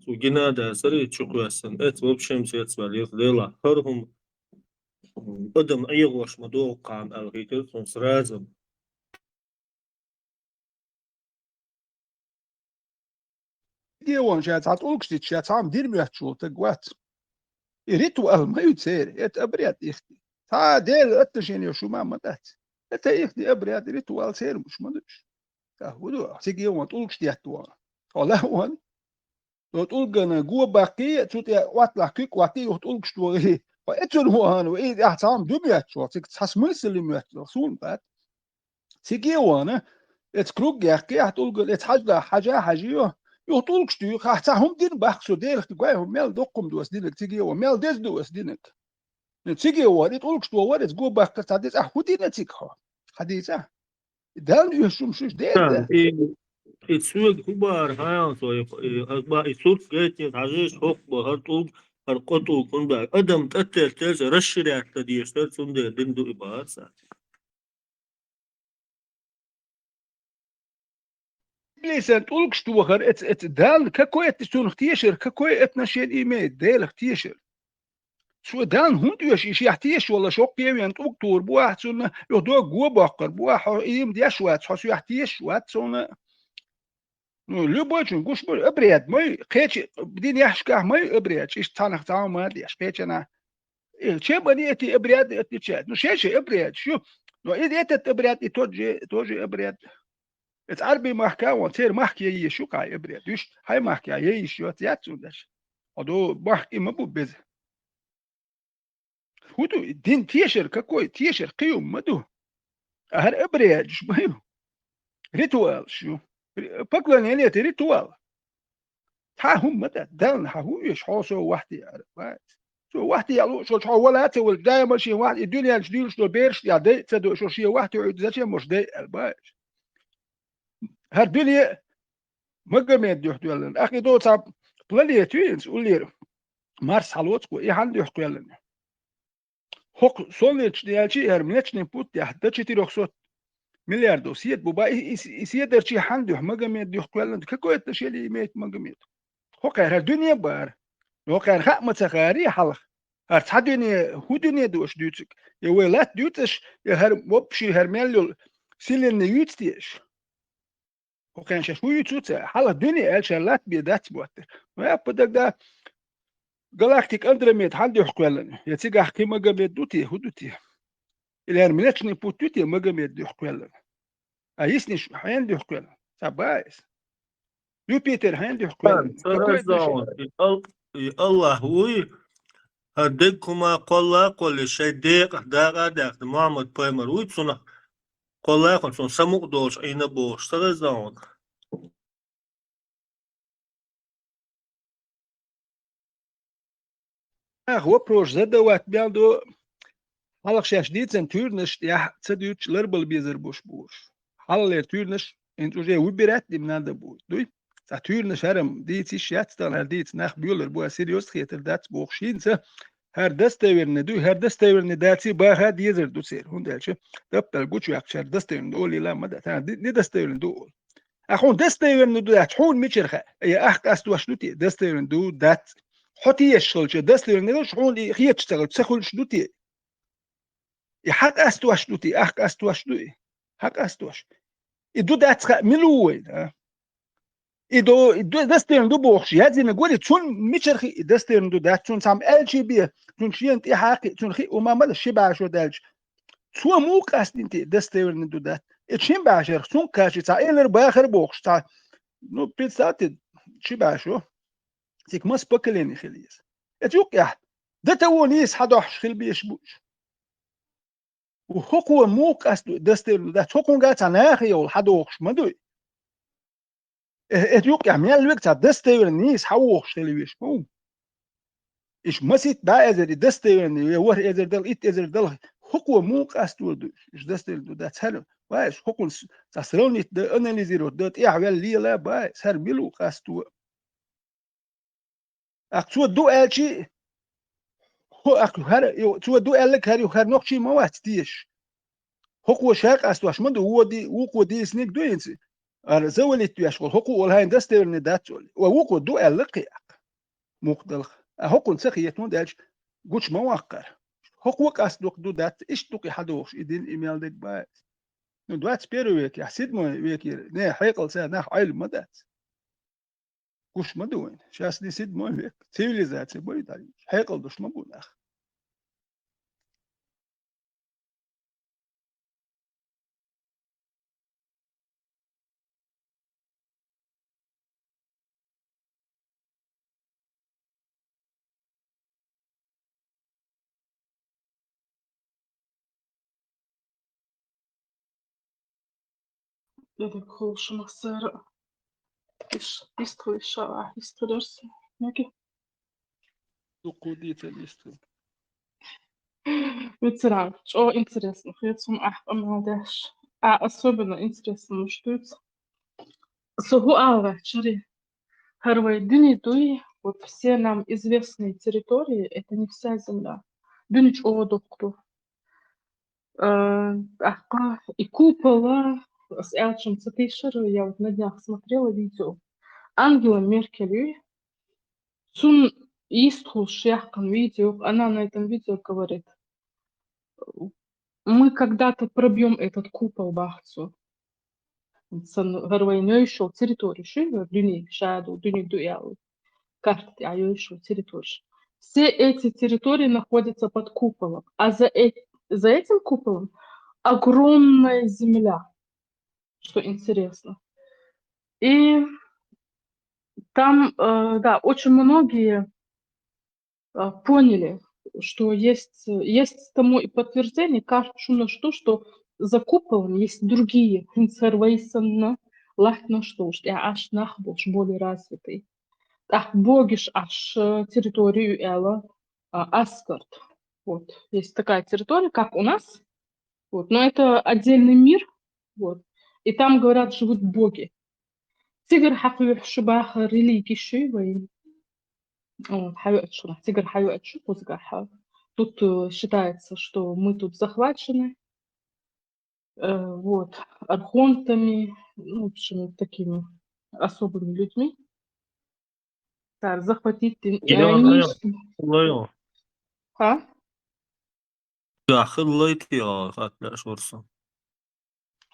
سو جنادا سري تشوكواسن в общем سيتسوالير ديلا هرهم قدم أي غوش مدو قام الغيتر سونس رازم دي وان شات تولكش دي شات عم دير ميحتشو تقوات ريتوال ما يتسير ات أبريات إختي تا ديل أتشيني شو ما مدات اتا إختي أبريات ريتوال سير مش مدوش تاهودو تيجي يوم تولكش دي أتوان والله وان لو تقول جوا باقي تشوتي واتلا كيك واتي وتقولكش توغي وإتشون هو هانو إيه أحتام دميات شو تيك تحسمل سلميات رسول بعد تيجي وانا ات كروج يا اخي هتقول ات حاجه يطولك شتو هم دين بحثوا ديلك جواهم مال دوقم دوس دينك تيجي ومال ديس دوس دينك تيجي وريت تقولك شتو وريت جو بحث تاديس احودي نتيكها حديثه دال يشوم شوش ديل السوق كبار هاي صوي أخبار السوق جت عزيز حق بهرتوب هرقطو كن بقى أدم تأتل تلز رشر يعتدي يشتر سند دندو إبار سا ليسان تقولك شتو وخر ات دال ككوي تسون اختيشر ككوي اتنشيل ايميل ديل اختيشر شو دان هوند يش يحتيش ولا شوق يوين توك تور بوا سون يدو جو بقر بوا ايم دي شوات حسو يحتيش وات سون نو لو بوچن گوش بر ابريد مي قيچ بدين يحشكه مي ابريد ايش تانخ تاع ما دي قيچ انا شي بني اتي ابريد اتي تشات نو شي ابريد شو نو ايدي ات ابريد توجي ابريد اتعربي محكا وتير محكي يشو قاي ابريد يش هاي محكي يشو تيات داش ادو محكي ما بو بز هودو الدين تيشر ككوي تيشر قيوم مدو هر ابريد شبهيو ريتوال شو بقلن يعني ريتوال ها هم متى دلن ها هو يش حوسو وحدي شو وحدي يالو شو شو ولا تول دايما شي واحد الدنيا جديد شو بيرش يا دي تدو شو شي واحد يعود ذاتي مش دي الباش هر دنيا مقامات دي حدولن اخي دو صاب بلالي توينز ولي مارس حلوتكو اي عندي حكولن حق سوليتش ديالشي هرمنتش نبوت يحدتش تيروخسوت مليار دوسيت بوبا يسيدر شي عندي مقامات دي حكولن ككويت تشيلي ميت مقامات حق هر دنيا بار لو كان خا متخاري حلق هرتحدني هودني دوش دوتك يا ولات دوتش يا هر وبشي هرملو سيلن يوتستيش وكان شافو يوتوت حلق دنيا قال شلات بيدات بوتر ما بدك ده جلاكتيك اندرميت حد يحكوا يا تيجا حكي ما قبل دوتي هدوتي الهرمنتش نبوتوتي ما قبل يحكوا ايسني شو عندي يحكوا سبايس يوبيتر عندي يحكوا فرزون الله هو هديكما قلا كل شيء ديق داق محمد بايمر ويبسنا قلا كن سون سموك دوش اين بوش فرزون هو بروش زدوات بياندو حلق شاش ديت زن تورنش يا تسديوش لربل بيزر بوش حلق تورنش انتو جاي وبيرات دي من هذا بوش دوي تورنش هرم ديت شيات تان هر ديت ناخ بيولر بوا سيريوس خيتر دات بوخشين هر دستورن دو هر دستورن داتي با هاد يزر دو سير هوندالش دبتل جوتشو يكشر دستورن دو لي لا مدى تان دي دستورن دو اخون دستورن دو دات حون ميشرخه يا اخ استوشلوتي دستورن دو دات حطي الشلش دستورن دو شحون خيت تشتغل تسخل شلوتي حق استوشلوتي اخ استوشلوتي حق استوش دو دات ملوين إدو دستين دو بوخشي هذه نقول تون ميشرخي دستين دو دات تون سام الجي بي تون شينت حقي تون خي وما مال الشبع شو دالج سو مو قاستين تي دستين دو دات اتشين باشر تون كاشي تا إلر باخر بوخش تا نو بيتسات شبع شو تيك مس بكليني خليس اتيوك يا ده تونيس حدوحش خل بيشبوش وحقوق مو قاست دستين دات حقوق قاتا ناخي والحدوخش مدوي اتيوك يا ميال الوقت دستين نيس حوخش خليش مو إيش مسيت بقى إذا دستين هو إذا دل إيت إذا دل حقوق مو قاستو إيش دستين ده تسهل وايش حقوق تسروني ده أناليزيرو ده إيه عمل لي لا بقى سهل بيلو قاستو أكتو دو ألشي هو أكتو هر تو دو ألك هر يخر نقشي ما وقتيش حقوق شاق أستوش من هو دي وقو دي سنيك دو ينسي زولي تيشغل حقوق والهاين دستين ده تقول ووقو دو ألك مقدل حقوق سخيت من دالش قوش مواقر حقوق أصدق دو دات إيش دوقي حدوش إدين إيميل ديك باي ندوات سبيرو ويكي حسيد مو ويكي نه حيقل سا ناخ علم مدات قوش مدوين شاس دي سيد مو ويك سيفيليزات بوي داري حيقل دوش مبو ناخ Dedik konuşmasır istuysa istiyorsun. Ne ki? Докудите листы. Ветеран. О, интересно. Хрецум молодежь. А особенно интересно, что это Сугуава, Чари, Харвайдыни, Дуи, вот все нам известные территории, это не вся земля. Дунич Оводовку. И купола с Элчем Цатейшером, я вот на днях смотрела видео. Ангела Меркель, Сун Истху Шяхкан видео, она на этом видео говорит, мы когда-то пробьем этот купол Бахцу. Гарвайнё еще территорию, шива, дюни, шаду, дюни дуял, карты, а еще территорию. Все эти территории находятся под куполом, а за этим куполом огромная земля, что интересно. И там, да, очень многие поняли, что есть тому и подтверждение, кажется, что за куполом есть другие информационно лахно что я аж нахбош более развитый. Ах, богиш аж территорию Эла Асгард. Вот. Есть такая территория, как у нас. Вот. Но это отдельный мир. Вот. И там, говорят, живут боги. Тигр хакух шубах религии шивы. Тигр хаюэт шубузгаха. Тут считается, что мы тут захвачены. Вот. Архонтами, ну, в общем, такими особыми людьми. Так, захватить нижний. А?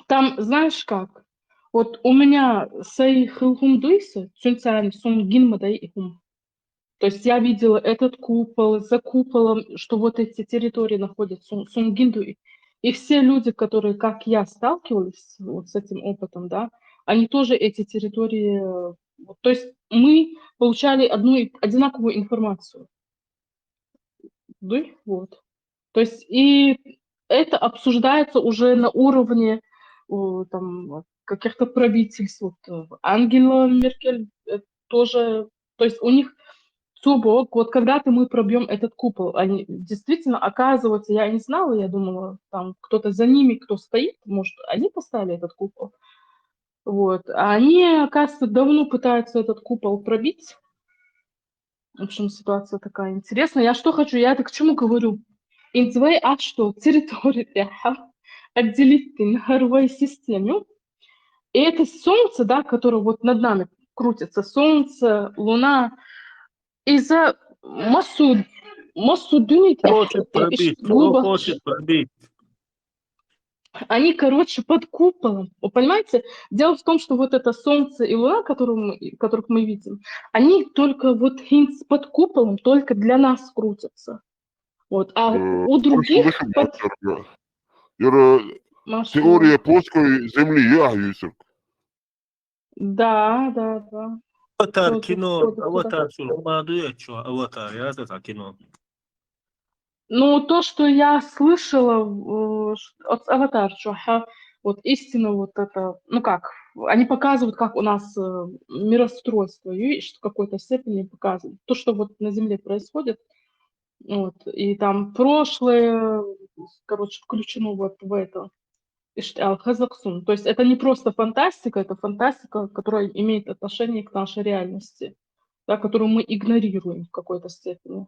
Там, знаешь как? Вот у меня сей хилхум дуйса, цунцан сун гинмадай ихум. То есть я видела этот купол, за куполом, что вот эти территории находятся, сун гиндуй. И все люди, которые, как я, сталкивались вот с этим опытом, да, они тоже эти территории... То есть мы получали одинаковую информацию. Да? Вот. То есть и это обсуждается уже на уровне там, каких-то правительств. Вот, Ангела Меркель тоже... То есть у них субок, вот когда-то мы пробьем этот купол, они действительно, оказывается, я не знала, я думала, там кто-то за ними, кто стоит, может, они поставили этот купол. Вот. А они, оказывается, давно пытаются этот купол пробить. В общем, ситуация такая интересная. Я что хочу? Я это к чему говорю? Инцвей, а что? Территорию отделить на хоровой системе. И это солнце, да, которое вот над нами крутится, солнце, луна, из-за массу дунит. Хочет пробить. Они, короче, под куполом. Вы понимаете? Дело в том, что вот это солнце и луна, которых мы видим, они только вот под куполом, только для нас крутятся. Вот. А у других... Теория плоской земли, я Юсуп. Да. Аватар кино, аватар аватар, я это кино. Ну, то, что я слышала от Аватар, вот истинно вот это, ну как, они показывают, как у нас миростройство, видишь, в какой-то степени показывают. То, что вот на Земле происходит, вот, и там прошлое, короче, включено вот в это. Казахстан. То есть это не просто фантастика, это фантастика, которая имеет отношение к нашей реальности, да, которую мы игнорируем в какой-то степени.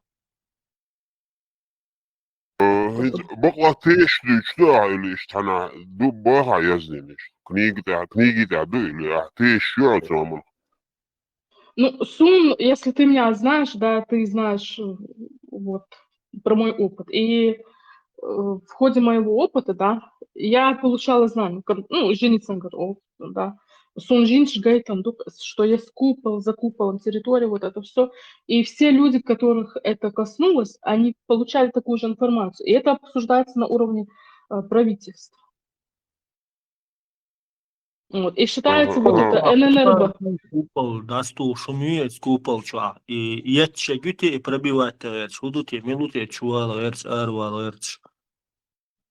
بقى تشتي اشتغل انا دبها يزنش книги-то были, ты еще раз. Ну, Сун, если ты меня знаешь, да, ты знаешь вот про мой опыт. И в ходе моего опыта, да, я получала знания, ну, жениться, да, Сунжинч Гейтан, что есть купол, за куполом территория, вот это все. И все люди, которых это коснулось, они получали такую же информацию. И это обсуждается на уровне правительства. Вот. И считается вот это ННРБ. Купол, да, стул шумит, купол, чуа. И ятча гюте и пробивать, шудуте, минуте, чуал, арвал,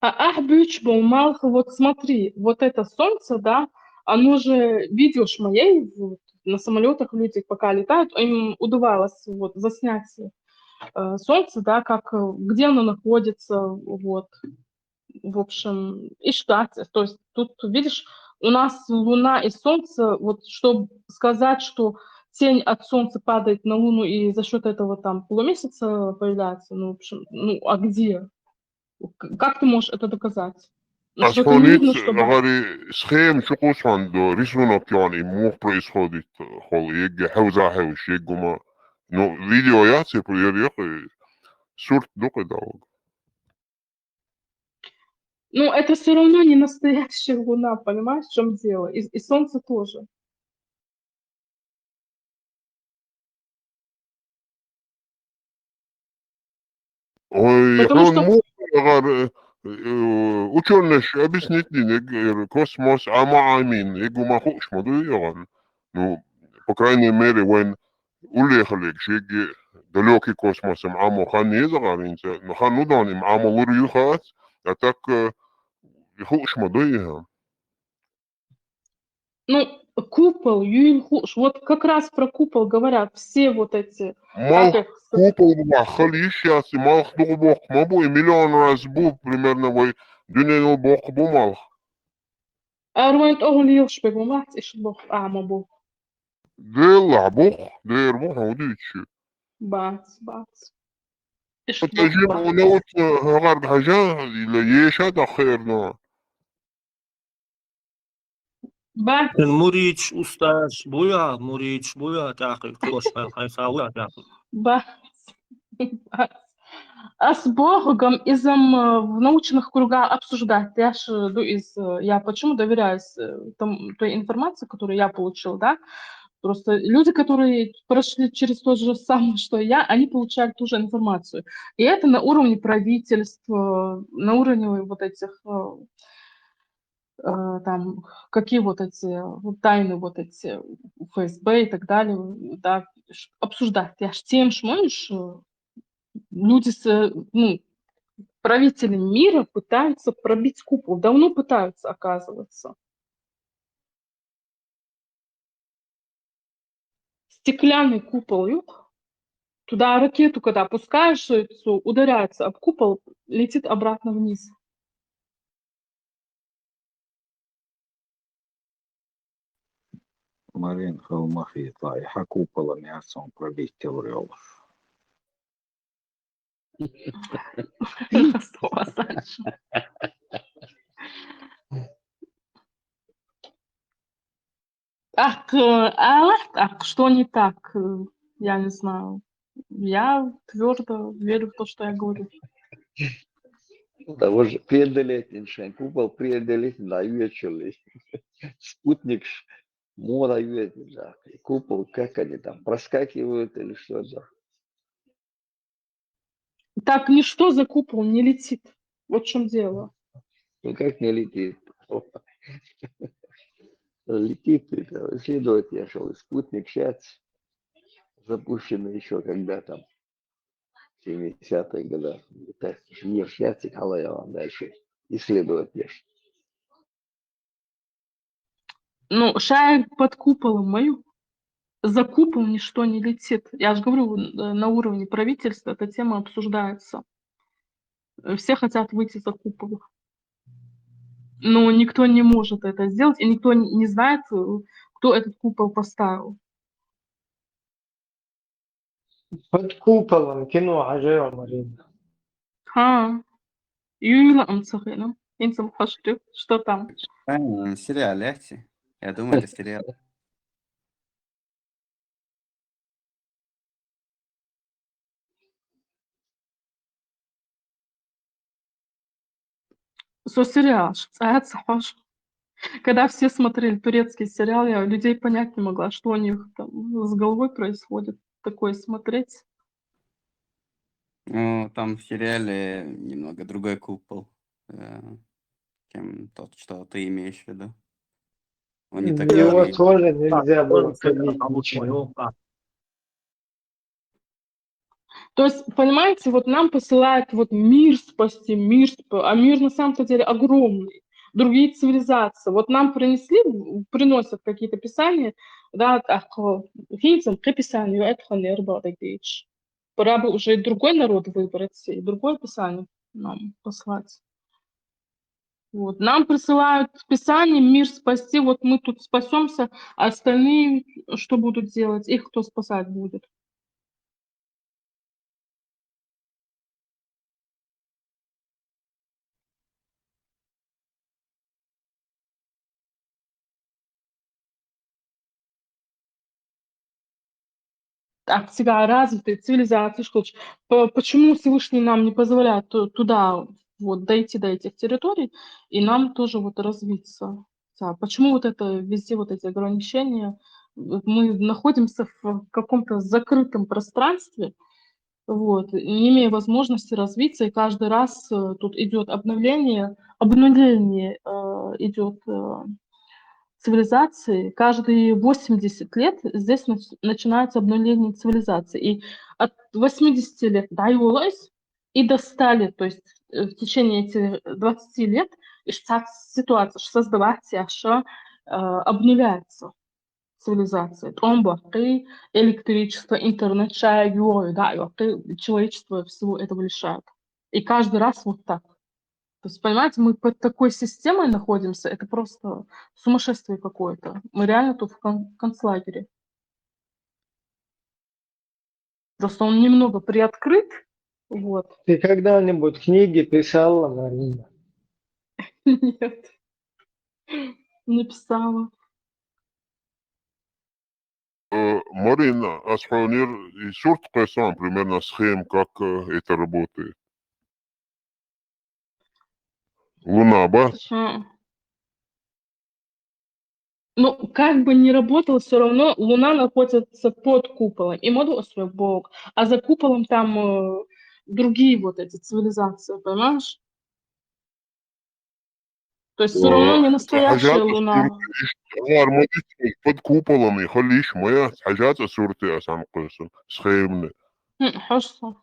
Бючбо, Малха, вот смотри, вот это солнце, да, оно же, видишь, моей, вот, на самолетах люди пока летают, им удавалось вот заснять солнце, да, как, где оно находится, вот, в общем, и штаты. То есть тут, видишь, у нас Луна и Солнце, вот чтобы сказать, что тень от Солнца падает на Луну и за счет этого там полумесяца появляется, ну, в общем, ну, а где? Как ты можешь это доказать? Ну, что это не Асхонит, видно, чтобы... агari схем шукус хандо, рисунок yani мух происходит, хол еге хауза хауш, егума. Но видео я цепляю, я сурт дока дал. Ну, это все равно не настоящая Луна, понимаешь, в чем дело? И Солнце тоже. Ой, Потому он что мух, агар ученыш объяснить не космос, ама амин, егума хуш маду яган. Ну, по крайней мере, when улехали к шеге далекий космосом, амо хан не загаринца, но хан уданим, амо лурюхат, а так хуш маду яган. ну, купол, Юльхуш, вот как раз про купол говорят все вот эти, как Малх их, купол махали сейчас, и малх бог мабу, и миллион раз был примерно вой дюнен бог бу малх. Арвайт Оглил Шпегумат и Шбох Амабу. Дела бог, дер бог, удичи. Бац. التأجير ونوت غرد حاجة إلى يشا دخيرنا Бац. Мурич усташ буя, мурич буя, тахи кош хайсауя тахи. Бац. А с Богом в научных кругах обсуждать. Я почему доверяюсь той информации, которую я получил, да? Просто люди, которые прошли через то же самое, что и я, они получают ту же информацию. И это на уровне правительства, на уровне вот этих там, какие вот эти вот тайны, вот эти ФСБ и так далее, да, обсуждать. Я ж тем, шмонишь, люди, ну, правители мира пытаются пробить купол. Давно пытаются, оказывается. Стеклянный купол, туда ракету, когда опускаешь, ударяется об купол, летит обратно вниз. Марин Холмахи, يطلع كوبا لمياسون пробить теорию. Ах, что не так? Я не знаю. Я твердо верю в то, что я говорю. Того же преодолеть купол преодолеть на вечер. Спутник мора ветер, да. И купол, как они там проскакивают или что, да. Так ничто за купол не летит. Вот в чем дело. Ну как не летит? Летит, это исследователь я шел, спутник сейчас запущенный еще когда там в 70-е годы. Мир сейчас и дальше исследовать лишь. Ну, шарик под куполом мою. За купол ничто не летит. Я же говорю, на уровне правительства эта тема обсуждается. Все хотят выйти за купол. Но никто не может это сделать, и никто не знает, кто этот купол поставил. Под куполом кино عجيب Марина. Юля Амцахина. Что там? Сериал, Лехти. Я думаю, это сериал. Сериал. Когда все смотрели турецкий сериал, я людей понять не могла, что у них там с головой происходит. Такое смотреть. Ну, там в сериале немного другой купол, чем тот, что ты имеешь в виду. Он не В такой. него тоже нельзя было ходить ничего. То есть, понимаете, вот нам посылают вот мир спасти, а мир на самом-то деле огромный. Другие цивилизации. Вот нам приносят какие-то писания, да, финцам к писанию пора бы уже и другой народ выбрать, и другое писание нам послать. Вот. Нам присылают писание, мир спасти, вот мы тут спасемся, а остальные что будут делать? Их кто спасать будет? Так всегда развитые цивилизации, что почему Всевышний нам не позволяет туда вот дойти до этих территорий и нам тоже вот развиться? Да, почему вот это везде вот эти ограничения? Мы находимся в каком-то закрытом пространстве, вот, не имея возможности развиться, и каждый раз тут идет обновление идет цивилизации. Каждые 80 лет здесь начинается обновление цивилизации. И от 80 лет до и до 100 лет, то есть в течение этих 20 лет ситуация, что создаваться, что обнуляется цивилизация. Тромбы, электричество, интернет, чай, да, человечество всего этого лишает. И каждый раз вот так. То есть, понимаете, мы под такой системой находимся, это просто сумасшествие какое-то. Мы реально тут в концлагере. Просто он немного приоткрыт, вот. Ты когда-нибудь книги писала, Марина? Нет, не писала. Марина, Асханир и шутка сам примерно схем, как это работает. Луна, бас? Ну, как бы ни работал, все равно Луна находится под куполом, и модуль свой Бог, а за куполом там другие вот эти цивилизации, понимаешь? То есть все равно не настоящая Луна. под куполом и холиш моя حاجات صورتي сам قصة схемны. Хорошо.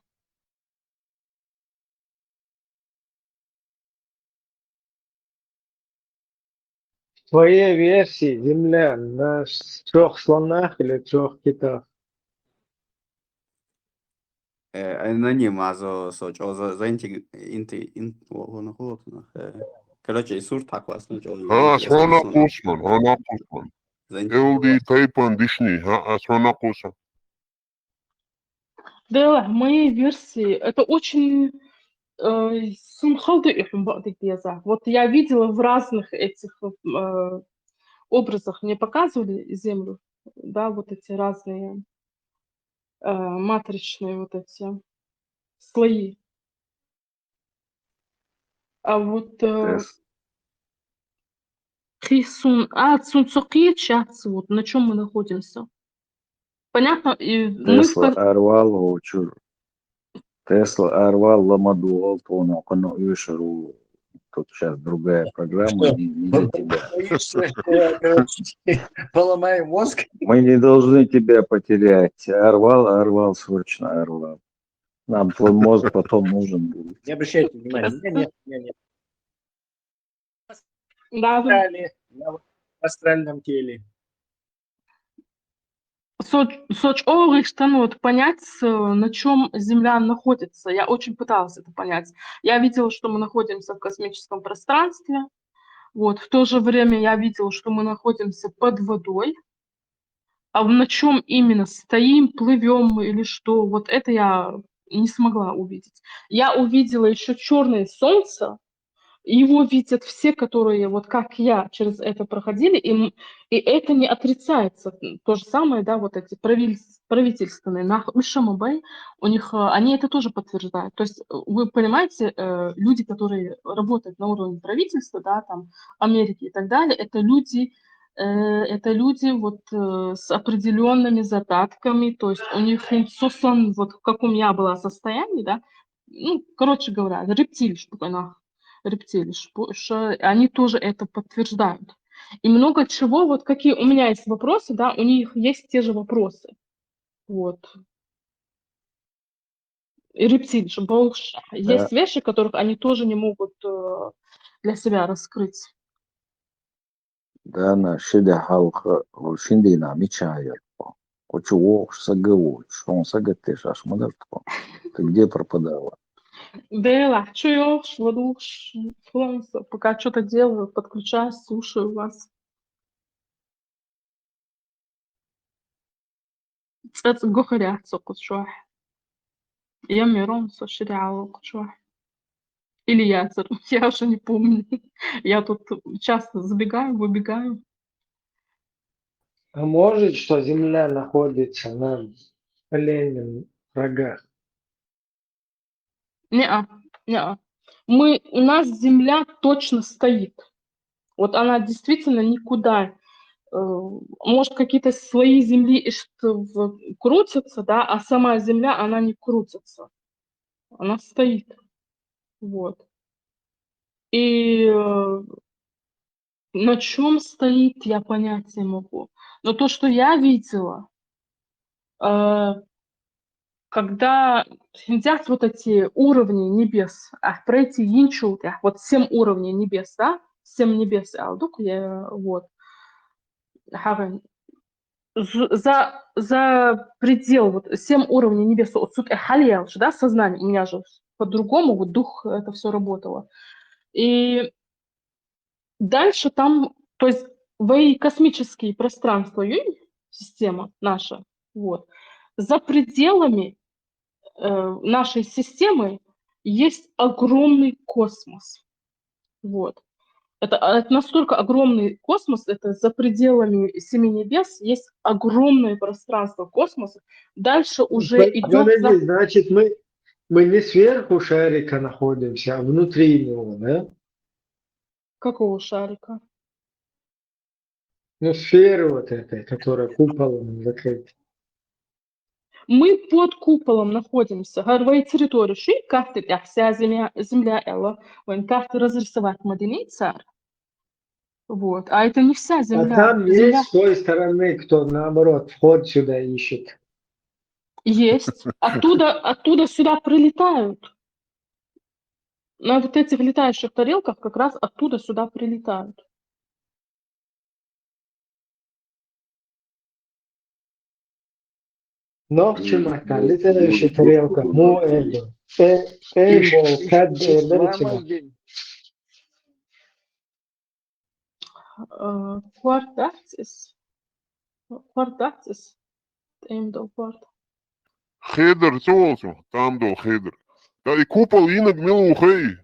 В твоей версии Земля на 3 слонах или 3 китах? Аноним, короче, Исур так вас أسرنا قوسمن أنا قوسمن إلدي تايبان ديشني أسرنا قوسم. Да, в моей версии это очень вот я видела в разных этих образах, мне показывали Землю, да, вот эти разные матричные вот эти слои. А вот вот на чем мы находимся. Понятно? И мы Тесла Арвал Очур. Тесла Арвал Ламадуал Тону Кону Юшеру. Тут сейчас другая программа, не для тебя. Поломай мозг. Мы не должны тебя потерять. Арвал, срочно Арвал. Нам твой мозг потом нужен будет. Не обращайте внимания. Нет. Да. В астральном теле. Вот понять, на чем Земля находится. Я очень пыталась это понять. Я видела, что мы находимся в космическом пространстве. Вот. В то же время я видела, что мы находимся под водой. А на чем именно стоим, плывем мы или что, вот это я не смогла увидеть. Я увидела еще черное солнце. Его видят все, которые, вот как я, через это проходили, и это не отрицается. То же самое, да, вот эти правительственные, у них, они это тоже подтверждают. То есть вы понимаете, люди, которые работают на уровне правительства, да, там, Америки и так далее, это люди вот с определенными задатками, то есть у них вот в каком я была состоянии, да, ну, короче говоря, рептилии, они тоже это подтверждают. И много чего, вот какие у меня есть вопросы, да, у них есть те же вопросы. Вот. И рептилиш, больше. Да, Есть вещи, которых они тоже не могут для себя раскрыть. да, на шида халха, шинди на мечая. Кучу сагову, что он сагатеш, аж мадартко. Ты где пропадала? Да, чуешь, водуш, фланса. Пока что-то делаю, подключаюсь, слушаю вас. Это гохарятся кучу. Я миром соширяла кучу. Или яцер, я уже не помню. Я тут часто забегаю, выбегаю. А может, что Земля находится на коленях рогах? Не-а, не-а. У нас Земля точно стоит. Вот она действительно никуда. Может, какие-то слои Земли крутятся, да, а сама Земля, она не крутится. Она стоит. Вот. И на чем стоит, я понять не могу. Но то, что я видела, когда сидят вот эти уровни небес, пройти инчу, вот 7 уровней небес, да, 7 небес, вот, за предел, вот 7 уровней небес, от суд эхалиялш, да, сознание, у меня же по-другому, вот дух, это все работало. И дальше там, то есть космические пространства, система наша, вот, за пределами нашей системы есть огромный космос. Вот. Это настолько огромный космос, это за пределами 7 небес есть огромное пространство космоса. Дальше уже идет... Подожди, значит, мы не сверху шарика находимся, а внутри него, да? Какого шарика? Ну, сферы вот этой, которая куполом закрыта. Мы под куполом находимся. Гарвей территорию ши, как ты вся земля Элла, как ты разрисовать мадини царь. Вот. А это не вся А земля. там Земля есть с той стороны, кто наоборот вход сюда ищет. есть. Оттуда сюда прилетают. На вот этих летающих тарелках как раз оттуда сюда прилетают. Ногчим летающая тарелка. Ну, это. Эймол, кад, беречина. Квартатис. Эймдол кварт. Хедер цолсу, там до хедер. Да и купол инок милухей.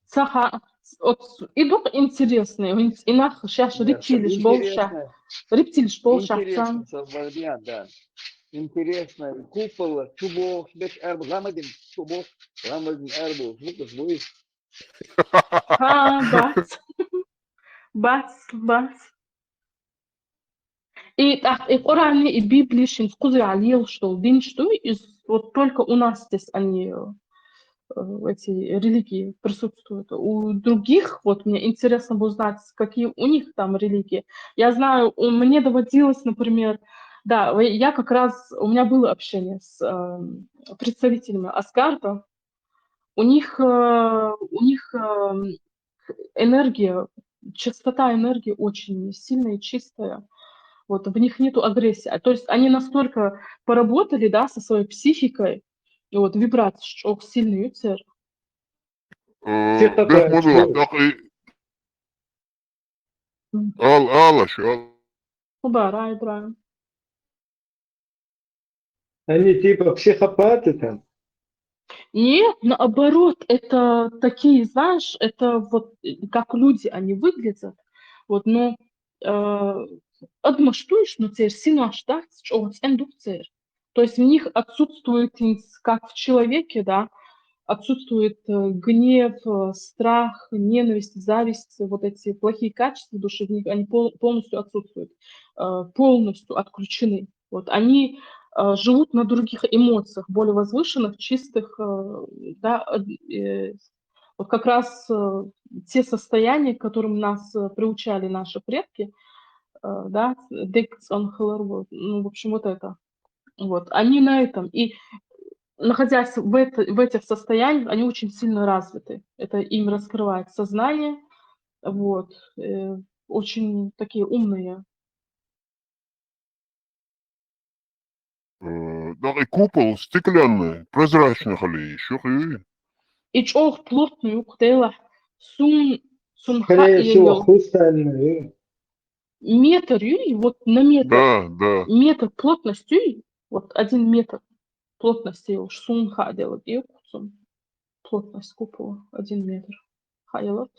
Саха. Идут интересные. Инах сейчас рептилиш больше. Рептилиш больше. Интересно, Савбардиан, да. Интересно, купол, чубо, беш эрбу, ламадин, чубо, ламадин эрбу, лукас буй. Бац. И Коране, и Библии, скузы алил, что день что, и вот только у нас здесь они, эти религии присутствуют. У других, вот мне интересно бы узнать, какие у них там религии. Я знаю, мне доводилось, например, да, я как раз, у меня было общение с представителями Асгарда. У них энергия, частота энергии очень сильная и чистая. Вот, в них нету агрессии. То есть они настолько поработали, да, со своей психикой, и вот вибрации, что сильный юцер. Беш модула, так и... Алаш. Убирай. Они типа психопаты там. Нет, наоборот, это такие, знаешь, это вот как люди они выглядят. Вот, но адмаштуешь, но теперь сильно ждать, что индукция. То есть в них отсутствует, как в человеке, да, отсутствует гнев, страх, ненависть, зависть, вот эти плохие качества души в них, они полностью отсутствуют, полностью отключены. Вот они живут на других эмоциях, более возвышенных, чистых, да, вот как раз те состояния, к которым нас приучали наши предки, да, ну, в общем, вот это. Вот, они на этом. И находясь в этих состояниях, они очень сильно развиты. Это им раскрывает сознание. Вот. Очень такие умные. Да, и купол стеклянный, прозрачный хали, еще и. И чох плотный, уктейла, сун Скорее всего, хаелел. хрустальный. Метр, вот на метр. Да. Метр плотностью, вот 1 метр плотности уж сун хаелел. И плотность купола 1 метр. Хаелел.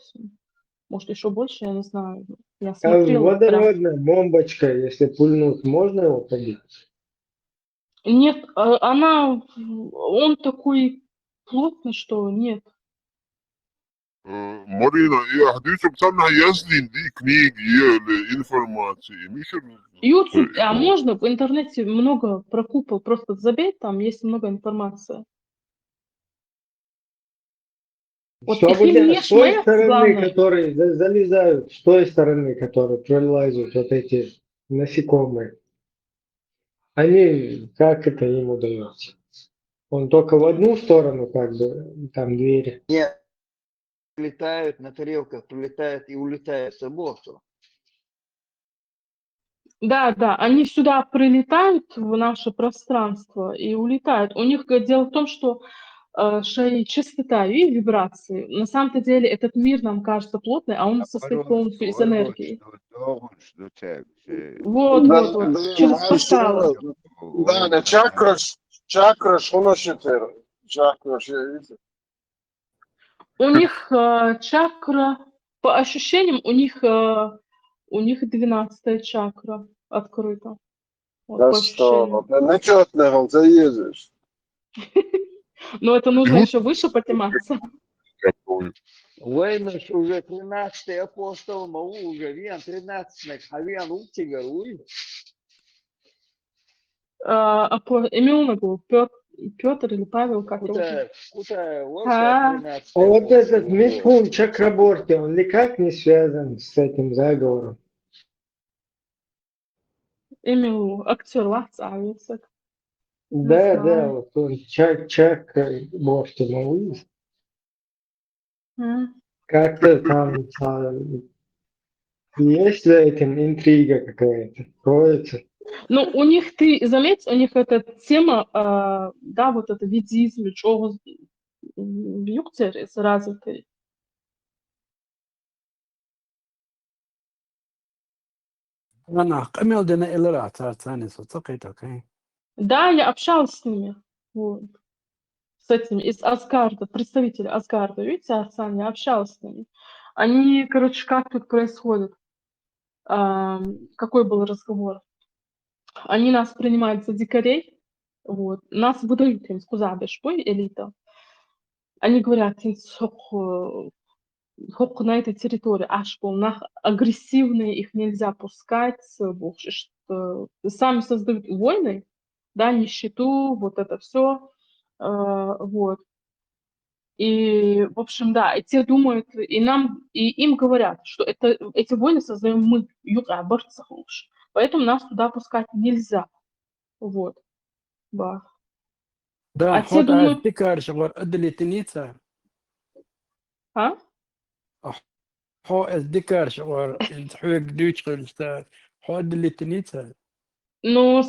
Может, еще больше, я не знаю. Я А смотрела прям. водородная бомбочка, если пульнуть, можно его побить? Нет, он такой плотный, что нет. Марина, я хочу специально яздин ди книги или информации. YouTube, а можно в интернете много про купол, просто забей, там есть много информации. Вот Что их им будет не с той шмех, стороны, главное. которые залезают, с той стороны, которые пролазят вот эти насекомые? Они, как это им удается? Он только в одну сторону, как бы, там двери. Нет, летают на тарелках, прилетают и улетают с борту. Да, они сюда прилетают в наше пространство и улетают. У них дело в том, что частота и вибрации. На самом-то деле этот мир нам кажется плотный, а он состоит полностью из энергии. Вот. Через порталы. Да, не чакраш, оно четыре. Чакраш, я видел. У них чакра, по ощущениям, у них 12-я чакра открыта. Вот, Да по что, ощущениям. нечетного заедешь. Но это нужно еще выше подниматься. Война ж уже 13-й апостол, могу уже, вен 13-й, а вен утигар, уй. Имел на голову Петр или Павел, как его? А вот этот Митхун Чакраборти, он никак не связан с этим заговором? Имел актер Лацавицек. Да, вот он Чакраборти, могу. Как-то там есть за этим интрига какая-то, кроется. Ну, у них, ты заметь, у них эта тема, да, вот это ведизм, чего в Юктере развитый. أنا قمل دنا إلرا ثاني صوتك أوكي. Да, я общалась с ними, вот, с этими из Асгарда, представители Асгарда, видите, Арсан, я общалась с ними. Они, короче, как тут происходит? Какой был разговор? Они нас принимают за дикарей, вот, нас выдают им скузабеш, элита. Они говорят, сколько на этой территории, аж агрессивные, их нельзя пускать, что сами создают войны, да, нищету, вот это все, вот. И, в общем, да, и те думают, и им говорят, что эти войны создаем мы, поэтому нас туда пускать нельзя, вот, да. Да, А те думают... أذكر شغل أدلي تنيتا. هو أذكر شغل الحوق دوش خلصت. هو أدلي تنيتا. Но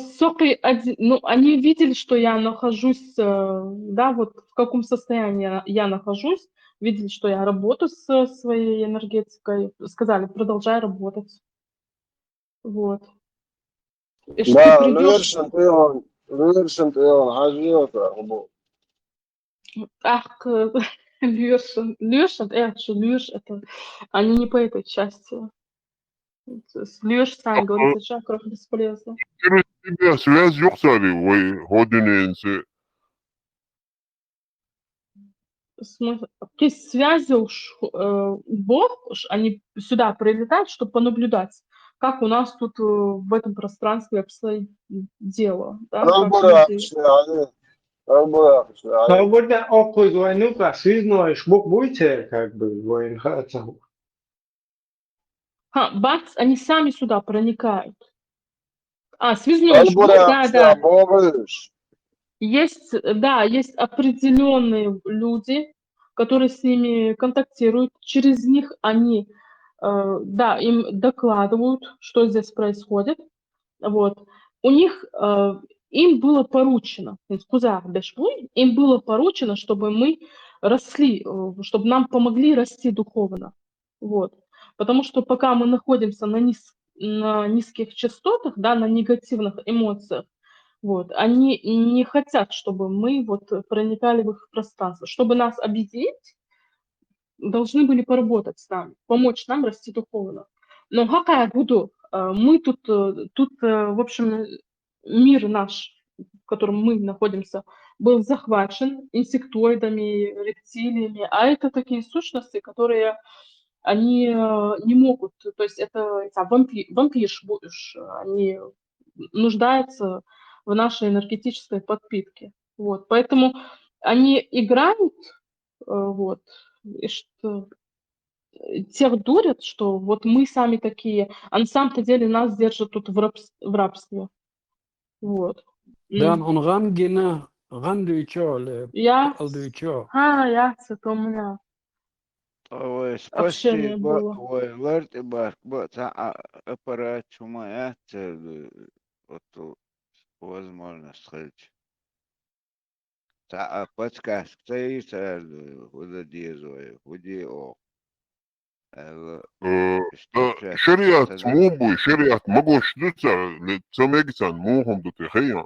они видели, что я нахожусь, да, вот в каком состоянии я нахожусь, видели, что я работаю со своей энергетикой, сказали, продолжай работать. Вот. И что Да, ты придешь... Ах, Лёш, это... Они не по этой части. Лёш сам говорит, о чакрах бесполезно. Тебя связь юхсали, вы ходиненцы. То есть связи уж Бог, они сюда прилетают, чтобы понаблюдать, как у нас тут в этом пространстве обстоит дело. Да, Свободно около войны, связной шбук будете, как бы, военхаться. бац, они сами сюда проникают. Связной шбук, да. Есть, да, есть определенные люди, которые с ними контактируют. Через них они, да, им докладывают, что здесь происходит. Вот. У них, им было поручено, им было поручено, чтобы мы росли, чтобы нам помогли расти духовно. Вот. Потому что пока мы находимся на низких частотах, да, на негативных эмоциях, вот, они не хотят, чтобы мы вот проникали в их пространство. Чтобы нас объединить, должны были поработать с нами, помочь нам расти духовно. Но какая буду? Мы тут, в общем, мир наш, в котором мы находимся, был захвачен инсектоидами, рептилиями, а это такие сущности, которые они не могут, то есть это вампирш будешь, они нуждаются в нашей энергетической подпитке. Вот, поэтому они играют, вот, и что тех дурят, что вот мы сами такие, а на самом-то деле нас держат тут в рабстве. Вот. Dan on rangina, randuicho, le Я, alduicho. я, это у меня Ой, общение спасибо, было. ой, лорд Барк, аппарат моя вот возможность сказать. Подкаст, ты худи о. شريعة مو بوي شريعة مقوش دوتا لتسميكتان مو هم دوتي خيان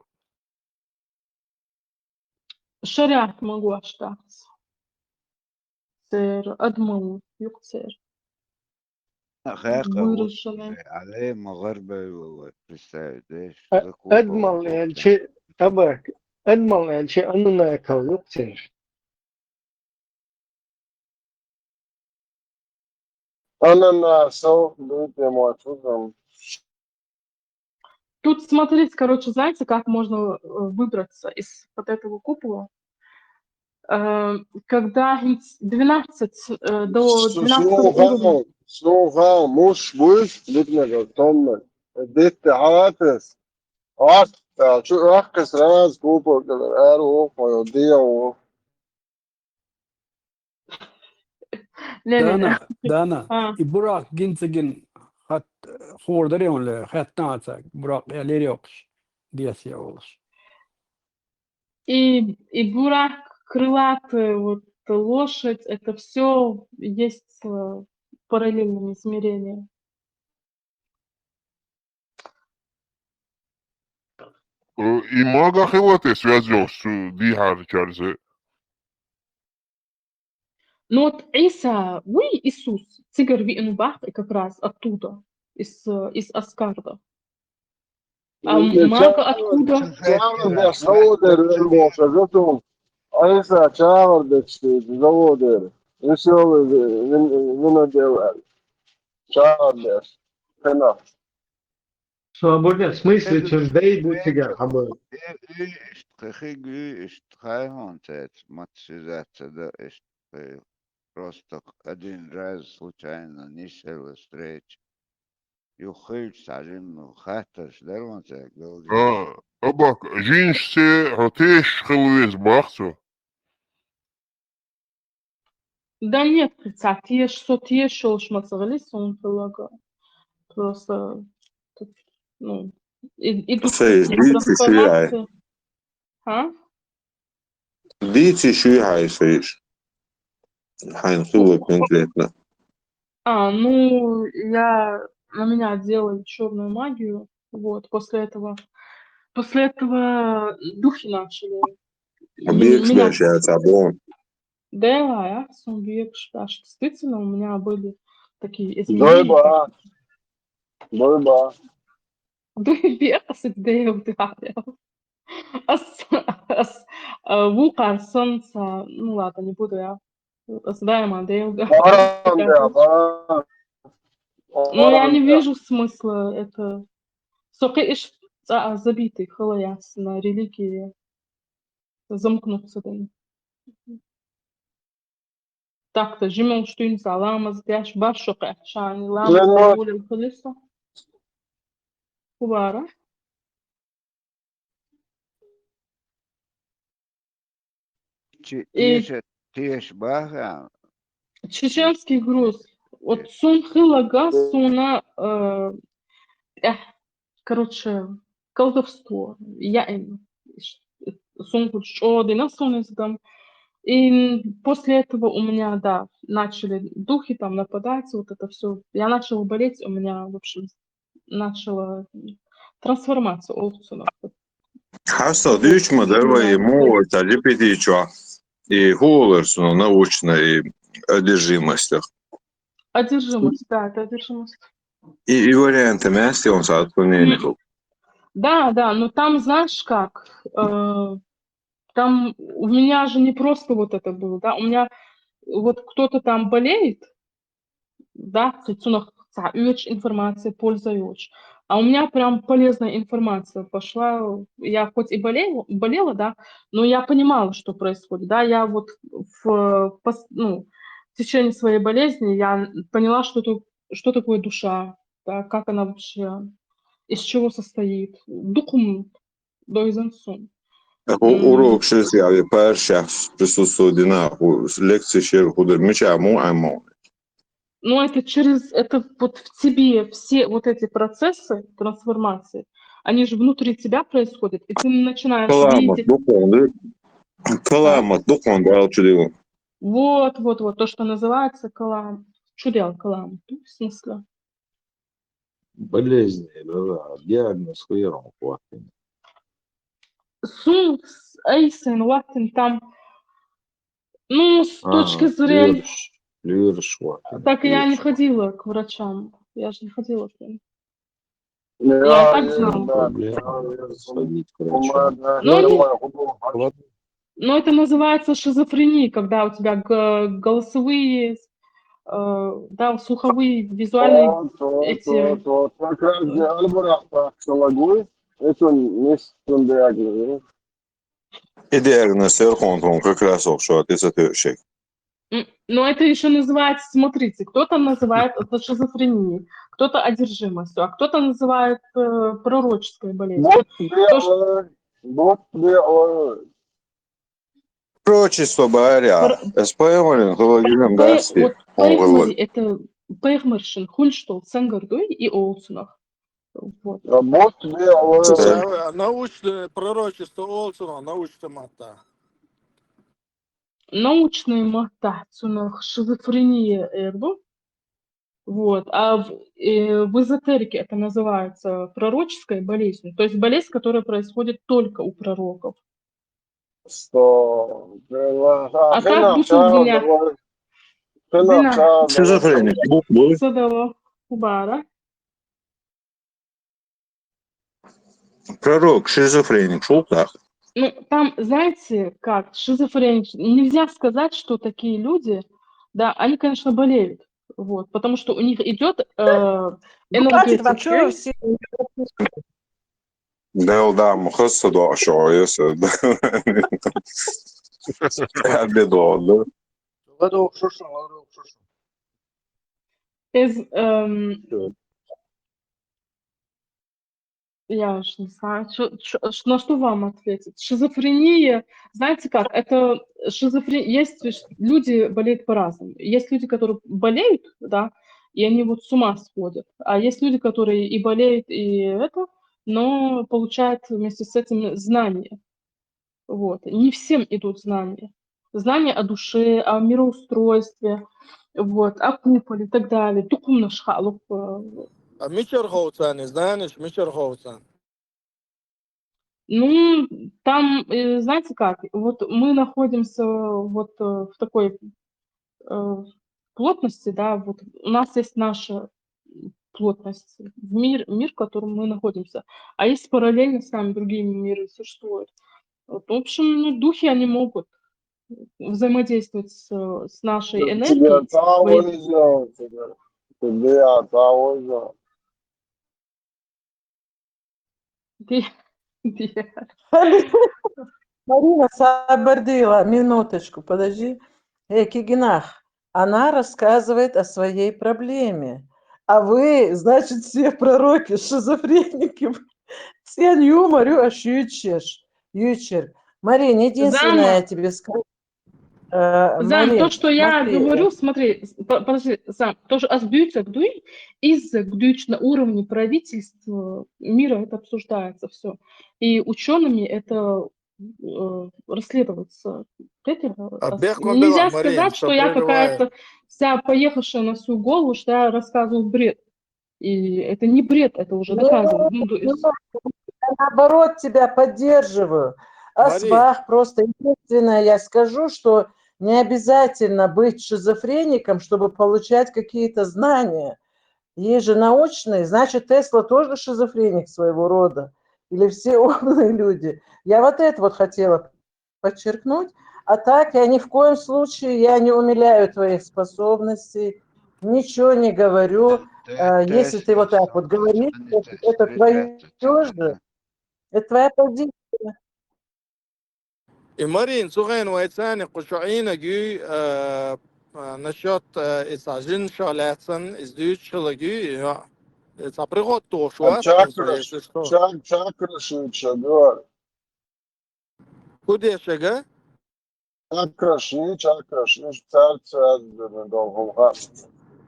شريعة могу остаться. Сэр Адмон, юксер. خاقة Выраженный. عليه مغاربة والله представить, знаешь, أدمل يعني شيء أباك أدمل يعني شيء أننا يكويكتير أنا سو دوت موافقهم. Тут смотрите, короче, знаете, как можно выбраться из вот этого купола? Когда 12 до 12 уровня. سوغا مش بوش بدنا نطمن ديت عاطس شو ركز راس كوبو كده ويوديه لا Dana, i Burak ginsigin hat hårdare än le hetna så Burak eller också det ser jag. И бурак, крылатый, вот лошадь, это все есть параллельные измерения. И мага хилате связёс дихар чарзе. Но вот Иса, вы Иисус, Цигар Виенбах, и как раз оттуда, из Аскарда. А мага откуда? Čāvardē zavodēri vienmēr gatavum. Aizsā čāvardēks zavodēri. Viņš jau viena dēvēri. Čāvardēs. Penā. Свободен в смысле, чем дай будь тебя, хабар. Просто один раз случайно не сел встречи. يخيج تعليم خاطر دروانتك أباك جينش سي هتيش خلويز باخسو. Да нет, те шелш мацагалис, он предлагал. Просто, ну, идут трансформации. А? Видите, еще и хайфейш. Хайнхула конкретно. Ну, на меня делали черную магию, вот, после этого духи начали. Да, действительно, у меня были такие изменения. Дойба. Ну ладно, не буду я. Но я не вижу смысла это. Забитый халаяс на религии замкнуться. Так-то жимел штуин саламаз дяш башока шани ламаз более колесо. Кувара. И Тиеш бага. чеченский груз. Вот сун хылага, суна, короче, колдовство. Я им. Сун чодина, сун издам. И после этого у меня, да, начали духи там нападать, вот это все. Я начала болеть, у меня, в общем, начала трансформация овцу. Хаса дючма давай ему GPT и Гуллерсону научной одержимостях. Одержимость, да, это одержимость. И варианты мясти он отклонений. Да, но там, знаешь как, там у меня же не просто вот это было, да, у меня вот кто-то там болеет, да, информация, пользуюсь, а у меня прям полезная информация пошла. Я хоть и болела, да, но я понимала, что происходит, да, я вот в течение своей болезни я поняла, что такое душа, да, как она вообще, из чего состоит. Духом доизенсун. Урок шестьдесят перших присутствует динамику лекции худо мечаму аму. Но это вот в тебе все вот эти процессы трансформации, они же внутри тебя происходят, и ты начинаешь видеть. Каламат, духом, Вот, то, что называется калам. Чудел калам, в смысле. Болезни, да, диагноз хуером хватит. Сун, эйсен, латин, там, с точки зрения... Так я не ходила к врачам, я же не ходила к ним. Я и так знала. Но это называется шизофрения, когда у тебя голосовые, да, слуховые, визуальные эти... И диагноз он как раз что отец. Но это еще называется, смотрите, кто-то называет это шизофренией, кто-то одержимостью, а кто-то называет пророческой болезнью. Пророчество говоря, СПМ, хологином дасти. Вот это Пейхмершин, Хульштол, Сенгардуй и Олсунах. Вот. Научное пророчество Олсона, научная мата. Научная мата, шизофрения эрбу. Вот. А в эзотерике это называется пророческой болезнью, то есть болезнь, которая происходит только у пророков. А как будто у меня... Шизофреник. Садово. Бара. Пророк, шизофреник, шел так. Там, знаете, как, шизофреник, нельзя сказать, что такие люди, да, они, конечно, болеют, вот, потому что у них идет энергетика. Да, мухаса до ашояса. Обедо, Я уж не знаю, на что вам ответить. Шизофрения, знаете как, это шизофрения, есть люди болеют по-разному. Есть люди, которые болеют, да, и они вот с ума сходят. А есть люди, которые и болеют, но получают вместе с этим знания. Вот. Не всем идут знания. Знания о душе, о мироустройстве, вот, о куполе и так далее. Духовно шхалу. А Мичерхоуцан, знаешь, Мичерхоуцан? Там, знаете как, вот мы находимся вот в такой плотности, да, вот у нас есть наша плотность, мир, в котором мы находимся, а есть параллельно с нами другие миры существуют. Вот, в общем, духи, они могут взаимодействовать с нашей энергией. Марина Сабардила, минуточку, подожди. Кигинах, она рассказывает о своей проблеме. А вы, значит, все пророки, шизофреники. Все юморю, аш ючер. Марина, единственное я тебе скажу. Зам, то, Марин, что я смотри, говорю, смотри, подожди, Зам, то, что азбюйца гдуй, из-за гдуйч на уровне правительства мира это обсуждается все. И учеными это расследуется. Нельзя сказать, что я какая-то вся поехавшая на всю голову, что я рассказываю бред. И это не бред, это уже доказано. Ну, то есть... Я наоборот тебя поддерживаю. Асбах просто единственное, я скажу, что не обязательно быть шизофреником, чтобы получать какие-то знания. Есть же научные, значит, Тесла тоже шизофреник своего рода. Или все умные люди. Я вот это вот хотела подчеркнуть. А так я ни в коем случае, я не умиляю твоих способностей, ничего не говорю. Если ты вот так вот говоришь, это твое же, это твоя позиция. И Марин, سوغين ويتساني قشعينا جي نشاط إساجين شالاتسن إزديوش شلقي إسابريغوت توشوات Чакраш, если что. чакрашнича, говорю. Куда шага? Чакрашни, царь, долго.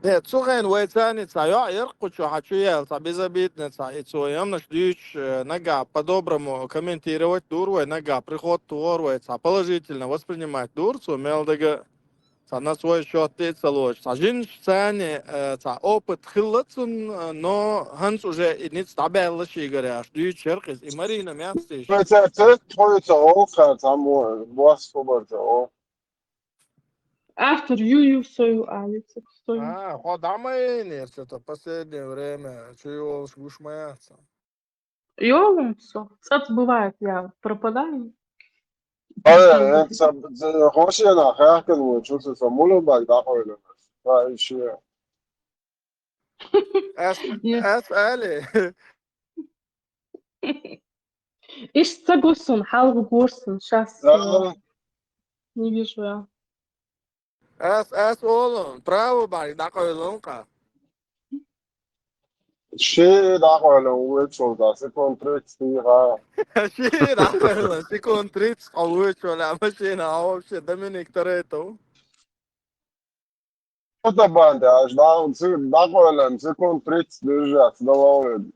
Нет, سوغين ويتساني цая يرقشو حچويا صابيزابيت نцай цоям наждюч нага по-доброму комментировать дур, нага приход туор, положительно воспринимать дур, мелдага на свой счет ты целуешь. Сажин сцене опыт хиллацун, но Ханс уже и не стабелла шигаряш. Дю черкис и Марина мястиш. Это твоя ока, там вас поборца. Автор Юю свою Алицу. Ходамы нет, это последнее время. Чего уж гушмаяться. Йо, все. Это бывает, я пропадаю. זה חושי אחר כזה, שזה סמולו בהגדח או אלמס. אישי. أسألي. Ишь, согласен, халву горсон. Сейчас не вижу я. أولن. Право בהגדח או אלמס. Ще дахойлен уечолда, секунд 30 га. Ще дахойлен, секунд 30 уечолда, машина, а вообще Доминик Торетто. Это банда, аж дахойлен, секунд 30 держать, доволен.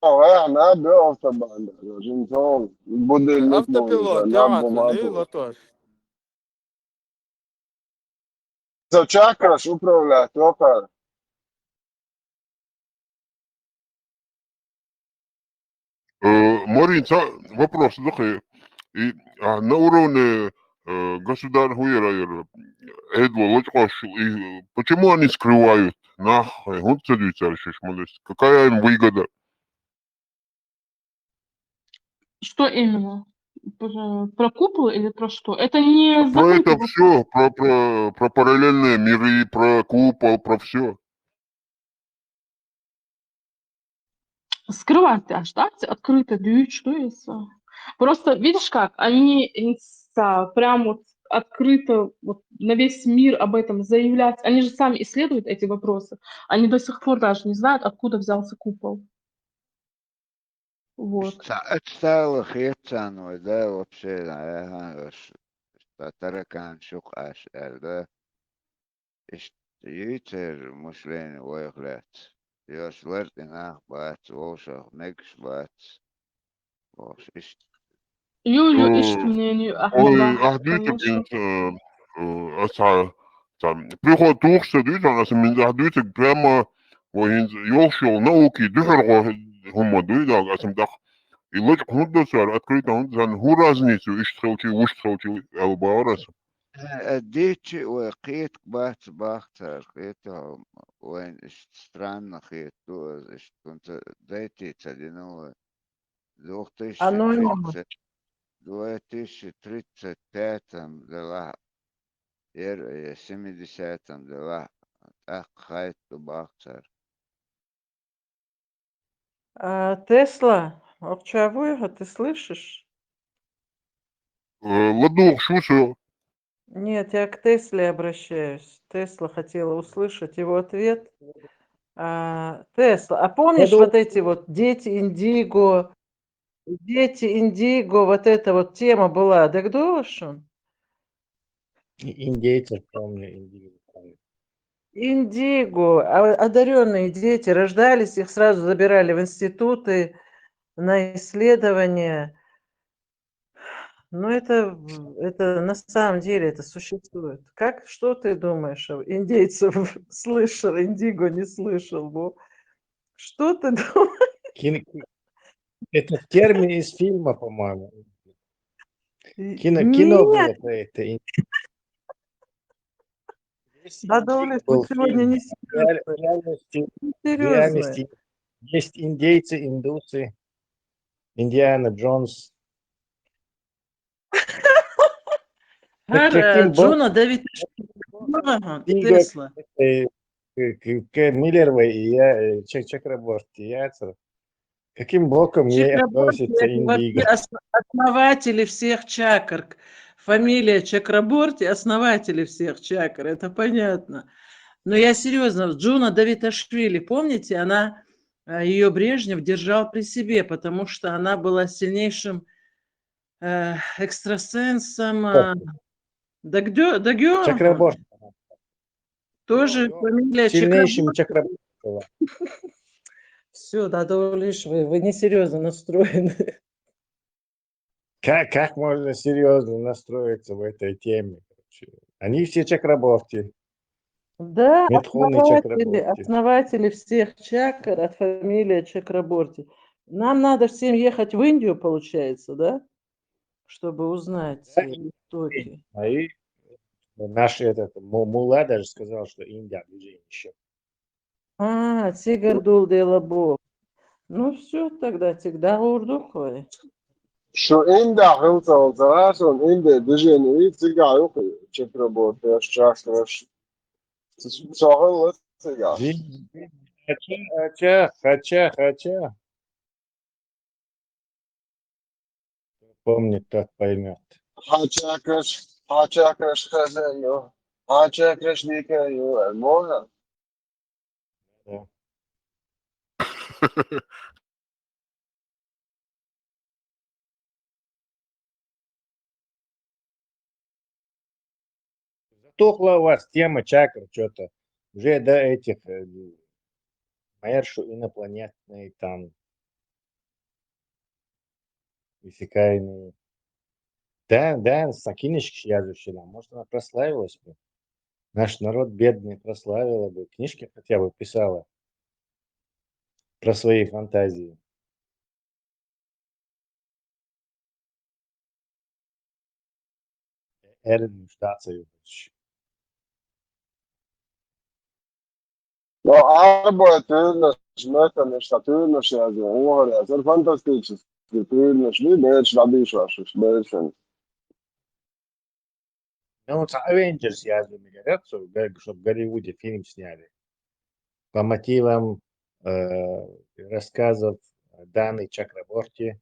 Она была автобанда, жінцов, будильник Автопилот, на бумагу. За чакраш управлять, опа. Марин, вопрос такой. И на уровне государства и почему они скрывают? Какая им выгода? Что именно? Про куполы или про что? Это не Про закрытый это все, про параллельные миры, про купол, про все. Скрывать аж, да? Открыто дючуется. Просто видишь как, они прям вот открыто вот на весь мир об этом заявлять. Они же сами исследуют эти вопросы. Они до сих пор даже не знают, откуда взялся купол. Вот. стало хитцану, да, вообще, таракан шукаш, да. Ютер мушлен воехлет. Jos verti nahbaat, vousah meksbaat. Юлю, ищ мнению Ахмада, конечно. Приход тухса дүйден, мен дүйден прямо йолшол науки дүйрго хума дүйдаг, асымдақ илыч худдасар, открыто хундасан, ху разницу иштрелчи, уштрелчи, албаарасы. Дичи уэкит бац бахтар, это уэн странно хит, что дайте цадиновые 2035 дела, 70 дела, так хайт бахтар. Тесла, Овчавуега, ты слышишь? Ладно, шушо. Нет, я к Тесле обращаюсь. Тесла хотела услышать его ответ. Тесла, а помнишь вот эти вот дети Индиго, вот эта вот тема была, да кто он? Индейцев помню, индейцев помню. Индиго, одаренные дети рождались, их сразу забирали в институты на исследования. Но это на самом деле это существует. Что ты думаешь? Индейцев слышал, индиго не слышал. Что ты думаешь? Это термин из фильма, по-моему. Кино было Нет, про это. Адолес, вы Был сегодня фильм. не В серьезные. реальности есть индейцы, индусы, Индиана Джонс. Каким Джона боком Давид Тесла. Миллеровой и я, Чакраборти, яйца. Каким боком ей Чакраборти — относится это вообще индиго? основатели всех чакр. Фамилия Чакраборти — основатели всех чакр, это понятно. Но я серьезно, Джуна Давиташвили, помните, ее Брежнев держал при себе, потому что она была сильнейшим экстрасенсом. Дагером, Чакраборти. тоже фамилия Сильнейшим Чакраборти. Чакраборти. Все, да, лишь вы несерьезно настроены. Как можно серьезно настроиться в этой теме? Они все Чакраборти. Да, Митхуны Чакраборти. основатели всех чакр от фамилии Чакраборти. Нам надо всем ехать в Индию, получается, да? Чтобы узнать истоки. И наш Мула даже сказал, что Индия ближе еще. Тигр Дулделабо. Ну все, тогда урдухой. Şu inde hılsa zaten inde düzeni tiga yok çekrebo yaşaş. Sahil tiga. Хотя. Помнит, тот поймет. Haçakraş kazanıyor. Haçakraş dikeyor. Можно? Да. Тухла у вас тема чакр, что-то. Уже до этих Мершу инопланетные там висекайные. Да, Сакинишки язычина. Может, она прославилась бы. Наш народ бедный прославила бы. Книжки хотя бы писала про свои фантазии. Штацию. No, arboja tūrnaši, mekanisks, tā tūrnaši jāzina. Ūhorēs ir fantastiski tūrnaši, бēdši radīšās, бēdši. Ну, вот Avengers языми говорят, чтобы в Голливуде фильм сняли. По мотивам рассказов Даны Чакраборти.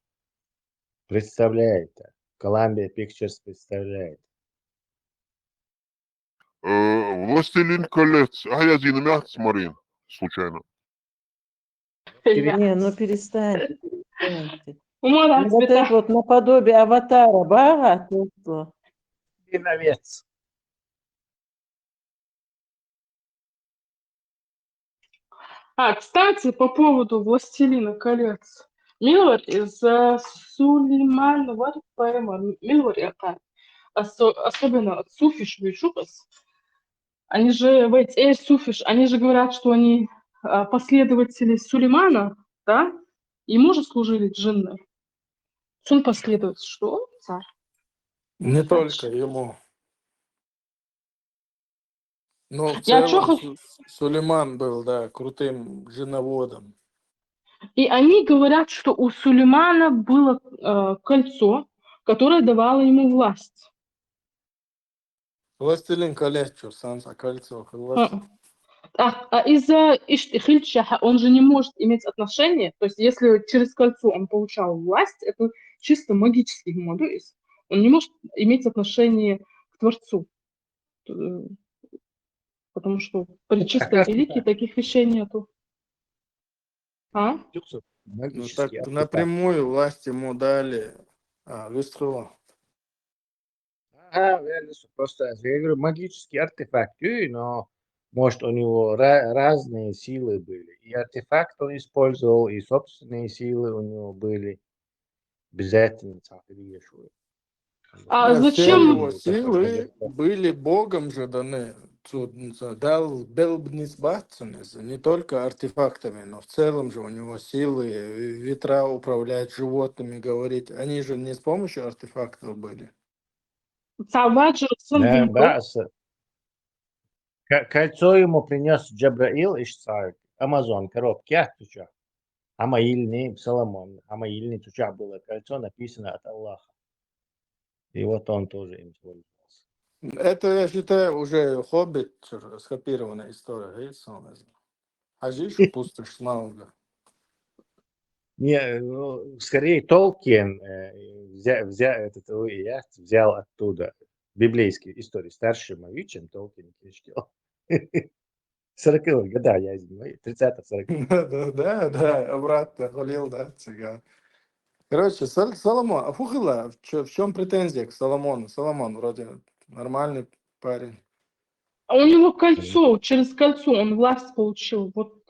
Представляет. Columbia Pictures представляет. «Властелин колец». А я Зина Мягц, Марин, случайно. Не, ну перестаньте. Умарат, Вот это вот наподобие аватара Бага. Виновец. Кстати, по поводу «Властелина колец». Милвар из Сулейман var поэма Милвар яка. Особенно Суфиш Вишукас. Они же, Суфиш, они же говорят, что они последователи Сулеймана, да? Ему же служили джинны. Он последователь, что? Царь. Не только ему. Но в Я целом Сулейман был, да, крутым женоводом. И они говорят, что у Сулеймана было кольцо, которое давало ему власть. Властелин колец, Санса, кольцо. Из-за Ихильчаха он же не может иметь отношения, то есть если через кольцо он получал власть, это чисто магический модуль. Он не может иметь отношение к Творцу, потому что при чистой религии таких вещей нету. Ну так напрямую власть ему дали Вестхула. Верно, просто я говорю, магический артефакт, но может у него разные силы были. И артефакт он использовал, и собственные силы у него были. Обязательно соответствует. А Все зачем? его силы были Богом же даны. Дал Белбнисбатцунес, не только артефактами, но в целом же у него силы, ветра управлять животными, говорить. Они же не с помощью артефактов были. Саваджер сын Да, кольцо ему принес Джабраил из царь. Амазон, коробки, туча. Амаильный, Соломон. Амаильный туча было кольцо, написано от Аллаха. И вот он тоже им пользовался. Это, я считаю, уже хоббит, скопированная история. Ажиш, пустошь много. Не, ну, скорее Толкин взял оттуда библейские истории. Старше мои, чем Толкин книжки. 40-х года, я извиняюсь, 30-40-х. Да, обратно, хвалил, да, цыган. Короче, Соломон, а Фухила, в чем претензия к Соломону? Соломон вроде нормальный парень. А у него кольцо, через кольцо он власть получил. Вот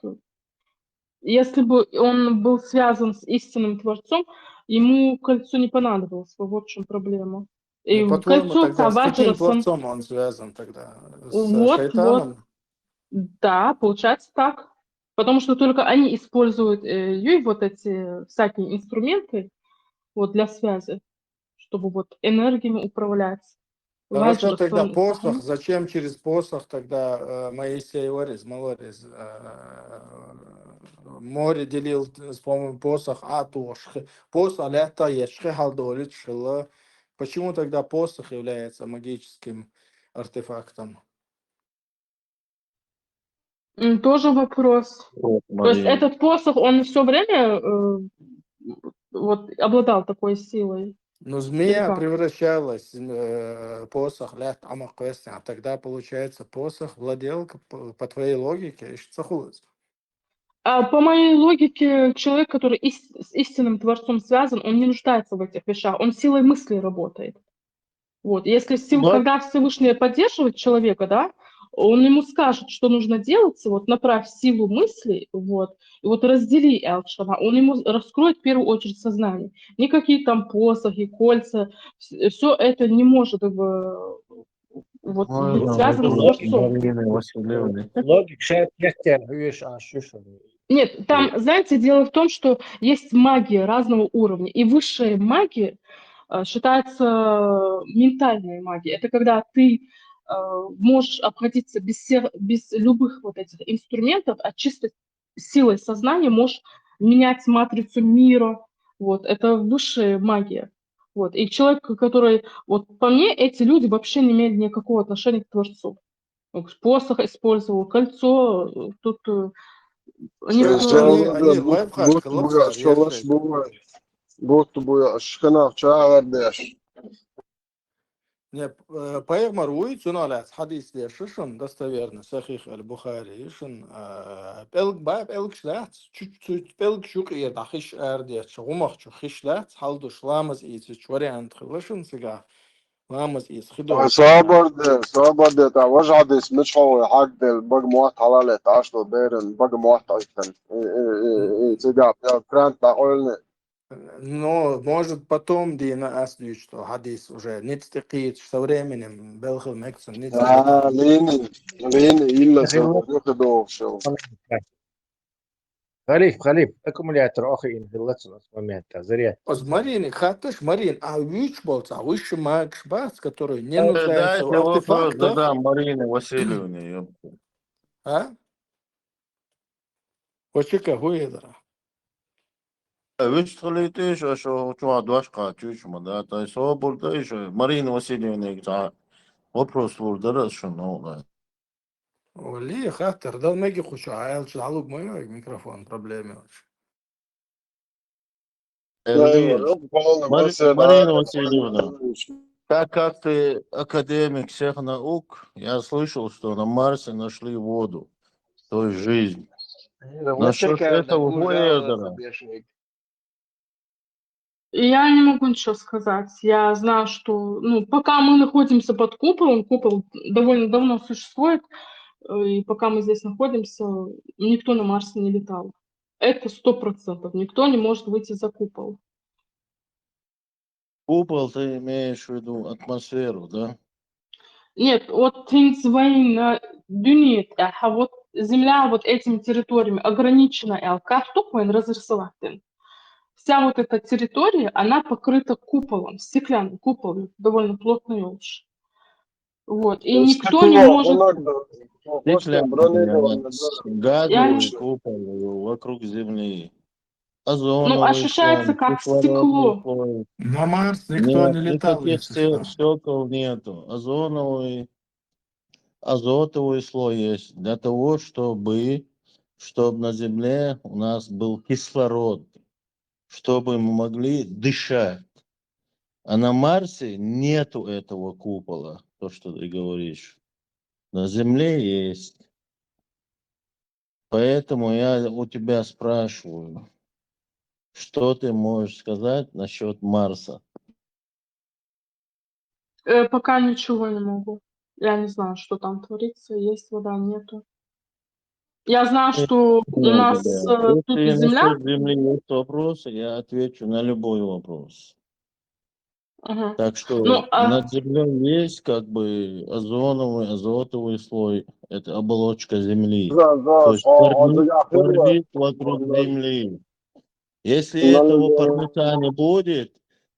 если бы он был связан с истинным Творцом, ему кольцо не понадобилось бы. Вот в чем проблема. И Ну, по-твоему, кольцо тогда с каким Саваджера сын... творцом он связан тогда? С Вот. шайтаном? Да, получается так. Потому что только они используют вот эти всякие инструменты вот, для связи, чтобы вот энергиями управлять. Хорошо, Ваджра тогда сын... посох. Зачем через посох тогда Моисей Орис, Малорис, море делил с помощью посох, посох лето ешхе халдолит шила. Почему тогда посох является магическим артефактом? Тоже вопрос. То есть этот посох, он все время вот обладал такой силой? Но Или змея как? превращалась посох лет амаквести, а тогда получается посох владел по твоей логике и шцахулец. А по моей логике, человек, который с истинным Творцом связан, он не нуждается в этих вещах, он силой мысли работает. Вот. Если когда Всевышний поддерживает человека, да, он ему скажет, что нужно делать, вот направь силу мысли, вот, и вот раздели Элшама, он ему раскроет в первую очередь сознание. Никакие там посохи, кольца, все это не может вот, быть связано с Творцом. Логик шесть. Нет, там, знаете, дело в том, что есть магия разного уровня, и высшая магия считается ментальной магией. Это когда ты можешь обходиться без любых вот этих инструментов, а чисто силой сознания можешь менять матрицу мира. Вот, это высшая магия. Вот. И человек, который, вот по мне, эти люди вообще не имели никакого отношения к Творцу. Посох использовал, кольцо, тут лайфхак, будто бы шканав чаардеш. Не, Пайгмар уйт, уналят хадис шишен достоверно, сахих аль-Бухари, шин пелк бай пелк шлят, чуть пелк шук дахиш ардеш, гумах чухиш шлят, халдуш ламаз из вариант хлышен сега, ламаз из хидо. صابر تا وجع ديس مش هو حق البق موات حلالة عشرة ديرن بق موات أيضا تجاب يا كرانت تقولني. Но может потом Дина Асдюч, что хадис уже не стыкит со временем Белхил Мексон не ليني إلا سنة شو. خليف аккумулятор охи инхилляция с момента заряд. Марин, хатыш, Марин, а вич болца, выше Макс Бас, который не нуждается в артефактах. Да, Марине Васильевне. А? Почека хуедра. Вич халитиш, а что адвашка чучма, да, то есть обурдаш, Марина Васильевне, вопрос вурдара, что новое. Оли, хатер, да меги хуша, а я залуг мой микрофон, проблемы очень. Марина Васильевна, как ты академик всех наук, я слышал, что на Марсе нашли воду, то есть жизнь. Насчет этого Гуэрдера, Я не могу ничего сказать. Я знаю, что пока мы находимся под куполом, купол довольно давно существует, и пока мы здесь находимся, никто на Марс не летал. Это 100%. Никто не может выйти за купол. Купол ты имеешь в виду атмосферу, да? Нет, вот Тинцвейн дюнит, а вот Земля вот этими территориями ограничена, как только он разрисовать. Вся вот эта территория, она покрыта куполом, стеклянным куполом, довольно плотный уж. Вот, и никто не может... Газовый купол вокруг Земли. Озоновый ощущается слой, как кислородный стекло. слой. На Марс никто Нет, не летал, никаких если что. стекол нету. Озоновый, азотовый слой есть для того, чтобы на Земле у нас был кислород, чтобы мы могли дышать. А на Марсе нету этого купола, то, что ты говоришь. На Земле есть. Поэтому я у тебя спрашиваю, что ты можешь сказать насчет Марса? Пока ничего не могу. Я не знаю, что там творится, есть вода, нету. Я знаю, что у нас тут Если Земля. насчет Земли есть вопросы, я отвечу на любой вопрос. Ага. Так что над Землей есть как бы озоновый, азотовый слой, это оболочка Земли. То есть парник вокруг Земли. Если этого парника не будет,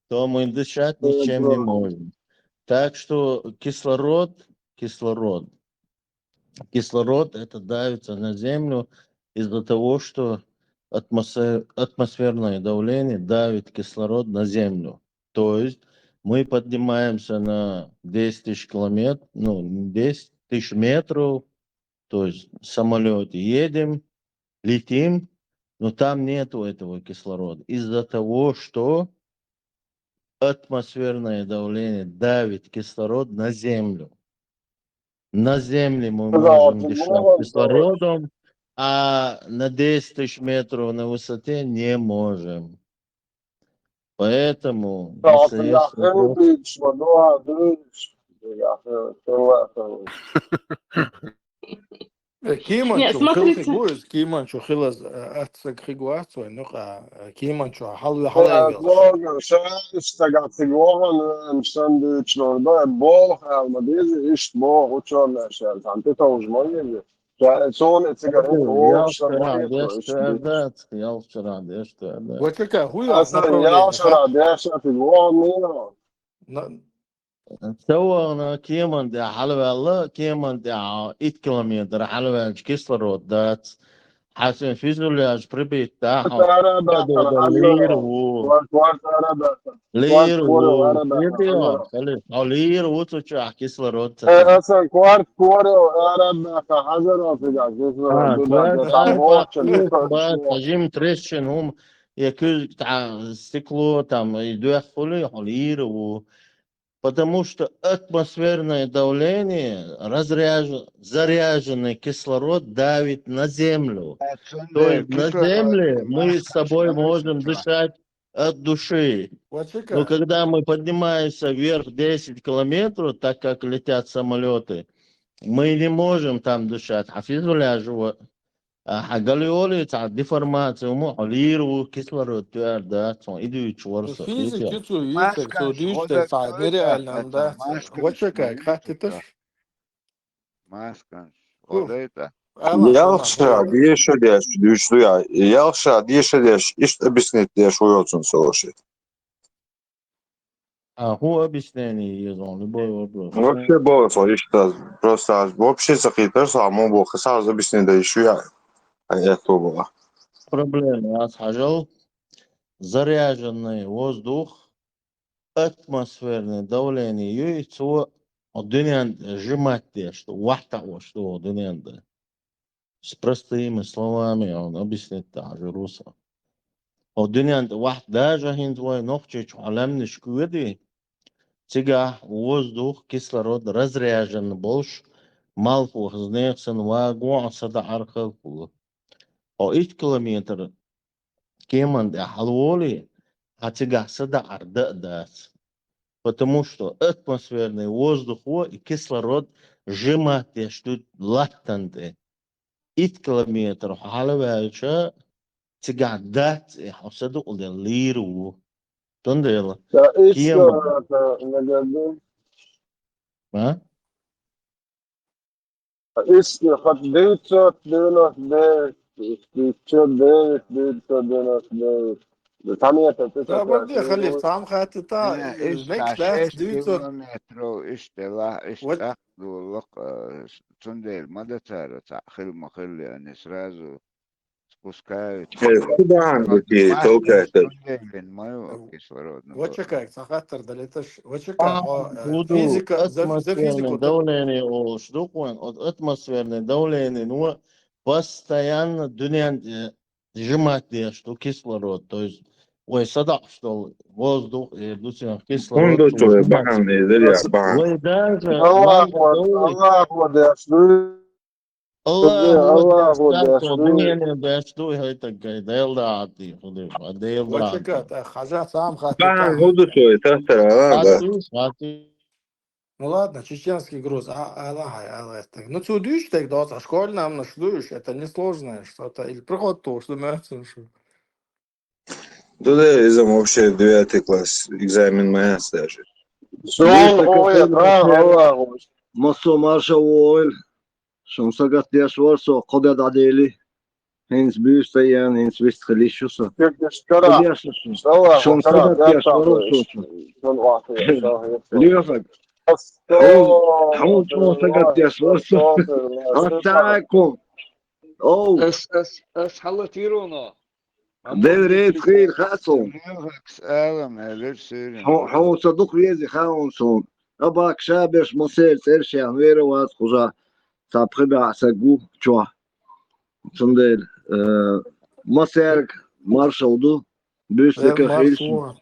то мы дышать ничем не можем. Так что кислород это давится на Землю из-за того, что атмосферное давление давит кислород на Землю. То есть мы поднимаемся на 10 тысяч километров, 10 тысяч метров, то есть в самолете едем, летим, но там нету этого кислорода. Из-за того, что атмосферное давление давит кислород на Землю. На Земле мы можем дышать кислородом, а на 10 тысяч метров на высоте не можем. Поэтому, если есть Киман, что смотрите. хилас, Киман, что хилас, атсак хигуасу, Киман, что халвелш. Вот какая хуя направление. سوى أنا كيمان دي حلوة الله كيمان دي 8 كيلومتر حلوة كسلرود دات حسن فيزيولوجي بريبي تاعهم لير لير وتشع كسلرود كوارت كوري وأرد حجر كوارت حجم تريشن هم يكون تاع стекло там يدخلوا حلير Потому что атмосферное давление, заряженный кислород давит на Землю. То есть на Земле мы с собой можем дышать от души. Но когда мы поднимаемся вверх 10 километров, так как летят самолеты, мы не можем там дышать. حقالي تاع ديفورماسيون مو حلير وكسلر تاع ده تاع ايدو يتورس Физики цуюцек, цудиште, сайдери альнамда. Вот какая, хатиташ. Maskan, odayta. Yaxşı, diyeşediş, düştü ya. Yaxşı, diyeşediş, işte объяснить diyeş uyuyorsun soğuşu. هو объяснение есть, он любой вопрос. Вообще было işte, просто вообще захитер, само был, сразу объяснить, да еще я. Это было. Проблема, я схожу, заряженный воздух, атмосферное давление, яйцо, дуньян сжимать, что вахта, что дуньян. С простыми словами он объяснит также руса. Дуньян вахт даже хиндвой ногчич алемни шкуди, тига воздух, кислород разряжен больше, малфу хзнехсен вагу сада архалку. 8 километр كيمان دي حلولي Атига сада ардадас. Потому что атмосферный воздух и кислород сжимать что латанты. 1 километр حالة تقعدات حصدق لليرو تندل Ja, ist كيما نقدم ما ist hat Deutsche Döner der das haben ja لا برضه خليك طعم خاتي تا إيش ميكس عش ذات إيش دويتر كيلومتر إيش تلا إيش تأخذوا لق تندل مدى تارة تأخذ مخل يعني سرازو спускают طبعا بكي توكا تندل ما يوقف ورود وشكاك سخاطر دليتش وشكا بودو فيزيكا زي атмосферный فيزيكو давление о штуку атмосферное давление ну постоянно дунян сжимать что кислород то есть ой сада что воздух и дусин кислород كوندو تو بحن إذا بحن ой даже Allah ладно دولي Akbar der الله Allah هو der دستور دنيا بيشتوي هاي تجاي ديل دا عادي خدي ديل دا وشكا خجا سام خاتي بحن تا هودو تو تحتر هذا خاطي Ну ладно, чеченский груз, это. Ну, цудуешь так, да, а школьно нам шлюешь, это несложное что-то. Или проход то, что мягче. Туда из-за вообще 9 класс экзамен моя даже. مصو مارشا وويل شون سقط ديش ورسو قدد عديلي هينس بيش تيان هينس بيش تخليش شو صار شون سقط ديش ورسو ليفك حون شون سقط ديش ورسو أتاكم أو اس حلتيرونا ديريت خير خاصهم حون حون صدق يزي خاون شون أباك شابش مصير سيرشيان ويروات خجا تابخبع سقو شوا صندل مصيرك مارشالدو بيستك خيرشن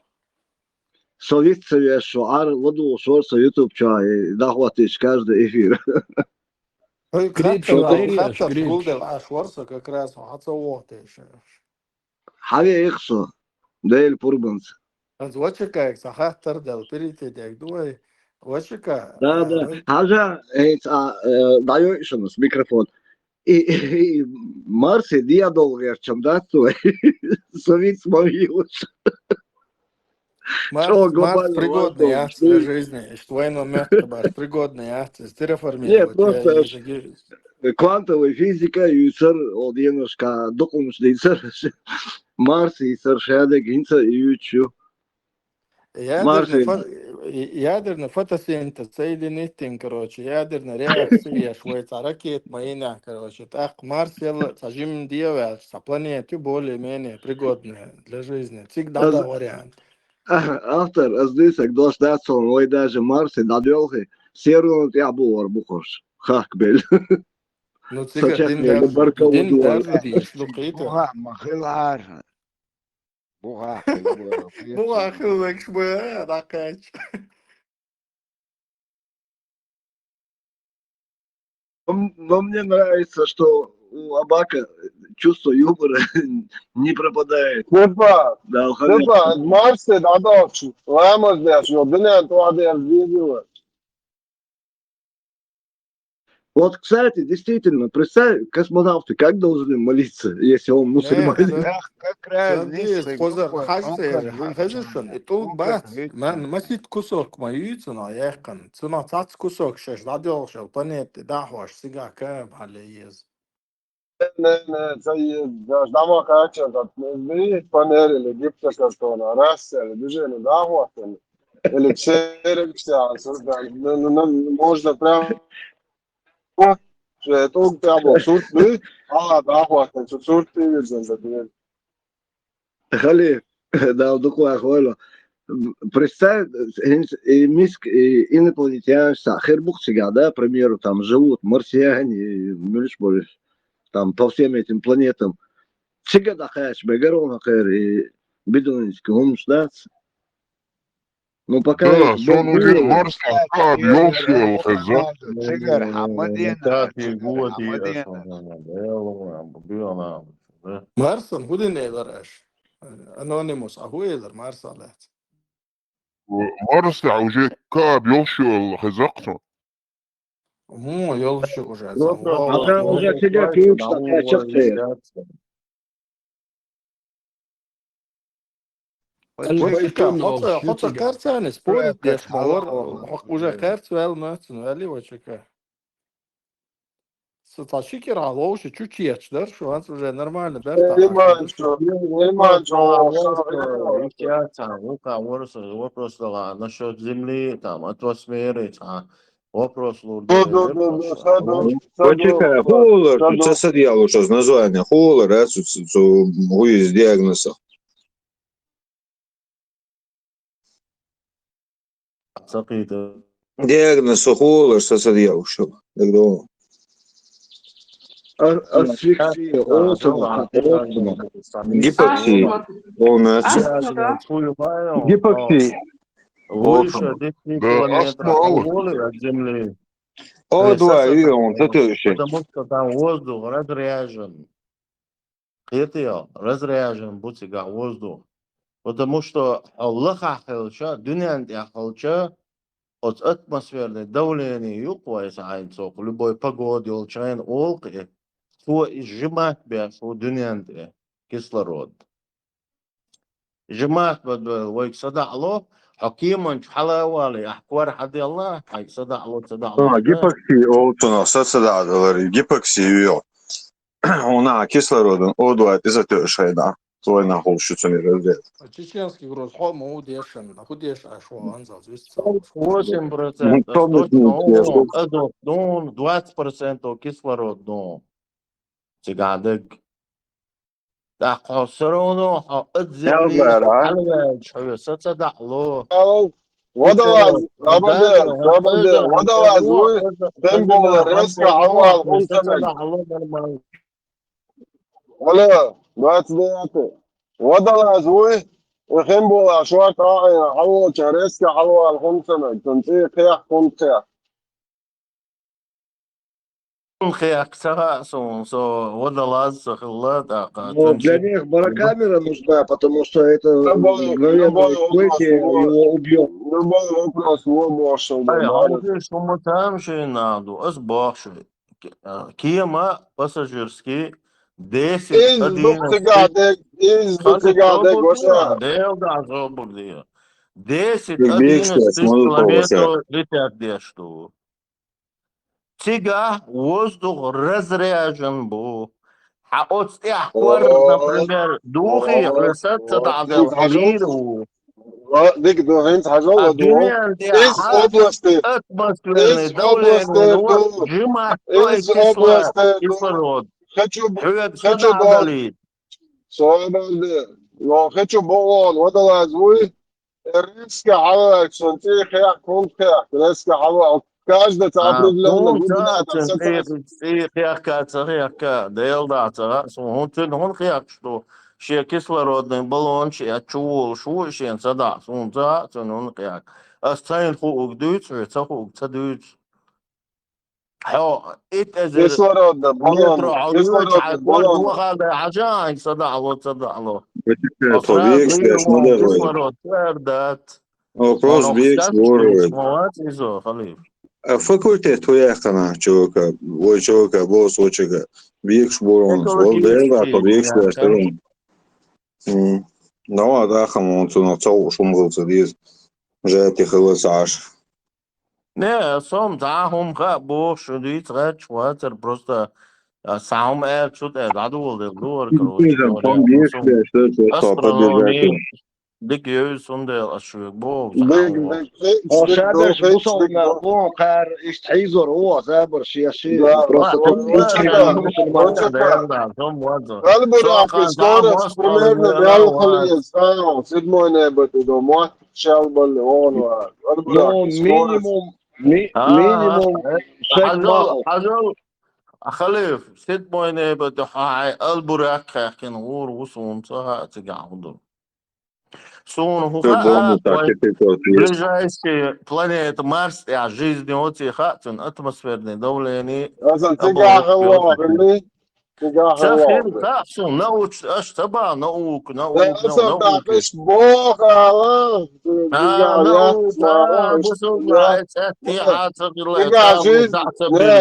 Совет шуар воду шорса YouTube чай дахватиш каждый эфир. Хатта шкулдел ашварса как раз хацавотеш. حاجة إخصى ده البوربنز. أنت وشكا سخاطر دل بريتي ديك دوي وشكا ده حاجة هيت دايو إيشنس ميكروفون. Марсе dia долгер чем да то. Совет смоюш. Марс пригодный яхт для жизни. Что военный момент пригодный яхт. Терраформировать. Нет, просто квантовая физика юсер оденушка документный юсер Марс юсер шеде гинца ючу. Ядерный фотосинтез, соединитель, короче, ядерная реакция, швейца, ракет, моина, короче. Так, Марс, сажим делать, со планеты более-менее пригодные для жизни. Всегда да вариант. Автор, أصدقائك دوست داتون ويداج مارس داديولخي سيرون يعبور بخش خاكبل. Ну цигар дин дер диш лукита. بوها مخيلار بوها بوها خلك شوية دقاش. Но мне нравится, что у Абака чувство юмора не пропадает. Типа, да, Марс отдохнул. Ламос дешь, но днем то адер видел. Вот, кстати, действительно, представь, космонавты как должны молиться, если он мусульманин? как раз хазишн тут бат man масит кусок маюцна яхан цна цац кусок шеш дадел шел планеты дахваш сига каб халез Ne, daš damo kača, da ne paneli Egipta kartona, raseli, duženi dahvateni, ili čerekšća, možda prema že tog treba surti, a dahvaten su surti i vidim da ti je. Хали, да, вдруг охвалу. Представь, инопланетяне, хербухцига, да, к примеру, там живут марсиане, мюльшболь, там по всем этим планетам. Всегда дахаешь, бегарон хер и бедунский умшдац. Ну пока. Да, сон уже Марс, как ёлшил, хаза. цигар хамадина. Марсон гудин эйлараш. انونيموس اهويلر مارسالات مرسع وجه كاب يلشو خزقته مو يلشو уже Ага, уже тебя ключ такая частая. حط كارت спорит деш мавар уже карт вел мэтн вели вачека Саташикер алоуши чуть-чуть, да, что он уже нормально, да? Вопрос насчет земли, там, атмосферы, вопрос Почекай, хулер, це садіяло щось названня, хулер, це гуї з діагнозом. Діагноз хулер, це садіяло, що, як довго. Асфиксия, Гипоксия. Гипоксия. Выше 10 километров от земли. Потому что там воздух разряжен. Это разряжен, будь воздух. Потому что Аллах ахилча, дунянт ахилча, от атмосферной давления юквайс айнцок, любой погоде, олчайн олки, то сжимать бяс у дунянте кислород. جماعة ويك صدع له حكيم حلاوالي أحكوار حد الله هاي صدع له Гипоксия, олтуна, сацедадалар, гипоксия. Она кислородом одует из этого шайда. Твой нахол шуцами раздел. Чеченский груз, хому удешен, худеш, а шо он зависит. 8% азот, 20% кислород, تقعدك تحصرونه حقت زملي شوية ستدع له водолаз, тем более резко авал, ولا 29 водолаз وخين بولا شوية حلوة ريسكا حلوة الخمسة تنتهي خيح كنت خيح خيار سواء водолаз خلات для них барокамера нужна, потому что это мгновенное всплытие его убьет. Любой вопрос в область. что мы там же надо, сбавший. Киема пассажирский 10 11 километров летят что. Тига воздух разряжен был. А от стяхвар, например, духи лесаться до Алжира. ديك انت حاجه الدنيا دي атмосферное давление جمع кислород. хочу дали. لو хочу بقول وضع زوي الريسك على سنتي خيح كنت خيح الريسك على каждый تعبد له خيار ديل داتا هون خيار что شيء кислородный баллон شيء чул شو شيء صدع سونتا هون خيار استين خوك دوت خوك تدوت حو كسلرود بالون هذا عجان صدع له كسلرод вопрос бег خليف факультет уехана чувака ой чувака босс очага бег шборон волдега побег шборон ну да хамон цуна цау шумгылцы диз жати хылысаш Не, сам هم бог شدی ترچ واتر просто сам что-то это было дور короче Dik yüz onda aşıyor bol. Шадаш бусолна вон кар иштхизор о забр шияши просто примерно реально седьмой небо дома шалбал он минимум حجل خليف седьмой небо هاي البراق كان غور وصون صها تقعدوا ближайшие планеты Марс и жизнь от их атмосферной давление Цахил, капсул, науч, аж таба, наук. That's boch, Allah. Наука, бусулна, اتحاد Tiga жизнь, не,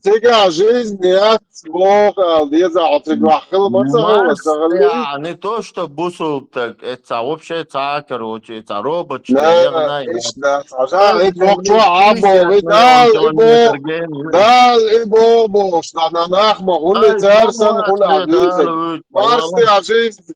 tiga жизнь, нет, Бог, деза, тиграхил, мацахил, Марс, сахали. не то, что бусул, так, это вообще это, короче, это робот, что Не, я знаю. ишна, сажа, ит вок чуа або, 50 миллион дал, километр гений. ибо, что на нахма, хули Ай, царсан, дома хули адизик. ответ, Марс ты, а жизнь,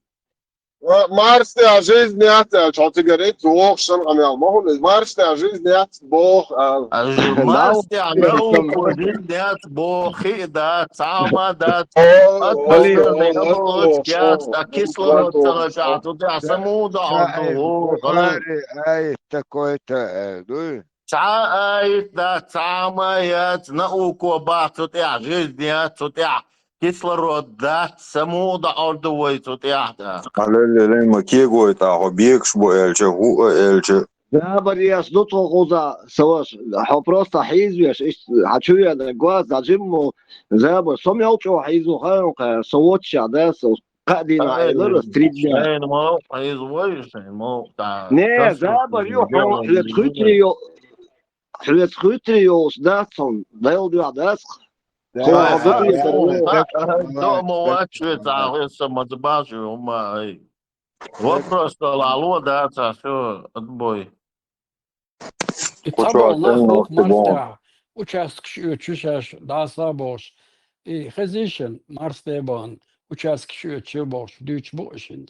Марс ты, а жизнь нет, что ты говорит, вок, шан, амел, махули, Марс ты, а жизнь нет, Бог, Марс, науку, жизнь, Бог, да, сама, да, атмосферные оболочки, кислород целый, туда самуда, شايف антугу, بخاري آية такой-то, ну, Цаает, да, самает, науку бахтут, жизнь, тутя, кислород, да, самуда, антугу, тутя, да. Алле, макего это объект, что эльче, гу эльче. Да, Борис, ну то куда, саваш, просто хизвеш, хачуя да глаз, зажиму, заба, сом я учу хизу ханка, совотча, да, قاعدين عائلة ستريتنا. Шейн мол, производишь, шейн мол, да, Не, заба, يوحو حلت خطريو سداتهم ضيل داس هو عضو дома отчета, вот просто лало, да, все, отбой. И табал нахлок марстя. Участок чушаш, да, сабош. И хазишен марстебан. Участок чубош, дюч бошин.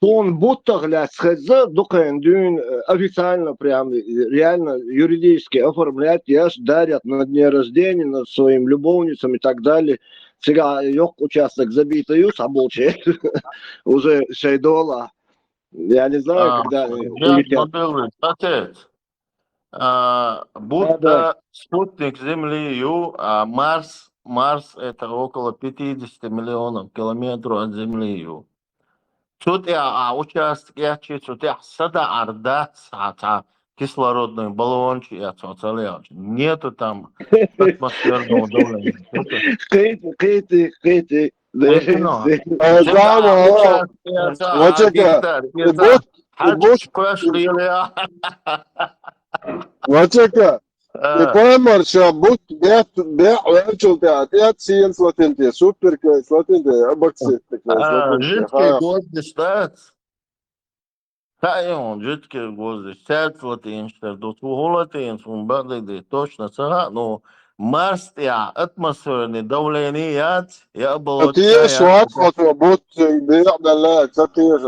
Он будто глядь, сходza дукаен дюн официально прям реально юридически оформлять, яш дарят на дне рождения, над своим любовницам и так далее. Сега yok участок забитый юс, а болче уже шейдола. Я не знаю, когда улетят. Отец, будто спутник Земли, а Марс это около 50 миллионов километров от Земли. Тут я участок, я читаю, я сада арда, кислородный баллончик, я целый, нету там атмосферного давления. Кыты. Вачека, ты поймешь, что будь бег венчул ты сиен слотинте, супер слотинте, абаксит Жидкий гвоздь, Tajon, жидкий гвоздь, сетлатинштер, до тухолатин, сумбадыды, точно сага, но Марс я атмосферный давление я был. Ты шват фото, будь бег далек, ты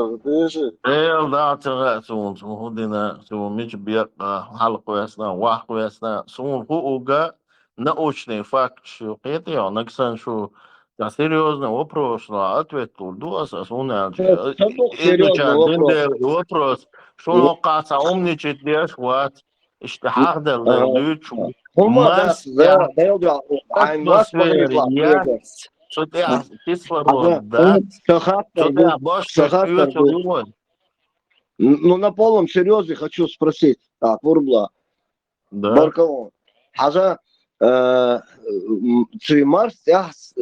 да, тера сун ходина сун мич бег халку ясна, ваху ясна, сун хууга научный факт, что это я наксан что да, серьезный вопрос, на ответ тут дуаса, изучать вопрос, что он оказывается умничать лишь вот, اشتحاق лучше, Марс, атмосфера, я, что ты кислород, да, что ты больше пьешь любовь. Ну, на полном серьезе хочу спросить, Пурбла, Баркалон, Марс,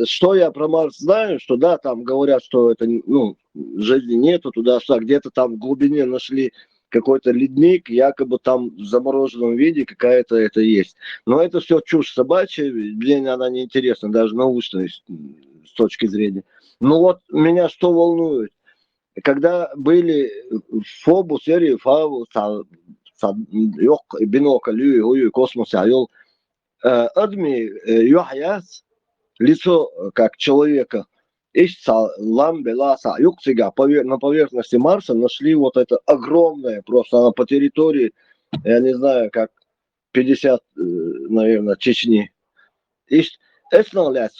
что я про Марс знаю, что да, там говорят, что это, ну, жизни нету, туда-сюда, где-то там в глубине нашли какой-то ледник, якобы там в замороженном виде какая-то это есть. Но это все чушь собачья, мне она не интересна, даже научной с точки зрения. Ну вот меня что волнует, когда были Фобус, серии Фавус, бинокль, космос, Адми Юхаяс, лицо как человека, ищца ламбеласа, юксига, на поверхности Марса нашли вот это огромное, просто она по территории, я не знаю, как 50, наверное, Чечни. Эсналять,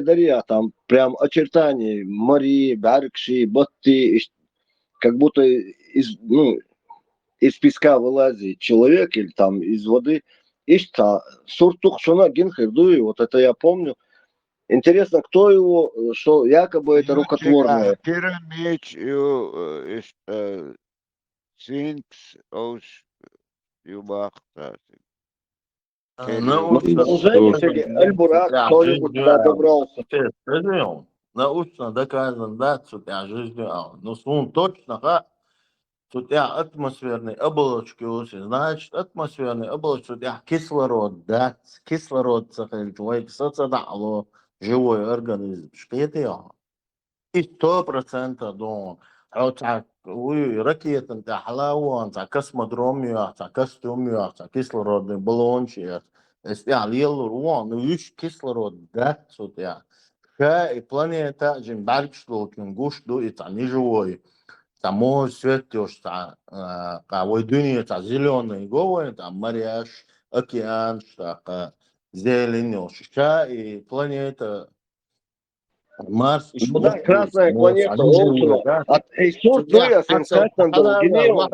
дарья, там прям очертания Мари, Баркши, Батти, как будто из песка вылазит человек или там из воды. Ишта, суртух шуна гинхердуи, вот это я помню. Интересно, кто его, что якобы это рукотворное. Пирамид, Сфинкс, Юбах, Научно Продолжение, Аль-Бурак, кто-нибудь туда добрался. Научно доказано, да, что жизнью, но сун точно, тут атмосферные оболочки уже, значит, атмосферные оболочки, кислород, да, кислород, твой социально живой организм, что это и 100% дом. أو تاع ركية نتاع حلاوة نتاع كسمودروميا نتاع كستوميا نتاع كيسلرود بلونشيا يعني يلو روان ويش كيسلرود ده صوت يعني شاي планета جن بالك شلو كنقوش دو تاع نيجوي تاع موز سويتوش تاع قاوي دنيا تاع زيلوني جوه تاع مرياش океан تاع зеленёш شاي планета Марс и Да, красная планета, Олсуна. От Иисус Дуя, Сенсатан, Долгинеон.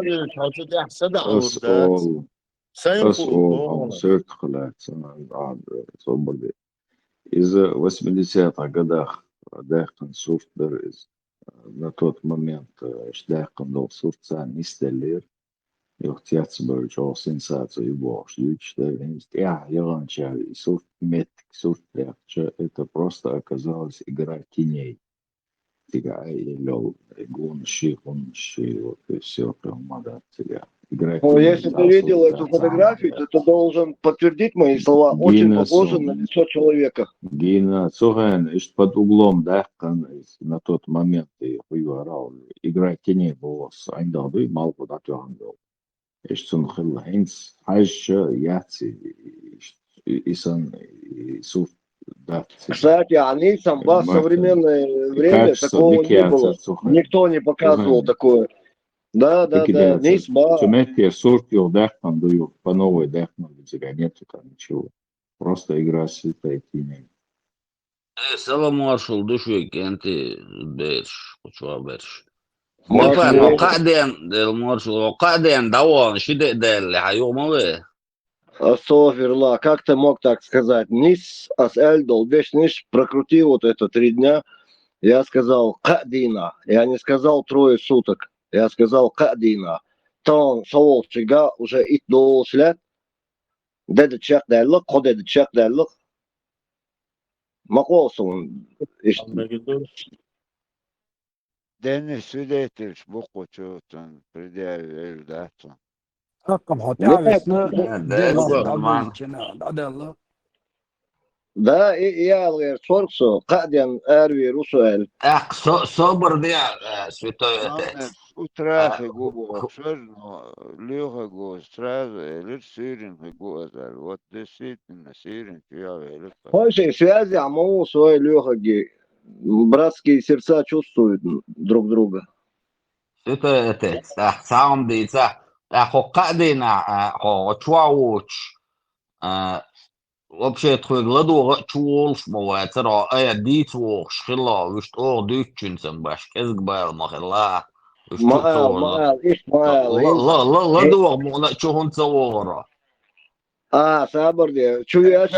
أسأل سيرت خلات سنة بعد صبر إذا 80-х годах дайхан софтвер из на тот момент дайхан дол софтца нистеллер يختيات برجع سنساتو يبوش يجتر я и софт метик софт это просто оказалось игра теней. Тига и лол, гонщи, вот и все прям надо тига. Игра Ну, теней. если ты видел эту фотографию, то ты должен подтвердить мои слова. Очень похоже на лицо человека. Гина Цуган, под углом, да, на тот момент и хуйварал. Игра теней была с Айндалды, малку да тюангал. Ишцун хилла хинц, хайша, яци, исан, суф, да. Кстати, они самба в современное время такого не было. Никто не показывал такое. Да. Нисба. Цуметия сурт его дахман дую, по новой дахман, тебя нету там ничего. Просто игра святая теней. سلام مارشال دوشويك انت بيرش وشو بيرش دفن وقاعدين المارشال وقاعدين دوان شدق اللي حيوم Астафирла, как ты мог так сказать? Нис асэль долбеш ниш, прокрути вот это 3 дня. Я сказал кадина. Я не сказал 3 суток. Я сказал кадина. Тон соолчига уже ит долшлет. Деди чек дайлык, кодеди чек дайлык. Маколсун. Денис свидетель, букву чё-то предъявил, да? رقم حوتي عرسنا دير Да, я говорю, сорксо, каден эрви русуэль. اخ صبر دي святой Утрах и губу обширно, лёга го сразу, или сирен и гозаль. Вот действительно сирен я велик. Очень связи, а мы свои легкие, братские сердца чувствуют друг друга. святой отец сам дыца قاعدين تشواوش вообще твой гладу чулш мова тера дит вох шхила вишт дитчин сам баш кезгбал махла Маал, ладу мона чугун цавора сабр де, чуешь,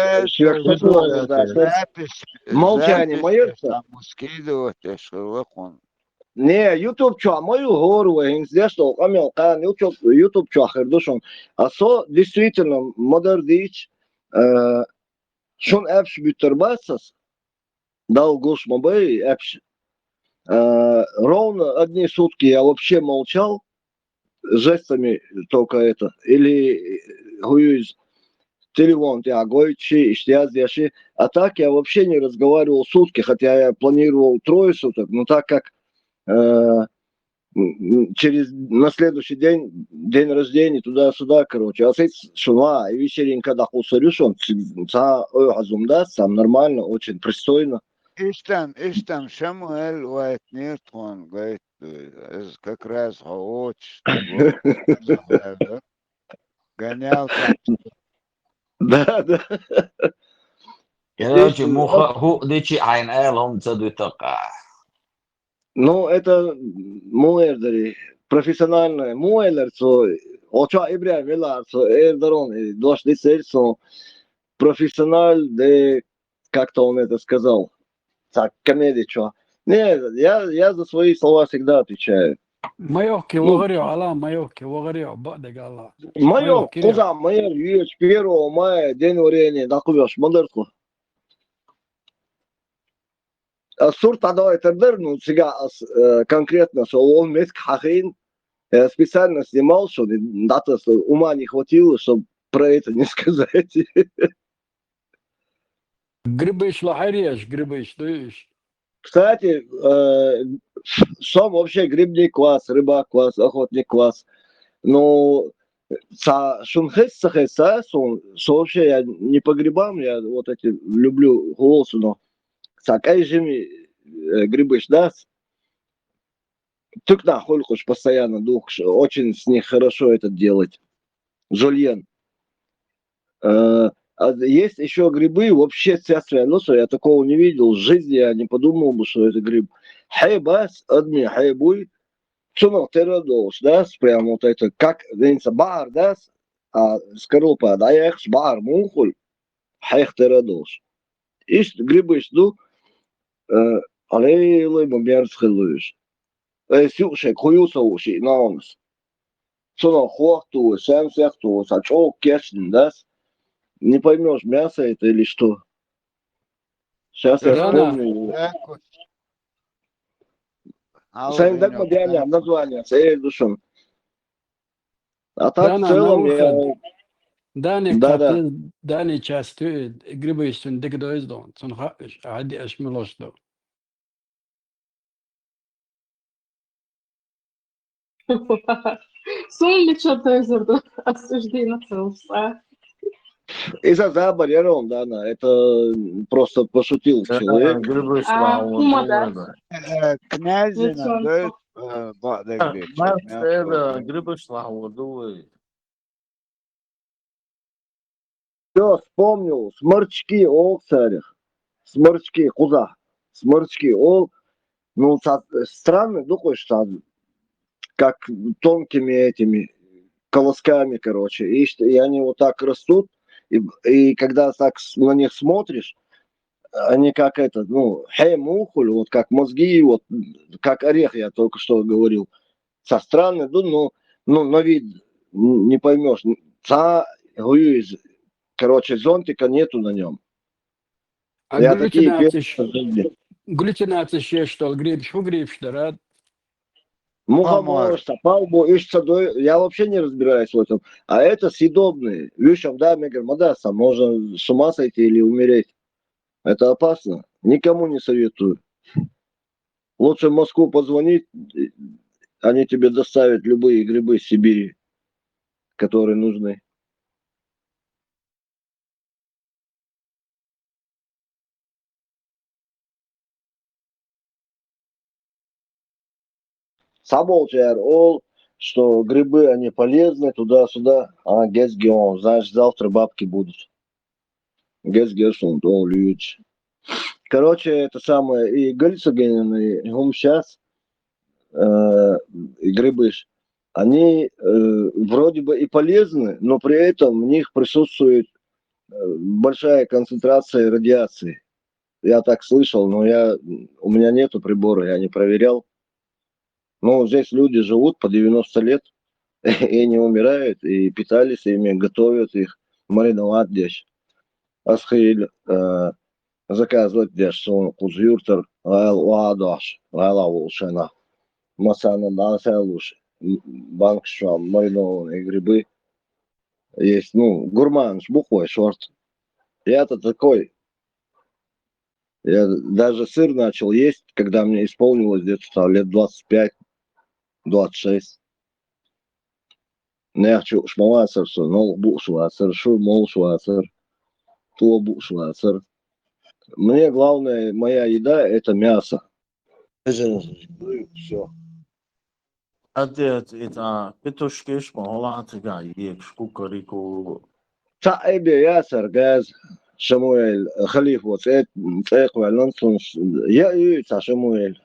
молчание мое. Не, YouTube чё, мою гору, здесь что, камел, YouTube чё, хердушон. А со, действительно, модер дич, шун эпш бютербасас, дал гуш мобей эпш. Ровно одни сутки я вообще молчал, жестами только это, или хуюз, телефон, я гойчи, иштиаз, а так я вообще не разговаривал сутки, хотя я планировал 3 суток, но так как на следующий день рождения, туда-сюда, короче. А здесь шуна, и вечеринка да хусарюшон, сам нормально, очень пристойно. Иштам, Шамуэль Уайт Ньютон, говорит, как раз очень гонял там. Да. короче муха ху дичи айн элом цадуйтака. Ну, это муэрдери, профессиональное муэлерцо, оча ибря веларцо, эрдарон, дош дисерцо, профессиональ, де, как-то он это сказал, так, комедия, чё. Не, я за свои слова всегда отвечаю. Майорки Ну, вогорю, Алла, майорки вогорю, бадег Алла. майор, Майор, Кирилл. куда майор, есть 1 мая, день варенья, докувешь, модерку. Сурт адавай тердер, ну, сега конкретно, что он мест хахин, специально снимал, что дата ума не хватило, чтобы про это не сказать. Грибыш лахареш, грибыш, дуешь. Кстати, сам вообще грибник класс, рыбак класс, охотник класс. Но шунхеса, вообще я не по грибам, я вот эти люблю голосу, но сакай жими грибы да, тык на хольхуш постоянно дух, очень с них хорошо это делать. Жульен. А есть еще грибы, вообще царствие носа, я такого не видел, в жизни я не подумал бы, что это гриб. Хайбас, адми, хайбуй, цунах терадос, да, прям вот это, как, говорится, бар, да, скорлупа, да, я их бар, мухуль, хайх терадос. Ишь, грибы жду, алейлы, мобер схилуешь. Сюшек, хуюса уши, наунс. Цунах хуахту, сам сяхту, сачок, кешн, да, не поймешь, мясо это или что. Сейчас я вспомню. Сам так модерня, название, цель душом. А так в целом я... Дани Да. капты, дани части, грибыш, сон дегдоиз дон, сон хаш, ади ашмилош до. Сон ли что-то из этого осуждения целса? Из-за барьером, да, это просто пошутил человек. Грибыш Хума, да? Князина дает бадег бечер. это грибыш лахудуй. Все, вспомнил. Сморчки, о, царях. Сморчки, куда? Сморчки, о, ну, странно, думаешь, как тонкими этими колосками, короче. И они вот так растут, и когда так на них смотришь, они как это, ну, мухуль, вот как мозги, вот как орех, я только что говорил. Со странной, ну, на вид не поймешь. Короче, зонтика нету на нем. А Я такие глютинация ще, что гриб, что гриб, что рад? мухомор, сапалбу, я вообще не разбираюсь в этом. А это съедобные. Вишам, да, мегармадаса, можно с ума сойти или умереть. Это опасно. Никому не советую. Лучше в Москву позвонить, они тебе доставят любые грибы из Сибири, которые нужны. Самолчер, что грибы, они полезны, туда-сюда. А гесгион, знаешь, завтра бабки будут. Гесгион, люди. Короче, это самое, и гальцоген, и сейчас, и грибы, они вроде бы и полезны, но при этом в них присутствует большая концентрация радиации. Я так слышал, но у меня нету прибора, я не проверял. Но здесь люди живут по 90 лет и не умирают, и питались ими, готовят их, мариновать здесь. Асхиль, заказывать здесь, сон кузюртер, ладаш, лавушена, масана насалуш, банкша, маринованные грибы. Есть, ну, гурман, бухой шорт. Я-то такой. Я даже сыр начал есть, когда мне исполнилось где-то лет 25-26. Нехчу шмалацер, но бушвацер, шурмолшвацер, то бушвацер. Мне главное, моя еда это мясо. Все. Это петушкиш, малатыга, ек, шкукарику. Цаэбе ясер газ, Шамуэль, халиф вот, цэквэ, лансун, я и Шамуэль.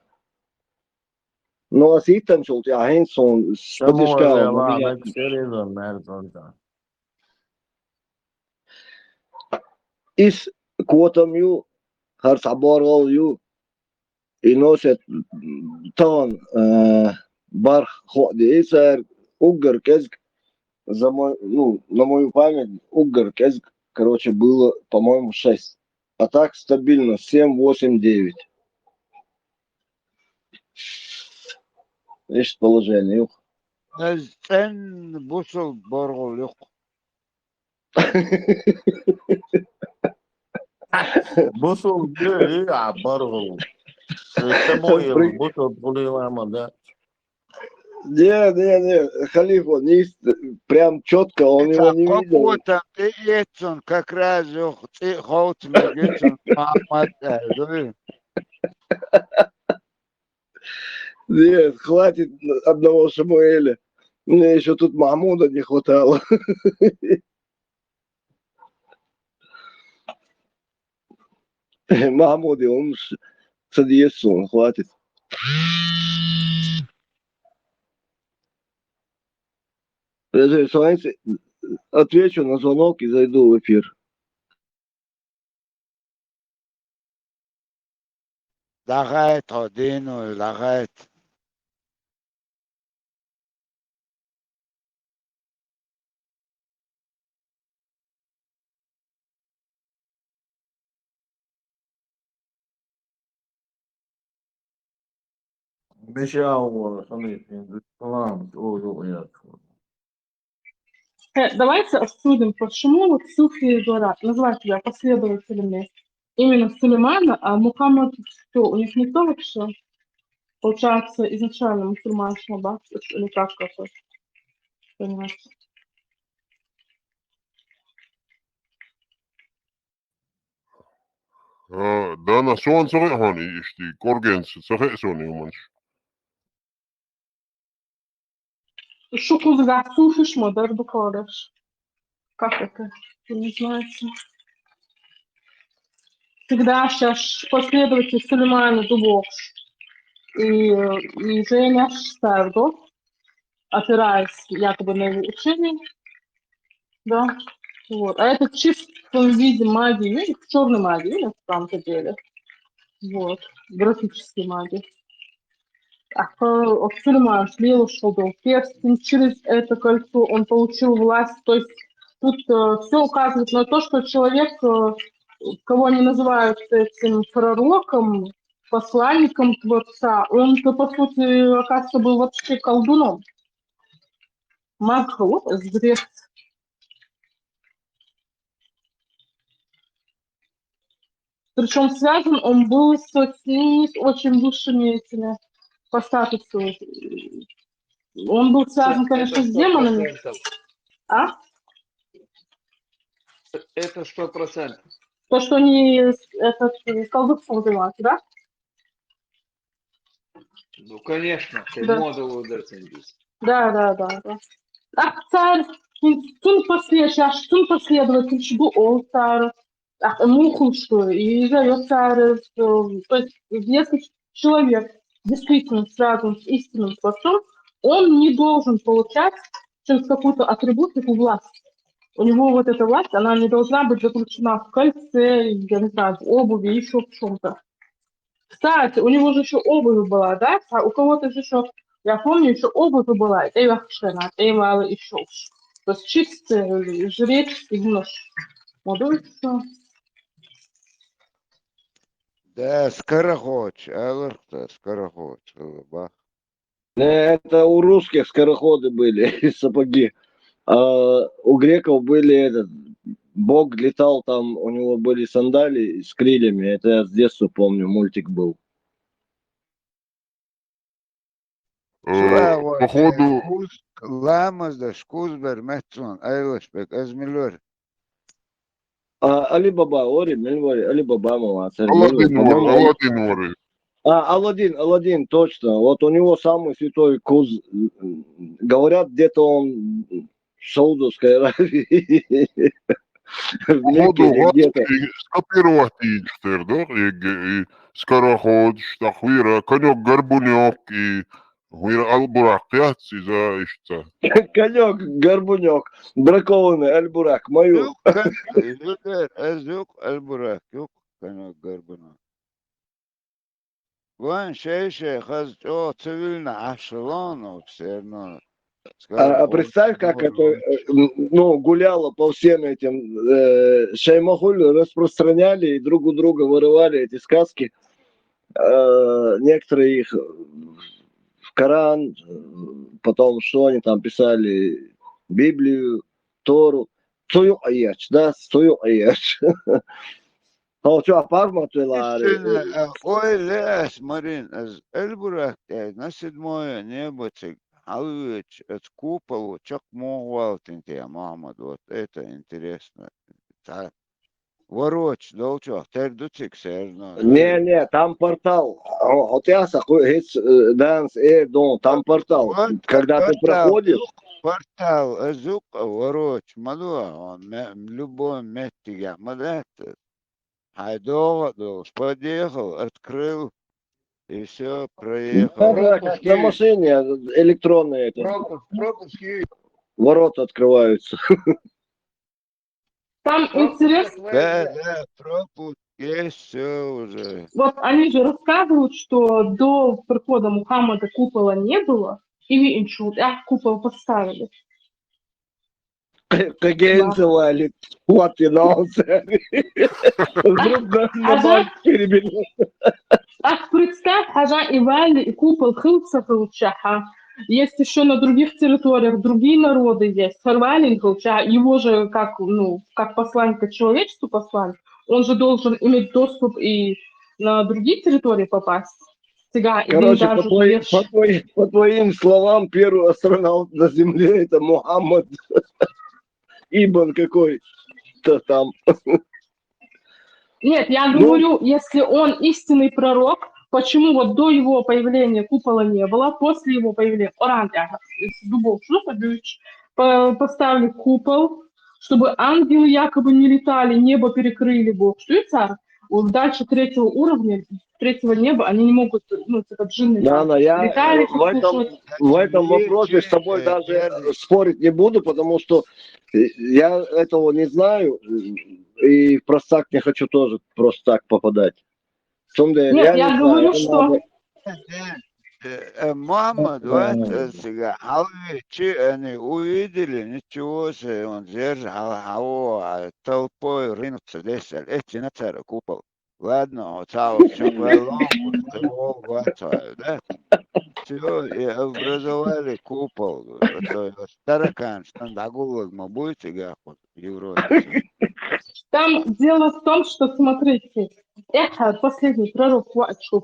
Но аситан шулт, я хэнсон, спадишкал, Is quotum you, her saborol you, и носят тон барх ходи, и сэр, угар кезг, на мою память, угар кезг, короче, было, по-моему, 6. А так стабильно 7, 8, 9. Видишь положение. Цен бусул боргулюк. بصل ده ايه عبره السمويل بصل بقولي ما ده Не, халиф, он есть, прям четко, он его не видел. Какой-то Эдсон как раз хоть Эдсон Махмад. Нет, хватит одного Самуэля. Мне еще тут Махмуда не хватало. Махмуд, он садится, хватит. Смотрите, отвечу на звонок и зайду в эфир. لغايت هدينو لغايت بشاو خليفي السلام تقولوا يا Давайте обсудим, почему вот суфии говорят, называют себя последователями именно Сулеймана, а Мухаммад, что, у них никто вообще, получается, изначально мусульманство, да? Или как это понимаете? ده أنا شلون صغيروني يشتي كورجنس صغير سوني ومنش Что кузга суфиш модер буквариш? Как это? Вы не знаете? Всегда сейчас последователь Сулеймана Дубовш и Женя Штердо, опираясь якобы на его учение, да, вот. А это в чистом виде магии, в черной магии, на самом-то деле, вот, графической магии. Сулейман слил, что был перстень, через это кольцо он получил власть, то есть тут все указывает на то, что человек, кого они называют этим пророком, посланником Творца, он-то, по сути, оказывается, был вообще колдуном. Маг, вот, зрец. Причем связан он был с очень высшими этими по статусу. Он был связан, конечно, с демонами. А? Это 100%. То, что они этот колдовством занимаются, да? Ну, конечно, Да. модулу децендис. Да. Ах, царь, тун последователь, что он царь, ах, муху, что, и зовет царь, то есть, если человек действительно связан с истинным Творцом, он не должен получать через какую-то атрибутику власть. У него вот эта власть, она не должна быть заключена в кольце, я не знаю, в обуви, еще в чем-то. Кстати, у него же еще обувь была, да? А у кого-то же еще, я помню, еще обувь была, это еще. То есть чистый жрец и нож. Молодой все. Да, скорохоч, алырта, скорохоч, бах. Это у русских скороходы были, сапоги. А у греков были этот, бог летал там, у него были сандалии с крыльями. Это я с детства помню, мультик был. походу Ламаз да шкузбер мецун, айлышбек, азмилер. Али Баба, Ори, Мельвори, Али Баба, Аладдин воры. Аладдин, точно. Вот у него самый святой куз. Говорят, где-то он в Саудовской Аравии. походу скопировать их, да? И скороход, штахвира, конек горбунек и хуира албурак, за ишца. Конек, горбунек, бракованный, альбурак, мою. Азюк, альбурак, юк, конек горбунек. Вон шейше хаз о цивильно ашелону все равно. А представь, как это, ну, гуляло по всем этим, Шаймахуль распространяли и друг у друга вырывали эти сказки. Некоторые их в Коран, потом что они там писали, Библию, Тору. Цую аяч, да, цую аяч. Получу Ой, лес, Марин, Эльбурак, на седьмое небо, Алвич, от куполу, чак Могвалтин тебе, Махмад, вот это интересно. Вороч, долчок, тердуцик, серно. Не, там портал. Вот я данс, дон, там портал. Когда ты проходишь, Портал, звук, вороч, мадуа, он любой метига, мадет. Хайдова, подъехал, открыл, и все, проехал. да, как на машине электронные эти. Ворота открываются. Там интересно. Да, пропуск есть, все уже. Вот они же рассказывают, что до прихода Мухаммада купола не было, и иншут, купол поставили. Кагенцевали, вот и наался. Вдруг на банк перебили. Ах, представь, Хажа и Вали, и купол Хилса Хилчаха. Есть еще на других территориях другие народы есть. Харвалин Хилча, его же как, ну, как посланника человечеству посланник, он же должен иметь доступ и на другие территории попасть. Короче, по твоим словам, первый астронавт на Земле это Мухаммад Ибн какой-то там. Нет, я говорю, если он истинный пророк, почему вот до его появления купола не было, после его появления из дубов поставили купол, чтобы ангелы якобы не летали, небо перекрыли Бог. Что и царь? Вот дальше третьего уровня, третьего неба, они не могут, ну, это джинны летали. В этом вопросе с тобой даже спорить не буду, потому что я этого не знаю, и просто так не хочу тоже просто так попадать. Нет, я говорю, что... Мама, сега, алвичи, они увидели, ничего себе, он держал, толпой ринутся здесь, эти на царь купол. Ладно, вот да? Все, и образовали купол. Таракан, стандагулок, мы будете гахот в Европе. Там дело в том, что, смотрите, это последний пророк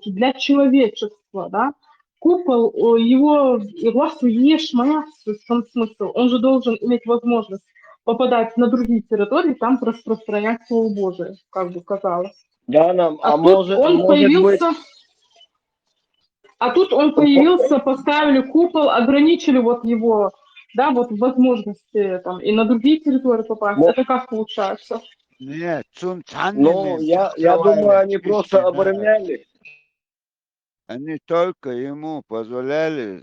для человечества, да? Купол, его ешь в чем смысл? Он же должен иметь возможность попадать на другие территории, там распространять Слово Божие, как бы казалось. Да, тут он появился, поставили купол, ограничили вот его, да, вот возможности там и на другие территории попасть. Это как получается? Нет, ну, я думаю, они просто обороняли. Они только ему позволяли,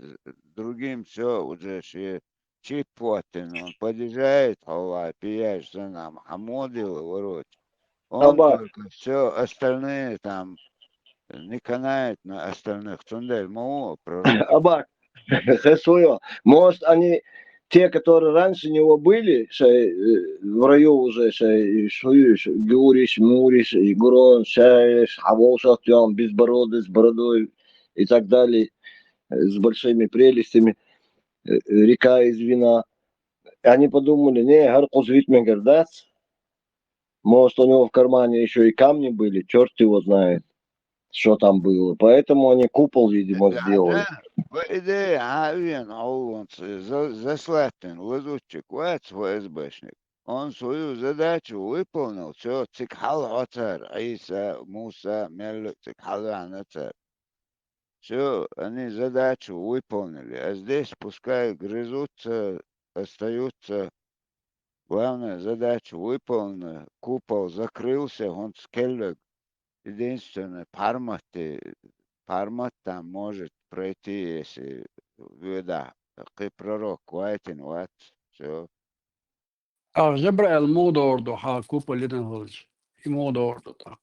другим все уже чипотин. Он подъезжает, пияешь за нам, хамодил, ворот. Он только все остальные там не канает на остальных. Цундель, мау, Абак, может, они те, которые раньше него были, в раю уже, Геуриш, Муриш, Игурон, Шаеш, Хавошахтян, безбородый, с бородой и так далее, с большими прелестями, река из вина. Они подумали, не, Гаркус Витменгер даст. Может, у него в кармане еще и камни были, черт его знает, что там было. Поэтому они купол, видимо, сделали. По идее, он заслатен, лазутчик, ФСБшник. Он свою задачу выполнил, все, цикхал оцар, Иса, Муса, Меллюк, цикхал анацар. Все, они задачу выполнили, а здесь пускай грызутся, остаются. Главная задача выполнена, купол закрылся, он скеллек. Единственное, Пармат там может пройти, если да, такой пророк, Уайтин, все. Жебраэл мода орду, купол один голч. И мода орду так.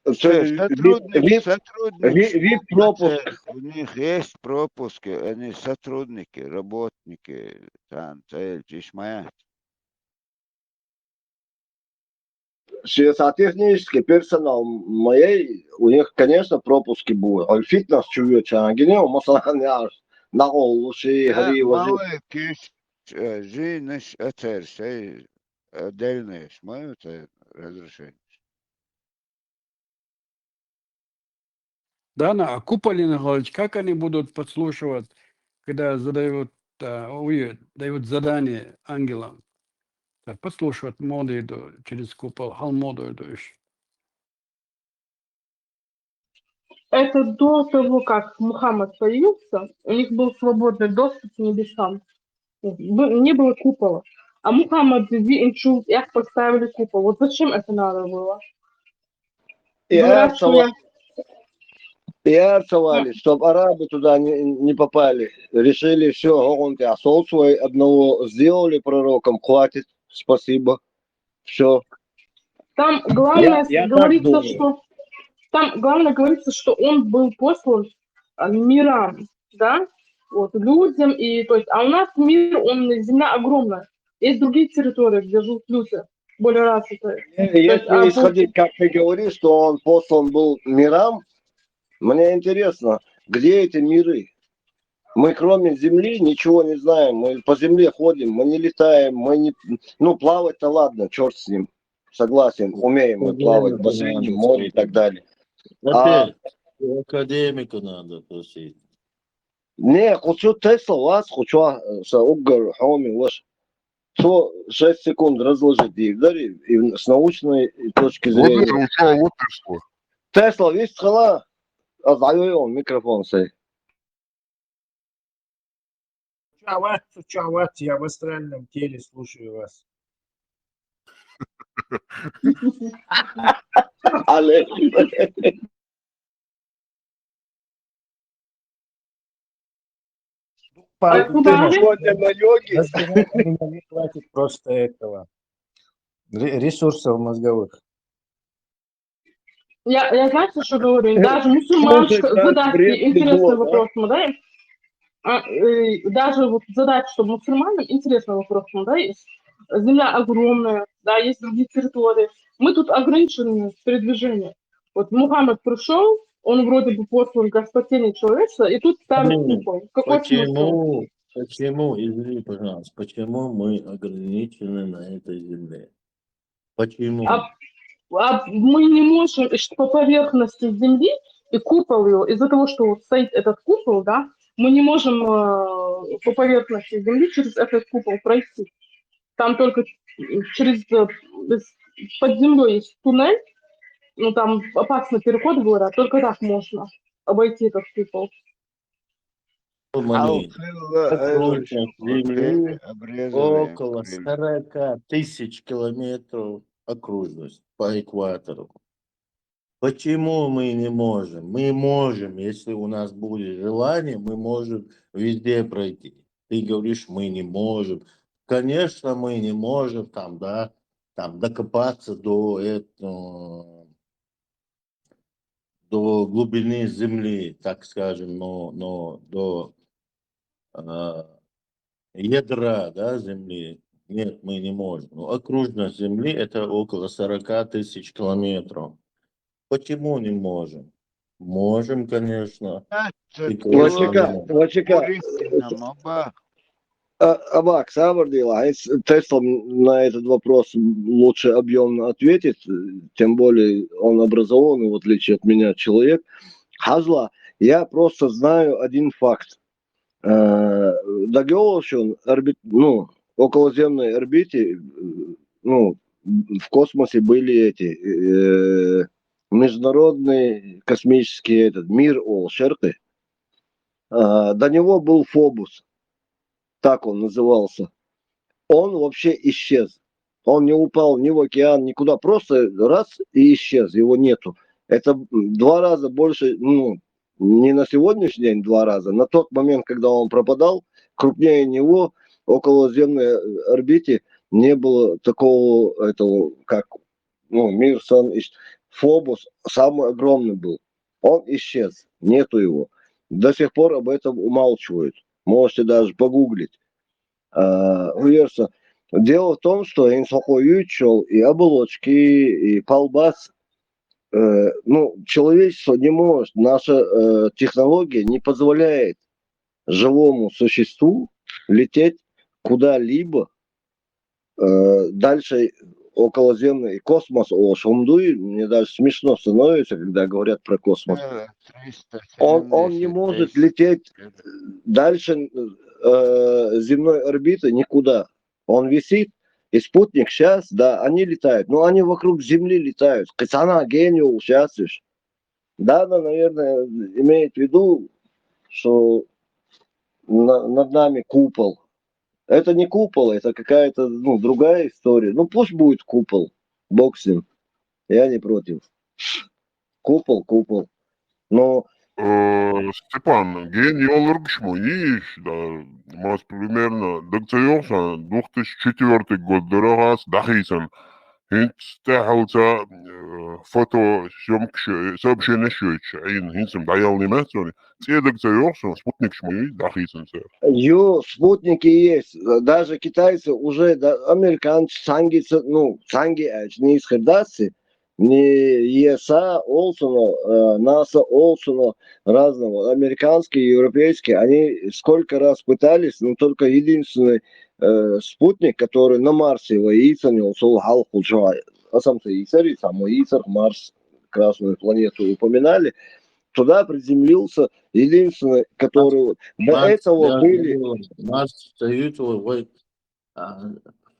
Вид пропуск. У них есть пропуски, они сотрудники, работники, там, Технический персонал моей, у них, конечно, пропуски будут. А фитнес чует, а генео, масалан, на голову, малый киш, жиниш, все отдельные, смоют разрешение. Дана, а Куполин Николаевич, как они будут подслушивать, когда дают задание ангелам? Так, подслушивать моды через купол, халмоду идешь. Это до того, как Мухаммад появился, у них был свободный доступ к небесам. Не было купола. А Мухаммад Инчул, их поставили купол. Вот зачем это надо было? Говорят, что я... И арцевали, чтобы арабы туда не попали. Решили, все, он осол свой одного сделали пророком, хватит, спасибо, все. Там главное говорится, что... Там главное говорится, что он был послан мирам, да, вот, людям, и, то есть, а у нас мир, земля огромная. Есть другие территории, где живут люди, более развитые. Если исходить, как ты говоришь, что он послан был мирам, мне интересно, где эти миры? Мы кроме земли ничего не знаем, мы по земле ходим, мы не летаем, мы не... Ну, плавать-то ладно, черт с ним, согласен, умеем мы плавать в бассейне, в море и так далее. Опять, академика надо просить. Не, хочу Тесла вас, хочу Угар, Хоми, ваш. Что 6 секунд разложить и с научной точки зрения. Тесла, видишь, сказала, он микрофон сей. Чават, я в астральном теле слушаю вас. Сегодня на йоге. Не хватит просто этого. Ресурсов мозговых. Я знаете, что говорю? Даже мусульманская задача, интересный вопрос мы даем. Даже вот задача, чтобы мусульманам интересный вопрос мы даем. Земля огромная, да, есть другие территории. Мы тут ограничены в передвижении. Вот Мухаммад пришел, он вроде бы послан как спасение человечества, и тут ставит купол. Почему, извини, пожалуйста, почему мы ограничены на этой земле? Почему? Мы не можем по поверхности земли и купол его, из-за того, что вот стоит этот купол, да, мы не можем по поверхности земли через этот купол пройти. Там только под землей есть туннель, ну там опасный переход, говорят, только так можно обойти этот купол. Земли около 40 тысяч километров окружность по экватору. Почему мы не можем? Мы можем, если у нас будет желание, мы можем везде пройти. Ты говоришь, мы не можем. Конечно, мы не можем там докопаться до глубины земли, так скажем, но до ядра, да, земли. Нет, мы не можем. Но окружность земли это около 40 тысяч километров. Почему не можем? Можем, конечно. Абак, Савардила, Тесла на этот вопрос лучше объемно ответит, тем более он образованный, в отличие от меня, человек. Хазла, я просто знаю один факт. Дагеошин, околоземной орбите, в космосе были эти международный космический мир Олшерты. До него был Фобус. Так он назывался. Он вообще исчез. Он не упал ни в океан, никуда. Просто раз и исчез. Его нету. Это 2 раза больше, не на сегодняшний день 2 раза. На тот момент, когда он пропадал, крупнее него, околоземной орбите, не было такого, как мир, сон. Фобос самый огромный был. Он исчез, нету его. До сих пор об этом умалчивают. Можете даже погуглить. Дело в том, что инсохоючел и оболочки, и полбас, человечество не может, наша технология не позволяет живому существу лететь куда-либо дальше околоземный космос, мне даже смешно становится, когда говорят про космос. Он не может лететь дальше земной орбиты никуда. Он висит, и спутник сейчас, да, они летают, но они вокруг Земли летают. Кацана, гениул, сейчас. Да, наверное, имеет в виду, что над нами купол. Это не купол, это какая-то другая история. Ну пусть будет купол, бог с ним. Я не против. Купол. Но Степан, гений Олургшмо, иш, да, мас примерно, докторёсан, 2004 год, дорогас, дахисан, хинстахалца фото сообщение шёйча, хинсам даялный метрони, те докторёсан, спутник шмой, дахисан, сэр. Спутники есть. Даже китайцы уже, американцы, санги, не из Хердасы, не ЕСА, Олсона, НАСА, Олсона, разного, американские, европейские, они сколько раз пытались, но только единственный спутник, который на Марсе воится, Марс, Красную планету упоминали, туда приземлился единственный, который до этого были... Марс стоит,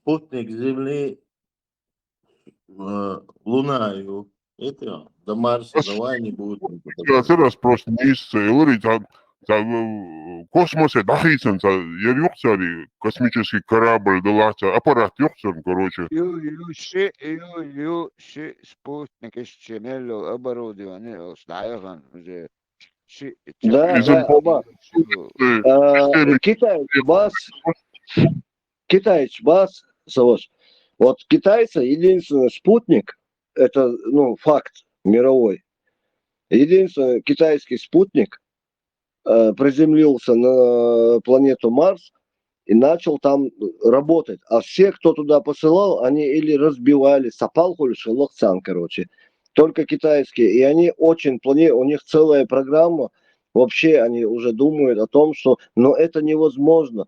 спутник Земли, Луна, это до Марса, давай не будет. Раз просто не исцелили, в космосе дахисан, ерюксари, космический корабль, аппарат юксан, короче. Спутник из Чемело оборудование, ставят уже. Да, оба. Китайцы, Савош. Вот китайцы единственный спутник, это факт мировой. Единственный китайский спутник приземлился на планету Марс и начал там работать. А все, кто туда посылал, они или разбивали, сапалхуль, шелохцан, короче. Только китайские. И они очень планируют, у них целая программа. Вообще они уже думают о том, что это невозможно.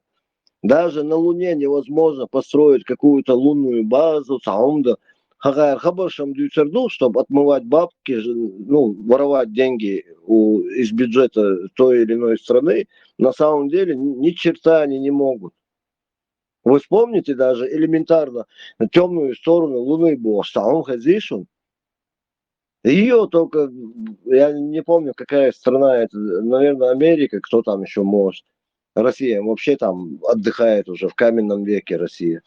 Даже на Луне невозможно построить какую-то лунную базу, чтобы отмывать бабки, воровать деньги из бюджета той или иной страны. На самом деле ни черта они не могут. Вы вспомните даже элементарно темную сторону Луны было. Ее только, я не помню, какая страна это, наверное, Америка, кто там еще может. Россия вообще там отдыхает уже в каменном веке, Россия,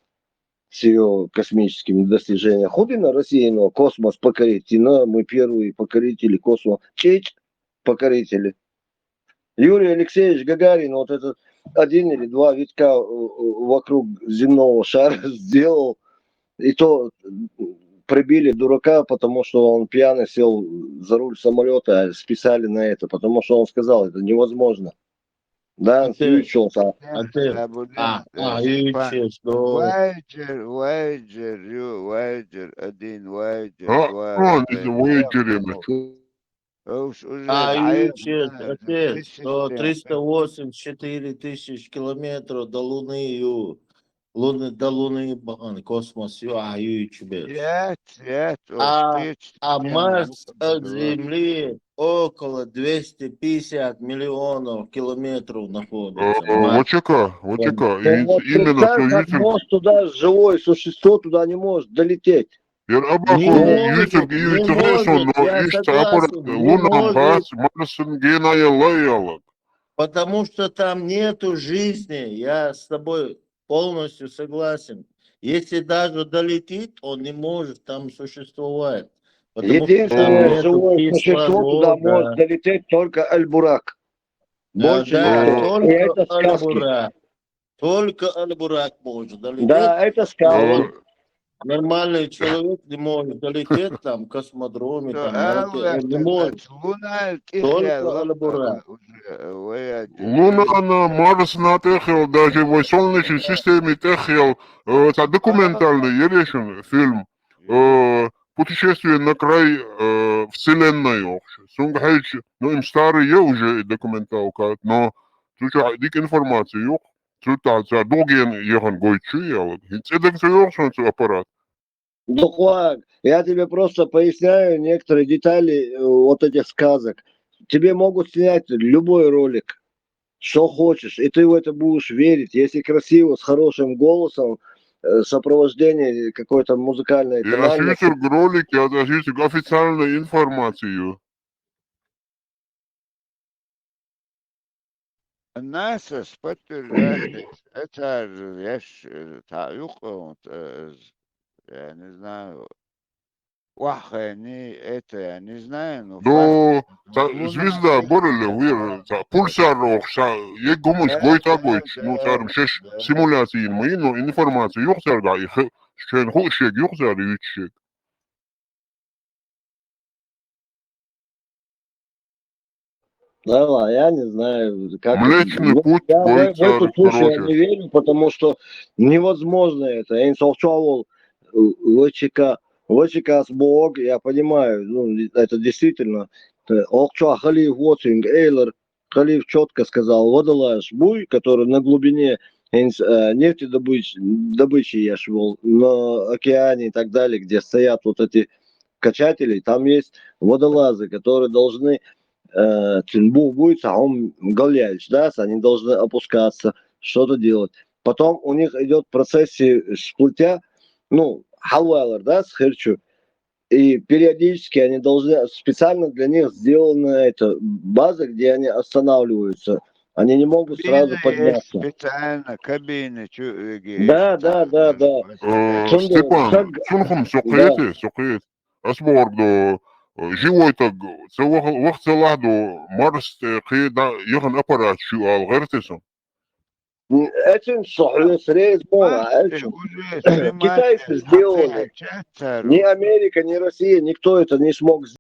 с ее космическими достижениями. Худина Россия, но космос покорить, мы первые покорители космоса, покорители. Юрий Алексеевич Гагарин, вот этот 1 или 2 витка вокруг земного шара сделал, и то прибили дурака, потому что он пьяный сел за руль самолета, а списали на это, потому что он сказал, это невозможно. Да, включился. Вайджер, один Вайджер, Отец, 384 тысяч километров до Луны, до Луны, космос, а Марс от Земли около 250 миллионов километров находится. Именно может туда живое существо туда не может долететь. Потому что там нету жизни, я с тобой полностью согласен. Если даже долетит, он не может там существовать. Единственное живое существо туда может долететь только Аль-Бурак. Больше только Аль-Бурак может долететь. Да, это сказки. Нормальный человек не может долететь там, в космодроме, там, на ракете. Он не может. Луна Только تحيا Алабура. وهي Луна, она, Марс на техил, даже в Солнечной системе техил. Это документальный, ерешен фильм. Путешествие на край Вселенной. Сунгхайч, ну им старые уже документалка, но тут дик информацию. Тут долгие ехан гойчу, я вот. Это все аппарат. Духлак, я тебе просто поясняю некоторые детали вот этих сказок. Тебе могут снять любой ролик, что хочешь, и ты в это будешь верить. Если красиво, с хорошим голосом, сопровождение какой-то музыкальной И тональности. освещу ролики, освещу официальную информацию. الناس подтверждает это вещь تعلق я не знаю это я не знаю но До Луна звезда борели вир пульсар окша егумуш гойта гойч ну царм шеш симуляции мы но информация yok zarga şen hoşek yok zar üçek. Да, я не знаю, как... Млечный Ну, путь я в бойца, эту чушь я короче. не верю, потому что невозможно это. Я не солчавал ВЧК с Бог, я понимаю, ну, это действительно. Окча Халиф Уотсинг Эйлер, Халиф четко сказал, водолаз буй, который на глубине нефтедобычи я шел, на океане и так далее, где стоят вот эти качатели, там есть водолазы, которые должны тюнбу будет, а он галяльч, да, они должны опускаться, что-то делать. Потом у них идет в процессе сплытя, ну, халвайлер, да, с херчу, и периодически они должны, специально для них сделана эта база, где они останавливаются. Они не могут сразу подняться. специально кабины Да. Степан, сунхум сокети. Асбордо живой-то вахцеладо Марс хеда яхан аппарат шу ал гертесом. Этим срез китайцы сделали. Ни Америка, ни Россия, никто это не смог сделать.